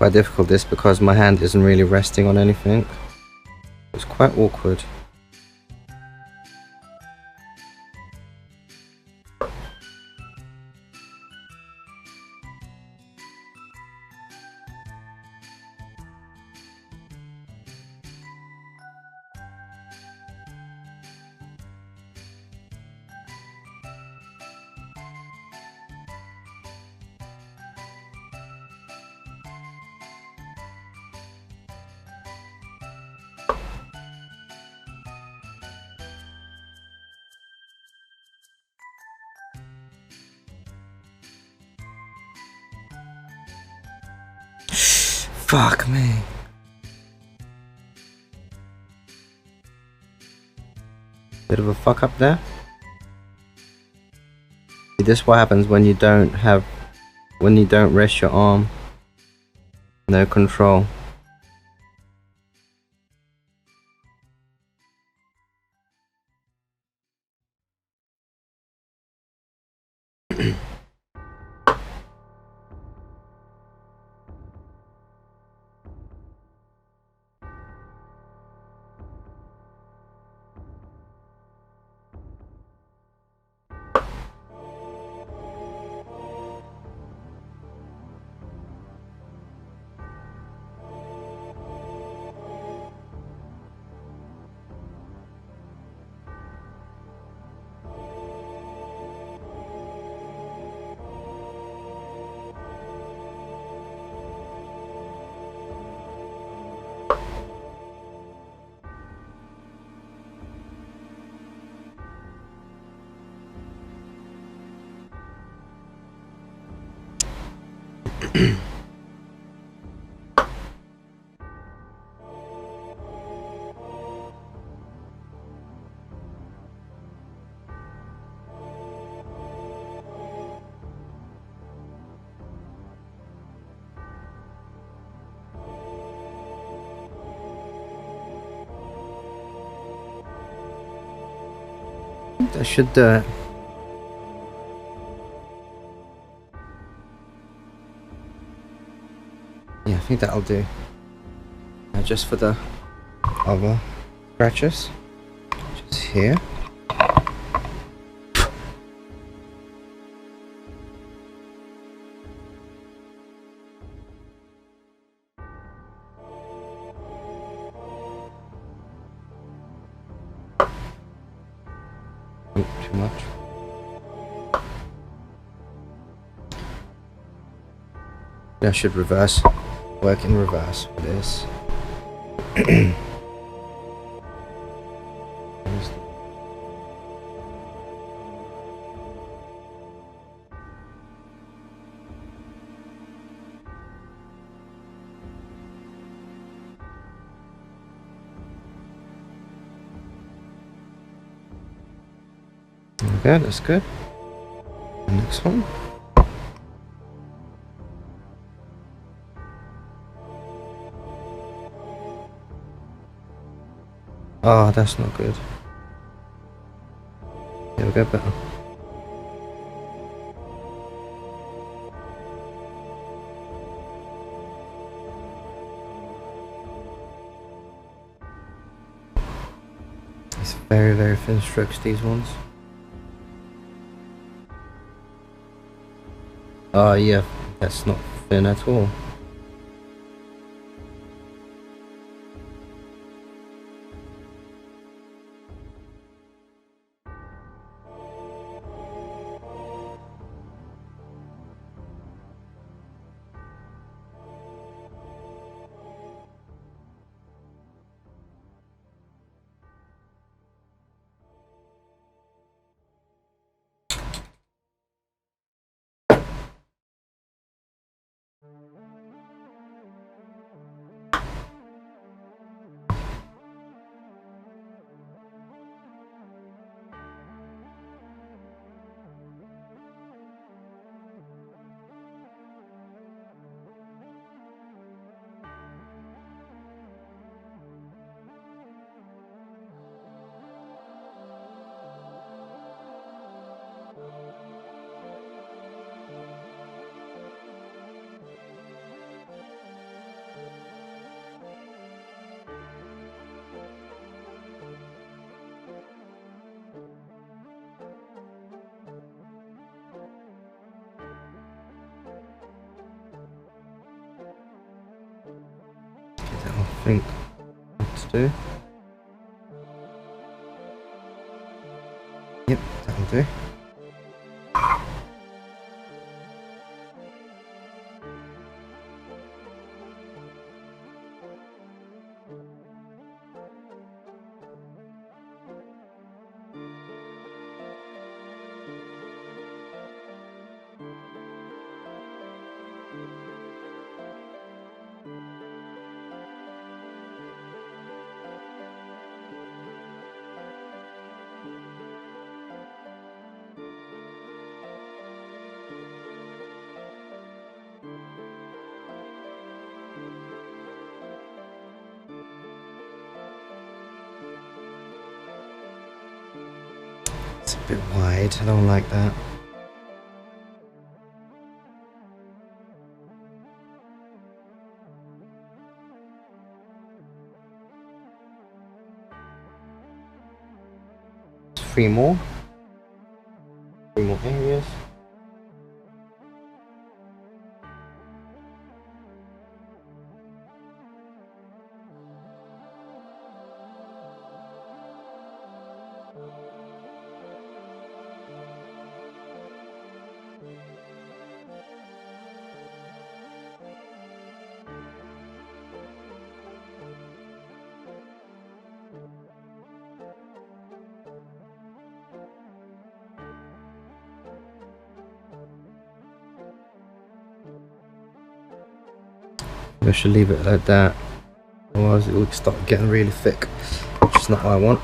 quite difficult this because my hand isn't really resting on anything. It's quite awkward. Fuck me. Bit of a fuck up there. This is what happens when you don't rest your arm. No control. I should yeah, I think that'll do. Just for the other scratches, just here. Too much. I should reverse. Work in reverse for this. Okay, that's good. Next one. Oh, that's not good. Here we go, better. It's very, very thin strokes, these ones. Oh yeah, that's not thin at all. think what to do. Yep, that'll do. It's a bit wide, I don't like that. Three more areas. I should leave it like that, otherwise it will start getting really thick, which is not what I want.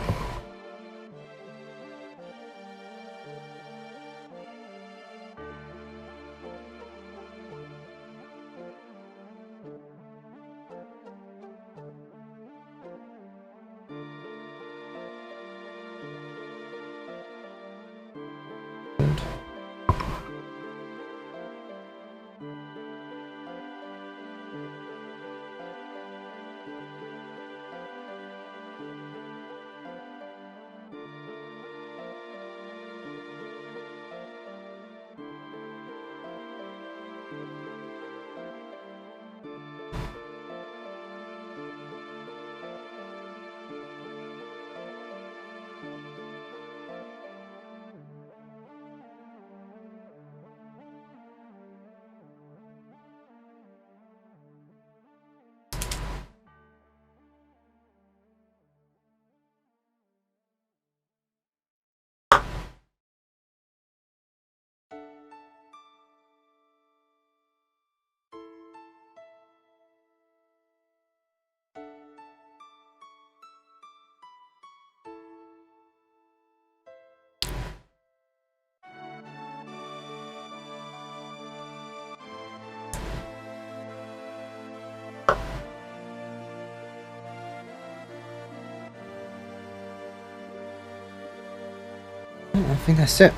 I think that's it.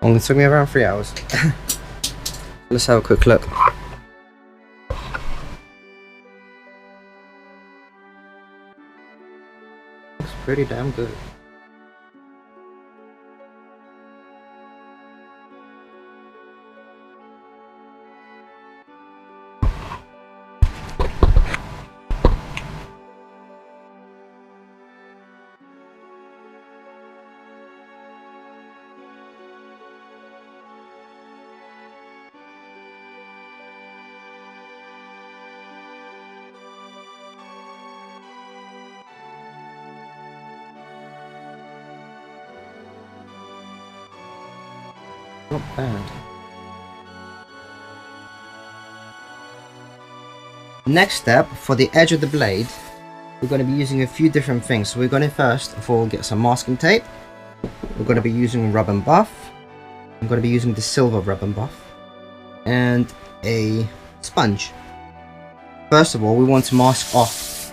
Only took me around 3 hours. Let's have a quick look. Looks pretty damn good. Not bad. Next step, for the edge of the blade, we're going to be using a few different things. So we're going to first of all get some masking tape. We're going to be using rub and buff. I'm going to be using the silver rub and buff. And a sponge. First of all, we want to mask off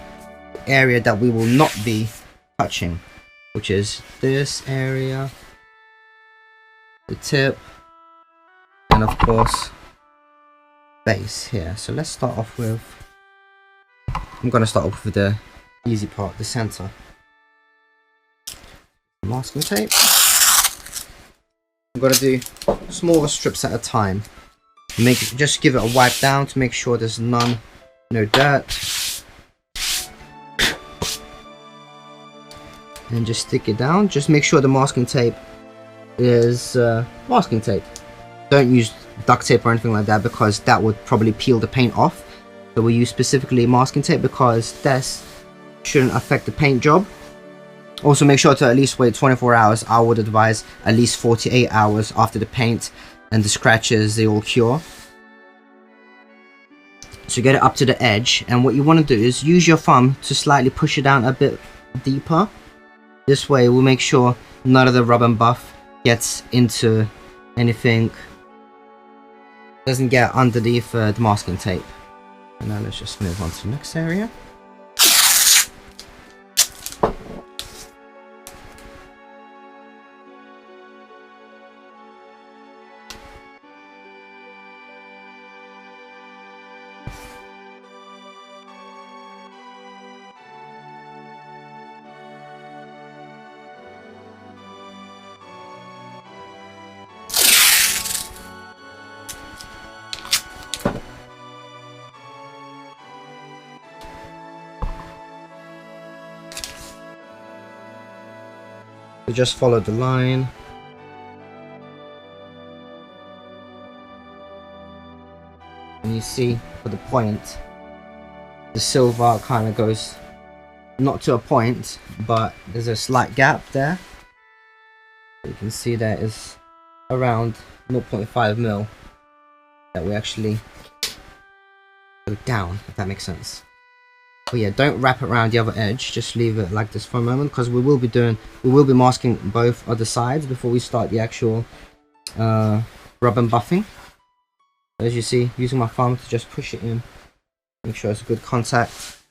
the area that we will not be touching, which is this area, the tip, and of course base here. So let's start off with, I'm going to start off with the easy part, the center. Masking tape. I'm got to do smaller strips at a time. Just give it a wipe down to make sure there's no dirt. And just stick it down. Just make sure the masking tape is masking tape. Don't use duct tape or anything like that, because that would probably peel the paint off. So we use specifically masking tape because this shouldn't affect the paint job. Also make sure to at least wait 24 hours. I would advise at least 48 hours after the paint and the scratches, they all cure. So get it up to the edge, and what you want to do is use your thumb to slightly push it down a bit deeper. This way we'll make sure none of the rub and buff gets into anything, doesn't get underneath the masking tape. And now let's just move on to the next area. We just follow the line. And you see for the point, the silver kind of goes not to a point, but there's a slight gap there. You can see there is around 0.5 mil that we actually go down, if that makes sense. But yeah, don't wrap it around the other edge, just leave it like this for a moment, because we will be masking both other sides before we start the actual rub and buffing. As you see, using my thumb to just push it in, make sure it's a good contact.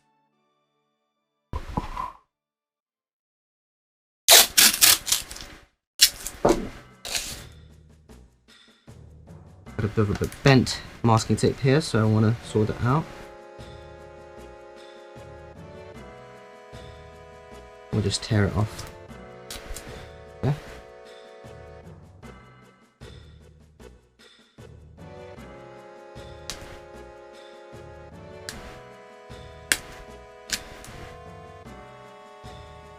Got a bit of a bent masking tape here, so I want to sort it out. We'll just tear it off. Yeah.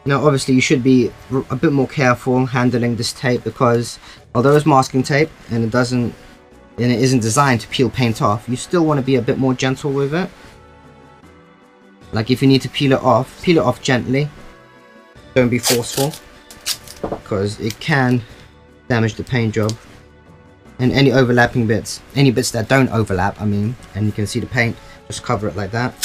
Now obviously you should be a bit more careful handling this tape, because although it's masking tape and it isn't designed to peel paint off, you still want to be a bit more gentle with it. Like if you need to peel it off gently. Don't be forceful, because it can damage the paint job. And any overlapping bits, any bits that don't overlap, I mean, and you can see the paint, just cover it like that.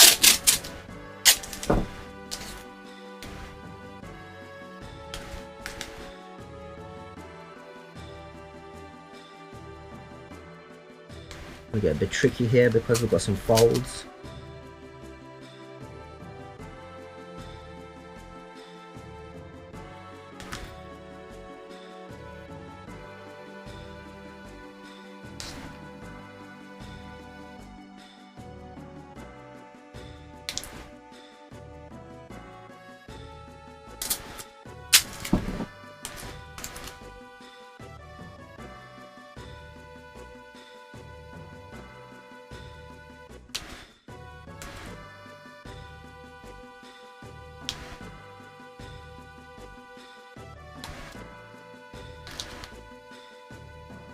We get a bit tricky here because we've got some folds.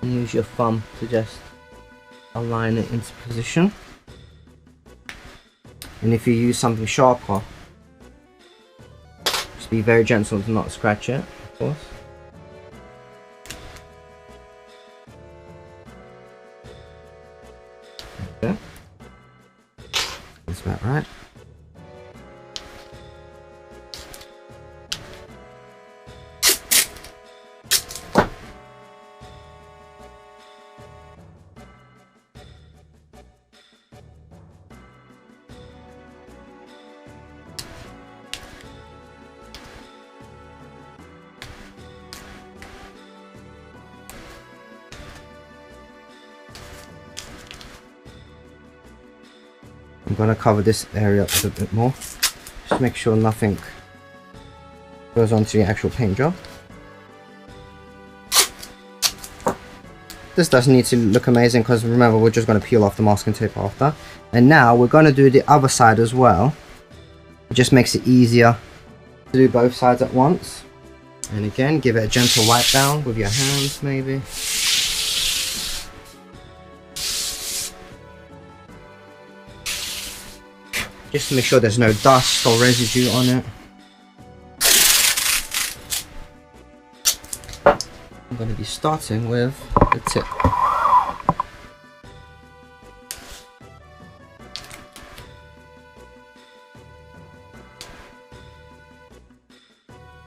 And use your thumb to just align it into position. And if you use something sharper, just be very gentle to not scratch it, of course. Okay, that's about right. I'm going to cover this area up a bit more, just make sure nothing goes onto the actual paint job. This doesn't need to look amazing because remember we're just going to peel off the masking tape after. And now we're going to do the other side as well. It just makes it easier to do both sides at once. And again, give it a gentle wipe down with your hands maybe. Just to make sure there's no dust or residue on it. I'm going to be starting with the tip.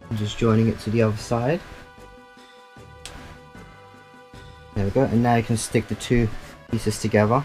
I'm just joining it to the other side. There we go, and now you can stick the two pieces together.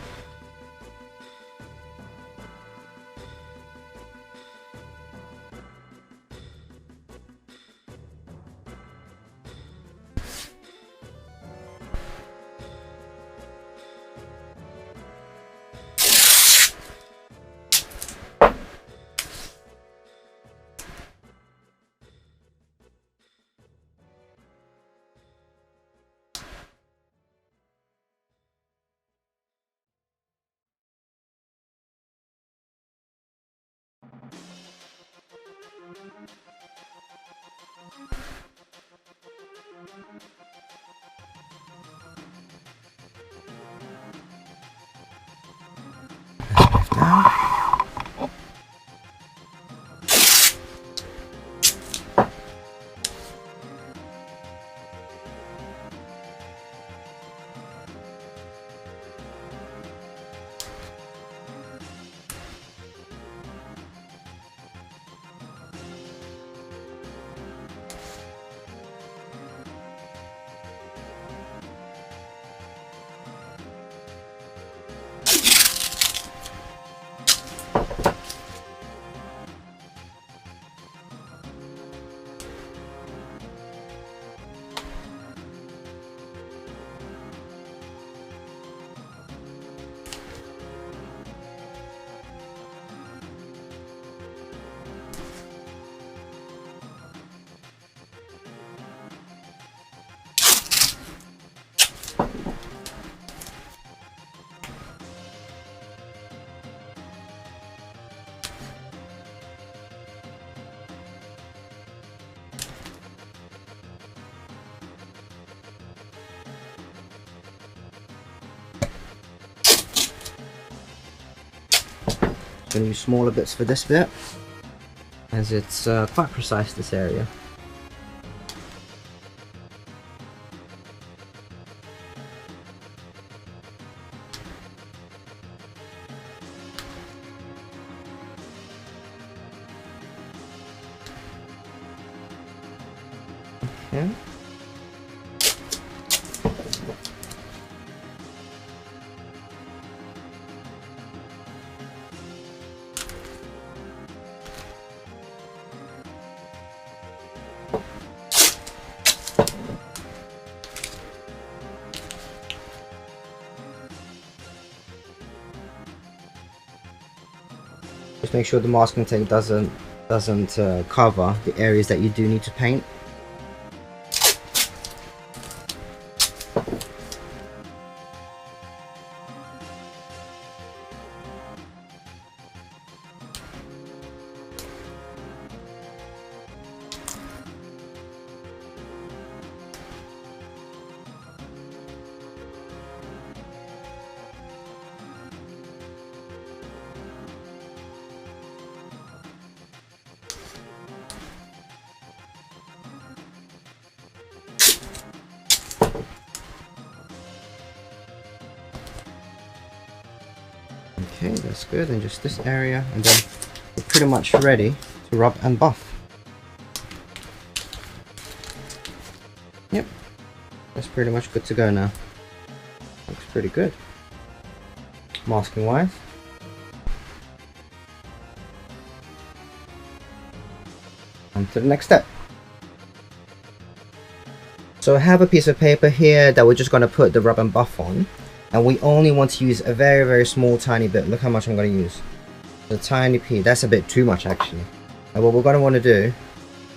Going to use smaller bits for this bit, as it's quite precise, this area. Okay. Just make sure the masking tape doesn't cover the areas that you do need to paint. Okay, that's good, and just this area, and then we're pretty much ready to rub and buff. Yep, that's pretty much good to go now. Looks pretty good, masking wise. On to the next step. So I have a piece of paper here that we're just going to put the rub and buff on. And we only want to use a very, very small, tiny bit. Look how much I'm going to use. A tiny piece. That's a bit too much, actually. And what we're going to want to do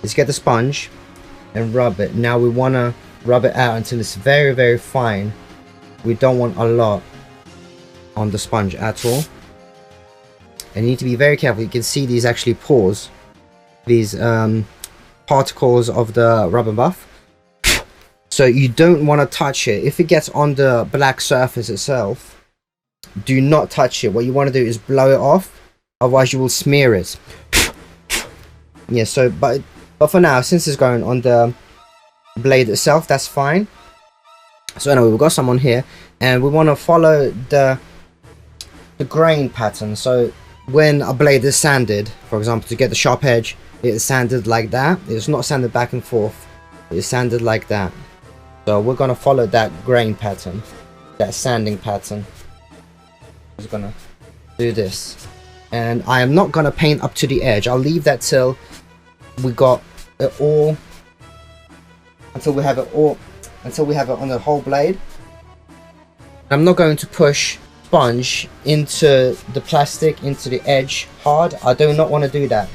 is get the sponge and rub it. Now we want to rub it out until it's very, very fine we don't want a lot on the sponge at all. And you need to be very careful. You can see these actually pores, these particles of the rubber buff. So you don't want to touch it. If it gets on the black surface itself, do not touch it. What you want to do is blow it off, otherwise you will smear it. Yeah, so but for now, since it's going on the blade itself, that's fine. So anyway, we've got some on here, and we want to follow the grain pattern. So when a blade is sanded, for example, to get the sharp edge, it is sanded like that. It's not sanded back and forth, it's sanded like that. So we're going to follow that grain pattern, that sanding pattern. I'm just going to do this, and I am not going to paint up to the edge. I'll leave that till we got it all, until we have it on the whole blade. I'm not going to push sponge into the plastic, into the edge hard. I do not want to do that.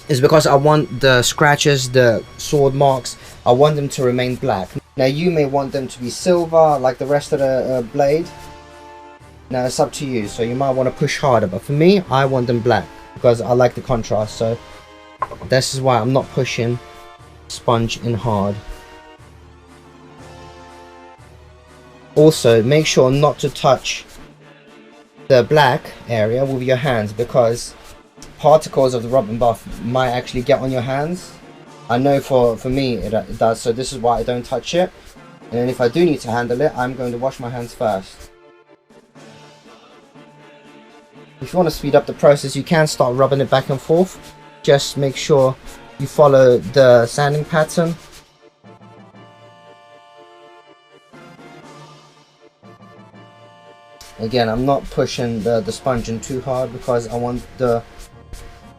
It's because I want the scratches, the sword marks, I want them to remain black. Now you may want them to be silver like the rest of the blade. Now it's up to you, so you might want to push harder, but for me, I want them black because I like the contrast. So this is why I'm not pushing sponge in hard. Also, make sure not to touch the black area with your hands, because particles of the rubber buff might actually get on your hands. I know for me it does, so this is why I don't touch it. And then if I do need to handle it, I'm going to wash my hands first. If you want to speed up the process, you can start rubbing it back and forth. Just make sure you follow the sanding pattern. Again, I'm not pushing the sponge in too hard because I want the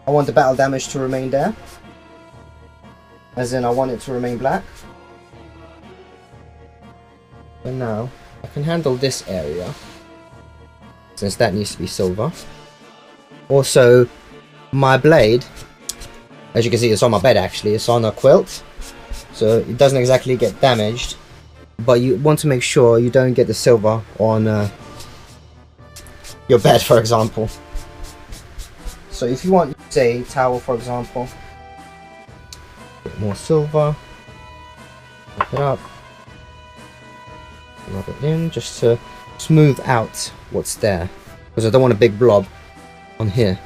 battle damage to remain there. As in, I want it to remain black. But now, I can handle this area, since that needs to be silver. Also, my blade, as you can see, it's on my bed actually, it's on a quilt, so it doesn't exactly get damaged, but you want to make sure you don't get the silver on your bed, for example. So if you want, say, towel, for example, a bit more silver, pick it up, rub it in just to smooth out what's there, because I don't want a big blob on here.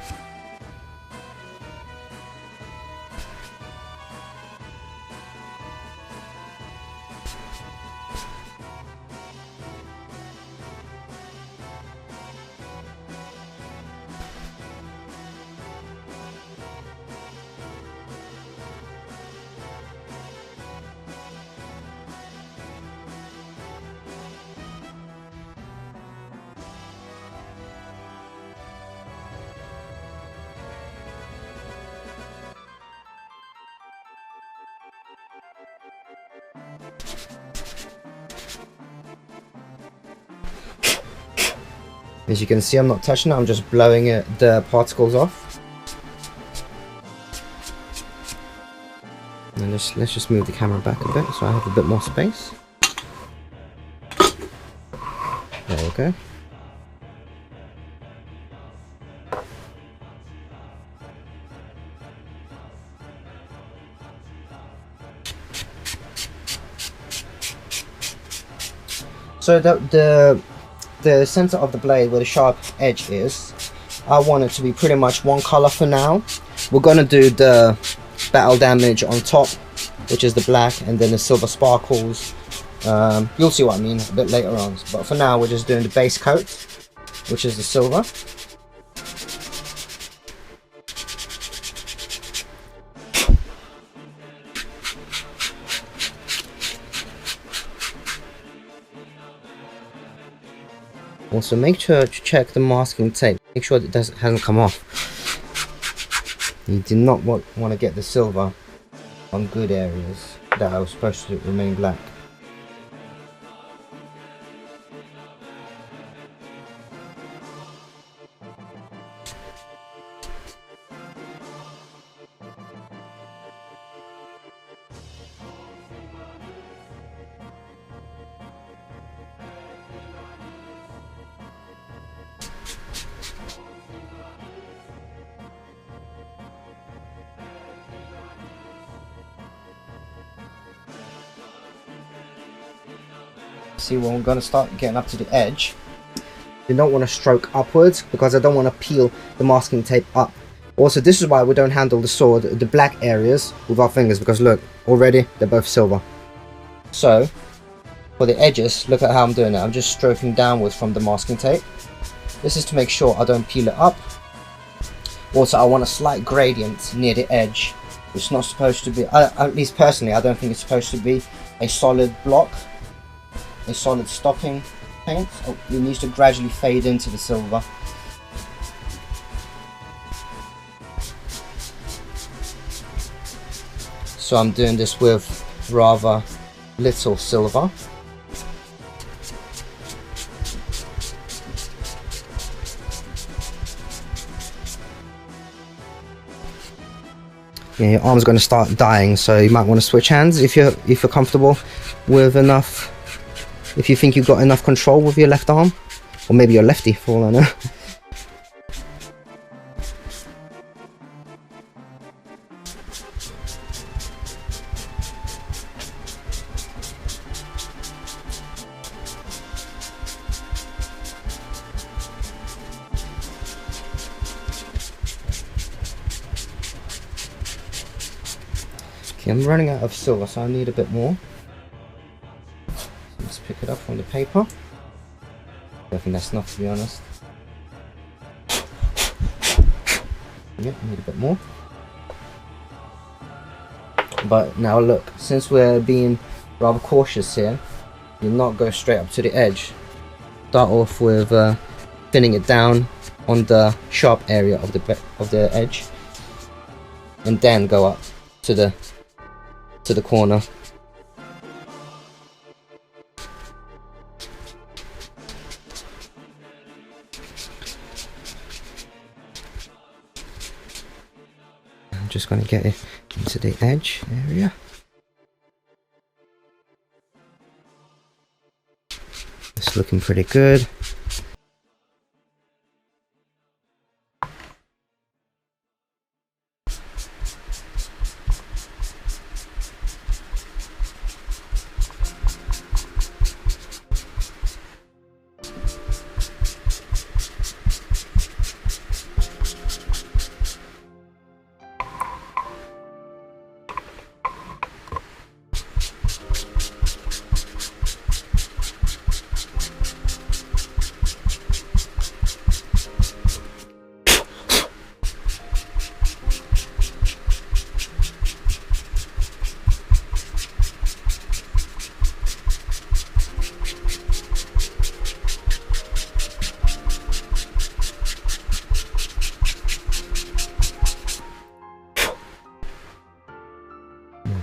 As you can see, I'm not touching it, I'm just blowing the particles off. And let's just move the camera back a bit so I have a bit more space. There we go. So the center of the blade where the sharp edge is, I want it to be pretty much one color for now. We're gonna do the battle damage on top, which is the black, and then the silver sparkles. You'll see what I mean a bit later on, but for now we're just doing the base coat, which is the silver. Also, make sure to check the masking tape. Make sure that it hasn't come off. You do not want to get the silver on good areas that are supposed to remain black. see where I'm going to start getting up to the edge. You don't want to stroke upwards because I don't want to peel the masking tape up. Also, this is why we don't handle the sword, the black areas, with our fingers, because look, already they're both silver. So for the edges, look at how I'm doing it. I'm just stroking downwards from the masking tape. This is to make sure I don't peel it up. Also, I want a slight gradient near the edge. It's not supposed to be, at least personally, I don't think it's supposed to be a solid block, a solid stopping paint. Oh, it needs to gradually fade into the silver. So I'm doing this with rather little silver. Yeah, your arm's going to start dying, so you might want to switch hands if you're comfortable with enough. If you think you've got enough control with your left arm, or maybe you're lefty for all I know. Okay, I'm running out of silver, so I need a bit more. Let's pick it up from the paper. I think that's enough, to be honest. Yeah, I need a bit more. But now look, since we're being rather cautious here, you'll not go straight up to the edge. Start off with thinning it down on the sharp area of the edge, and then go up to the corner. I'm just going to get it into the edge area. It's looking pretty good.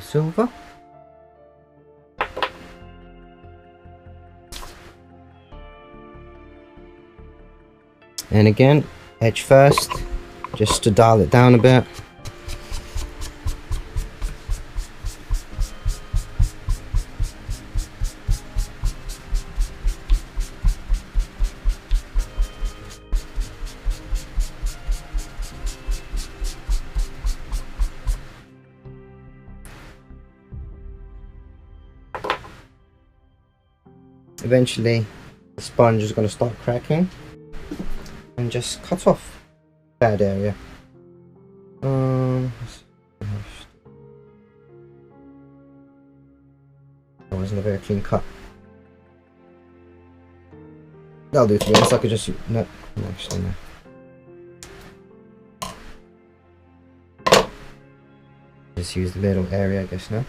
Silver. And again, edge first, just to dial it down a bit. Eventually the sponge is going to start cracking and just cut off that area. That wasn't a very clean cut. That'll do, to be honest. I could just no, actually no. Just use the middle area, I guess now.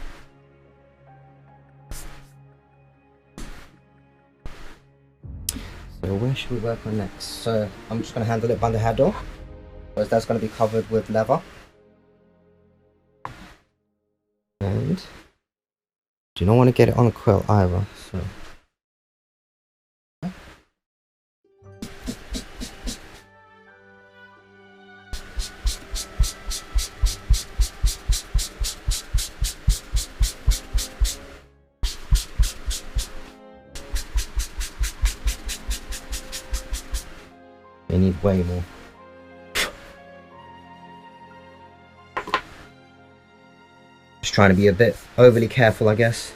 So where should we work on next? So I'm just going to handle it by the handle, because that's going to be covered with leather. And do not want to get it on a quilt either. So they need way more. Just trying to be a bit overly careful, I guess.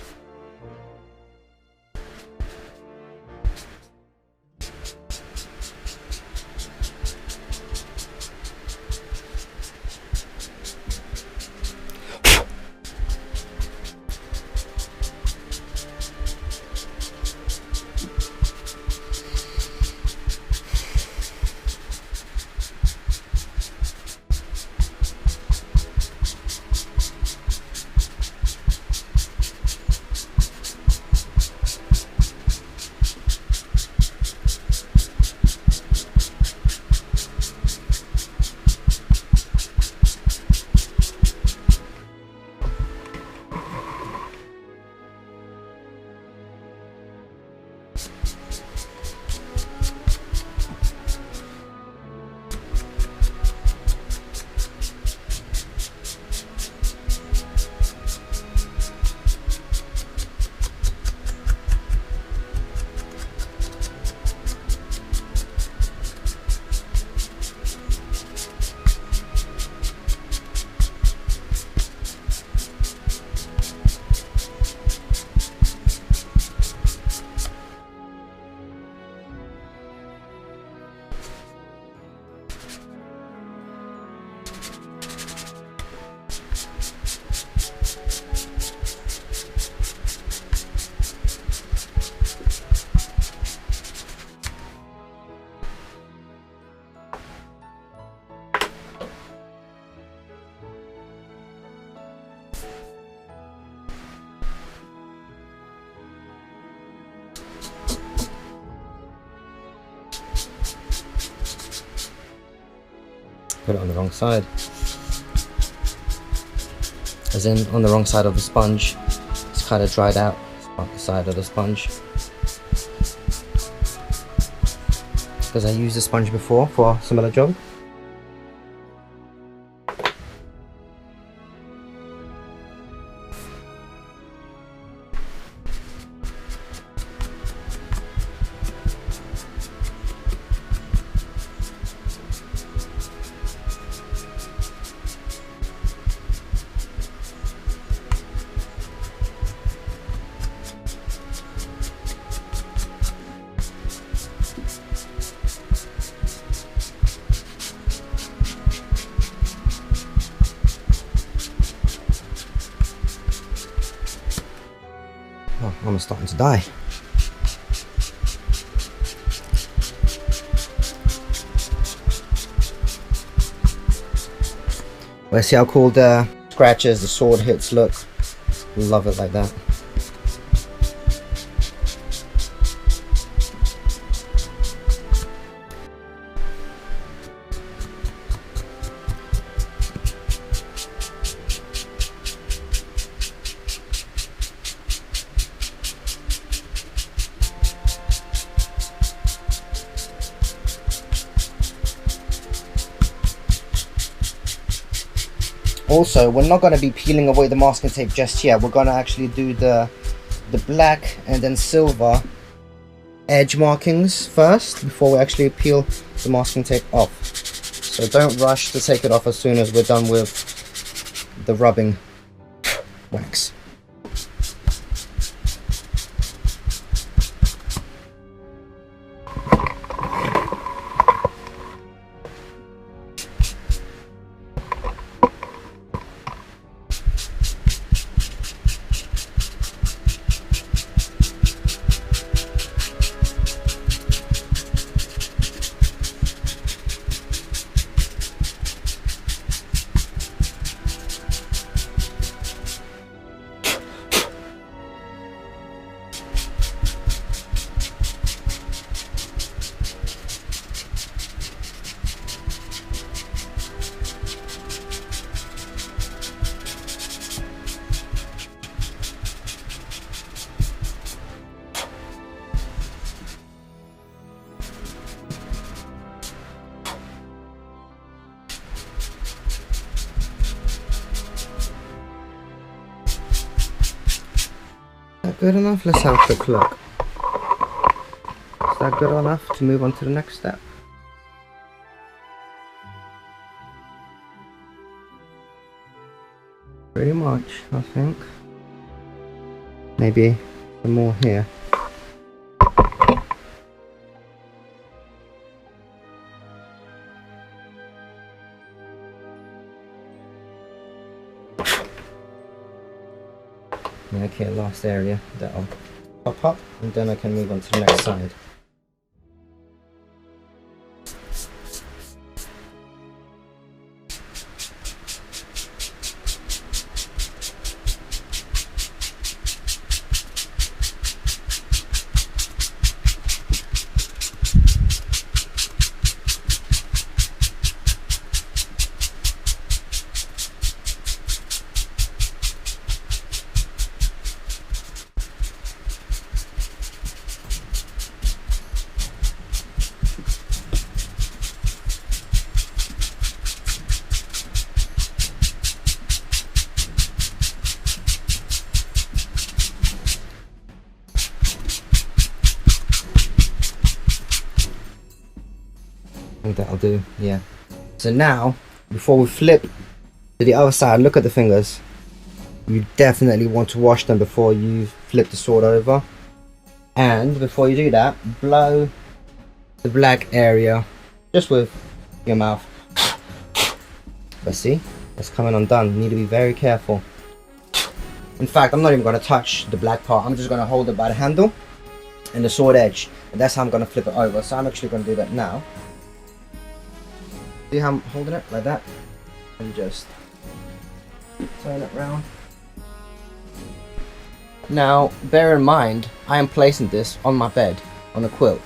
Put it on the wrong side. As in, on the wrong side of the sponge. It's kind of dried out. It's on the side of the sponge. Because I used the sponge before for a similar job. Oh, I'm starting to die. Well, see how cool the scratches, the sword hits look. Love it like that. Also, we're not going to be peeling away the masking tape just yet. We're going to actually do the black and then silver edge markings first before we actually peel the masking tape off. So don't rush to take it off as soon as we're done with the rubbing wax. Good enough? Let's have a quick look. Is that good enough to move on to the next step? Pretty much, I think. Maybe some more here. Okay, last area that I'll pop up, and then I can move on to the next side. I think that'll do, yeah. So now, before we flip to the other side, look at the fingers. You definitely want to wash them before you flip the sword over. And before you do that, blow the black area just with your mouth. But see, it's coming undone. You need to be very careful. In fact, I'm not even going to touch the black part. I'm just going to hold it by the handle and the sword edge. And that's how I'm going to flip it over. So I'm actually going to do that now. See how I'm holding it like that, and just turn it round. Now bear in mind I am placing this on my bed on a quilt,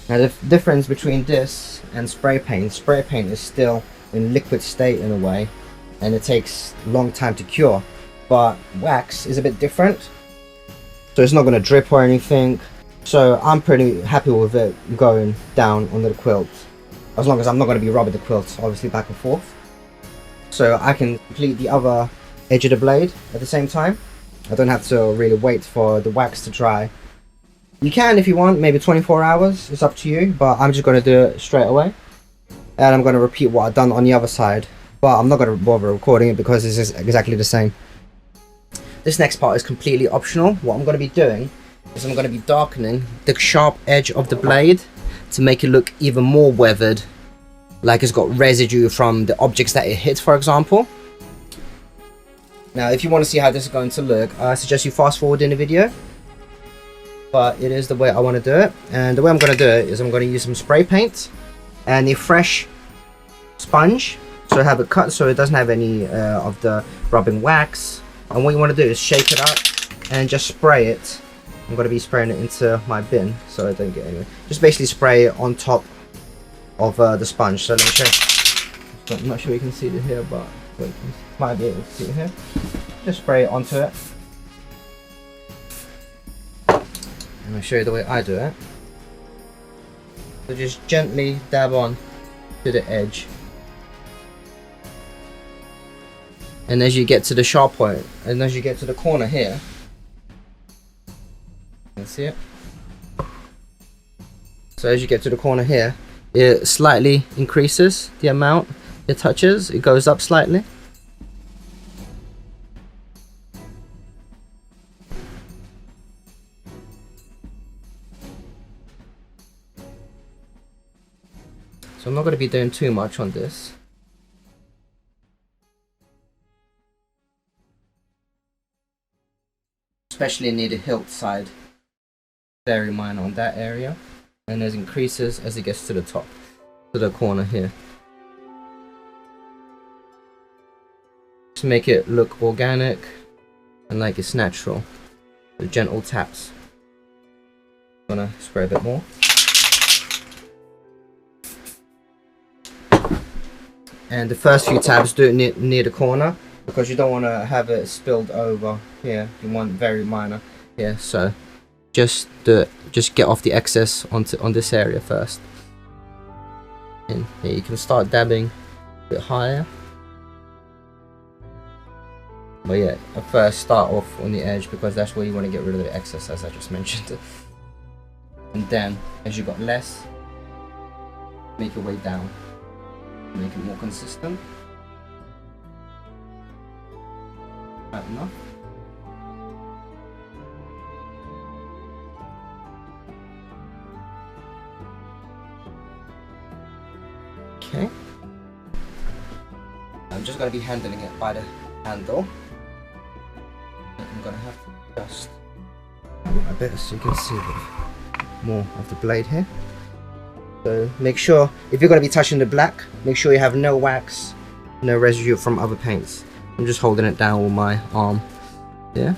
Now the difference between this and spray paint is still in liquid state in a way, and it takes a long time to cure. But wax is a bit different, so it's not going to drip or anything. So I'm pretty happy with it going down on the quilt, as long as I'm not going to be rubbing the quilt obviously back and forth. So I can complete the other edge of the blade at the same time. I don't have to really wait for the wax to dry. You can if you want, maybe 24 hours, it's up to you, but I'm just going to do it straight away. And I'm going to repeat what I've done on the other side, but I'm not going to bother recording it because it's just exactly the same. This next part is completely optional. What I'm going to be doing is I'm going to be darkening the sharp edge of the blade to make it look even more weathered, like it's got residue from the objects that it hit, for example. Now if you want to see how this is going to look, I suggest you fast forward in the video, but it is the way I want to do it. And the way I'm going to do it is I'm going to use some spray paint and a fresh sponge, so I have it cut so it doesn't have any of the rubbing wax. And what you want to do is shake it up and just spray it. I'm going to be spraying it into my bin so I don't get anywhere. Just basically spray it on top of the sponge. So let me show you. I'm not sure you can see it here, but wait, you might be able to see it here. Just spray it onto it. I'm going to show you the way I do it. So just gently dab on to the edge. And as you get to the sharp point, and as you get to the corner here, you can see it. So as you get to the corner here, it slightly increases the amount it touches. It goes up slightly. So I'm not going to be doing too much on this. Especially near the hilt side, very minor on that area, and as increases as it gets to the top, to the corner here. To make it look organic and like it's natural, with gentle taps. I'm gonna spray a bit more. And the first few tabs do it near the corner, because you don't want to have it spilled over here. You want very minor here, so just get off the excess on this area first. And here you can start dabbing a bit higher. But yeah, at first start off on the edge, because that's where you want to get rid of the excess, as I just mentioned. And then as you got less, make your way down, make it more consistent. Right enough. Okay. I'm just going to be handling it by the handle. I'm going to have to adjust a bit so you can see more of the blade here. So make sure, if you're going to be touching the black, make sure you have no wax, no residue from other paints. I'm just holding it down with my arm. Yeah.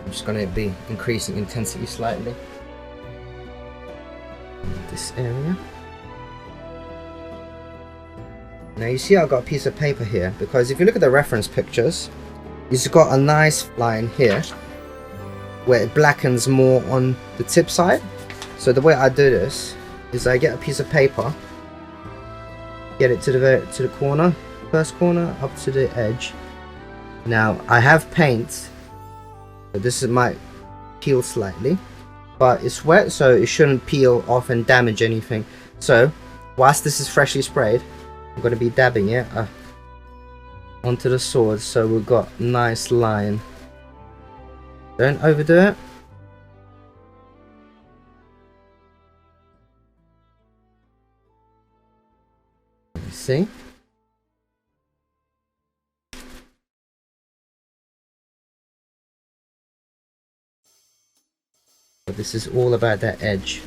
I'm just going to be increasing intensity slightly in this area. Now you see I've got a piece of paper here, because if you look at the reference pictures, it's got a nice line here where it blackens more on the tip side. So the way I do this is I get a piece of paper, get it to the corner, first corner up to the edge. Now I have paint, but this might peel slightly, but it's wet, so it shouldn't peel off and damage anything. So whilst this is freshly sprayed, I'm going to be dabbing it onto the sword, so we've got a nice line. Don't overdo it. You see? But this is all about that edge.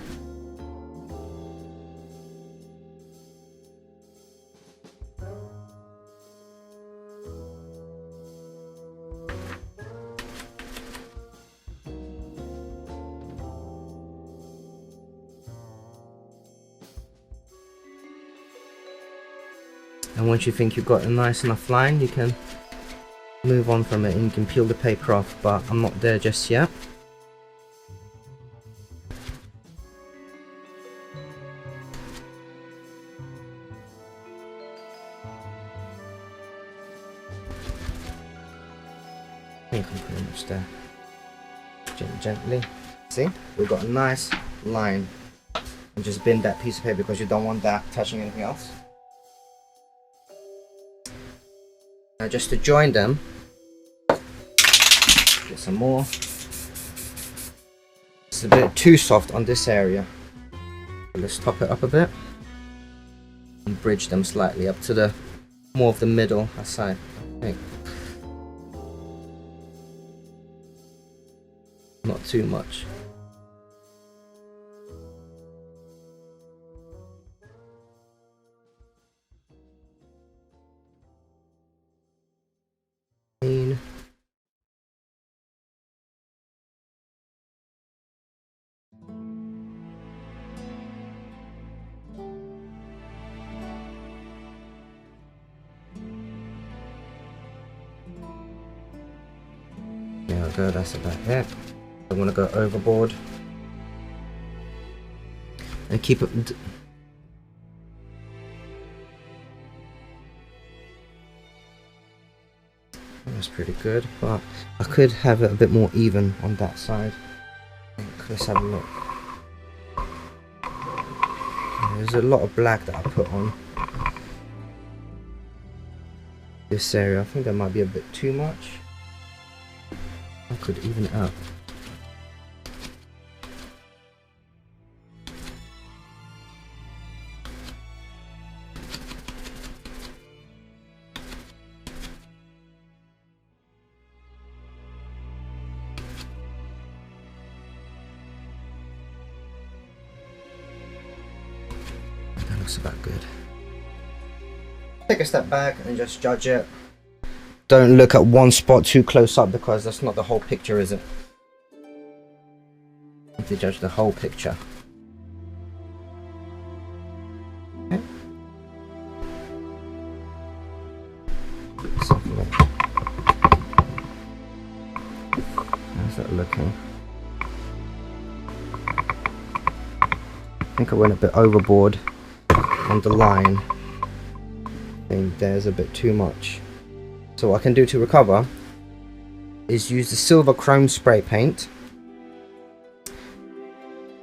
And once you think you've got a nice enough line, you can move on from it and you can peel the paper off, but I'm not there just yet. I think I'm pretty much there. Gently. See? We've got a nice line. And just bend that piece of paper because you don't want that touching anything else. Now just to join them, get some more. It's a bit too soft on this area. Let's top it up a bit and bridge them slightly up to the more of the middle side. I think. Not too much. There we go, that's about it. I want to go overboard and keep it. That's pretty good, but I could have it a bit more even on that side. Let's have a look. There's a lot of black that I put on this area. I think that might be a bit too much. I could even it out. That looks about good. Take a step back and just judge it. Don't look at one spot too close up because that's not the whole picture, is it? You have to judge the whole picture. Okay. How's that looking? I think I went a bit overboard on the line. I think there's a bit too much. So what I can do to recover is use the silver chrome spray paint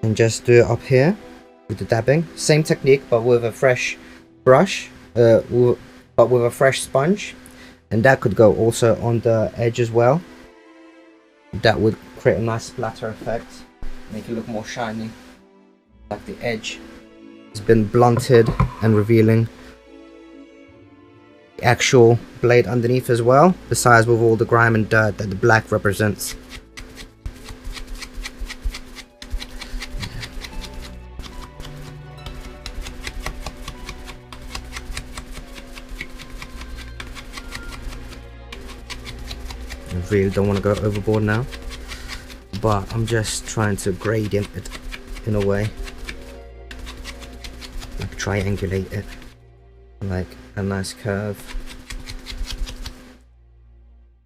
and just do it up here with the dabbing. Same technique but with a fresh brush, but with a fresh sponge, and that could go also on the edge as well. That would create a nice splatter effect, make it look more shiny, like the edge has been blunted and revealing actual blade underneath as well, besides with all the grime and dirt that the black represents. I really don't want to go overboard now, but I'm just trying to gradient it in a way, like triangulate it, like a nice curve.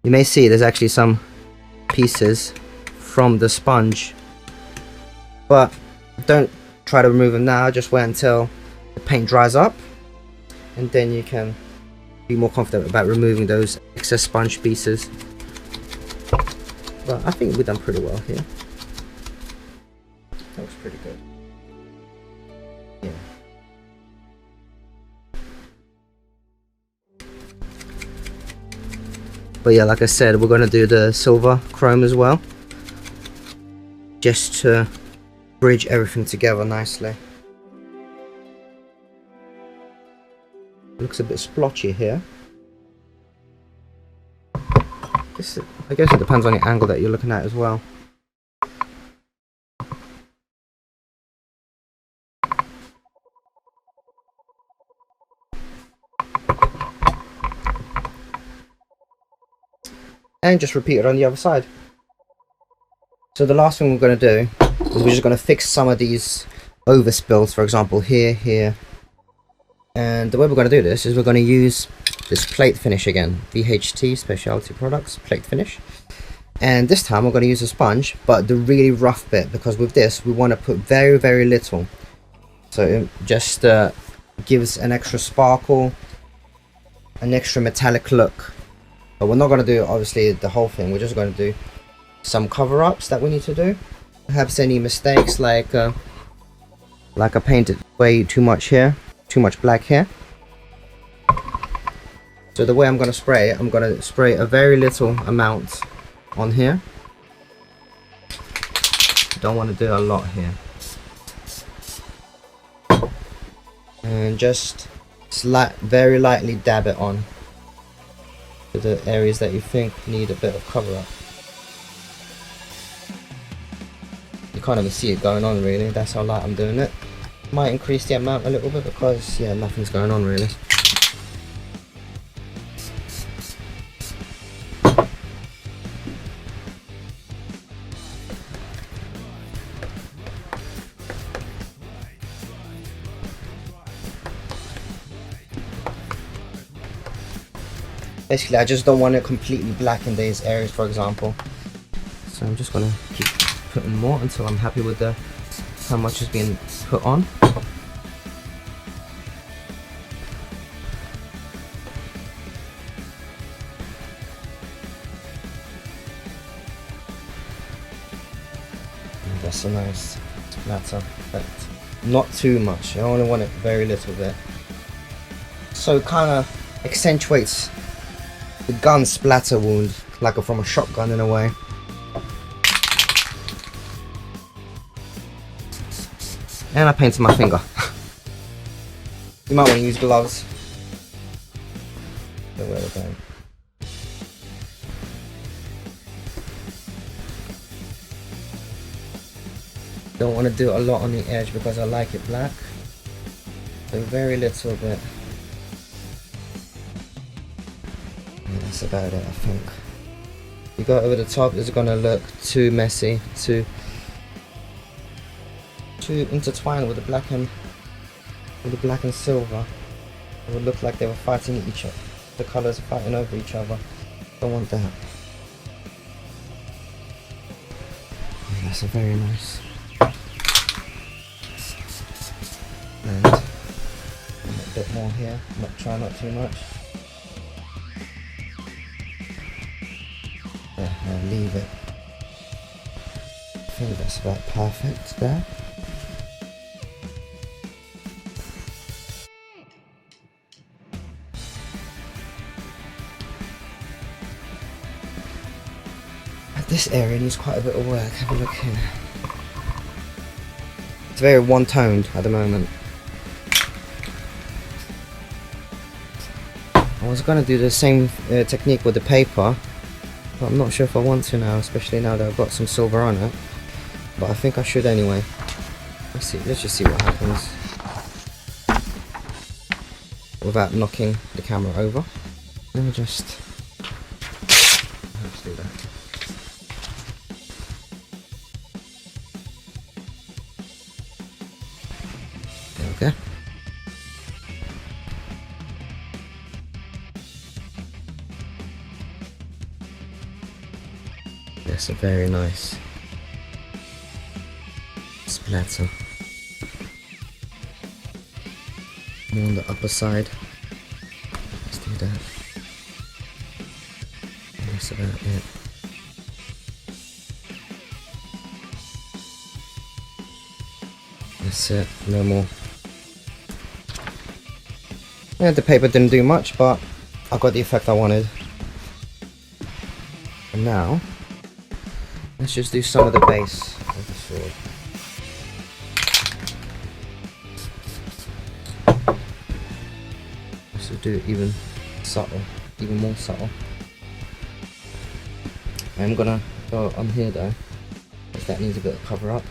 You may see there's actually some pieces from the sponge, but don't try to remove them now. Just wait until the paint dries up and then you can be more confident about removing those excess sponge pieces. But I think we've done pretty well here. That looks pretty good. Yeah. But yeah, like I said, we're going to do the silver chrome as well, just to bridge everything together nicely. It looks a bit splotchy here. I guess it depends on the angle that you're looking at as well. And just repeat it on the other side. So the last thing we're going to do is we're just going to fix some of these overspills, for example here, here, And the way we're going to do this is we're going to use this plate finish again, VHT Specialty Products plate finish. And this time we're going to use a sponge, but the really rough bit, because with this we want to put very, very little. So it just gives an extra sparkle, an extra metallic look. But we're not going to do obviously the whole thing, we're just going to do some cover-ups that we need to do. Perhaps any mistakes, like I painted way too much here, too much black here. So the way I'm going to spray it, I'm going to spray a very little amount on here. Don't want to do a lot here. And just very lightly dab it on to the areas that you think need a bit of cover up. You can't even see it going on really, that's how light I'm doing it. Might increase the amount a little bit because yeah, nothing's going on really. Basically, I just don't want it completely black in these areas, for example. So I'm just gonna keep putting more until I'm happy with how much is being put on. And that's a nice splatter effect. Not too much. I only want it very little bit. So it kind of accentuates the gun splatter wound, like from a shotgun in a way. And I painted my finger. You might want to use gloves. Don't wear them. Don't want to do a lot on the edge because I like it black. So very little bit. Yeah, that's about it, I think. You go over the top, it's gonna look too messy, too intertwined with the black and silver. It would look like they were fighting each other. The colours are fighting over each other. Don't want that. Yeah, that's a very nice. And a bit more here. Try not too much. Yeah, I'll leave it. I think that's about perfect there. This area needs quite a bit of work. Have a look here. It's very one-toned at the moment. I was gonna do the same technique with the paper, but I'm not sure if I want to now, especially now that I've got some silver on it. But I think I should anyway. Let's just see what happens without knocking the camera over. Let me just do that. There we go. That's a very nice splatter. More on the upper side. Let's do that. And that's about it. That's it, no more. Yeah, the paper didn't do much, but I got the effect I wanted. And now, let's just do some of the base of the sword. So do it even more subtle. I'm gonna go on here though, because that needs a bit of cover up.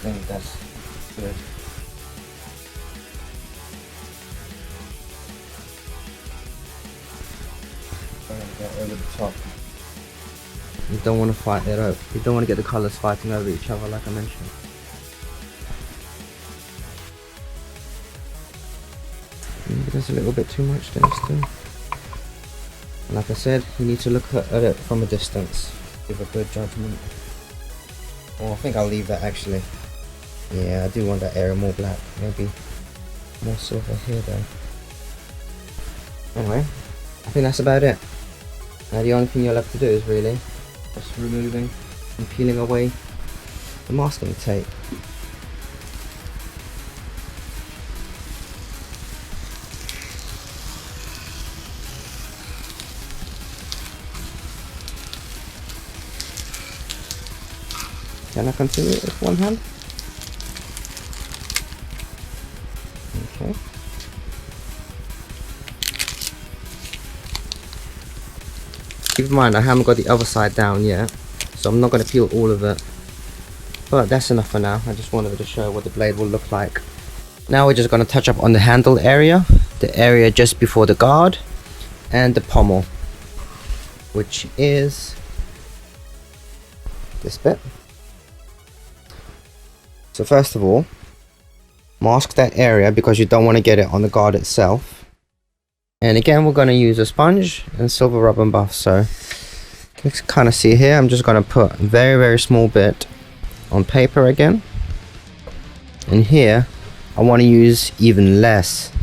think that's good. Over the top. You don't want to fight it out. You don't want to get the colours fighting over each other, like I mentioned. Maybe there's a little bit too much there still. Like I said, you need to look at it from a distance. Give a good judgment. Oh, I think I'll leave that actually. Yeah, I do want that area more black. Maybe more silver here though. Anyway, I think that's about it. Now the only thing you'll have to do is really just removing and peeling away the masking tape. Can I continue with one hand? Okay. Keep in mind I haven't got the other side down yet, so I'm not going to peel all of it. But that's enough for now. I just wanted to show what the blade will look like. Now we're just going to touch up on the handle area, the area just before the guard, and the pommel, which is this bit. So first of all, mask that area because you don't want to get it on the guard itself. And again, we're going to use a sponge and silver rub and buff. So you can kind of see here, I'm just going to put a very small bit on paper again. And here, I want to use even less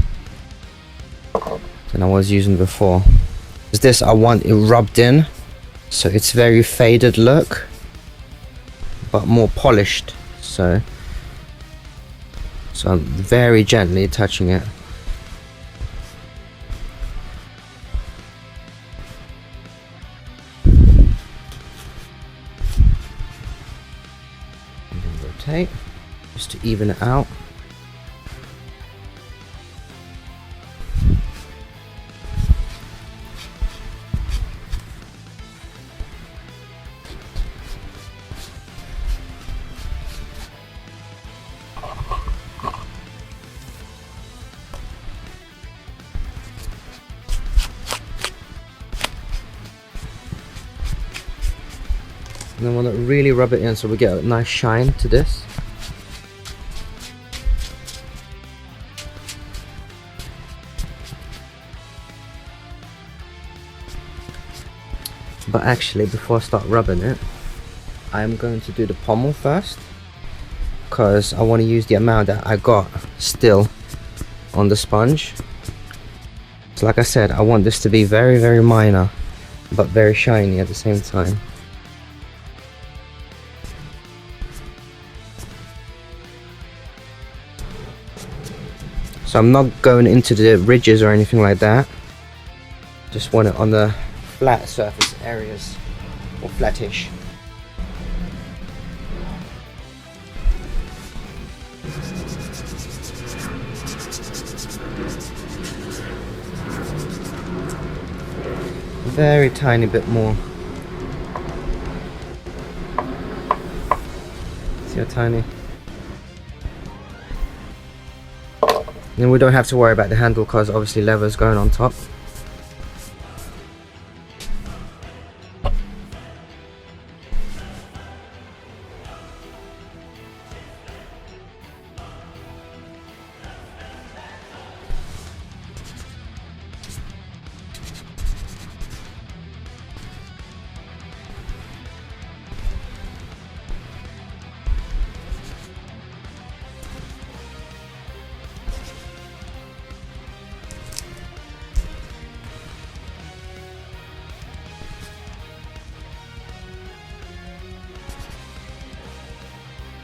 than I was using before. Because this, I want it rubbed in, so it's very faded look, but more polished. So I'm very gently touching it. And then rotate, just to even it out. And then we'll really rub it in so we get a nice shine to this. But actually, before I start rubbing it, I'm going to do the pommel first, because I want to use the amount that I got still on the sponge. So like I said, I want this to be very minor, but very shiny at the same time. So I'm not going into the ridges or anything like that. Just want it on the flat surface areas, or flattish. Very tiny bit more. See how tiny? And we don't have to worry about the handle because obviously leather is going on top.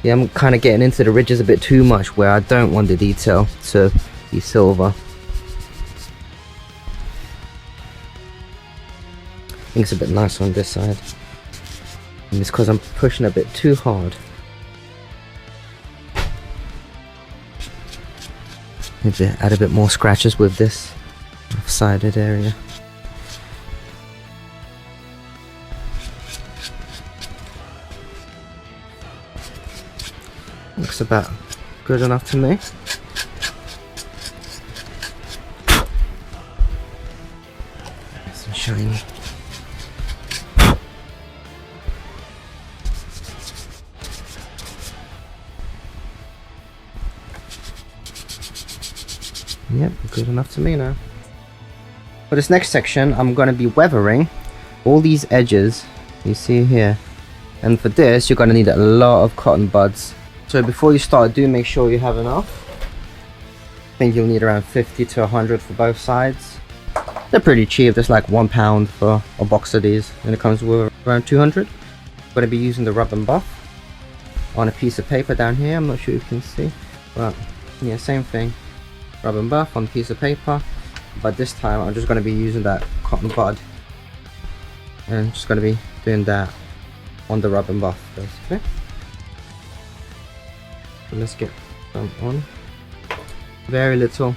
Yeah, I'm kind of getting into the ridges a bit too much where I don't want the detail to be silver. I think it's a bit nicer on this side. And it's because I'm pushing a bit too hard. Maybe add a bit more scratches with this off-sided area. Looks about good enough to me. Nice and shiny. Yep, good enough to me now. For this next section, I'm going to be weathering all these edges you see here. And for this, you're going to need a lot of cotton buds. So before you start, do make sure you have enough. I think you'll need around 50 to 100 for both sides. They're pretty cheap. There's like £1 for a box of these, and it comes with around 200. I'm going to be using the rub and buff on a piece of paper down here. I'm not sure if you can see, but yeah, same thing. Rub and buff on a piece of paper, but this time I'm just going to be using that cotton bud, and I'm just going to be doing that on the rub and buff basically. So let's get some on. Very little,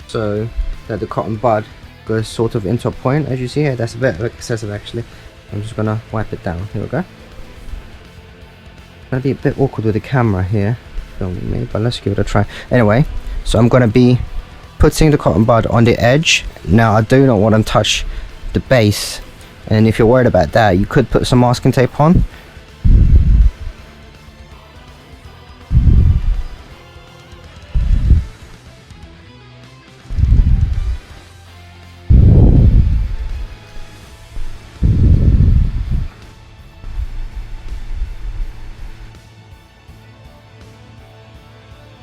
so that the cotton bud goes sort of into a point. As you see here, that's a bit excessive actually. I'm just gonna wipe it down. Here we go. It's gonna be a bit awkward with the camera here filming me, but let's give it a try. Anyway, so I'm gonna be putting the cotton bud on the edge. Now I do not want to touch the base, and if you're worried about that, you could put some masking tape on.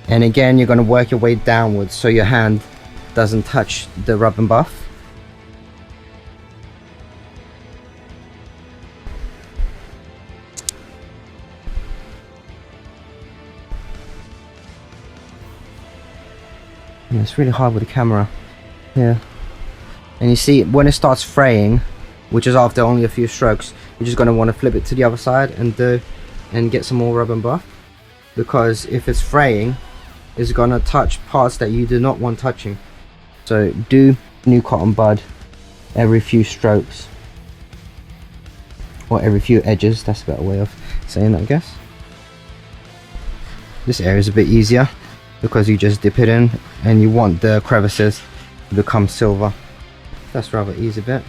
And again, you're going to work your way downwards so your hand doesn't touch the rub and buff. Yeah, it's really hard with the camera here. And you see, when it starts fraying, which is after only a few strokes, you're just going to want to flip it to the other side and get some more rub and buff. Because if it's fraying, is going to touch parts that you do not want touching. So do new cotton bud every few strokes, or every few edges. That's a better way of saying that, I guess. This area is a bit easier because you just dip it in and you want the crevices to become silver. That's rather easy bit.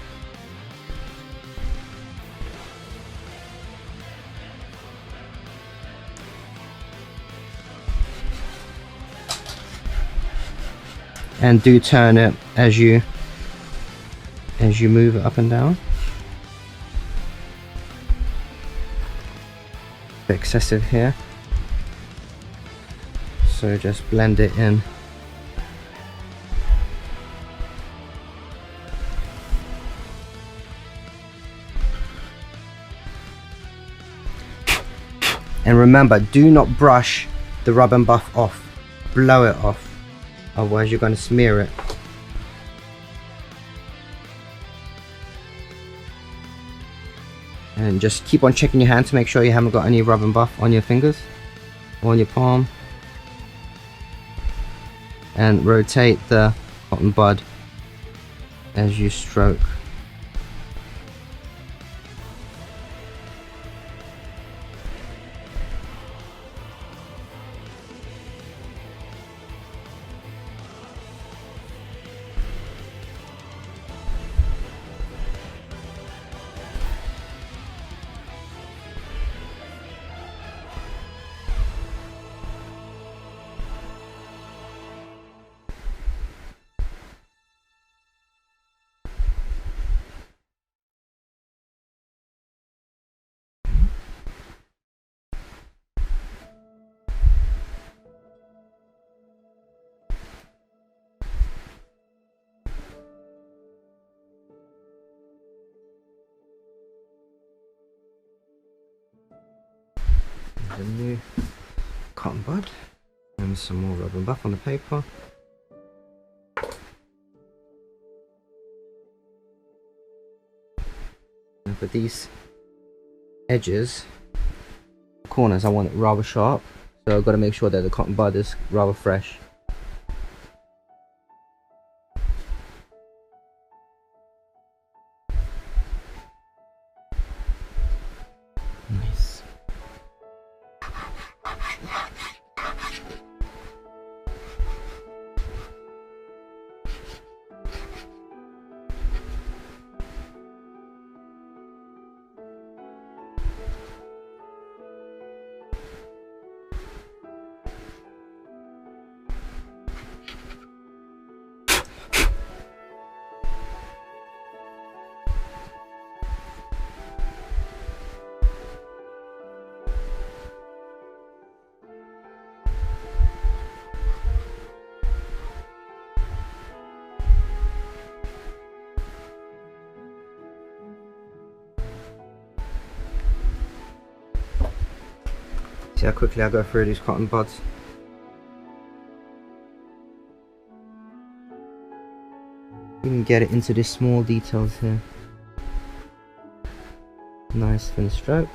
And do turn it as you move it up and down. A bit excessive here, so just blend it in. And remember, do not brush the rub and buff off, blow it off. Otherwise you're going to smear it. And just keep on checking your hand to make sure you haven't got any rub and buff on your fingers or on your palm. And rotate the cotton bud as you stroke. The new cotton bud and some more rub and buff on the paper. And for these edges, corners, I want it rather sharp, so I've got to make sure that the cotton bud is rather fresh. Nice. See how quickly I go through these cotton buds. You can get it into the small details here. Nice thin stroke.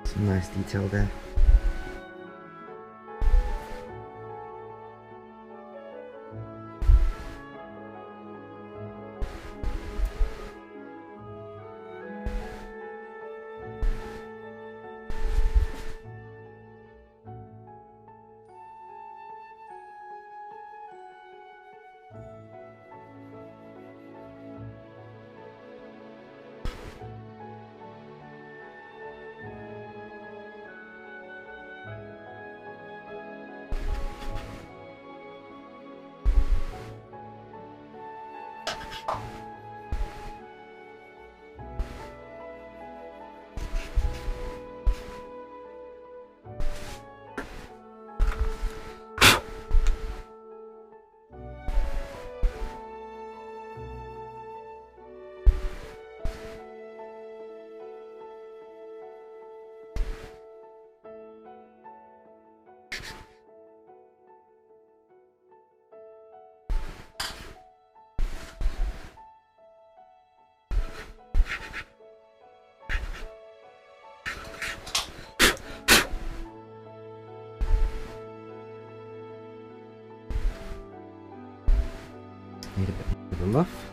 Some nice detail there. Need a bit of a muff.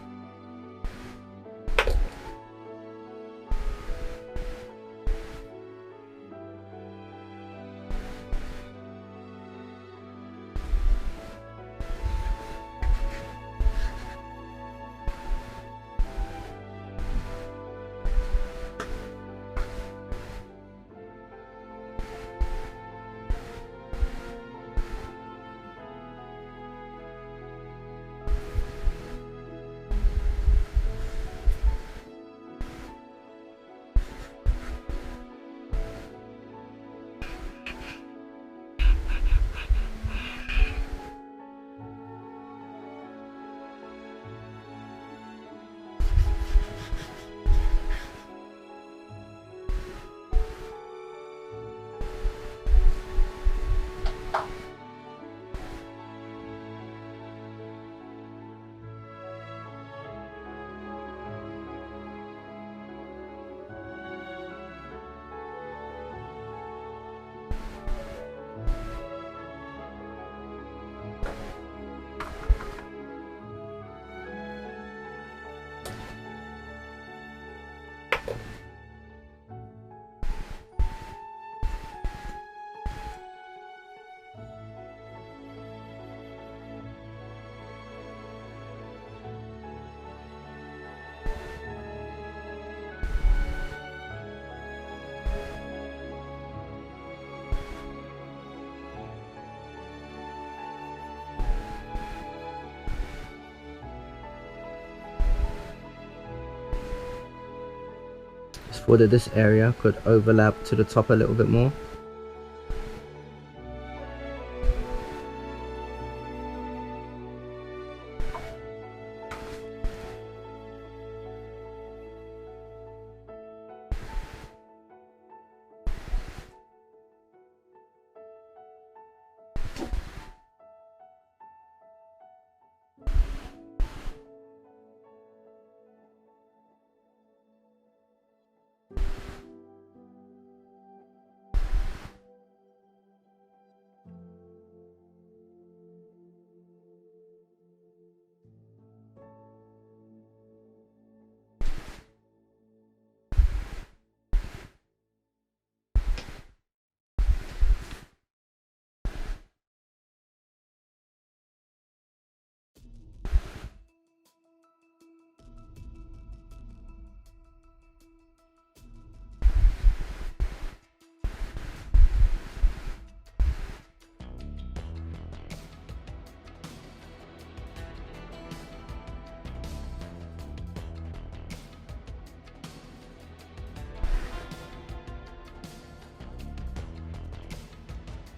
Just thought that this area could overlap to the top a little bit more.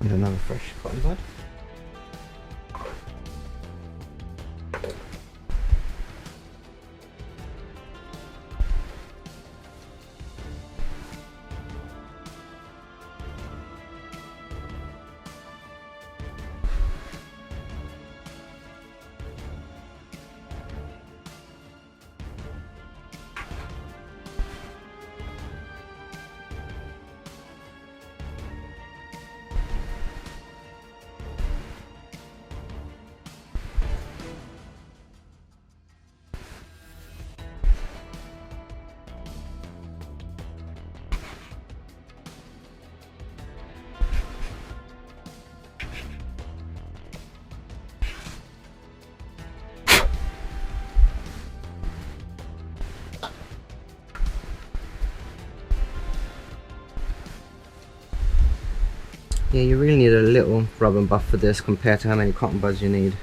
Need another fresh cotton bud. Yeah, you really need a little rubber buff for this compared to how many cotton buds you need.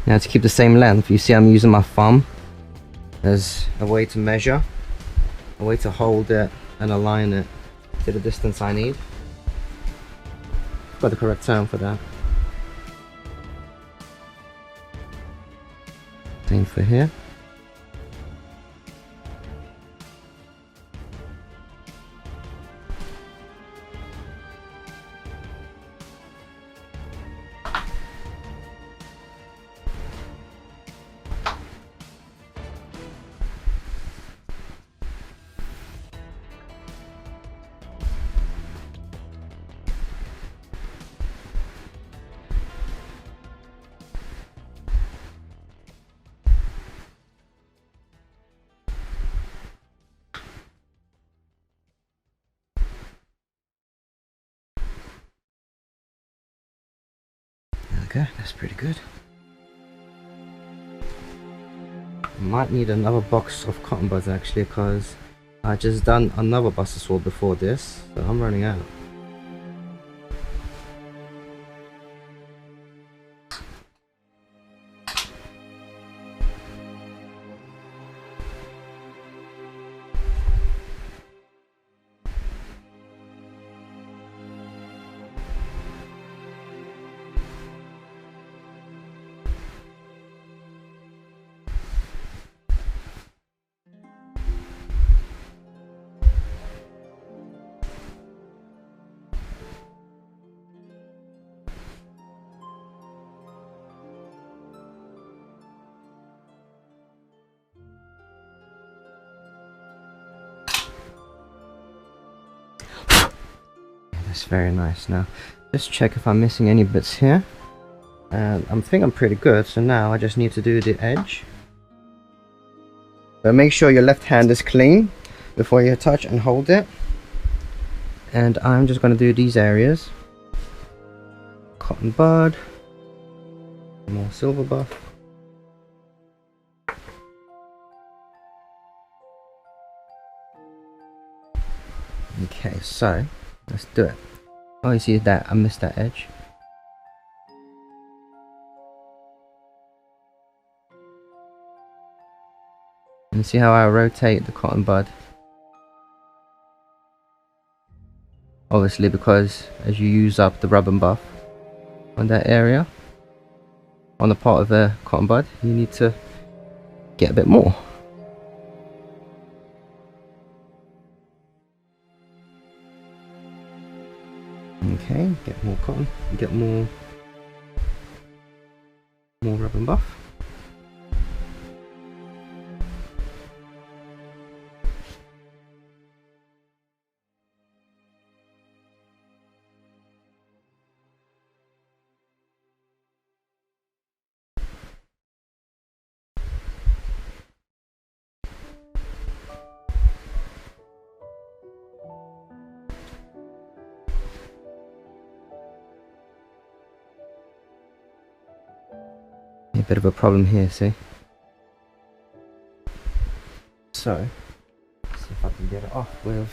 Now to keep the same length, you see I'm using my thumb as a way to measure, a way to hold it and align it to the distance I need. Got the correct term for that. Same for here. Okay, that's pretty good. Might need another box of cotton buds actually, because I just done another buster sword before this, so I'm running out. That's very nice. Now just check if I'm missing any bits here, and I think I'm pretty good. So now I just need to do the edge, but make sure your left hand is clean before you touch and hold it. And I'm just going to do these areas: cotton bud, more silver buff. Okay, so let's do it. Oh, you see that I missed that edge. And you see how I rotate the cotton bud? Obviously, because as you use up the rub and buff on that area, on the part of the cotton bud, you need to get a bit more. Okay, get more cotton, get more rub and buff. a bit of a problem here, see? So, let's see if I can get it off with...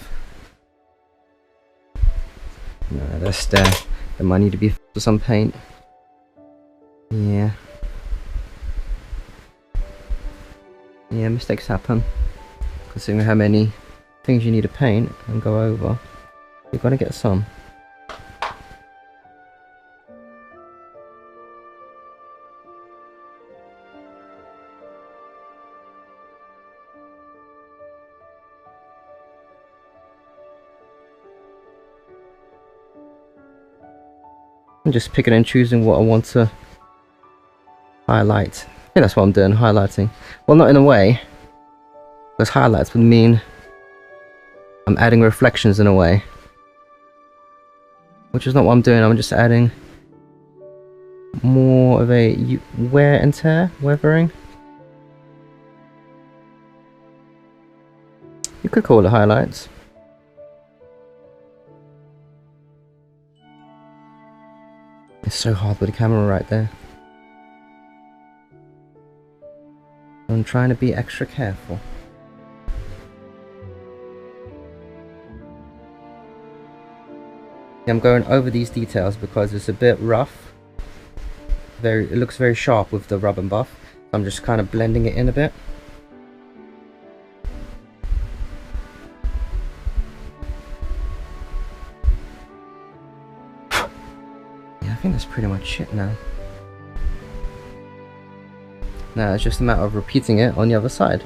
No, that's there. There might need to be some paint. Yeah. Yeah, mistakes happen. Considering how many things you need to paint and go over, you're gonna get some. I'm just picking and choosing what I want to highlight. I think that's what I'm doing, highlighting. Well, not in a way, because highlights would mean I'm adding reflections in a way, which is not what I'm doing. I'm just adding more of a wear and tear, weathering. You could call it highlights. It's so hard with the camera right there. I'm trying to be extra careful. I'm going over these details because it's a bit rough. It looks very sharp with the rub and buff. I'm just kind of blending it in a bit. I think that's pretty much it now. Now it's just a matter of repeating it on the other side.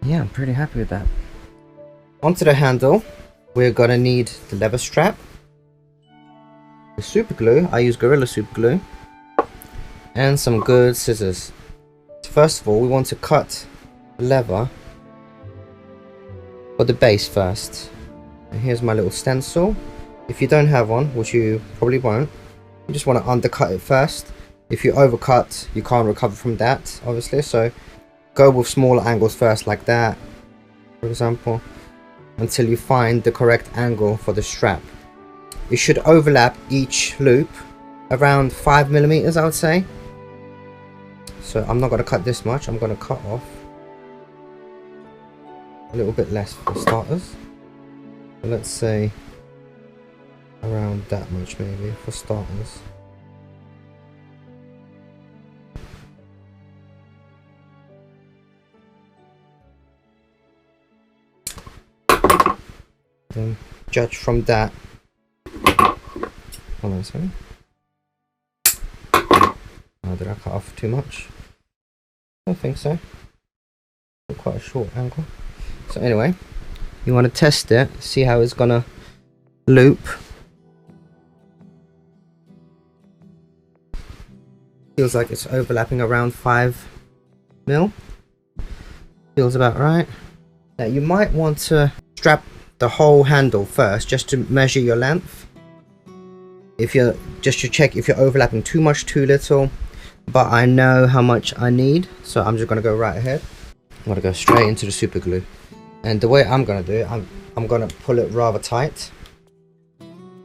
Yeah, I'm pretty happy with that. Onto the handle, we're gonna need the leather strap, the super glue. I use Gorilla super glue, and some good scissors. First of all, we want to cut the leather for the base first. And here's my little stencil. If you don't have one, which you probably won't, you just want to undercut it first. If you overcut, you can't recover from that, obviously, so go with smaller angles first, like that, for example, until you find the correct angle for the strap. It should overlap each loop around 5mm, I would say. So I'm not going to cut this much. I'm going to cut off a little bit less for starters. So let's say around that much maybe for starters. Then judge from that. Hold on a second. Oh, did I cut off too much? I don't think so. Quite a short angle. So anyway, you want to test it, see how it's gonna loop. Feels like it's overlapping around 5mm. Feels about right. Now you might want to strap the whole handle first, just to measure your length. If you're just to check if you're overlapping too much, too little. But I know how much I need, so I'm just gonna go right ahead. I'm gonna go straight into the super glue, and the way I'm gonna do it, I'm gonna pull it rather tight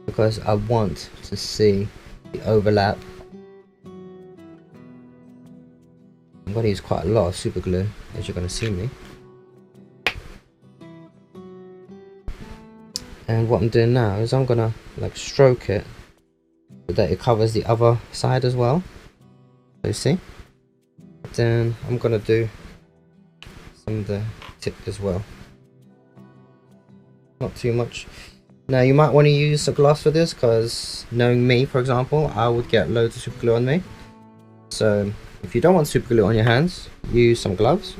because I want to see the overlap. I'm gonna use quite a lot of super glue, as you're gonna see me. And what I'm doing now is I'm gonna like stroke it so that it covers the other side as well. So you see? Then I'm gonna do some of the tip as well. Not too much. Now you might want to use a gloves for this, because knowing me, for example, I would get loads of super glue on me. So if you don't want super glue on your hands, use some gloves.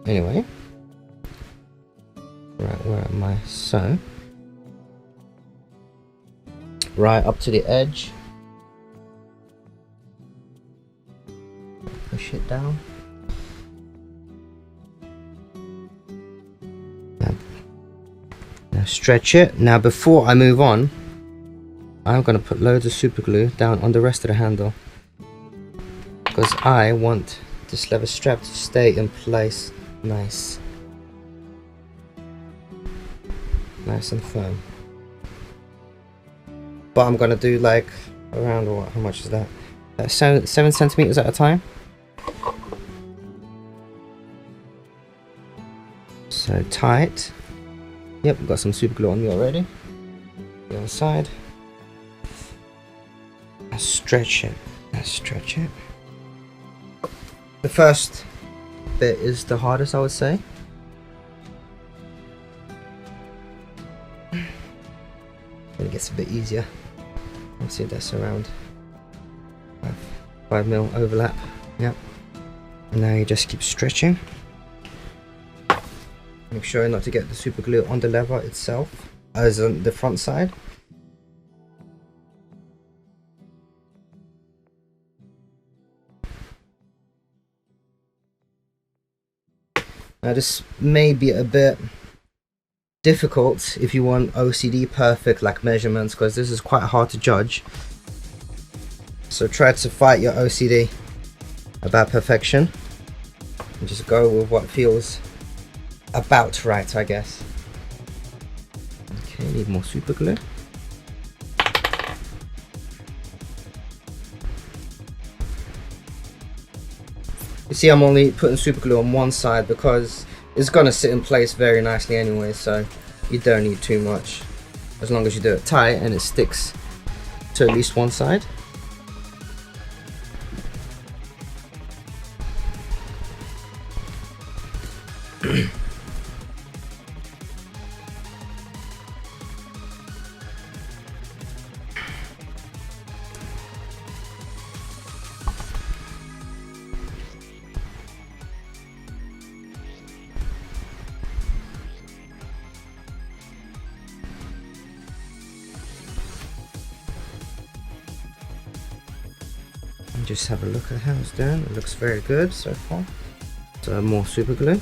Anyway, right, where am I? So right up to the edge, push it down. Now stretch it. Now before I move on, I'm going to put loads of super glue down on the rest of the handle, because I want this leather strap to stay in place nice and firm. But I'm going to do like around, what, how much is that? 7 centimeters at a time. So tight. Yep, we've got some super glue on me already. The other side. Now stretch it. Now stretch it. The first bit is the hardest, I would say. Then it gets a bit easier. Let's see, that's around 5 mil overlap. Yep. And now you just keep stretching. Make sure not to get the super glue on the leather itself, as on the front side. Now this may be a bit difficult if you want OCD perfect like measurements, because this is quite hard to judge. So try to fight your OCD about perfection and just go with what feels about right, I guess. Okay, need more super glue. You see, I'm only putting super glue on one side because it's gonna sit in place very nicely anyway, so you don't need too much, as long as you do it tight and it sticks to at least one side. Just have a look at how it's done. It looks very good so far. So more super glue.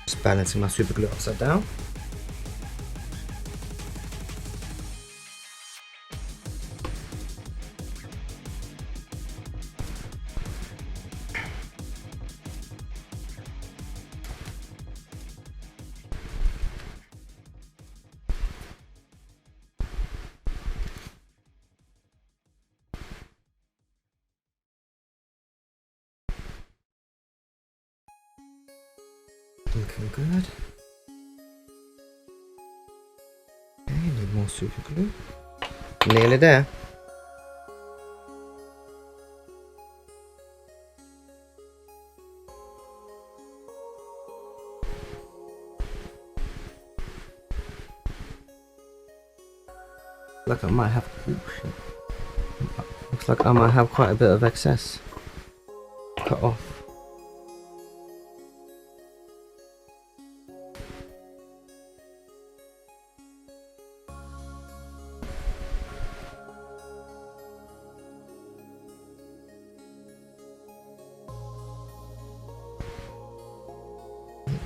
Just balancing my super glue upside down. Looking good. Okay, need more super glue. Nearly there. Like I might have. Ooh, shit. Looks like I might have quite a bit of excess cut off.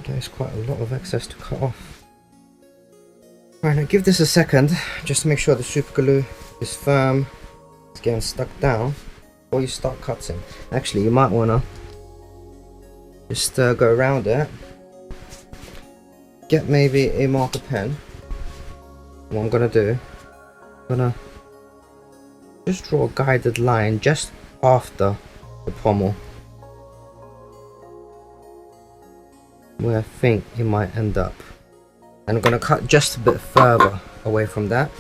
There's quite a lot of excess to cut off. Right, now give this a second just to make sure the super glue is firm, it's getting stuck down before you start cutting. Actually, you might want to just go around it, get maybe a marker pen what I'm gonna do, I'm gonna just draw a guided line just after the pommel, where I think it might end up. And I'm gonna cut just a bit further away from that,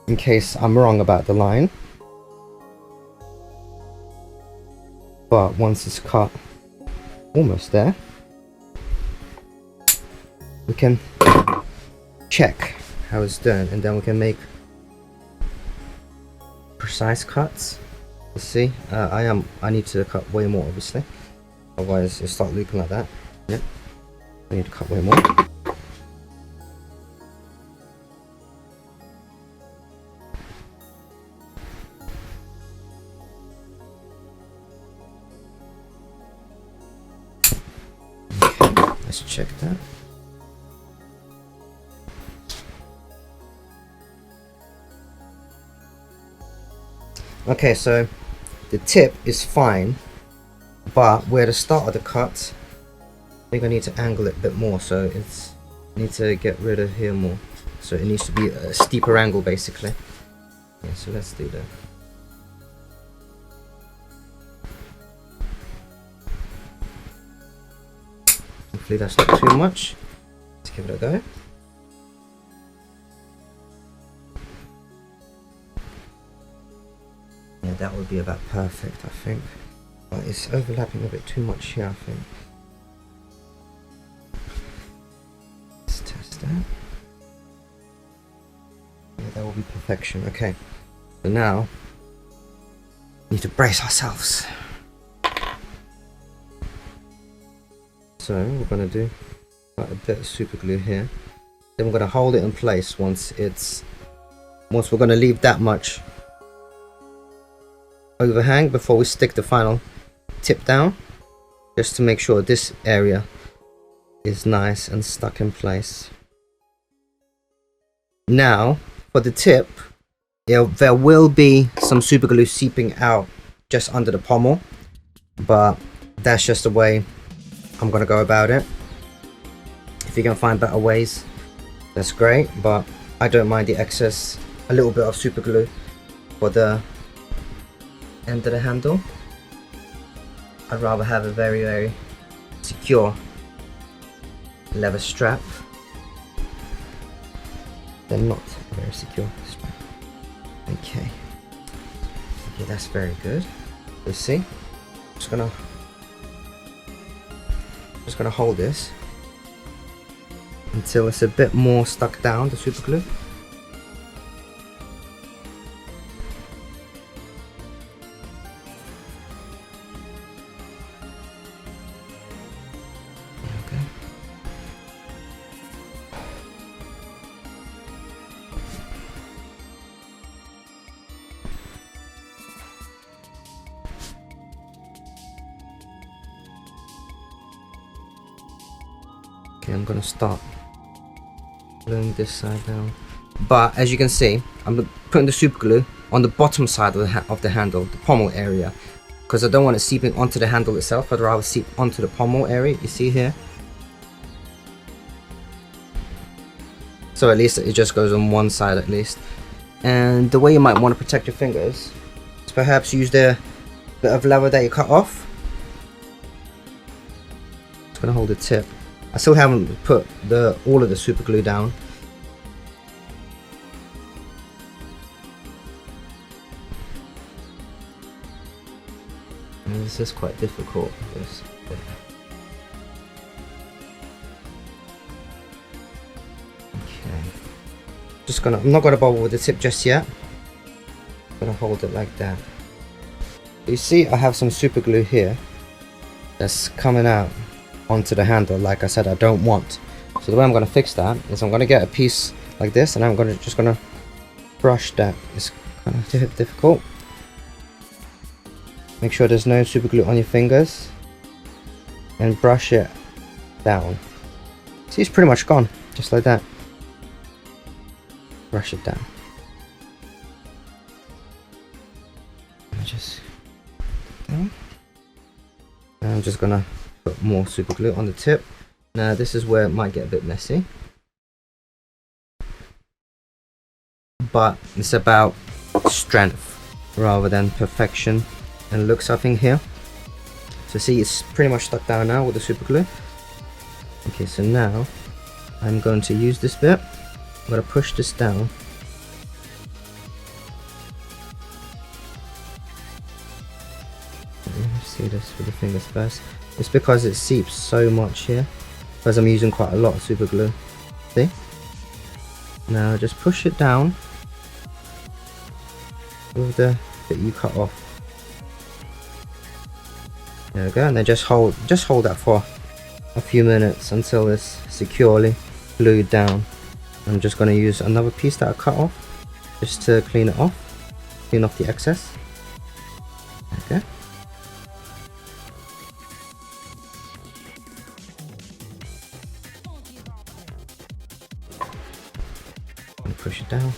in case I'm wrong about the line. But once it's cut almost there, we can check how it's done, and then we can make precise cuts. You see, I need to cut way more, obviously, otherwise it'll start looping like that. Yep, I need to cut way more. Let's check that. Okay, so the tip is fine, but where the start of the cut, I think I need to angle it a bit more, so I need to get rid of here more. So it needs to be a steeper angle basically. Yeah, so let's do that. Hopefully that's not too much. Let's give it a go. Yeah, that would be about perfect, I think. But it's overlapping a bit too much here, I think. Let's test that. Yeah, that will be perfection. Okay. So now, we need to brace ourselves. So we're gonna do quite a bit of super glue here. Then we're gonna hold it in place once we're gonna leave that much overhang before we stick the final tip down, just to make sure this area is nice and stuck in place. Now for the tip, there will be some super glue seeping out just under the pommel, but that's just the way I'm gonna go about it. If you can find better ways, that's great, but I don't mind the excess, a little bit of super glue for the end of the handle. I'd rather have a very, very secure leather strap than not a very secure strap. Okay, that's very good. Let's see. I'm just gonna hold this until it's a bit more stuck down, the super glue. Okay, I'm gonna start gluing this side down, but as you can see, I'm putting the super glue on the bottom side of the handle, the pommel area, because I don't want it seeping onto the handle itself. I'd rather seep onto the pommel area, you see here. So at least it just goes on one side at least. And the way you might want to protect your fingers is perhaps use the bit of leather that you cut off. Just gonna hold the tip. I still haven't put all of the super glue down. And this is quite difficult. Okay. I'm not gonna bother with the tip just yet. I'm gonna hold it like that. You see, I have some super glue here that's coming out onto the handle, like I said I don't want. So the way I'm going to fix that is I'm going to get a piece like this, and I'm just going to brush that. It's kind of difficult. Make sure there's no super glue on your fingers and brush it down. See, it's pretty much gone, just like that. Brush it down. And I'm just going to put more super glue on the tip. Now this is where it might get a bit messy. but it's about strength rather than perfection and looks, I think, here. So see, it's pretty much stuck down now with the super glue. Okay, so now I'm going to use this bit. I'm going to push this down. Let's see this with the fingers first. It's because it seeps so much here, because I'm using quite a lot of super glue. See? Now just push it down with the bit you cut off. There we go, and then just hold that for a few minutes until it's securely glued down. I'm just going to use another piece that I cut off just to clean it off, clean off the excess. Okay. And push it down.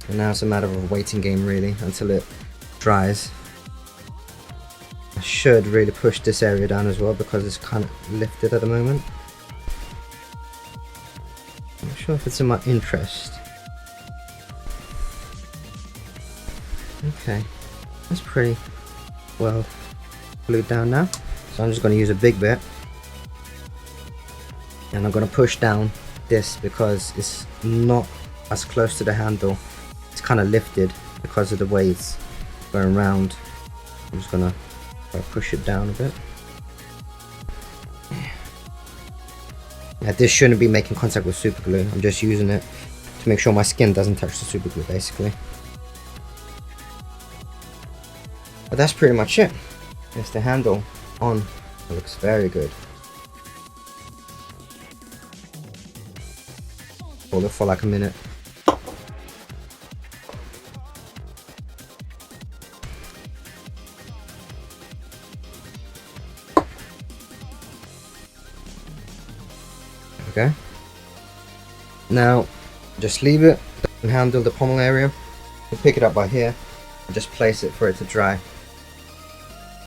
And now it's a matter of a waiting game really until it dries. I should really push this area down as well because it's kind of lifted at the moment. I'm not sure if it's in my interest. Okay, that's pretty well glued down now. So I'm just going to use a big bit. And I'm going to push down this because it's not as close to the handle. It's kind of lifted because of the way it's going round. I'm just going to push it down a bit. Yeah, this shouldn't be making contact with super glue. I'm just using it to make sure my skin doesn't touch the super glue basically. But that's pretty much it. It's the handle on. It looks very good. Hold it for like a minute. Okay. Now, just leave it and handle the pommel area. We'll pick it up by here and just place it for it to dry.